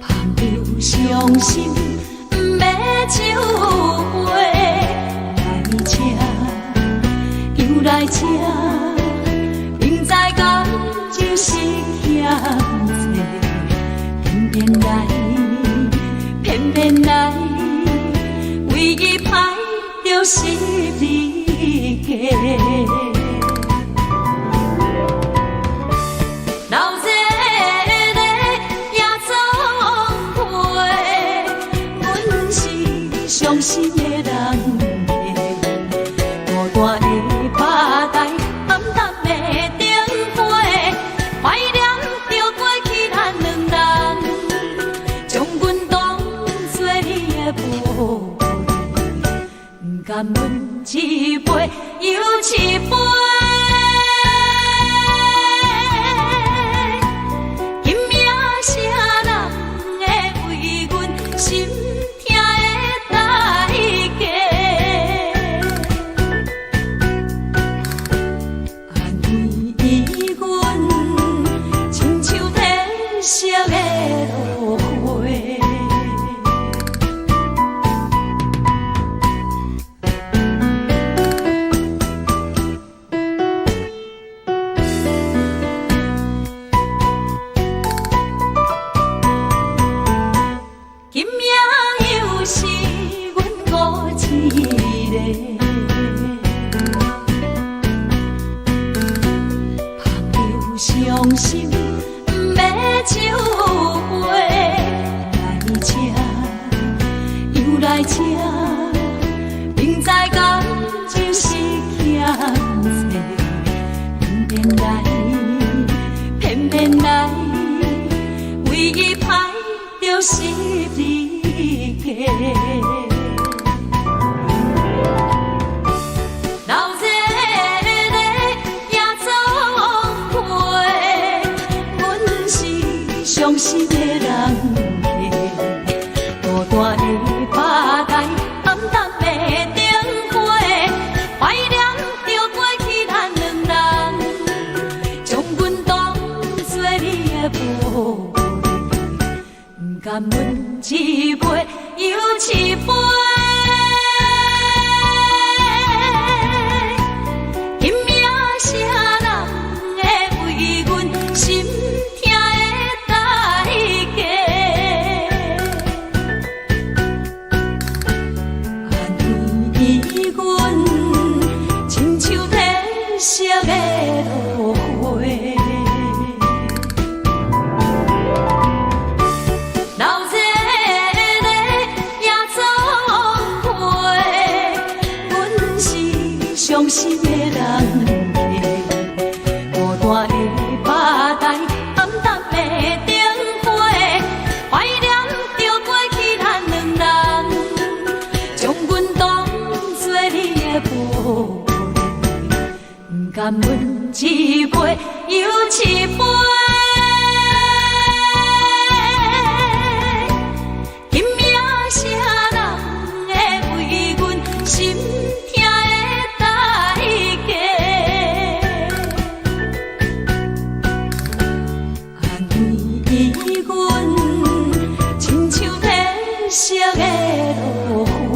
捧着伤心不要酒杯，来吃又来吃，明知感情是欠债，偏偏来，偏偏来，为伊歹就是你家。老热热夜总会，阮是伤心的人孤单的吧台，暗淡的灯花，怀念着过去咱两人，将阮当作你的宝贝，不甘阮一杯又一杯。今夜啥人会为阮心痛的代价？安慰阮，亲像天色的落花。今夜又是阮孤一个，捧着伤心不要酒杯，来吃又来吃，明知感情是欠债，偏偏来，偏偏来，为伊歹就是你家。老热热夜总会，阮是伤心的人孤单的吧台，暗淡的灯花，怀念着过去咱两人，将阮当作你的宝贝，不甘阮一杯又一杯。今夜啥人会为阮心痛的代价？一杯又一杯。今夜啥人会为阮心痛的代价？安慰阮，亲像褪色的落花。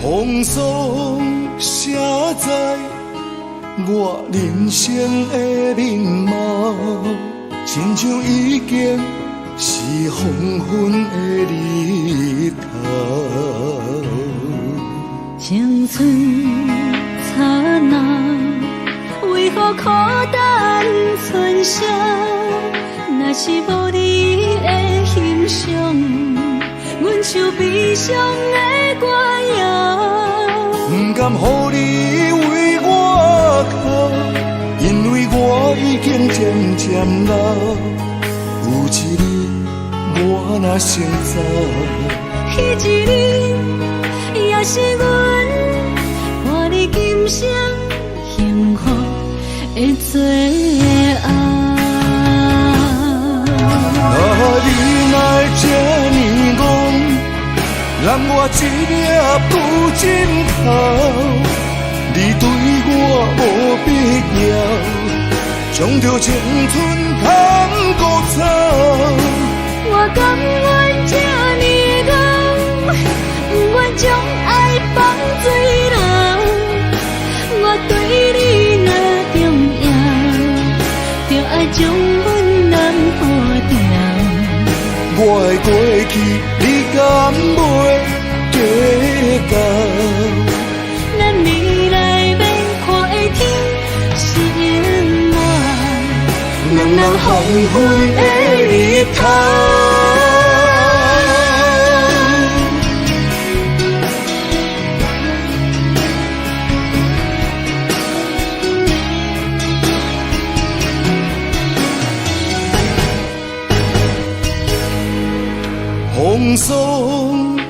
风霜写在我人生的面貌，亲像已经是黄昏的日头。青春刹那，为何孤单存剩？若是无你的欣赏，阮像悲伤的歌谣。不甘予你为我哭，因为我已经渐渐老。有一日我若先走，彼一日也是阮伴你今生幸福的最后。你若这么戆，揽我一粒有尽头。你对我无必要，将着青春通孤走。我甘愿这呢戆，不愿将爱放水流。我对你若重要，就爱将阮人保掉。我的过去，你敢袂计较？咱未来要看的天是永远，人人黄昏的日头。风霜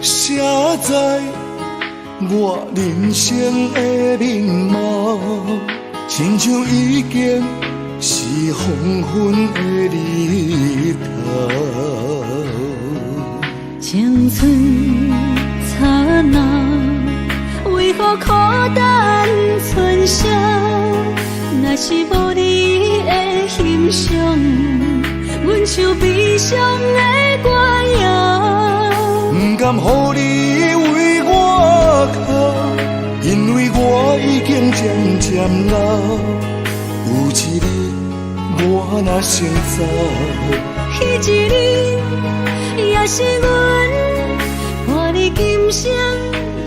写在我人生的面貌，亲像已经是黄昏的日头。青春刹那，为何孤单春宵？若是无你的欣赏，阮像悲伤的歌谣。不甘予你为我哭，因为我已经渐渐老。有一日我若先走，彼一日也是阮伴你今生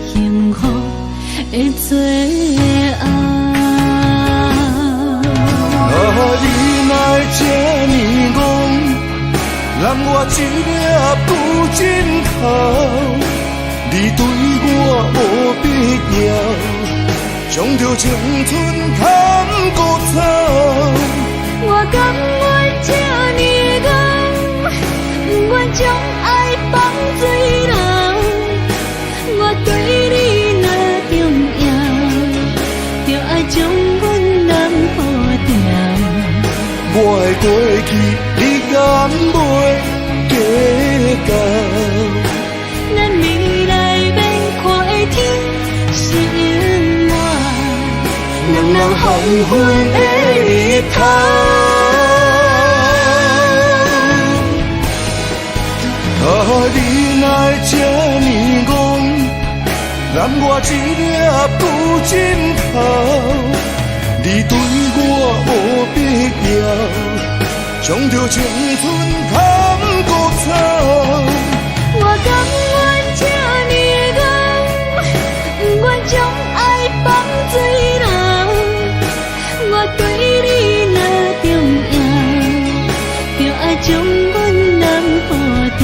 幸福的最后。你若会这呢戆，揽我一粒有尽头。你对我无必要，将着青春通孤走。我甘愿这呢戆，不愿将爱放水流。我对你若重要，就爱将阮人保掉。我的过去，你敢袂计较？咱未来要看的天是永远，人人黄昏的日头。你若会这呢戆，揽我一粒有尽头。你对我无必要，将着青春通孤走。我甘愿这呢戆，不愿将爱放水流。我对你若重要，就爱将阮人保掉。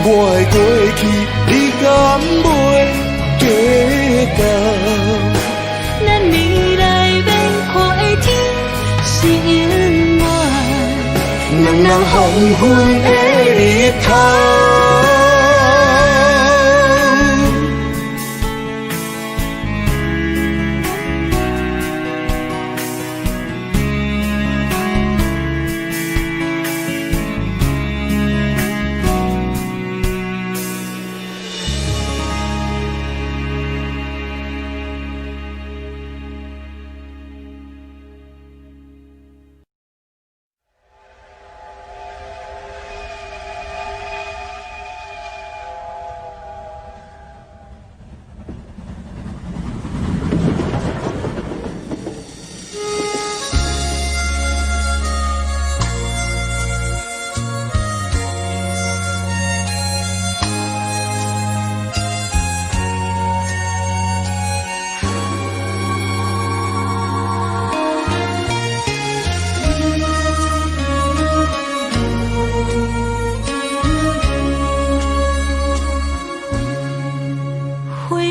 我的过去，你敢袂计较？咱未来要看的天是永远，人人黄昏的日头。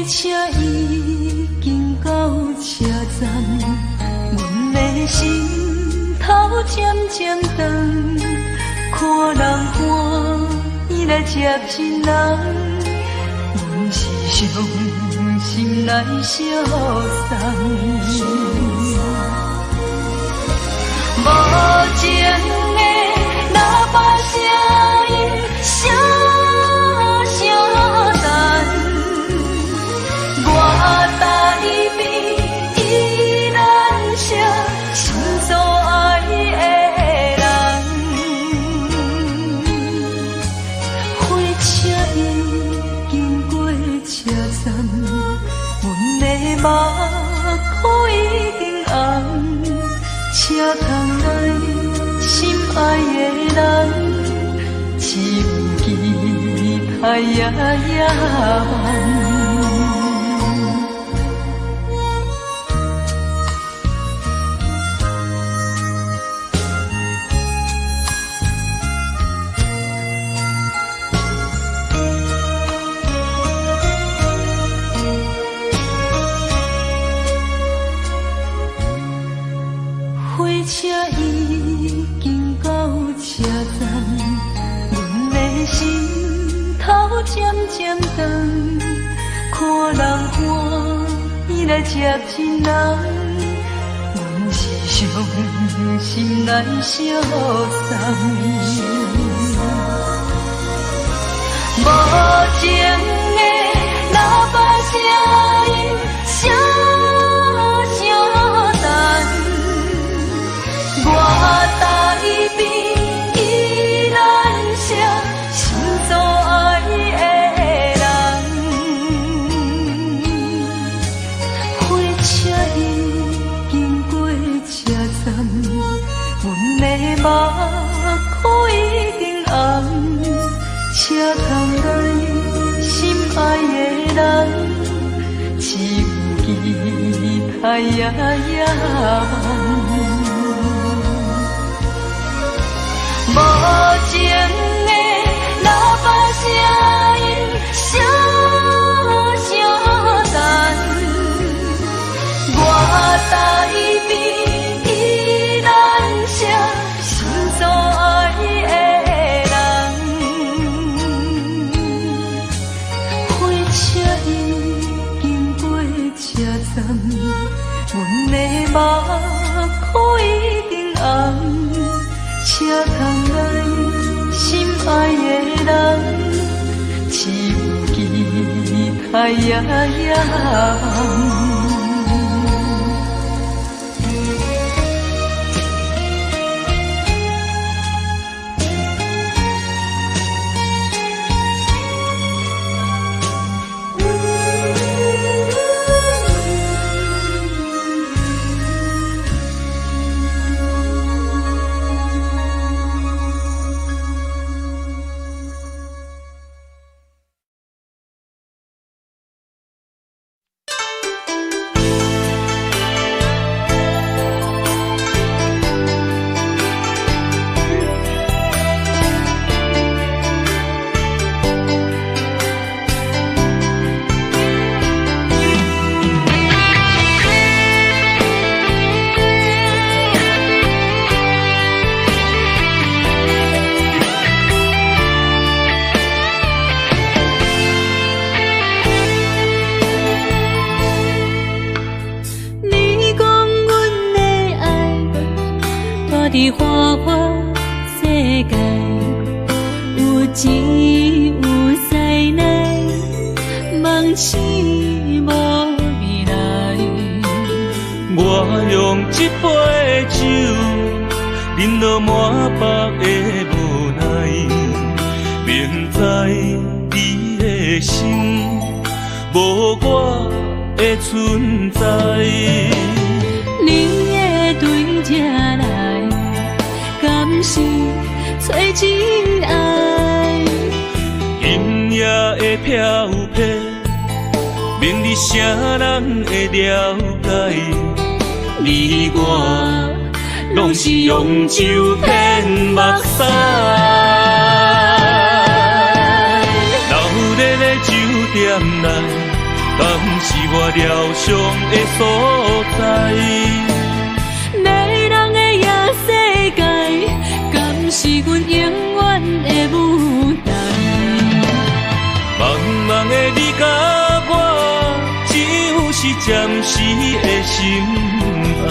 车已经到车站，阮的心头渐渐长，看人欢喜来接亲人，阮是伤心来消送。无情的喇叭声音，声声目眶已经红，车窗内心爱的人，只有期待夜梦。火车已经到车站，阮的心头渐渐长，看人欢喜来接亲人，阮是伤心来相送。无情的喇叭声音，声声淡。我台边依然写心所爱的人，火车已经过车站，阮的目眶已经红，车窗内心爱的人，只有期待夜梦。无情的喇叭声音，声声淡。我台边依然写心所爱的人，火车已经过车站，阮的目眶已经红。车窗内心爱的人，只有期待夜梦。伫花花世界，有钱有势来，梦醒无未来。我用一杯酒，饮落满腹的无奈，明知你的心无我的存在。你的对这来，敢是找真爱？音乐的飘撇，明日谁人会了解？你我拢是用酒骗目屎，闹热的酒店内，敢是我疗伤的所在？迷人的夜世界，敢是阮永远的舞台？茫茫的你甲我，只有是暂时的心爱。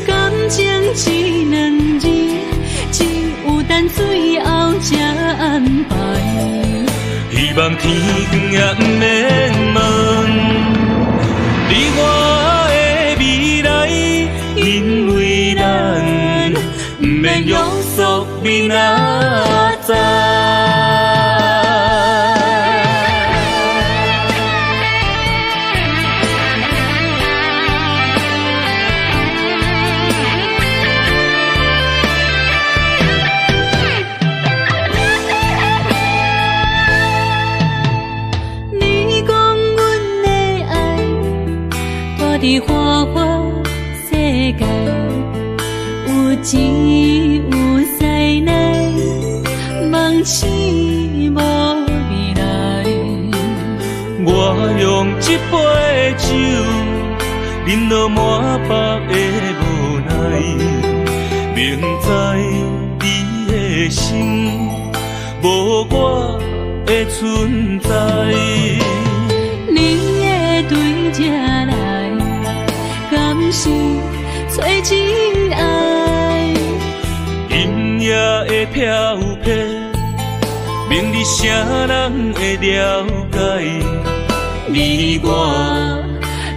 感情一两字，只有等最后才安排。希望天光也不免问，你我的未来，因为咱不免约束明仔载。伫花花世界，有钱有灾难，梦醒无未来。我用一杯酒，饮落满腹的无奈，明知你的心无我的存在。你的对这来，敢是找真爱？音乐的飘飘，明日啥人会了解？你我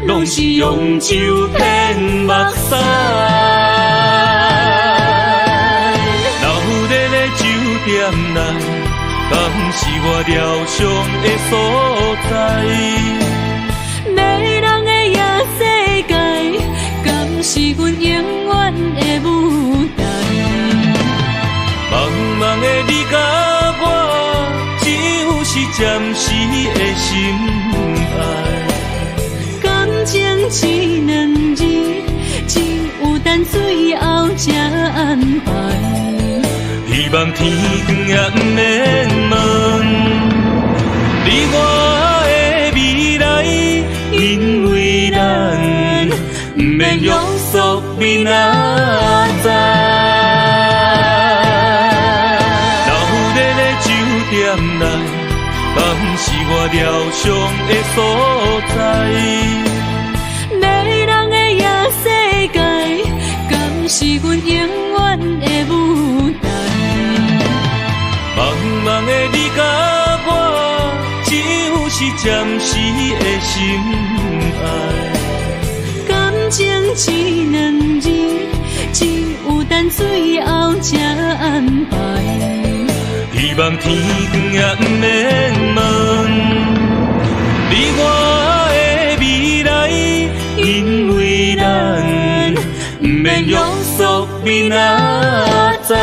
拢是用酒骗目屎，留在咧酒店内，敢是我疗伤的所在？迷人的夜世界，敢是阮永远的舞台？茫茫的你甲我，只有是暂时的心爱。感情只两字，只有等最后才安排。希望天光也不免问，你我的未来，因为咱不免约束明仔载。留在咧酒店内，敢是我疗伤的所在？迷人的夜世界，敢是阮永远的舞台？茫茫的你甲我，只有是暂时的心爱。感情只两字，只有等最后才安排。希望天光也不免问，你我的未来，因为咱不免约束明仔载。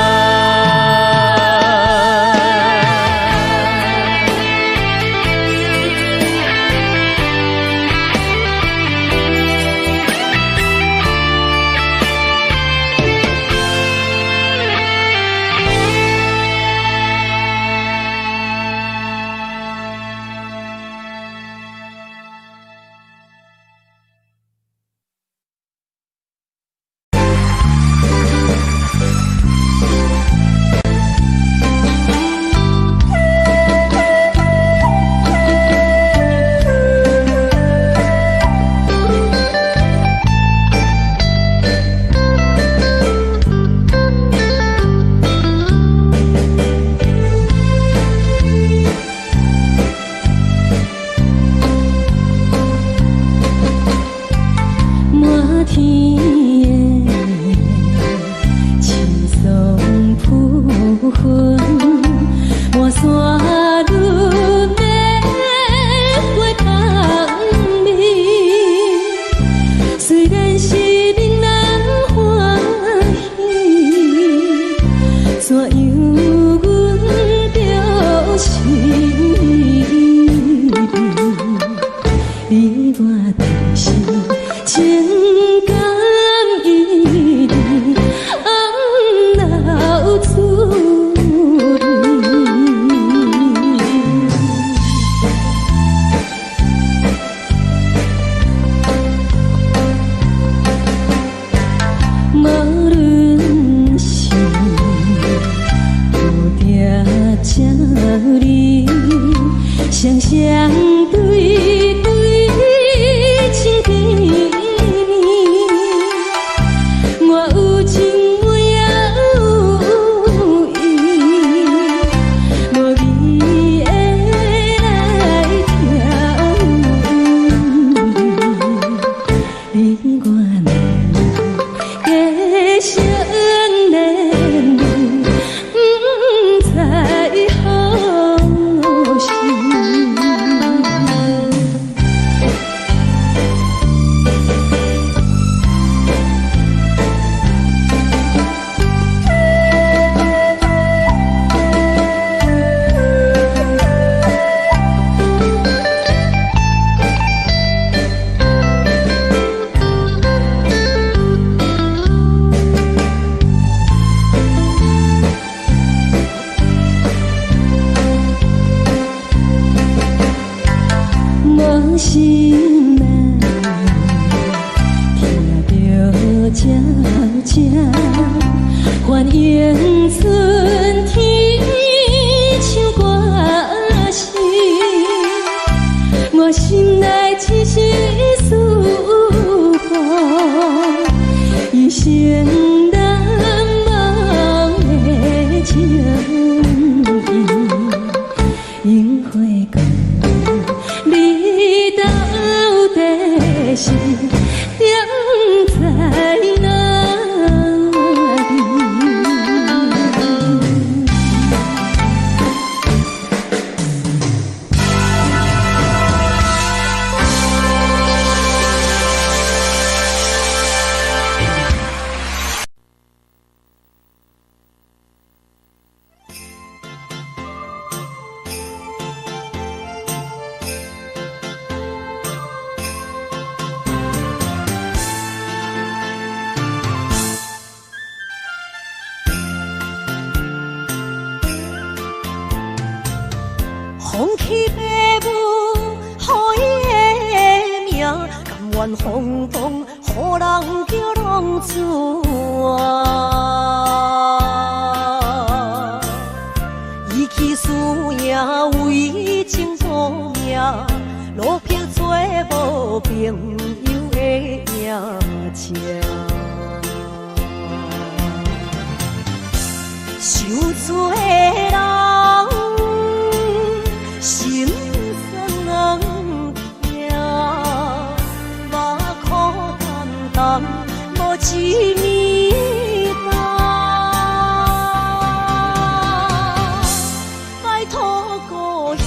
人心难，听着这这欢迎春天唱歌声，我心内只是思风，一生难忘的情意，樱花讲你到底是踮在哪里？风起白雾，予伊的名，甘愿风风，予人叫浪子啊。伊去输赢为情赌命，路撇做无朋友的命情。受罪的人。心酸人听，目眶淡淡，无一面重。拜托故乡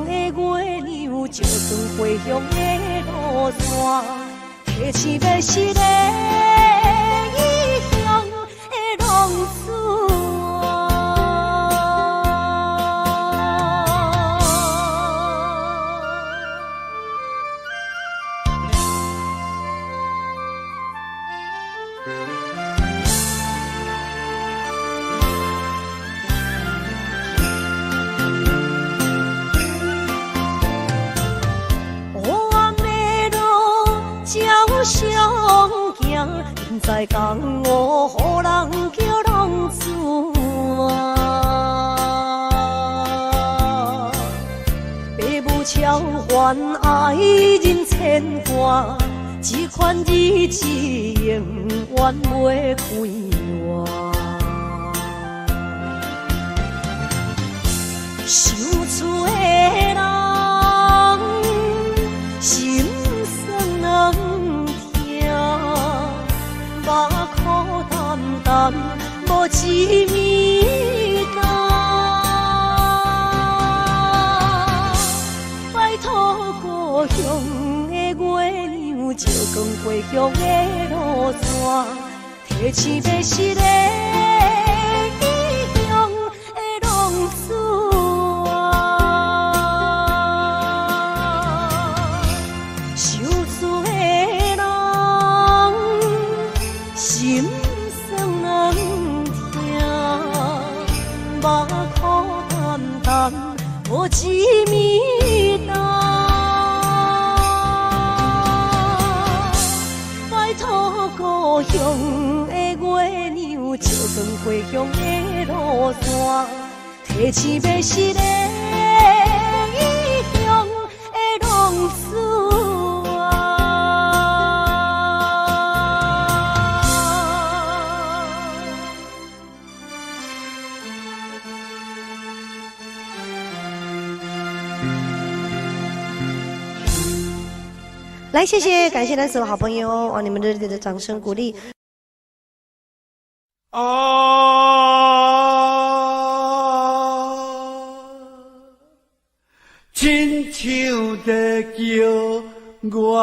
的月亮，照光回乡的路线，提醒要是个异乡的浪子。相行，现在江湖，予人叫浪子啊。父母超还爱人千万，这款日子永远袂开完。受罪的人，心酸人。目眶淡淡，无一面重。拜托故乡的月亮，照光回乡的路线，提醒要是个异乡的浪子啊。受罪的人。心酸人听，目眶淡淡，无一面重。拜托故乡的月亮，照光回乡的路线，提醒要是个异乡的浪子啊。来，谢谢，感谢那所有好朋友哦，你们热烈的掌声鼓励。亲像在叫我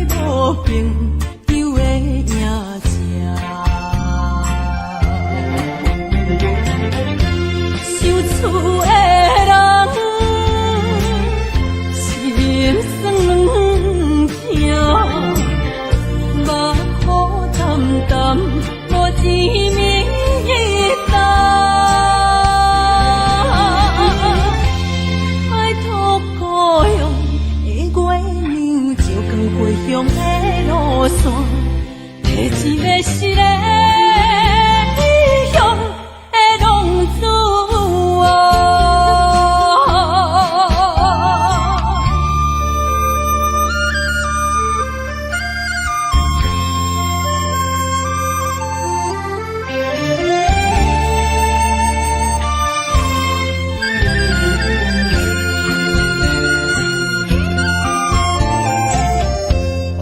无朋友的影子，想厝的人心酸软疼，目苦淡淡无滋味一担。回乡的路线，提一个失个异乡的浪子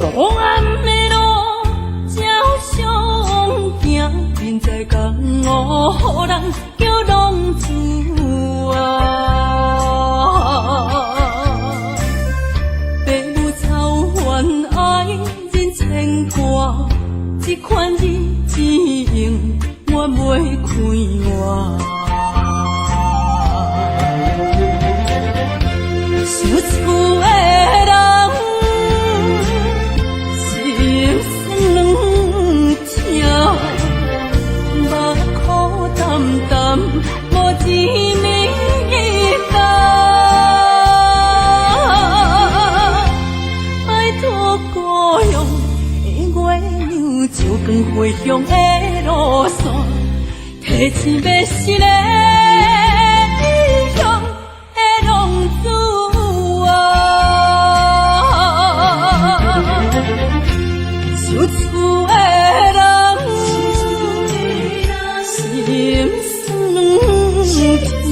黑暗的路，照常行，现在江湖人叫浪子父母操怨爱人牵挂，这款日子用我袂开我。想厝的人。心酸软疼，目苦淡淡，无滋味一担。爱托故乡的月亮，照光回乡的路线，提醒要失个异乡的浪子想厝的人，心酸软疼，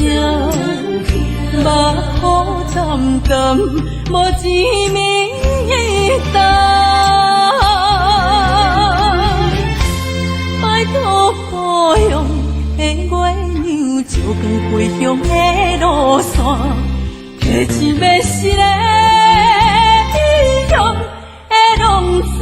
目苦淡淡，无滋味一担。爱托故乡的月亮，照光回乡的路线，提一要失个异乡的浪子。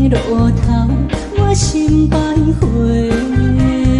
路头，我心徘徊。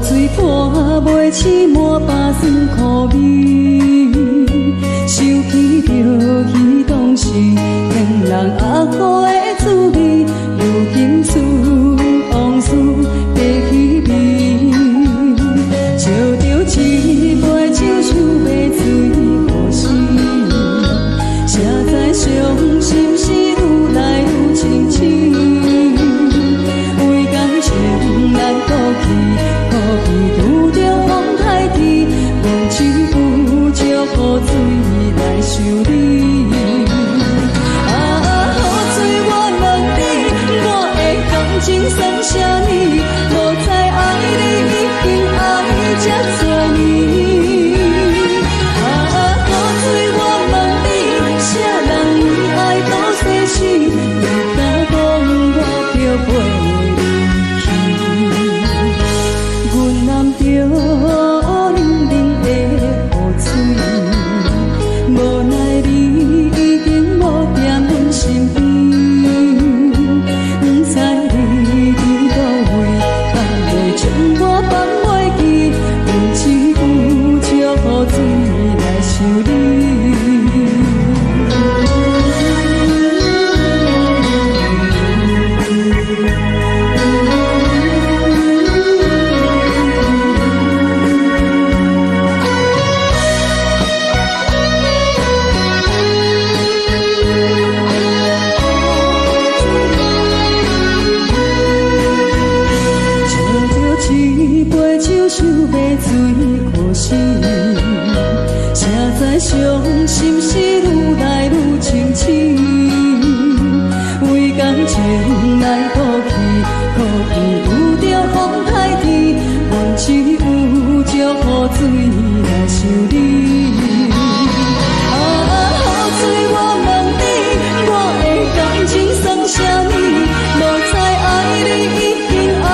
水泼袂起满巴酸苦味，想起着彼当时骗人压苦的滋味，如今思往事白起味，笑着一杯酒想要醉可惜，谁知伤心事愈来愈清醒，为感情难过去。可比拄着风台天，忘记有借雨水来修理。雨水我问你，我的感情算啥呢？无再爱你，已经爱这多年。雨水我问你，啥人为爱都生死？你敢讲我着陪？着冷冷的雨水，无奈你已经无踮阮身边，不知你伫倒位，敢会将我放袂记？阮只有借雨水来想你。想要醉可惜，谁知伤心事愈来愈清醒，为感情来过去，可比有着风台天，阮只有借雨水来想你。雨水我问你，我的感情算啥呢？无再爱你，已经爱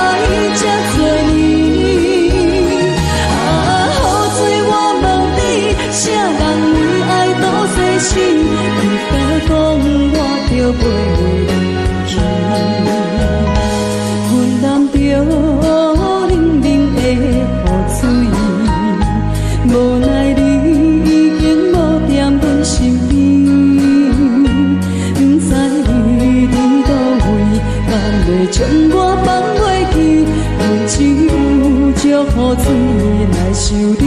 这多年。啥人为爱都生死？你敢讲我着陪你去？阮淋着冷冷的雨水，无奈你已经无踮阮身边，不知你伫倒位，敢会将我放袂记？阮只有借雨水来想你。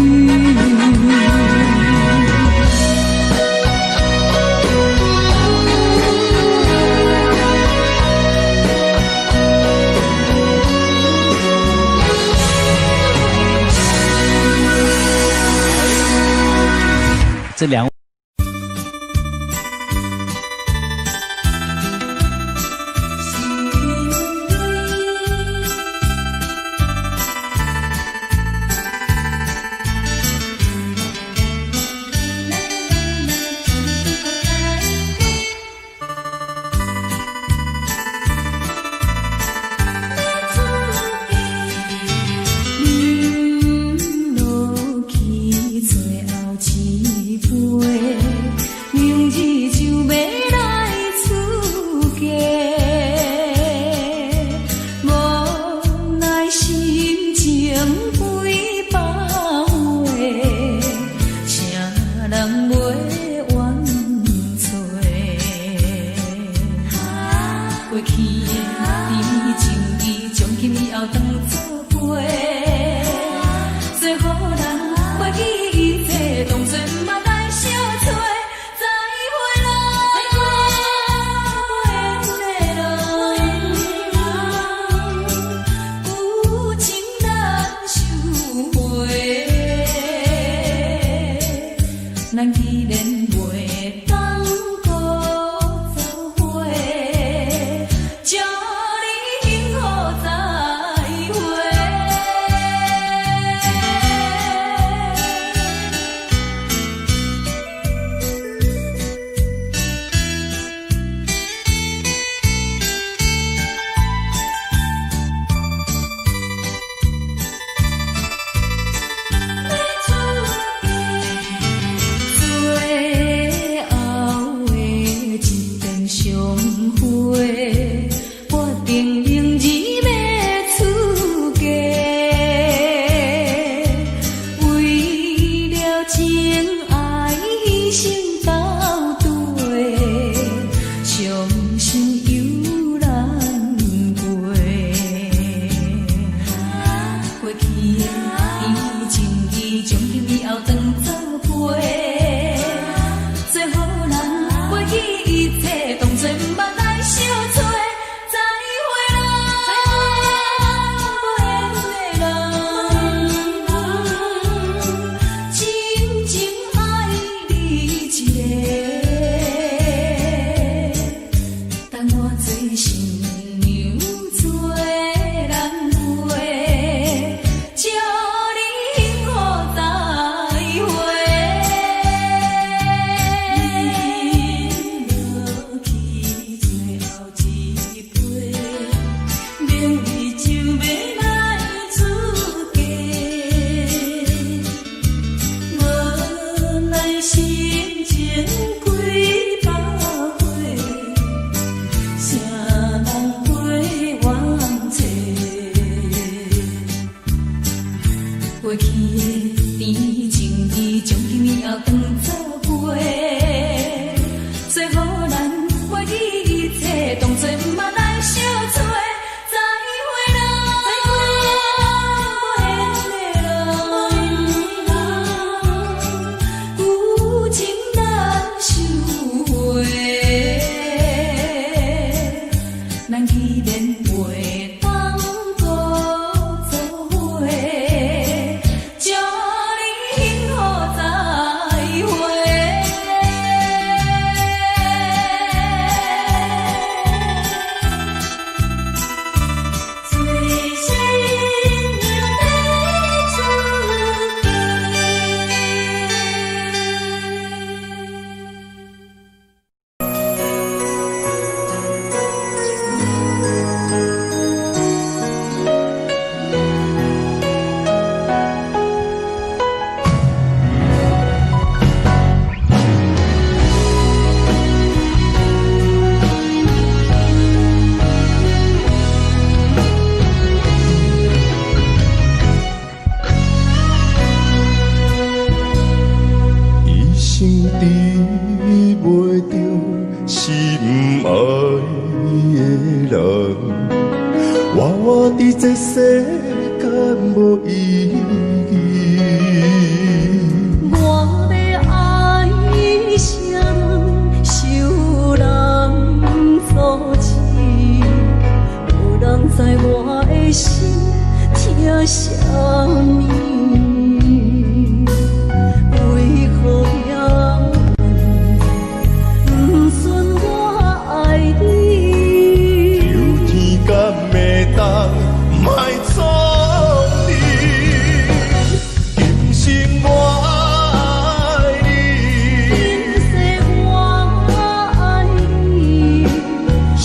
这两过去的甜情意，从今以后当作陪。最好咱忘记一切，当作毋捌来相做。再会啦，有情难收回，咱既然袂当搁做伙，祝你幸福再会。最新娘要出一生治袂着心爱的人，我伫这世间无意义。我要爱谁人，受人阻止，无人知我的心疼啥物。为何也不准我爱你？有天敢会当莫错你，今生我爱你，今世我爱你，相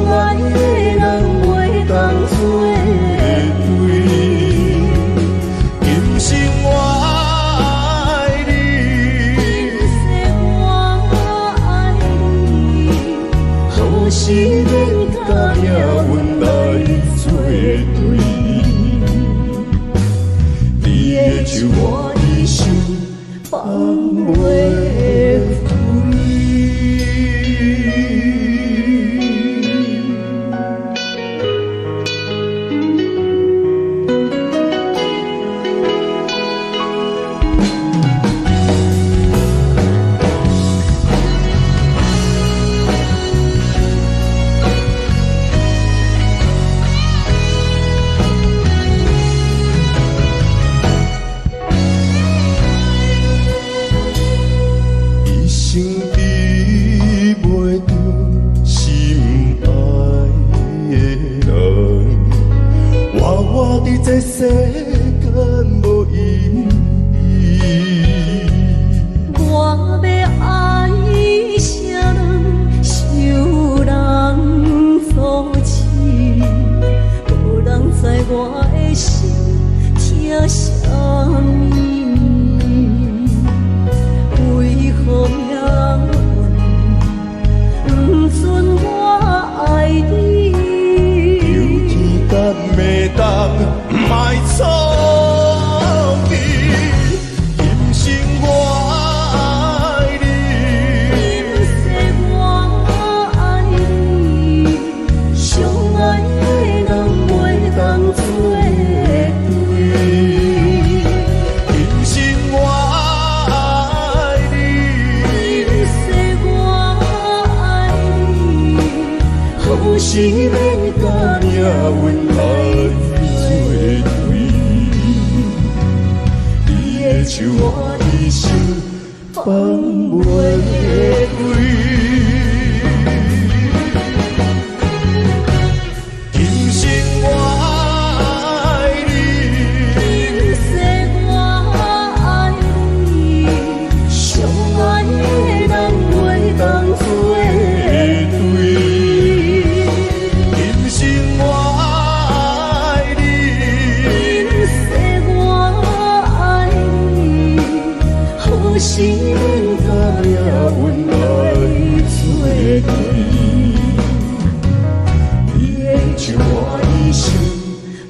爱的人袂当做对。今生我爱你，今世我爱你，何时免甲命运来作对？你的手我一生放袂开。一生治袂着心爱的人，我伫这世间无意义。我要爱谁人，受人阻止，无人知我的心疼啥物。为何命运不准我爱你？有天敢会当莫错你，今生我爱你，今世我爱你，相爱的人袂当做对。今生我爱你，今世我爱你，何时免甲命运来作对？你的手我一生放袂开。今生我爱你，今世我爱你，相爱的人袂当做对。今生我爱你，今世我爱你，何时免甲命运来作对？你的手我一生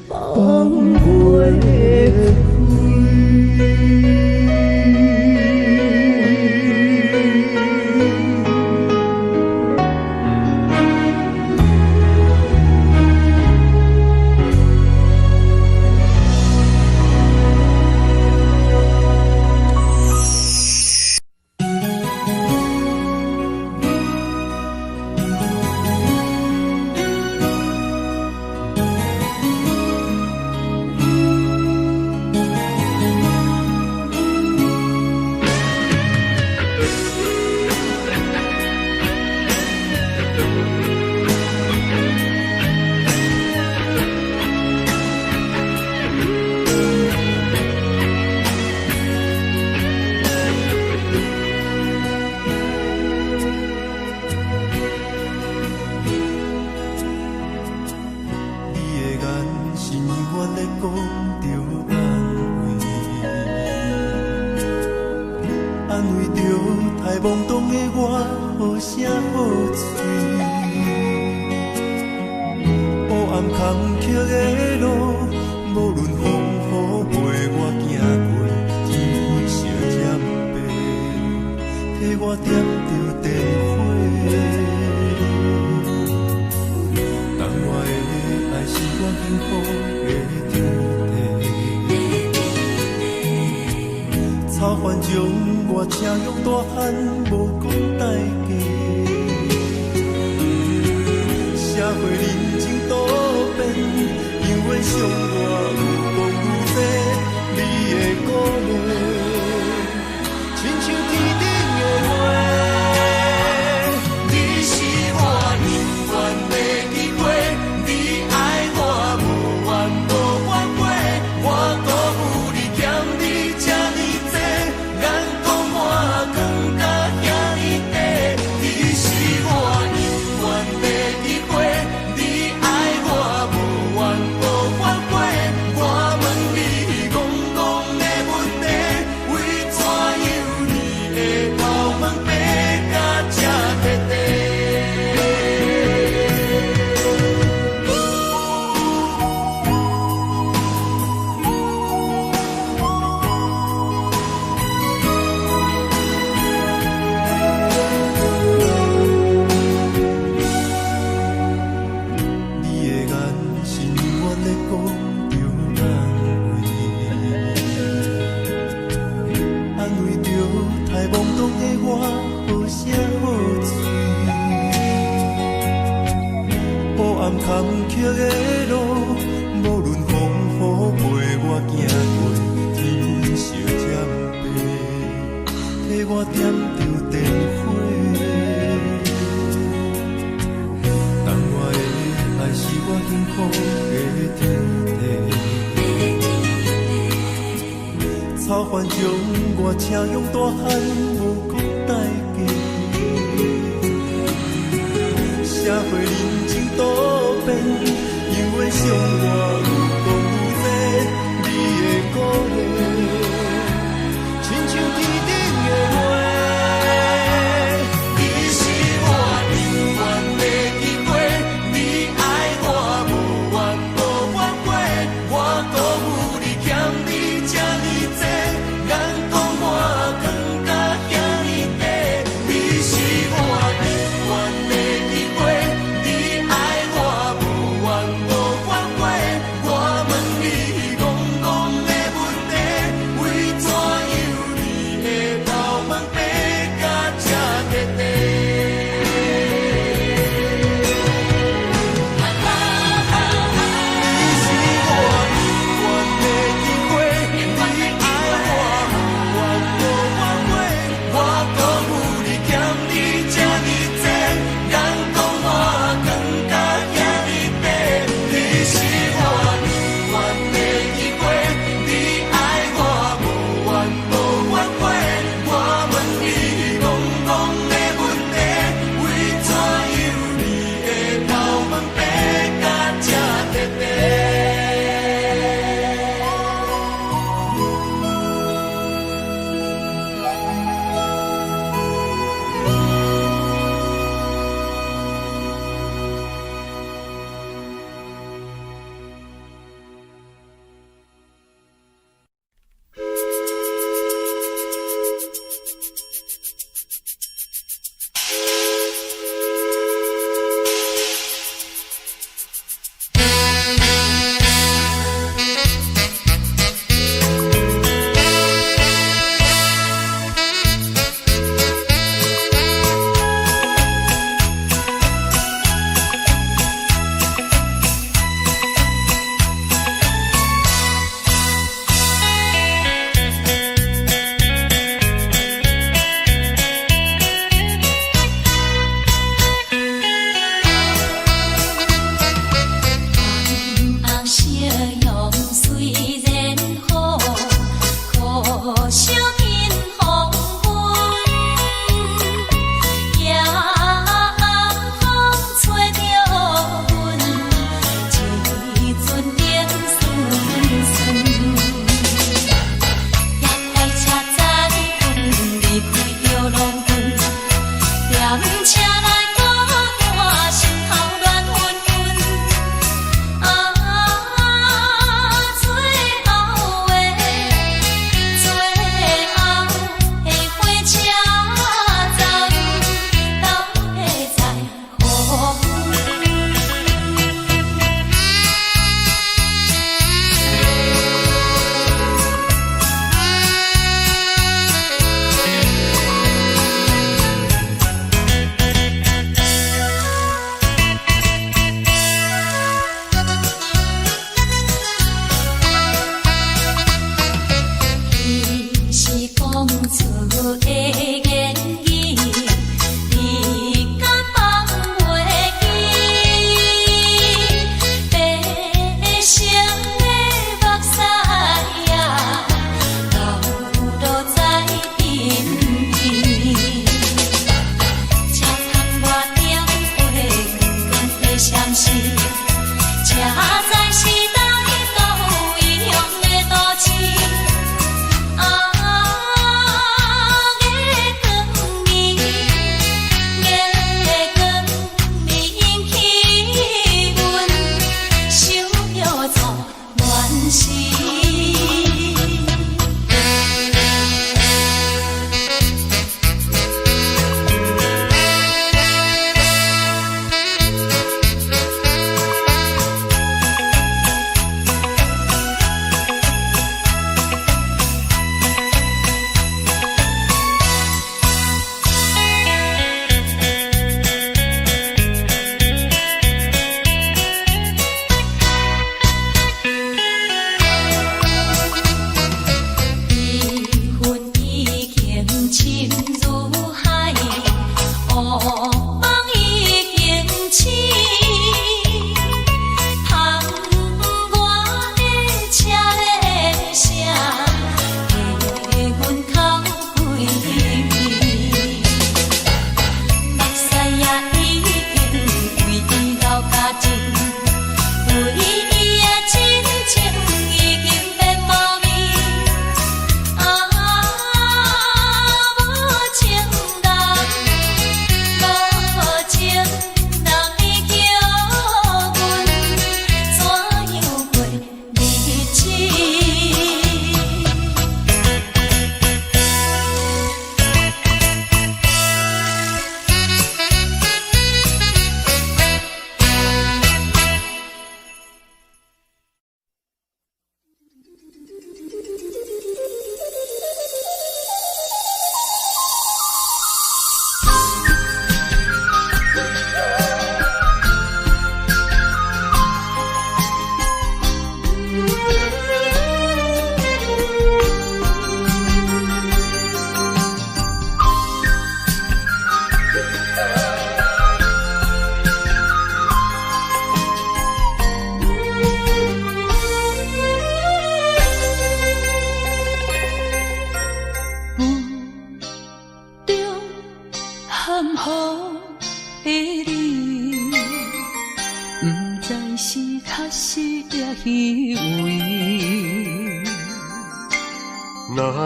放袂我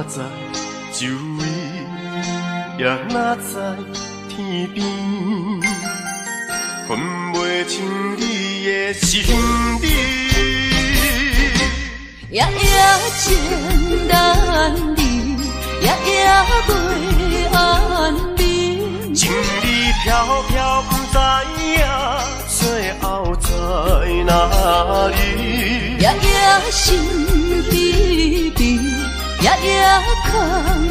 哪知周围，也哪知天边，分袂清你的心理。夜夜情难离，夜夜袂安眠。情意飘飘，不知影最后在哪里。夜夜心悲悲，夜夜空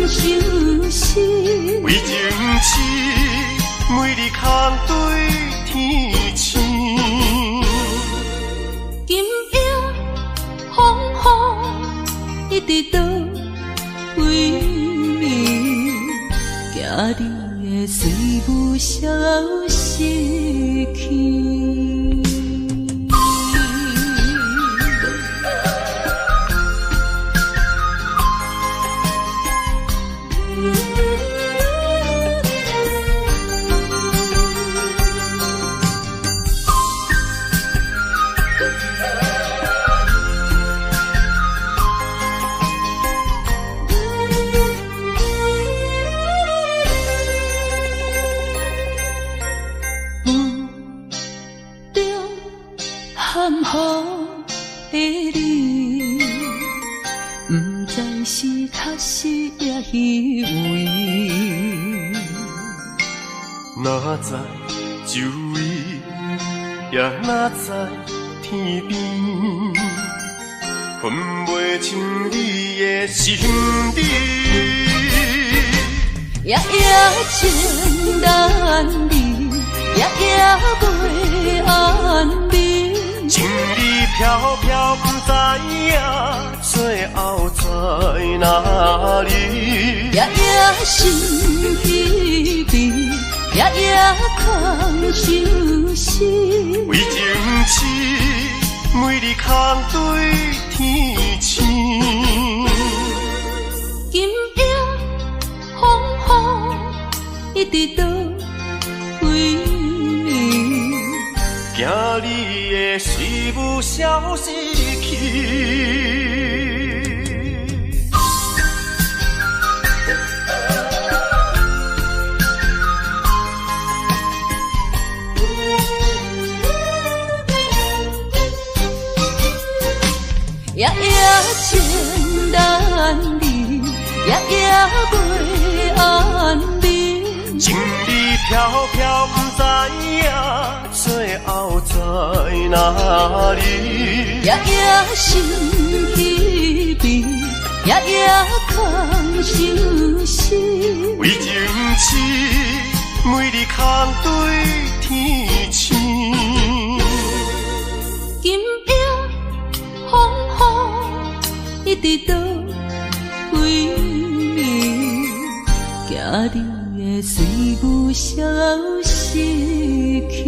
相思。为情痴，每日空对天星。今夜风雨一直倒为眠，惊你的随无消息去。含糊的你，不知是确实也虚伪。哪知周围，也哪知天边，分袂清你的心理。夜夜情难离，夜夜袂安眠。情意飘飘，不知影最后在哪里。夜夜心悲悲，夜夜空相思。为情痴，每日空对天星。今夜风雨一直倒为眠，惊你的随无消息去。夜夜情难离，夜夜袂安眠。情意飘飘，不知影最后在哪里。夜夜心悲悲，夜夜空相思。为情痴，每日空对天星。今夜风雨一直倒为眠，惊你的随无消息去。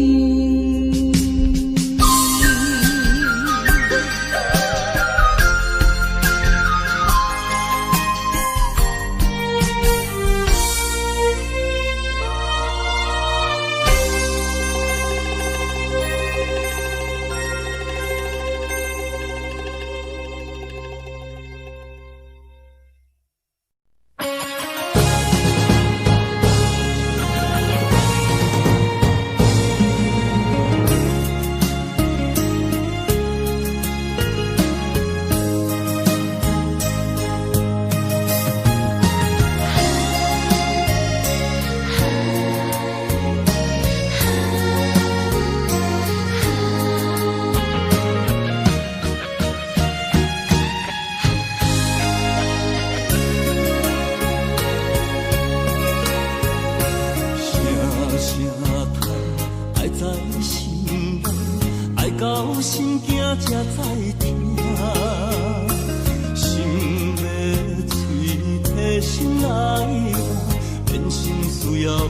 阮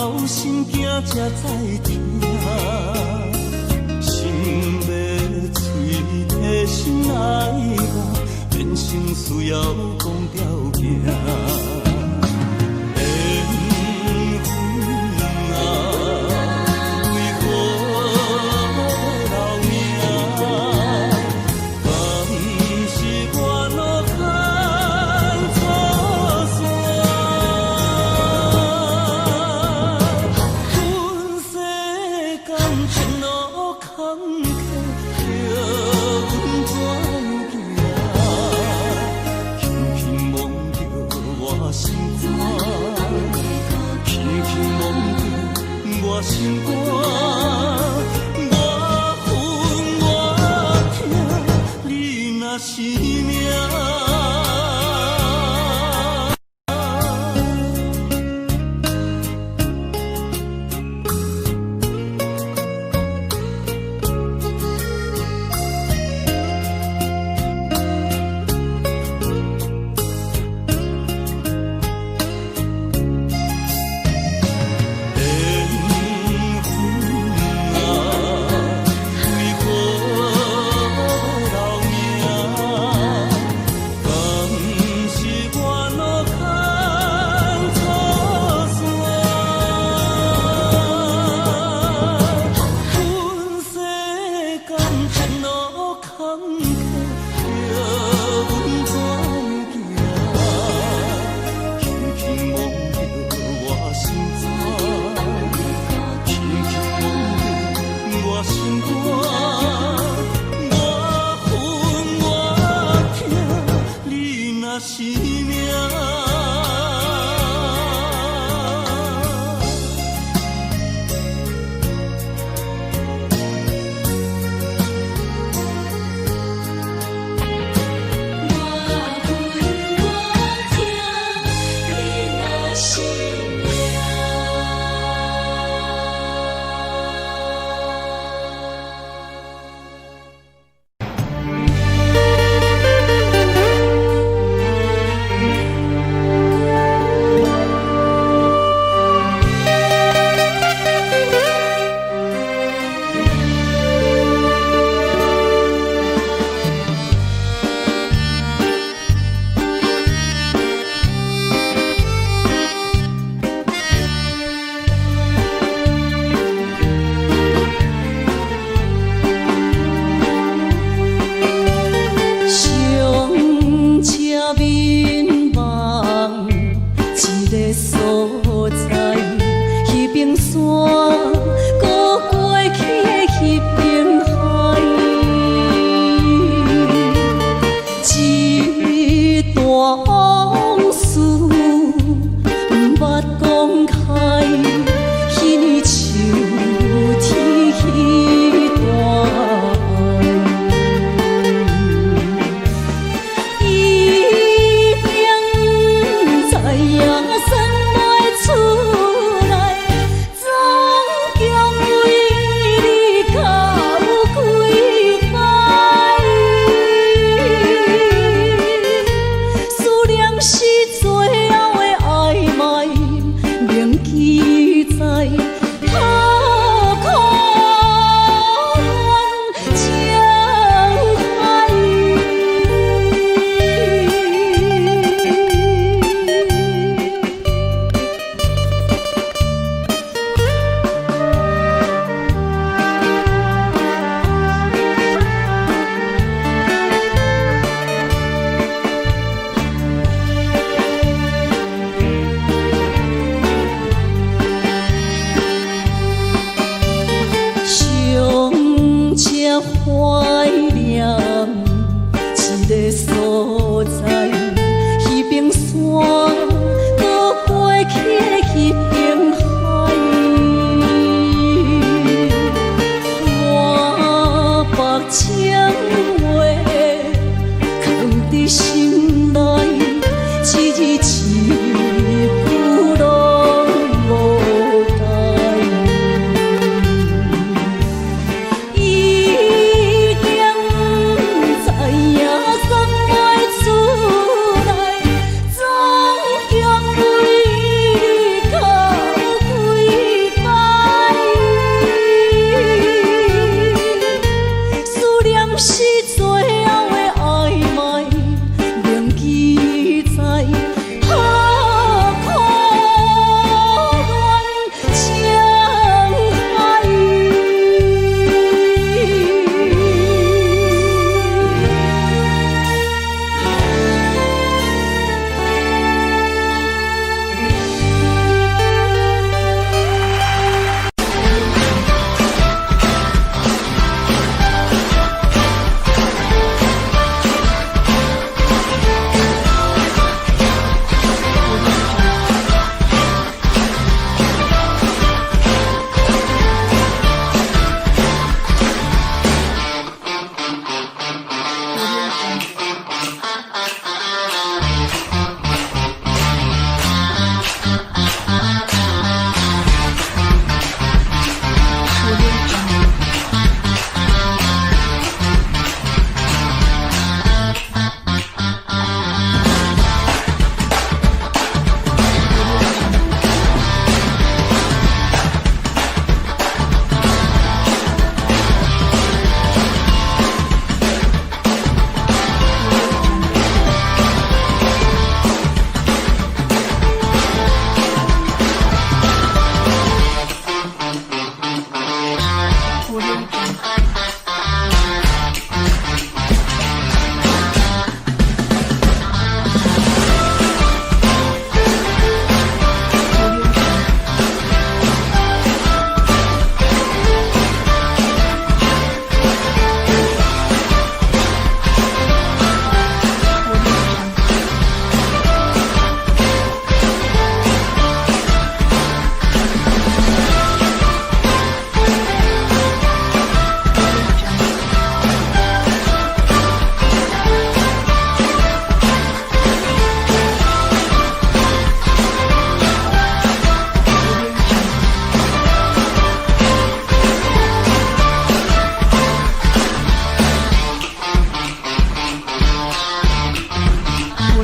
了心惊才知听，心要嘴提心爱我，变成需要讲条件。心肝，我恨我痛，你若是命。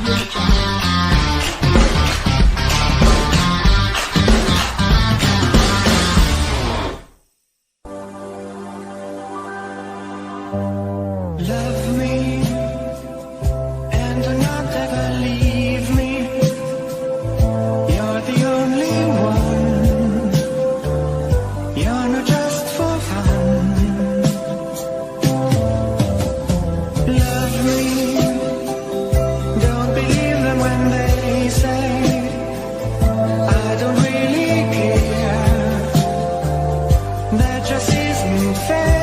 Love me and do not ever leave me. You're the only one. You're not just for fun. Love me. Don't believe them when they say I don't really care. That just isn't fair.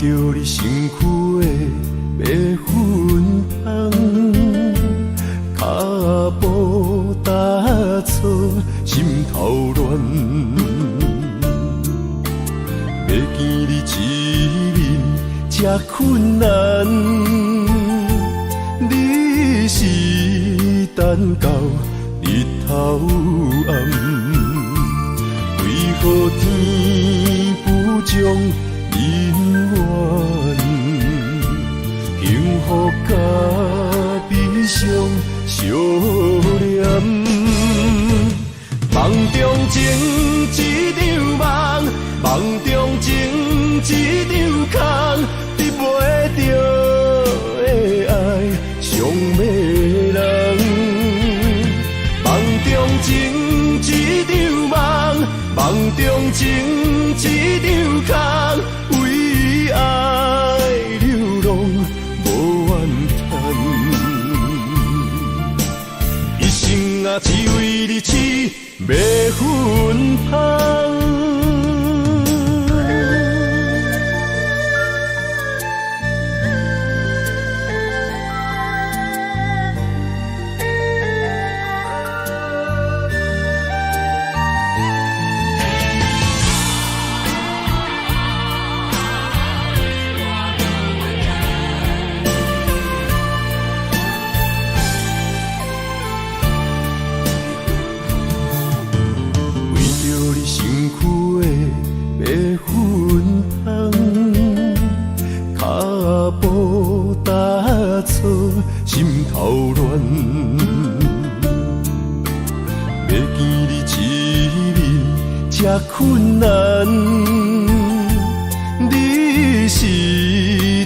着你身躯的白粉红，脚步踏错，心头乱。要见你一面这困难，你是等到日头暗，为何天不将？因缘，幸福甲悲伤相连，梦中情一场梦，梦中情一场空，得袂着的爱。情一场空，为爱流浪无怨叹，一生啊只为你痴袂分芳。心头乱，要见你一面这困难，你是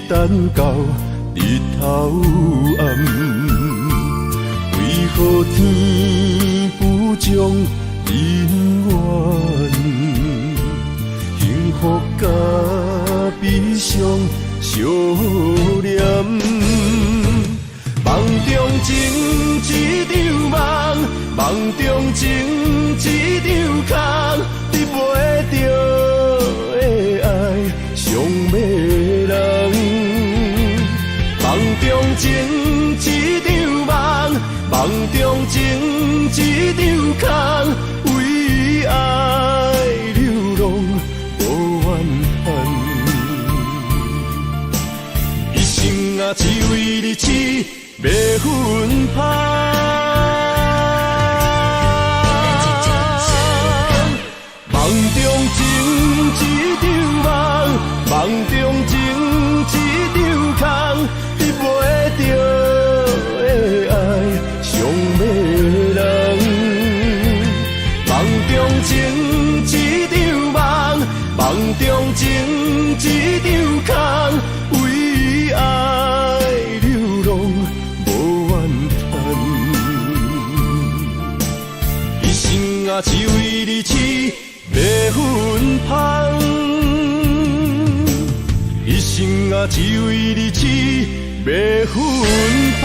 等到日头暗，为何天不将人怨？幸福甲悲伤相连。梦中情一场梦，梦中情一场空，你袂着的爱上迷人。梦中情一场梦，梦中情一场空，为爱流浪无怨叹，一生啊只为你痴。袂分芳，梦中情一场梦，梦中情一场空，你袂着的爱上迷人。梦中情一场梦，梦中情一场空，为爱流浪。啊，只为你痴袂分芳，一生啊，只为你痴袂分芳。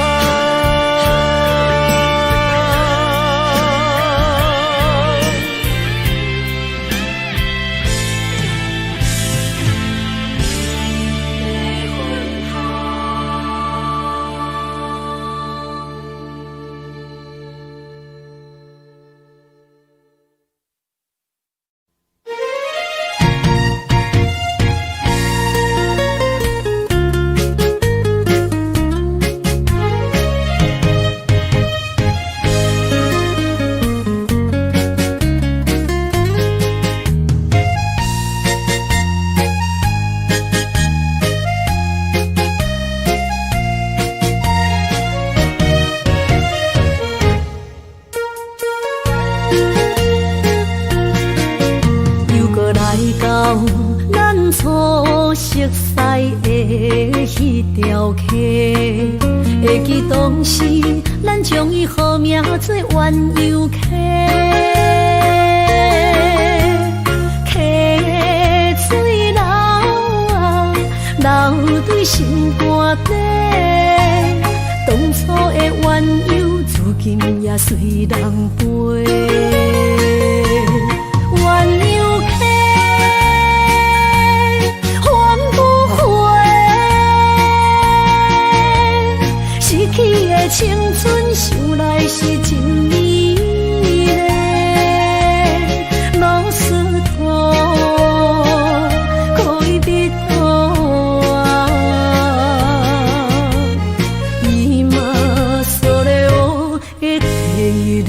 会记当时，咱将伊号名做鸳鸯溪，溪水流啊，流对心肝底。当初的鸳鸯，如今也随人飞。鸳鸯溪，翻不回。逝去的青春，想来是真美丽。老师徒，可以别途啊，今それを得ている。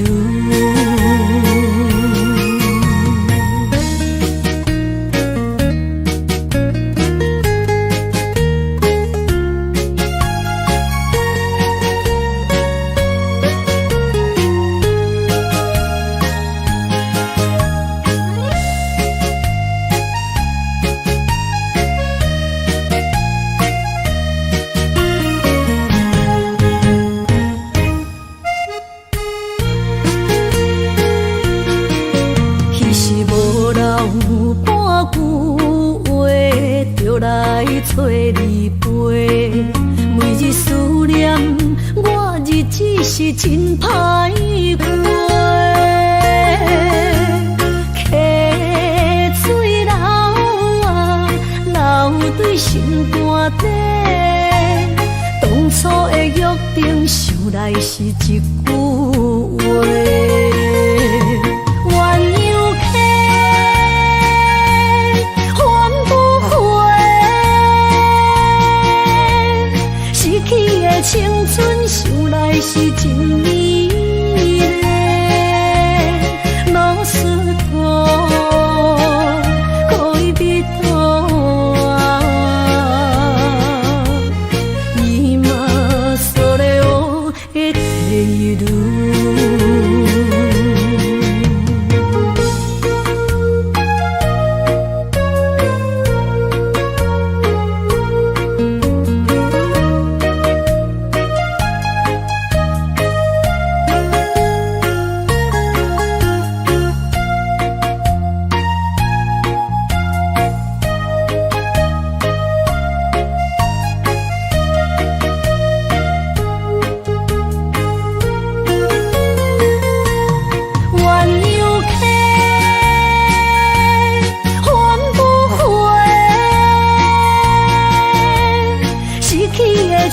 你是真歹过，溪水流啊，流对心肝底。当初的约定，想来是一句话。鸳鸯溪，换不回。失去的青春，想来是真美丽。老师徒，恋人途啊，今それを得ている。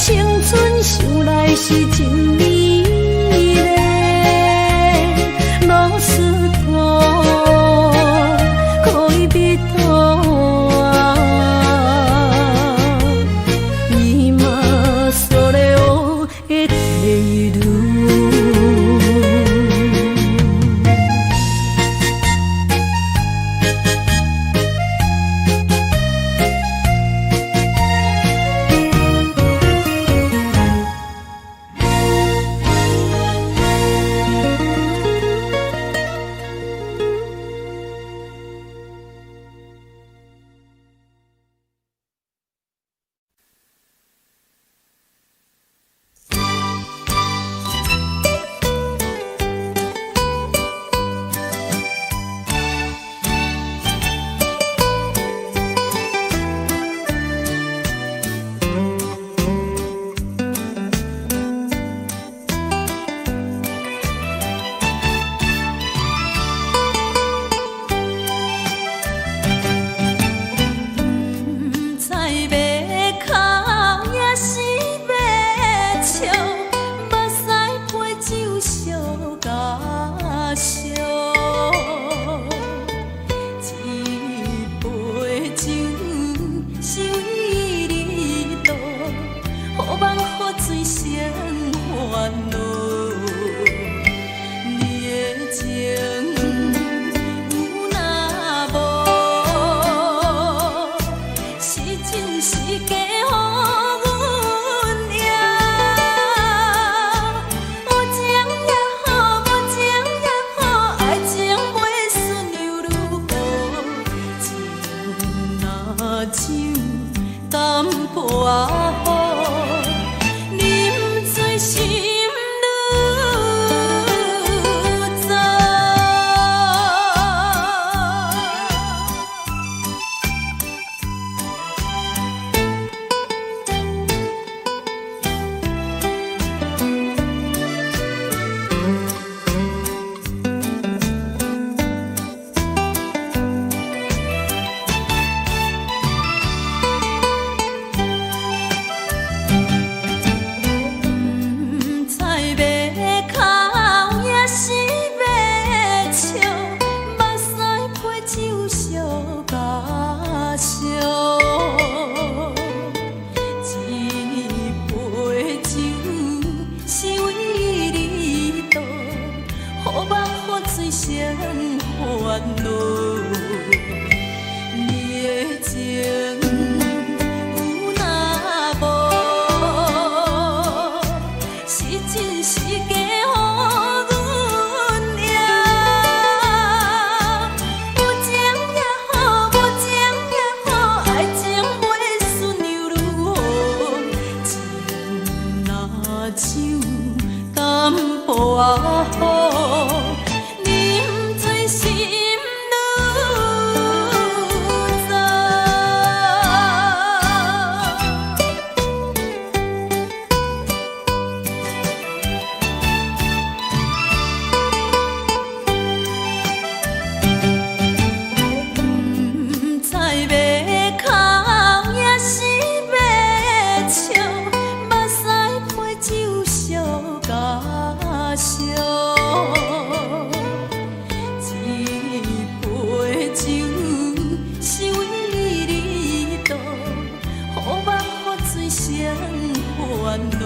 青春想来是真美丽，老师徒，恋人途啊，今それを得ている。烧。一杯酒是为你倒，予梦予水双烦恼。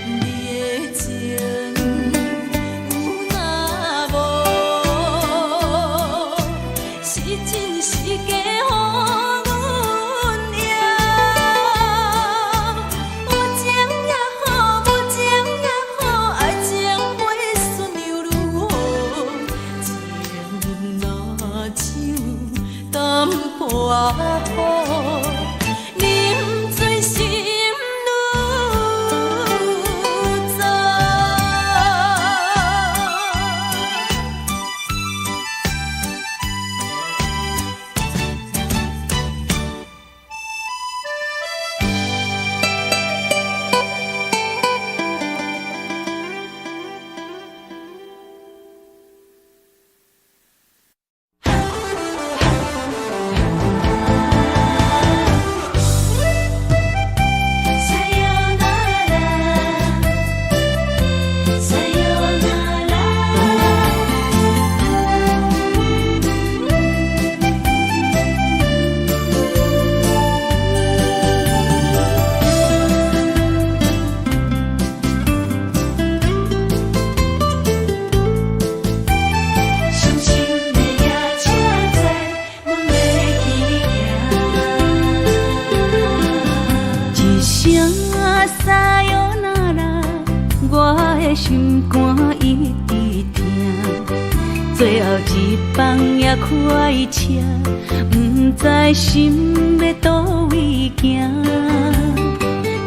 你的情有若无，是真是假？我好，啉醉心愈糟。心肝一直疼，最后一放也开车，不知心要倒位行。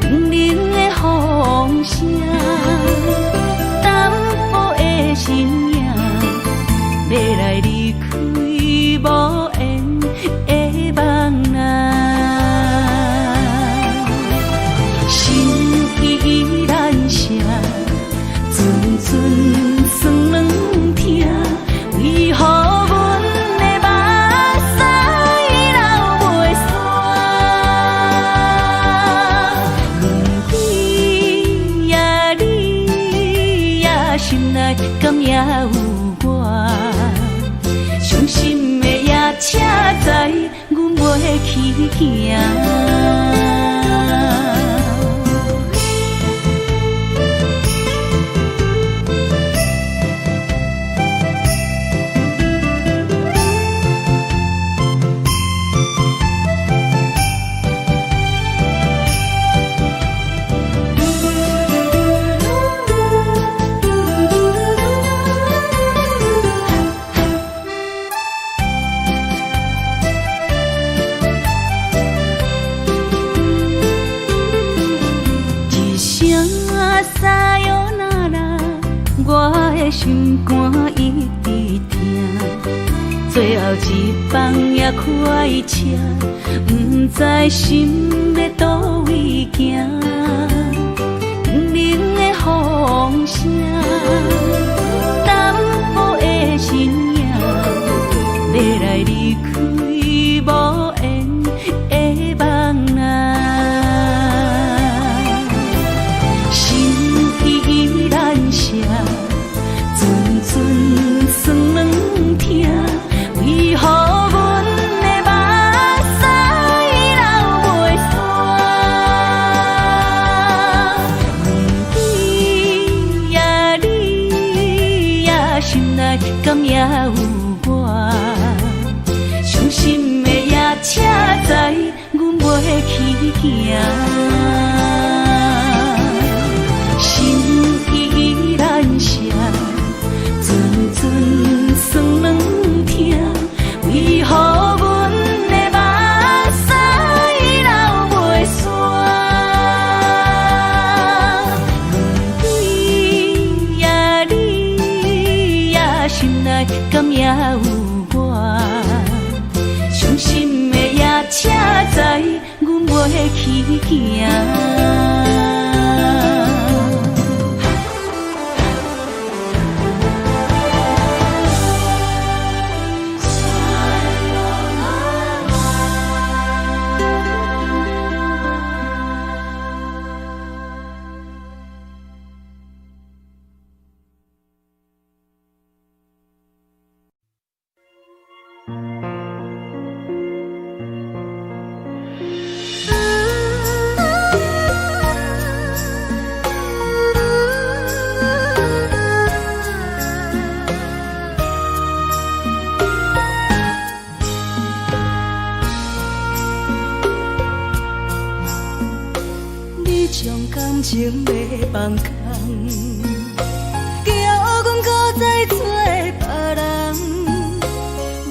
冷冷的风声，淡薄的身影，要来离开无缘的梦啊，心依然舍。阵酸软疼，为何阮的目屎流袂煞？阮鬼呀你呀，心内敢也有我？伤心的夜车载，阮袂去行。心肝一直疼，最后一放也开车，不知心要倒位行。冷冷的风声，淡薄的身影，要来离开无缘的梦啊，心依然舍。阵酸软疼，为何阮的目屎流袂煞？阮鬼呀你呀，心内敢也有我？伤心的夜车载，阮袂去行。心依然舍。阵酸软疼，为何阮的目屎流袂煞？阮鬼呀你呀，心内敢也有我？伤心的夜车载，阮袂去行。情要放空，叫阮搁再找别人，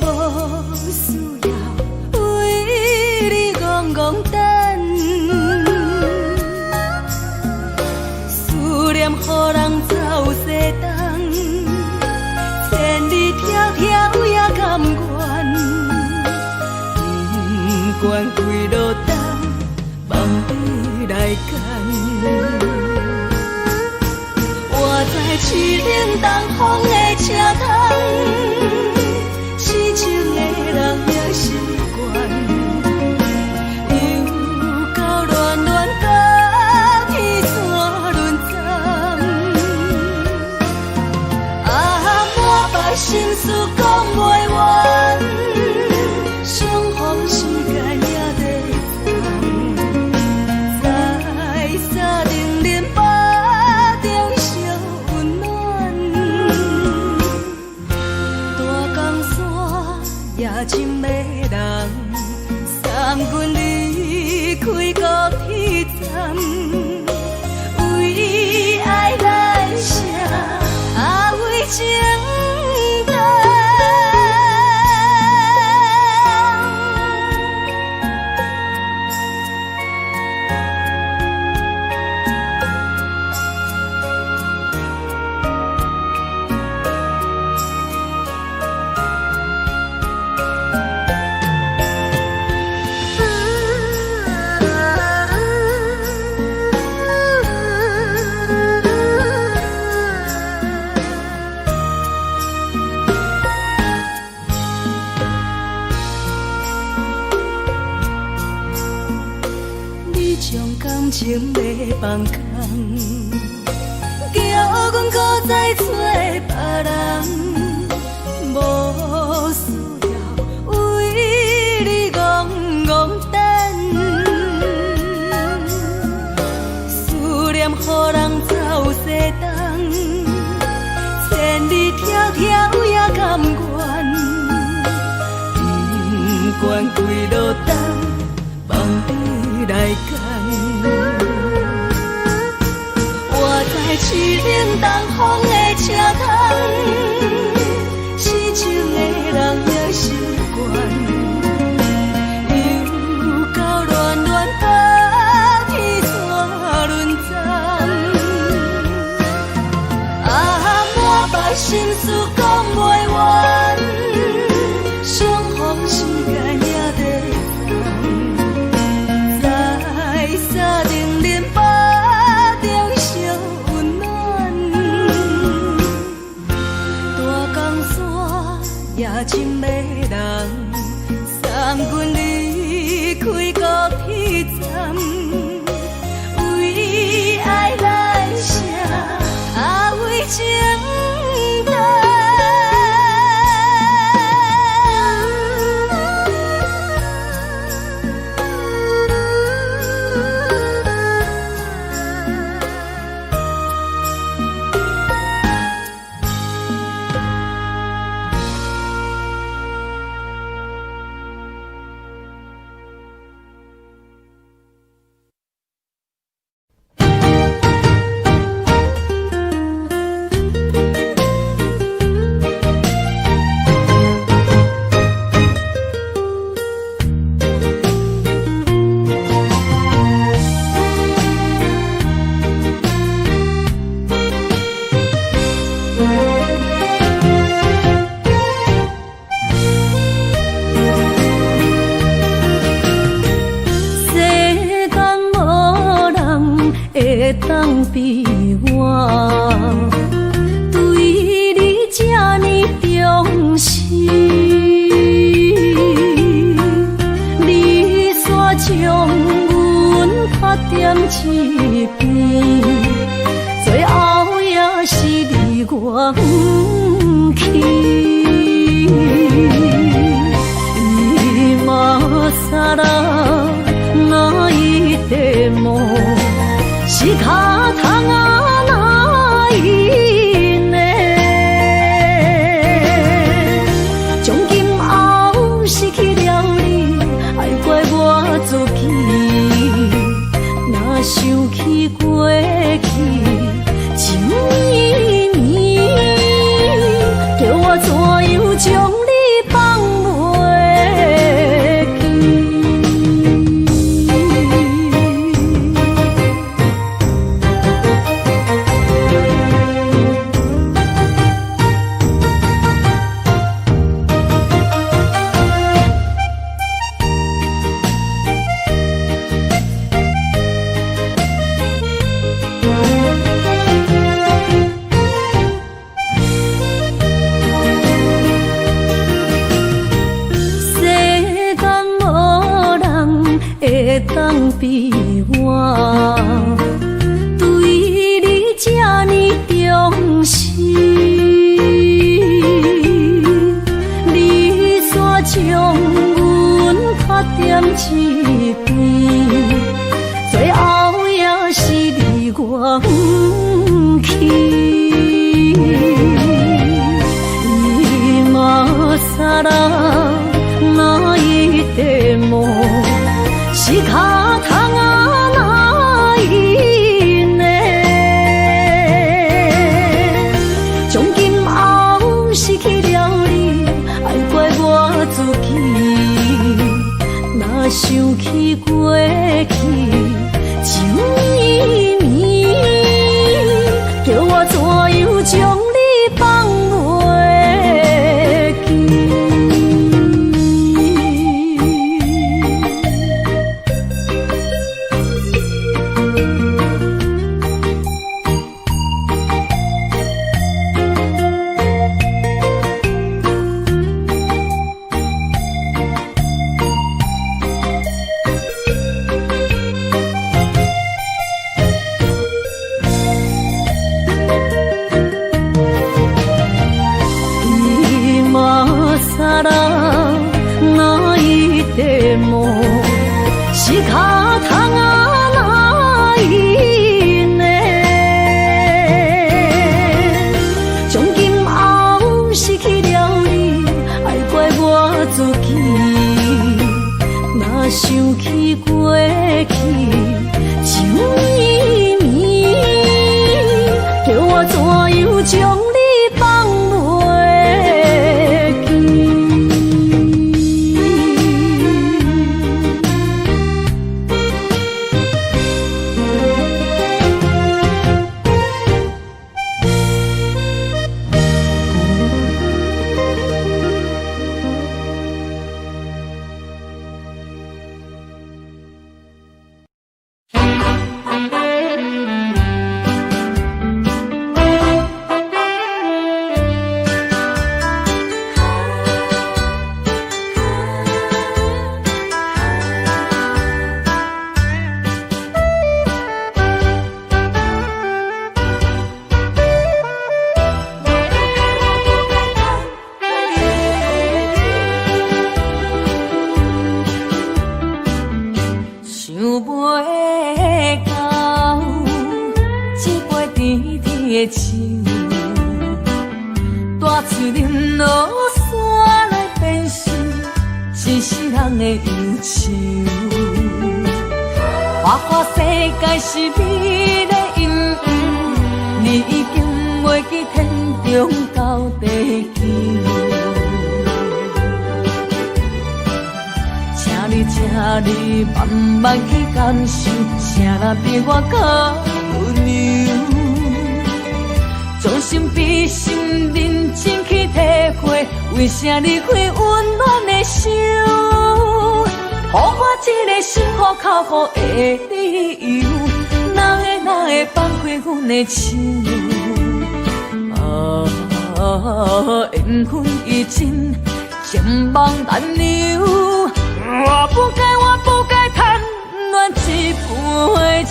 无需要为你戆戆等，思念予人走西东，千里迢迢也甘愿，不管几路灯，梦你来牵。我在市顶东风的车窗，痴情的人也习惯，又到恋恋甲天山轮站，满腹心事讲袂完，相逢时间也在长，在沙定连巴中烧温暖，大江山也深的人，送阮离开高铁站，为爱来写为情长。感情要放空，叫阮搁再找别人，无需要为你戆戆等，思念予人走西东，千里迢迢也甘愿，不管几路灯，梦你来牵。我在市顶东风的车窗，痴情的人也习惯，又到恋恋甲天山轮站，满腹心事讲袂完，相逢时间也在长，在沙定连巴中烧温暖，大江山也深的人，送阮离开高铁站，为爱来写为情长。当比我对你这呢重视，你煞将阮拍点一边，最后也是离我不去。今ら泣いても仕方がないね。从今后失去了你，爱怪我自己，若想起过。サラ泣いても仕方がないね。从今后失去了你，爱怪我自己。若想起过去，情绵绵，叫我怎样将你放袂记？さら泣いても仕方がないね。从今后失去了你，爱怪我自己。若想起过去，情绵绵，叫我怎样将你放袂记？大嘴林落山来变成一世人的忧愁。花花世界是美丽阴影，你已经袂记天中到地球。请你慢慢去感受，谁人比我较温柔？将心比心，认真去体会，为啥离开温暖的手？予我一个心苦口苦的理由，哪会放开阮的手？缘分已尽，情梦难留。我不该贪恋一杯酒。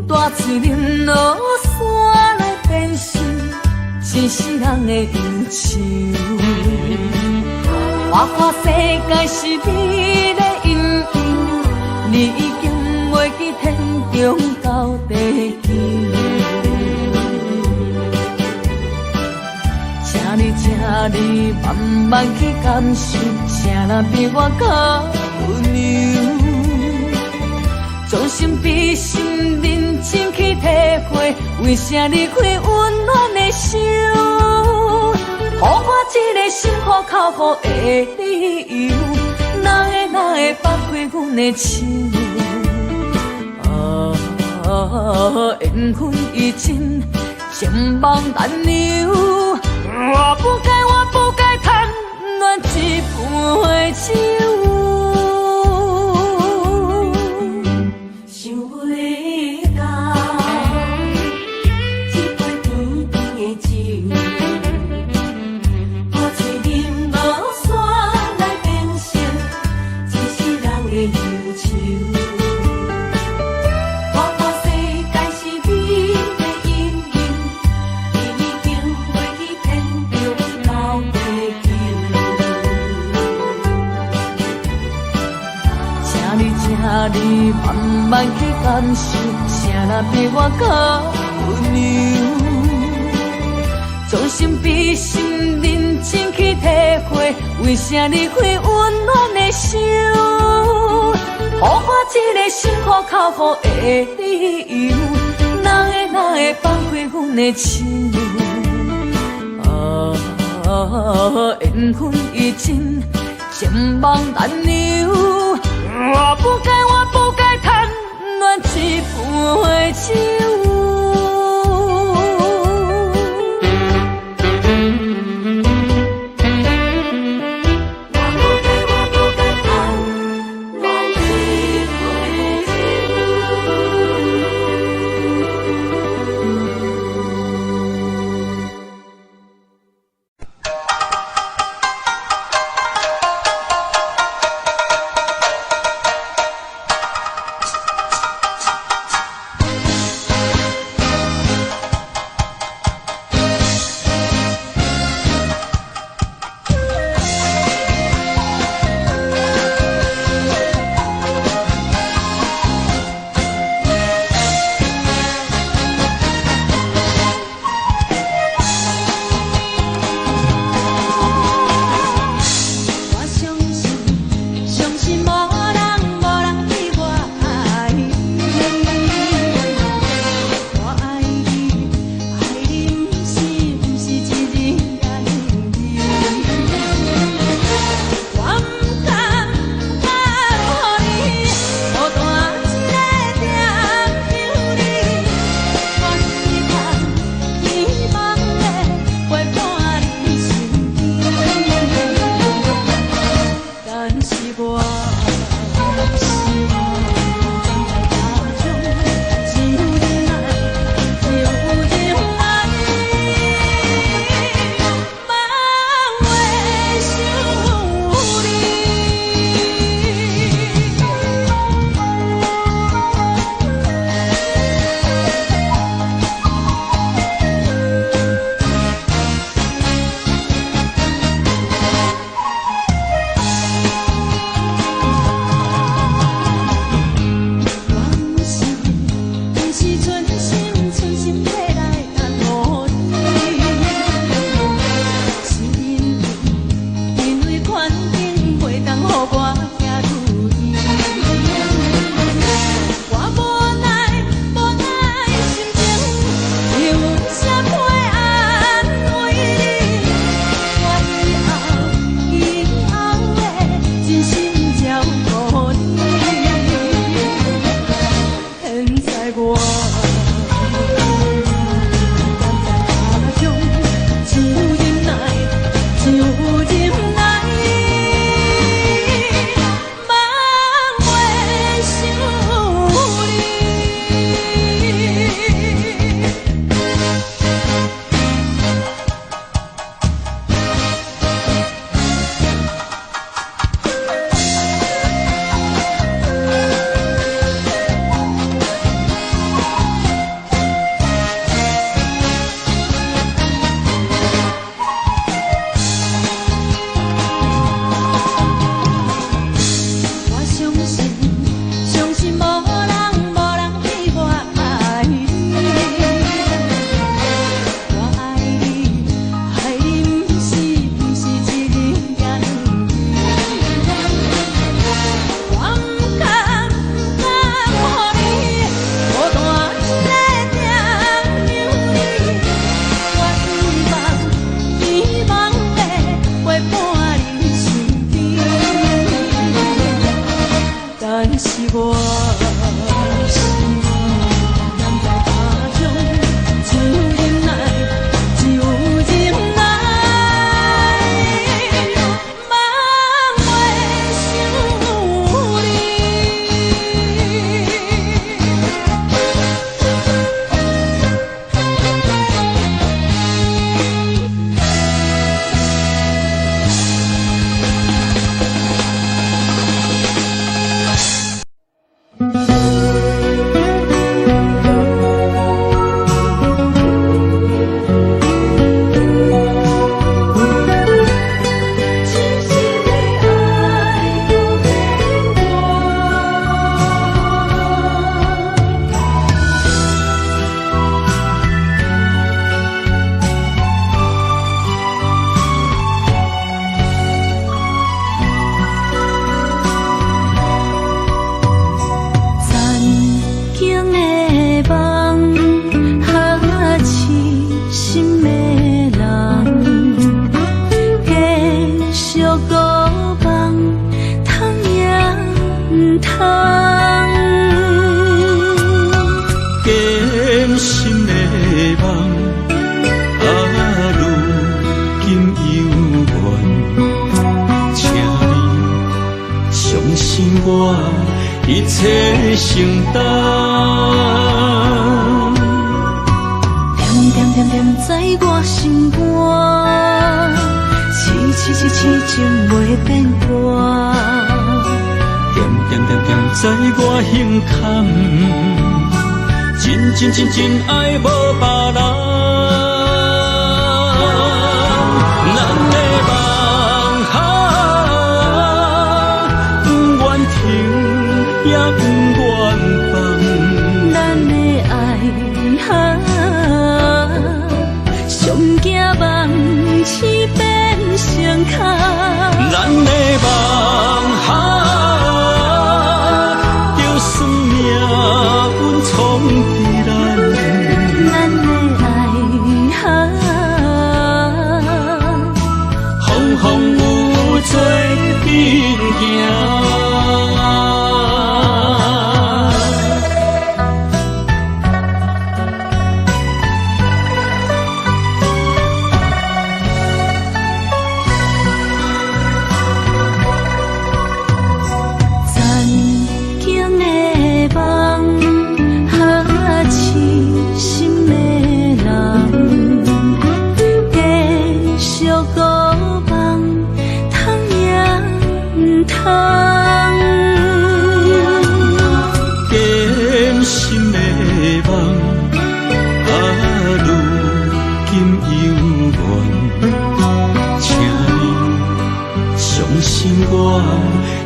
大嘴林落山来变成一世人的忧愁。花花世界是美丽阴影，你已经袂记天中到地球。请你慢慢去感受，谁人比我较温柔？将心比心，认真去体会，为啥离开温暖的手？予我一个心苦口苦的理由，哪会放开阮的手？缘分已尽，情梦难留。我不该贪恋一杯酒。我嘴慢去感受，啥人比我较温柔？将心比心，认真去体会，为啥你会温暖的手？予我一个心苦口苦的理由，哪会放开阮的手？缘分已尽，情梦难留。我不该贪恋一杯酒。一切承担。点点点点在我心肝，痴情袂变卦。点点点点在我胸坎，真爱无别人。咱的梦想，不愿停，也不愿放。咱的爱上惊梦痴变成空。咱的梦想，就算命运冲敌咱。咱的爱风风雨做阵行。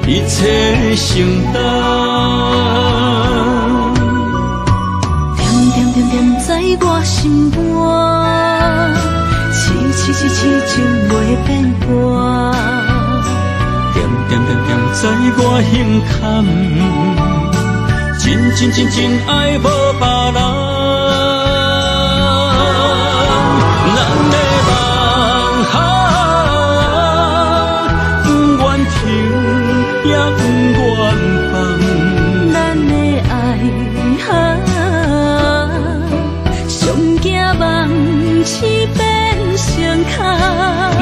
一切承担，点点点点在我心肝，痴情袂变卦。点点点点在我胸坎，真爱无别人。咱的梦想，不愿停，也不愿放。咱的爱上惊梦痴变成空。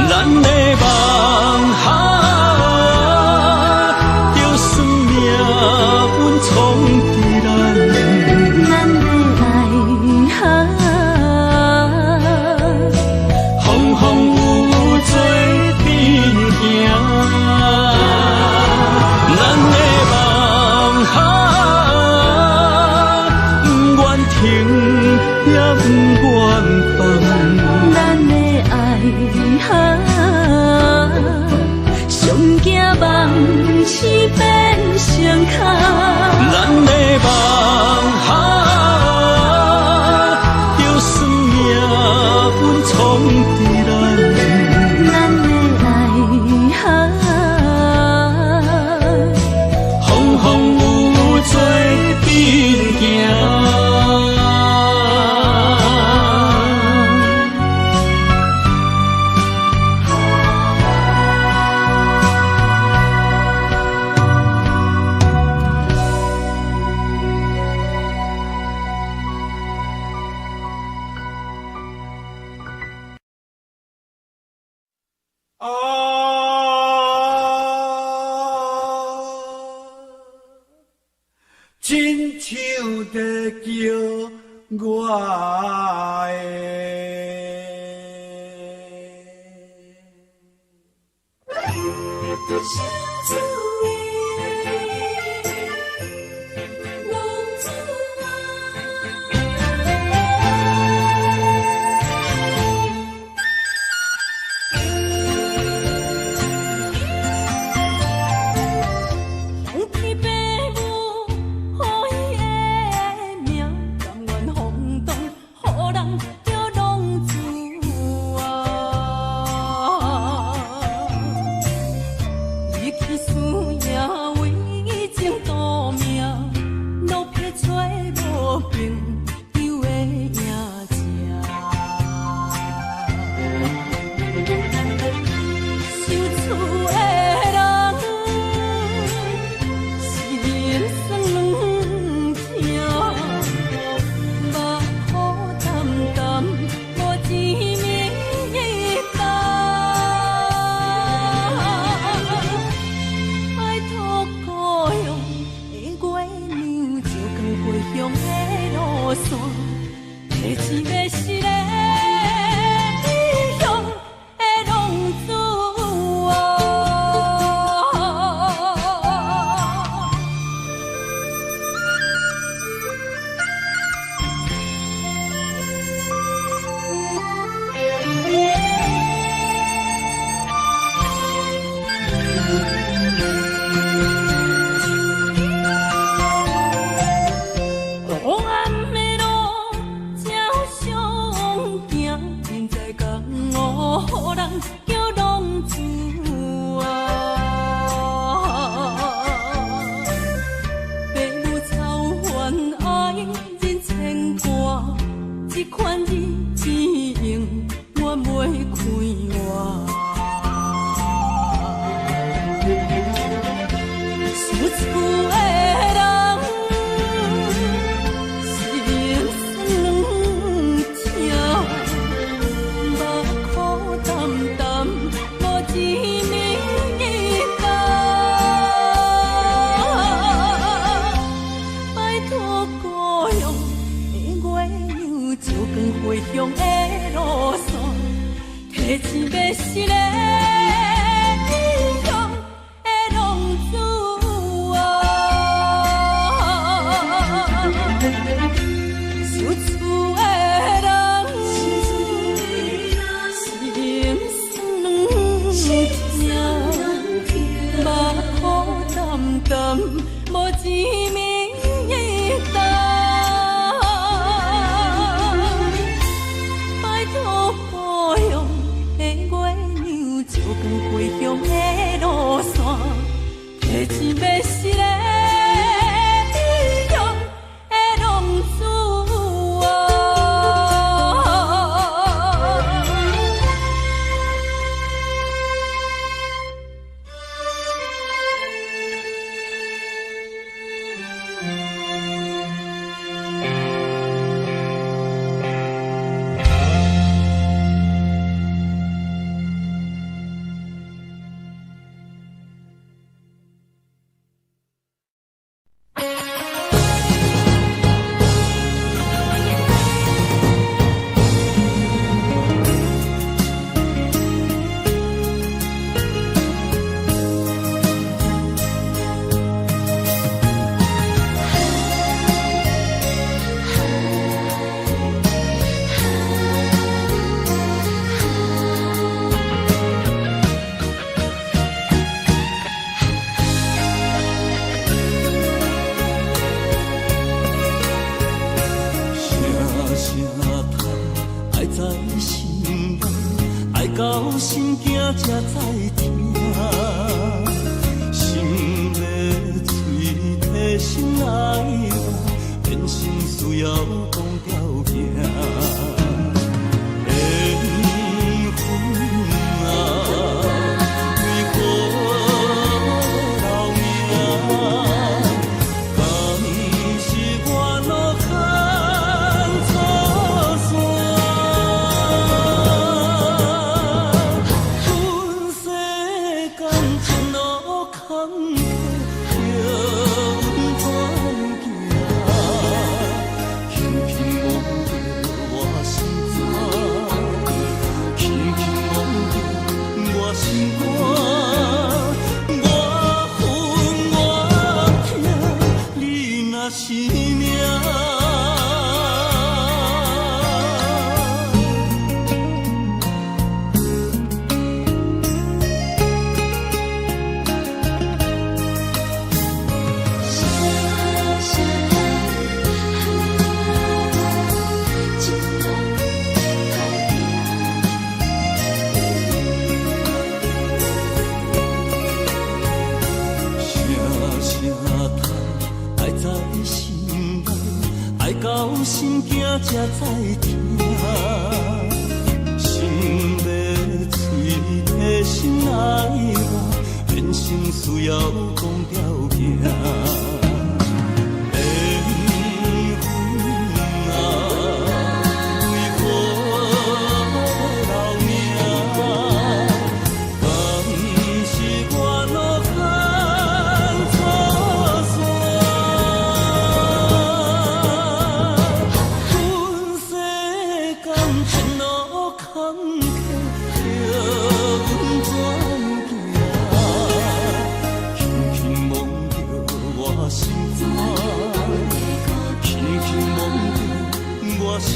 咱的梦想，就算命运冲敌咱。咱的爱风风雨雨做阵行。咱的梦想，不愿停，也不愿放。咱的爱上惊梦痴变成空。咱的梦想，就算命运冲敌咱。咱的爱风风雨雨做阵行。亲像在叫我钱要是个理想的浪子才知听，心要碎的心爱我，变成需要讲条件。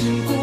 心肝，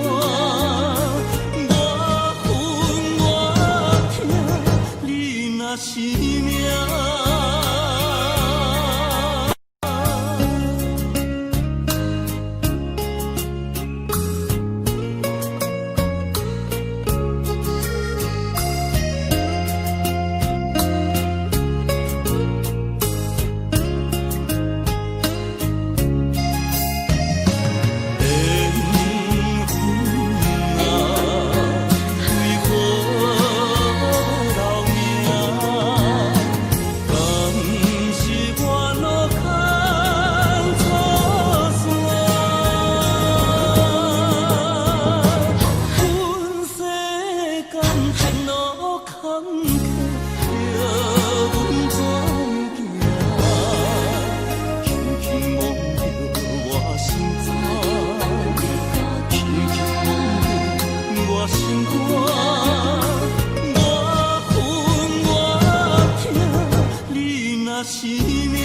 我恨我痛，你若是命。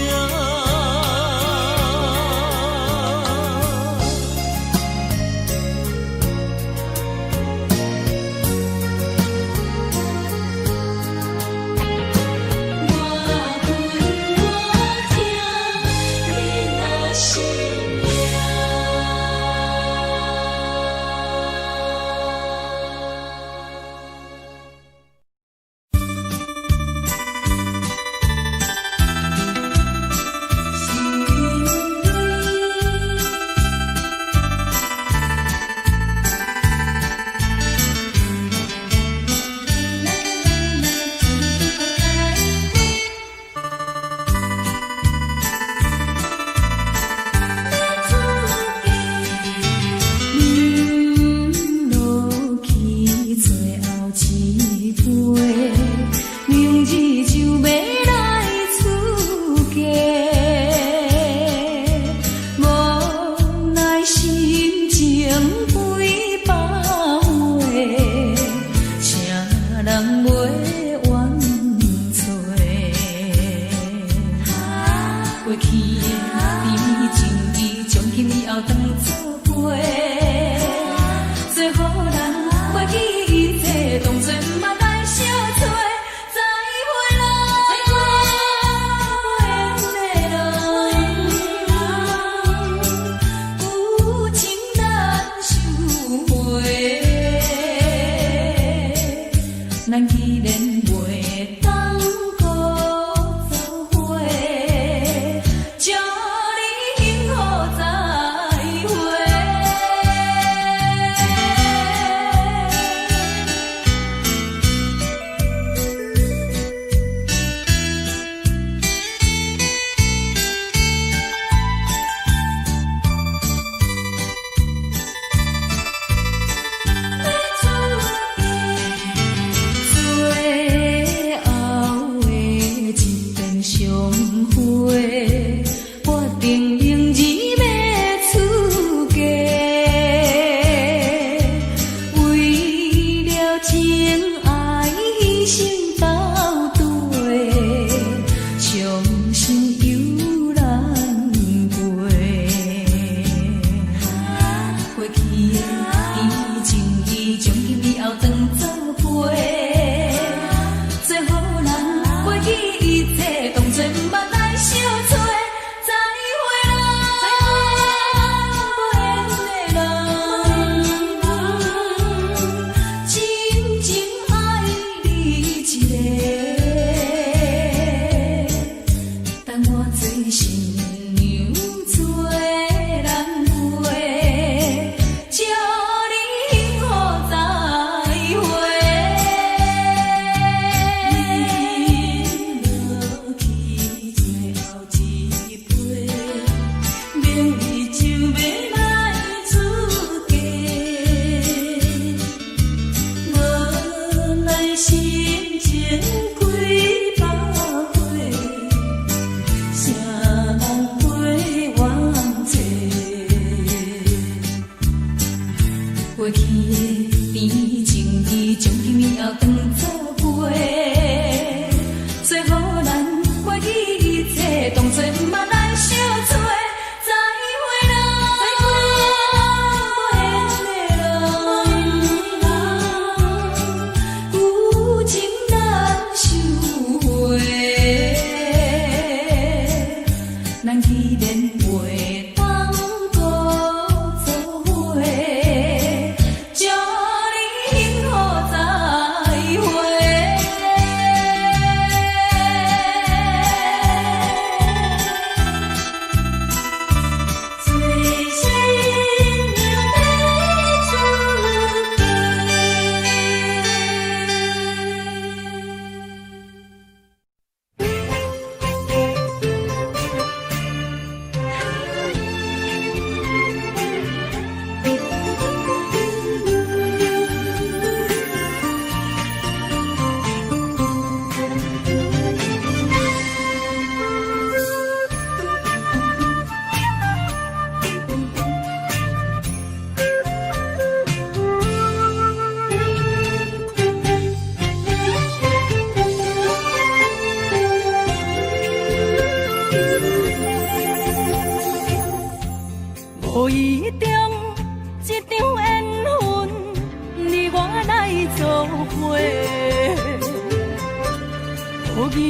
耳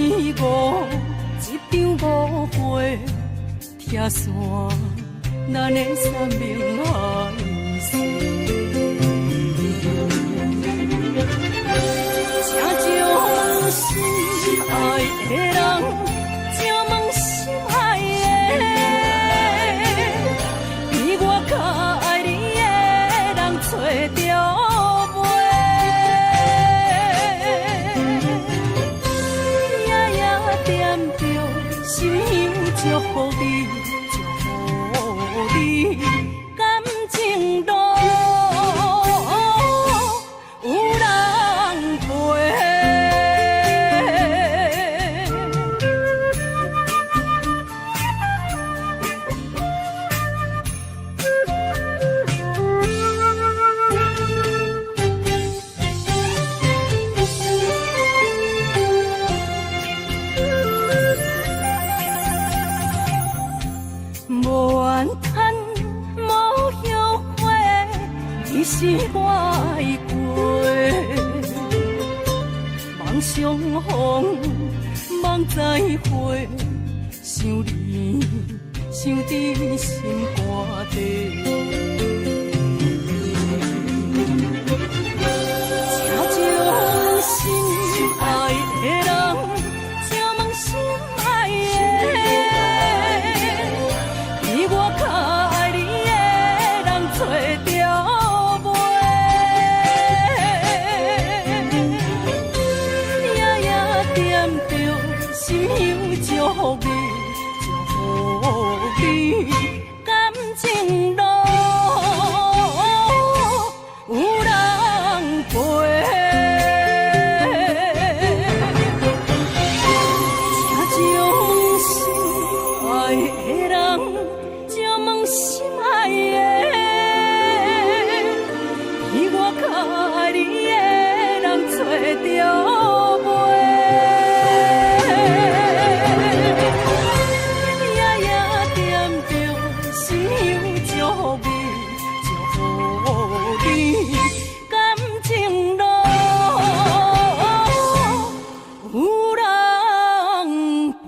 五，一张五花拆散，咱的三明海誓。请将心爱的人，请问心爱的，比我较爱你的人找着。心有祝福你，祝福你，感情路有人陪。无怨叹，无后悔，你是我的过。梦相逢，梦再会，想你，想伫心肝底。请将心爱的人，请问心爱的。我较爱你的人找着袂，夜夜惦着，心有祝福你，祝福你，感情路有人陪。请将心爱的人。心爱的，比我较爱你的人找着袂，夜夜惦着，心有祝福你，祝福你，感情路有人陪。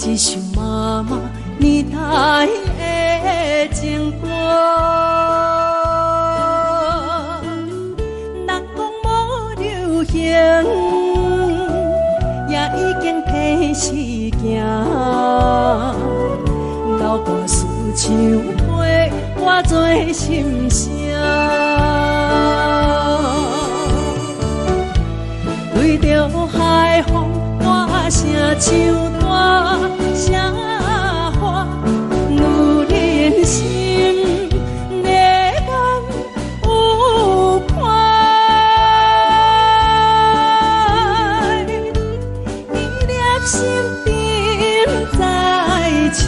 一首妈妈年代的情歌，人讲无流行，也已经褪时行。老歌思唱陪我做心声，对着海风歌声唱。声花女人心，泪眼有盼。依恋心顶在唱，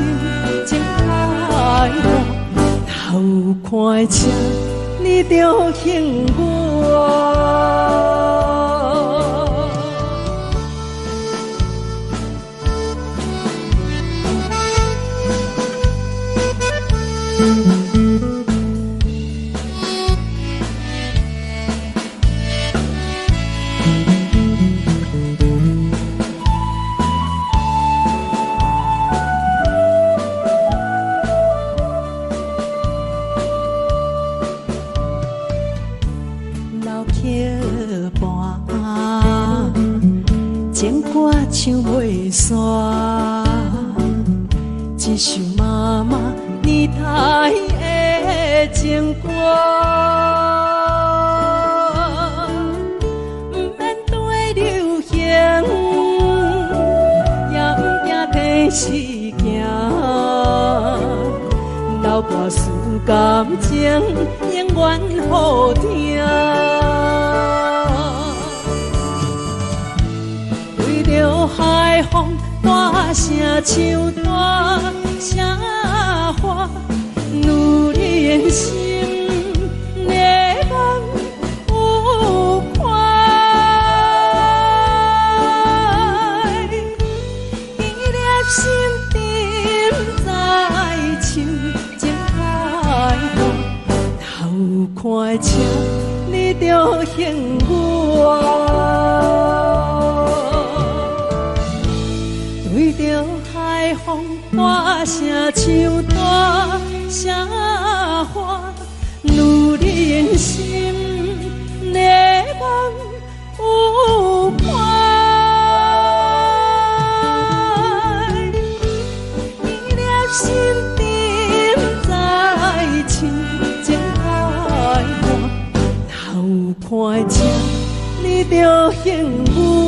情太热，头看车你着幸我。情歌唱袂煞，一首妈妈年代的情歌。不免对流行，也不惊天时行。流歌词感情，永远好听。对着海风大声唱大声话，女人心热梦有快，依恋心沉在唱情海歌，头看车你着幸我。对着海风大声唱大声话，女人心热梦有快，依恋心沉在唱情海歌，头看车你着幸福。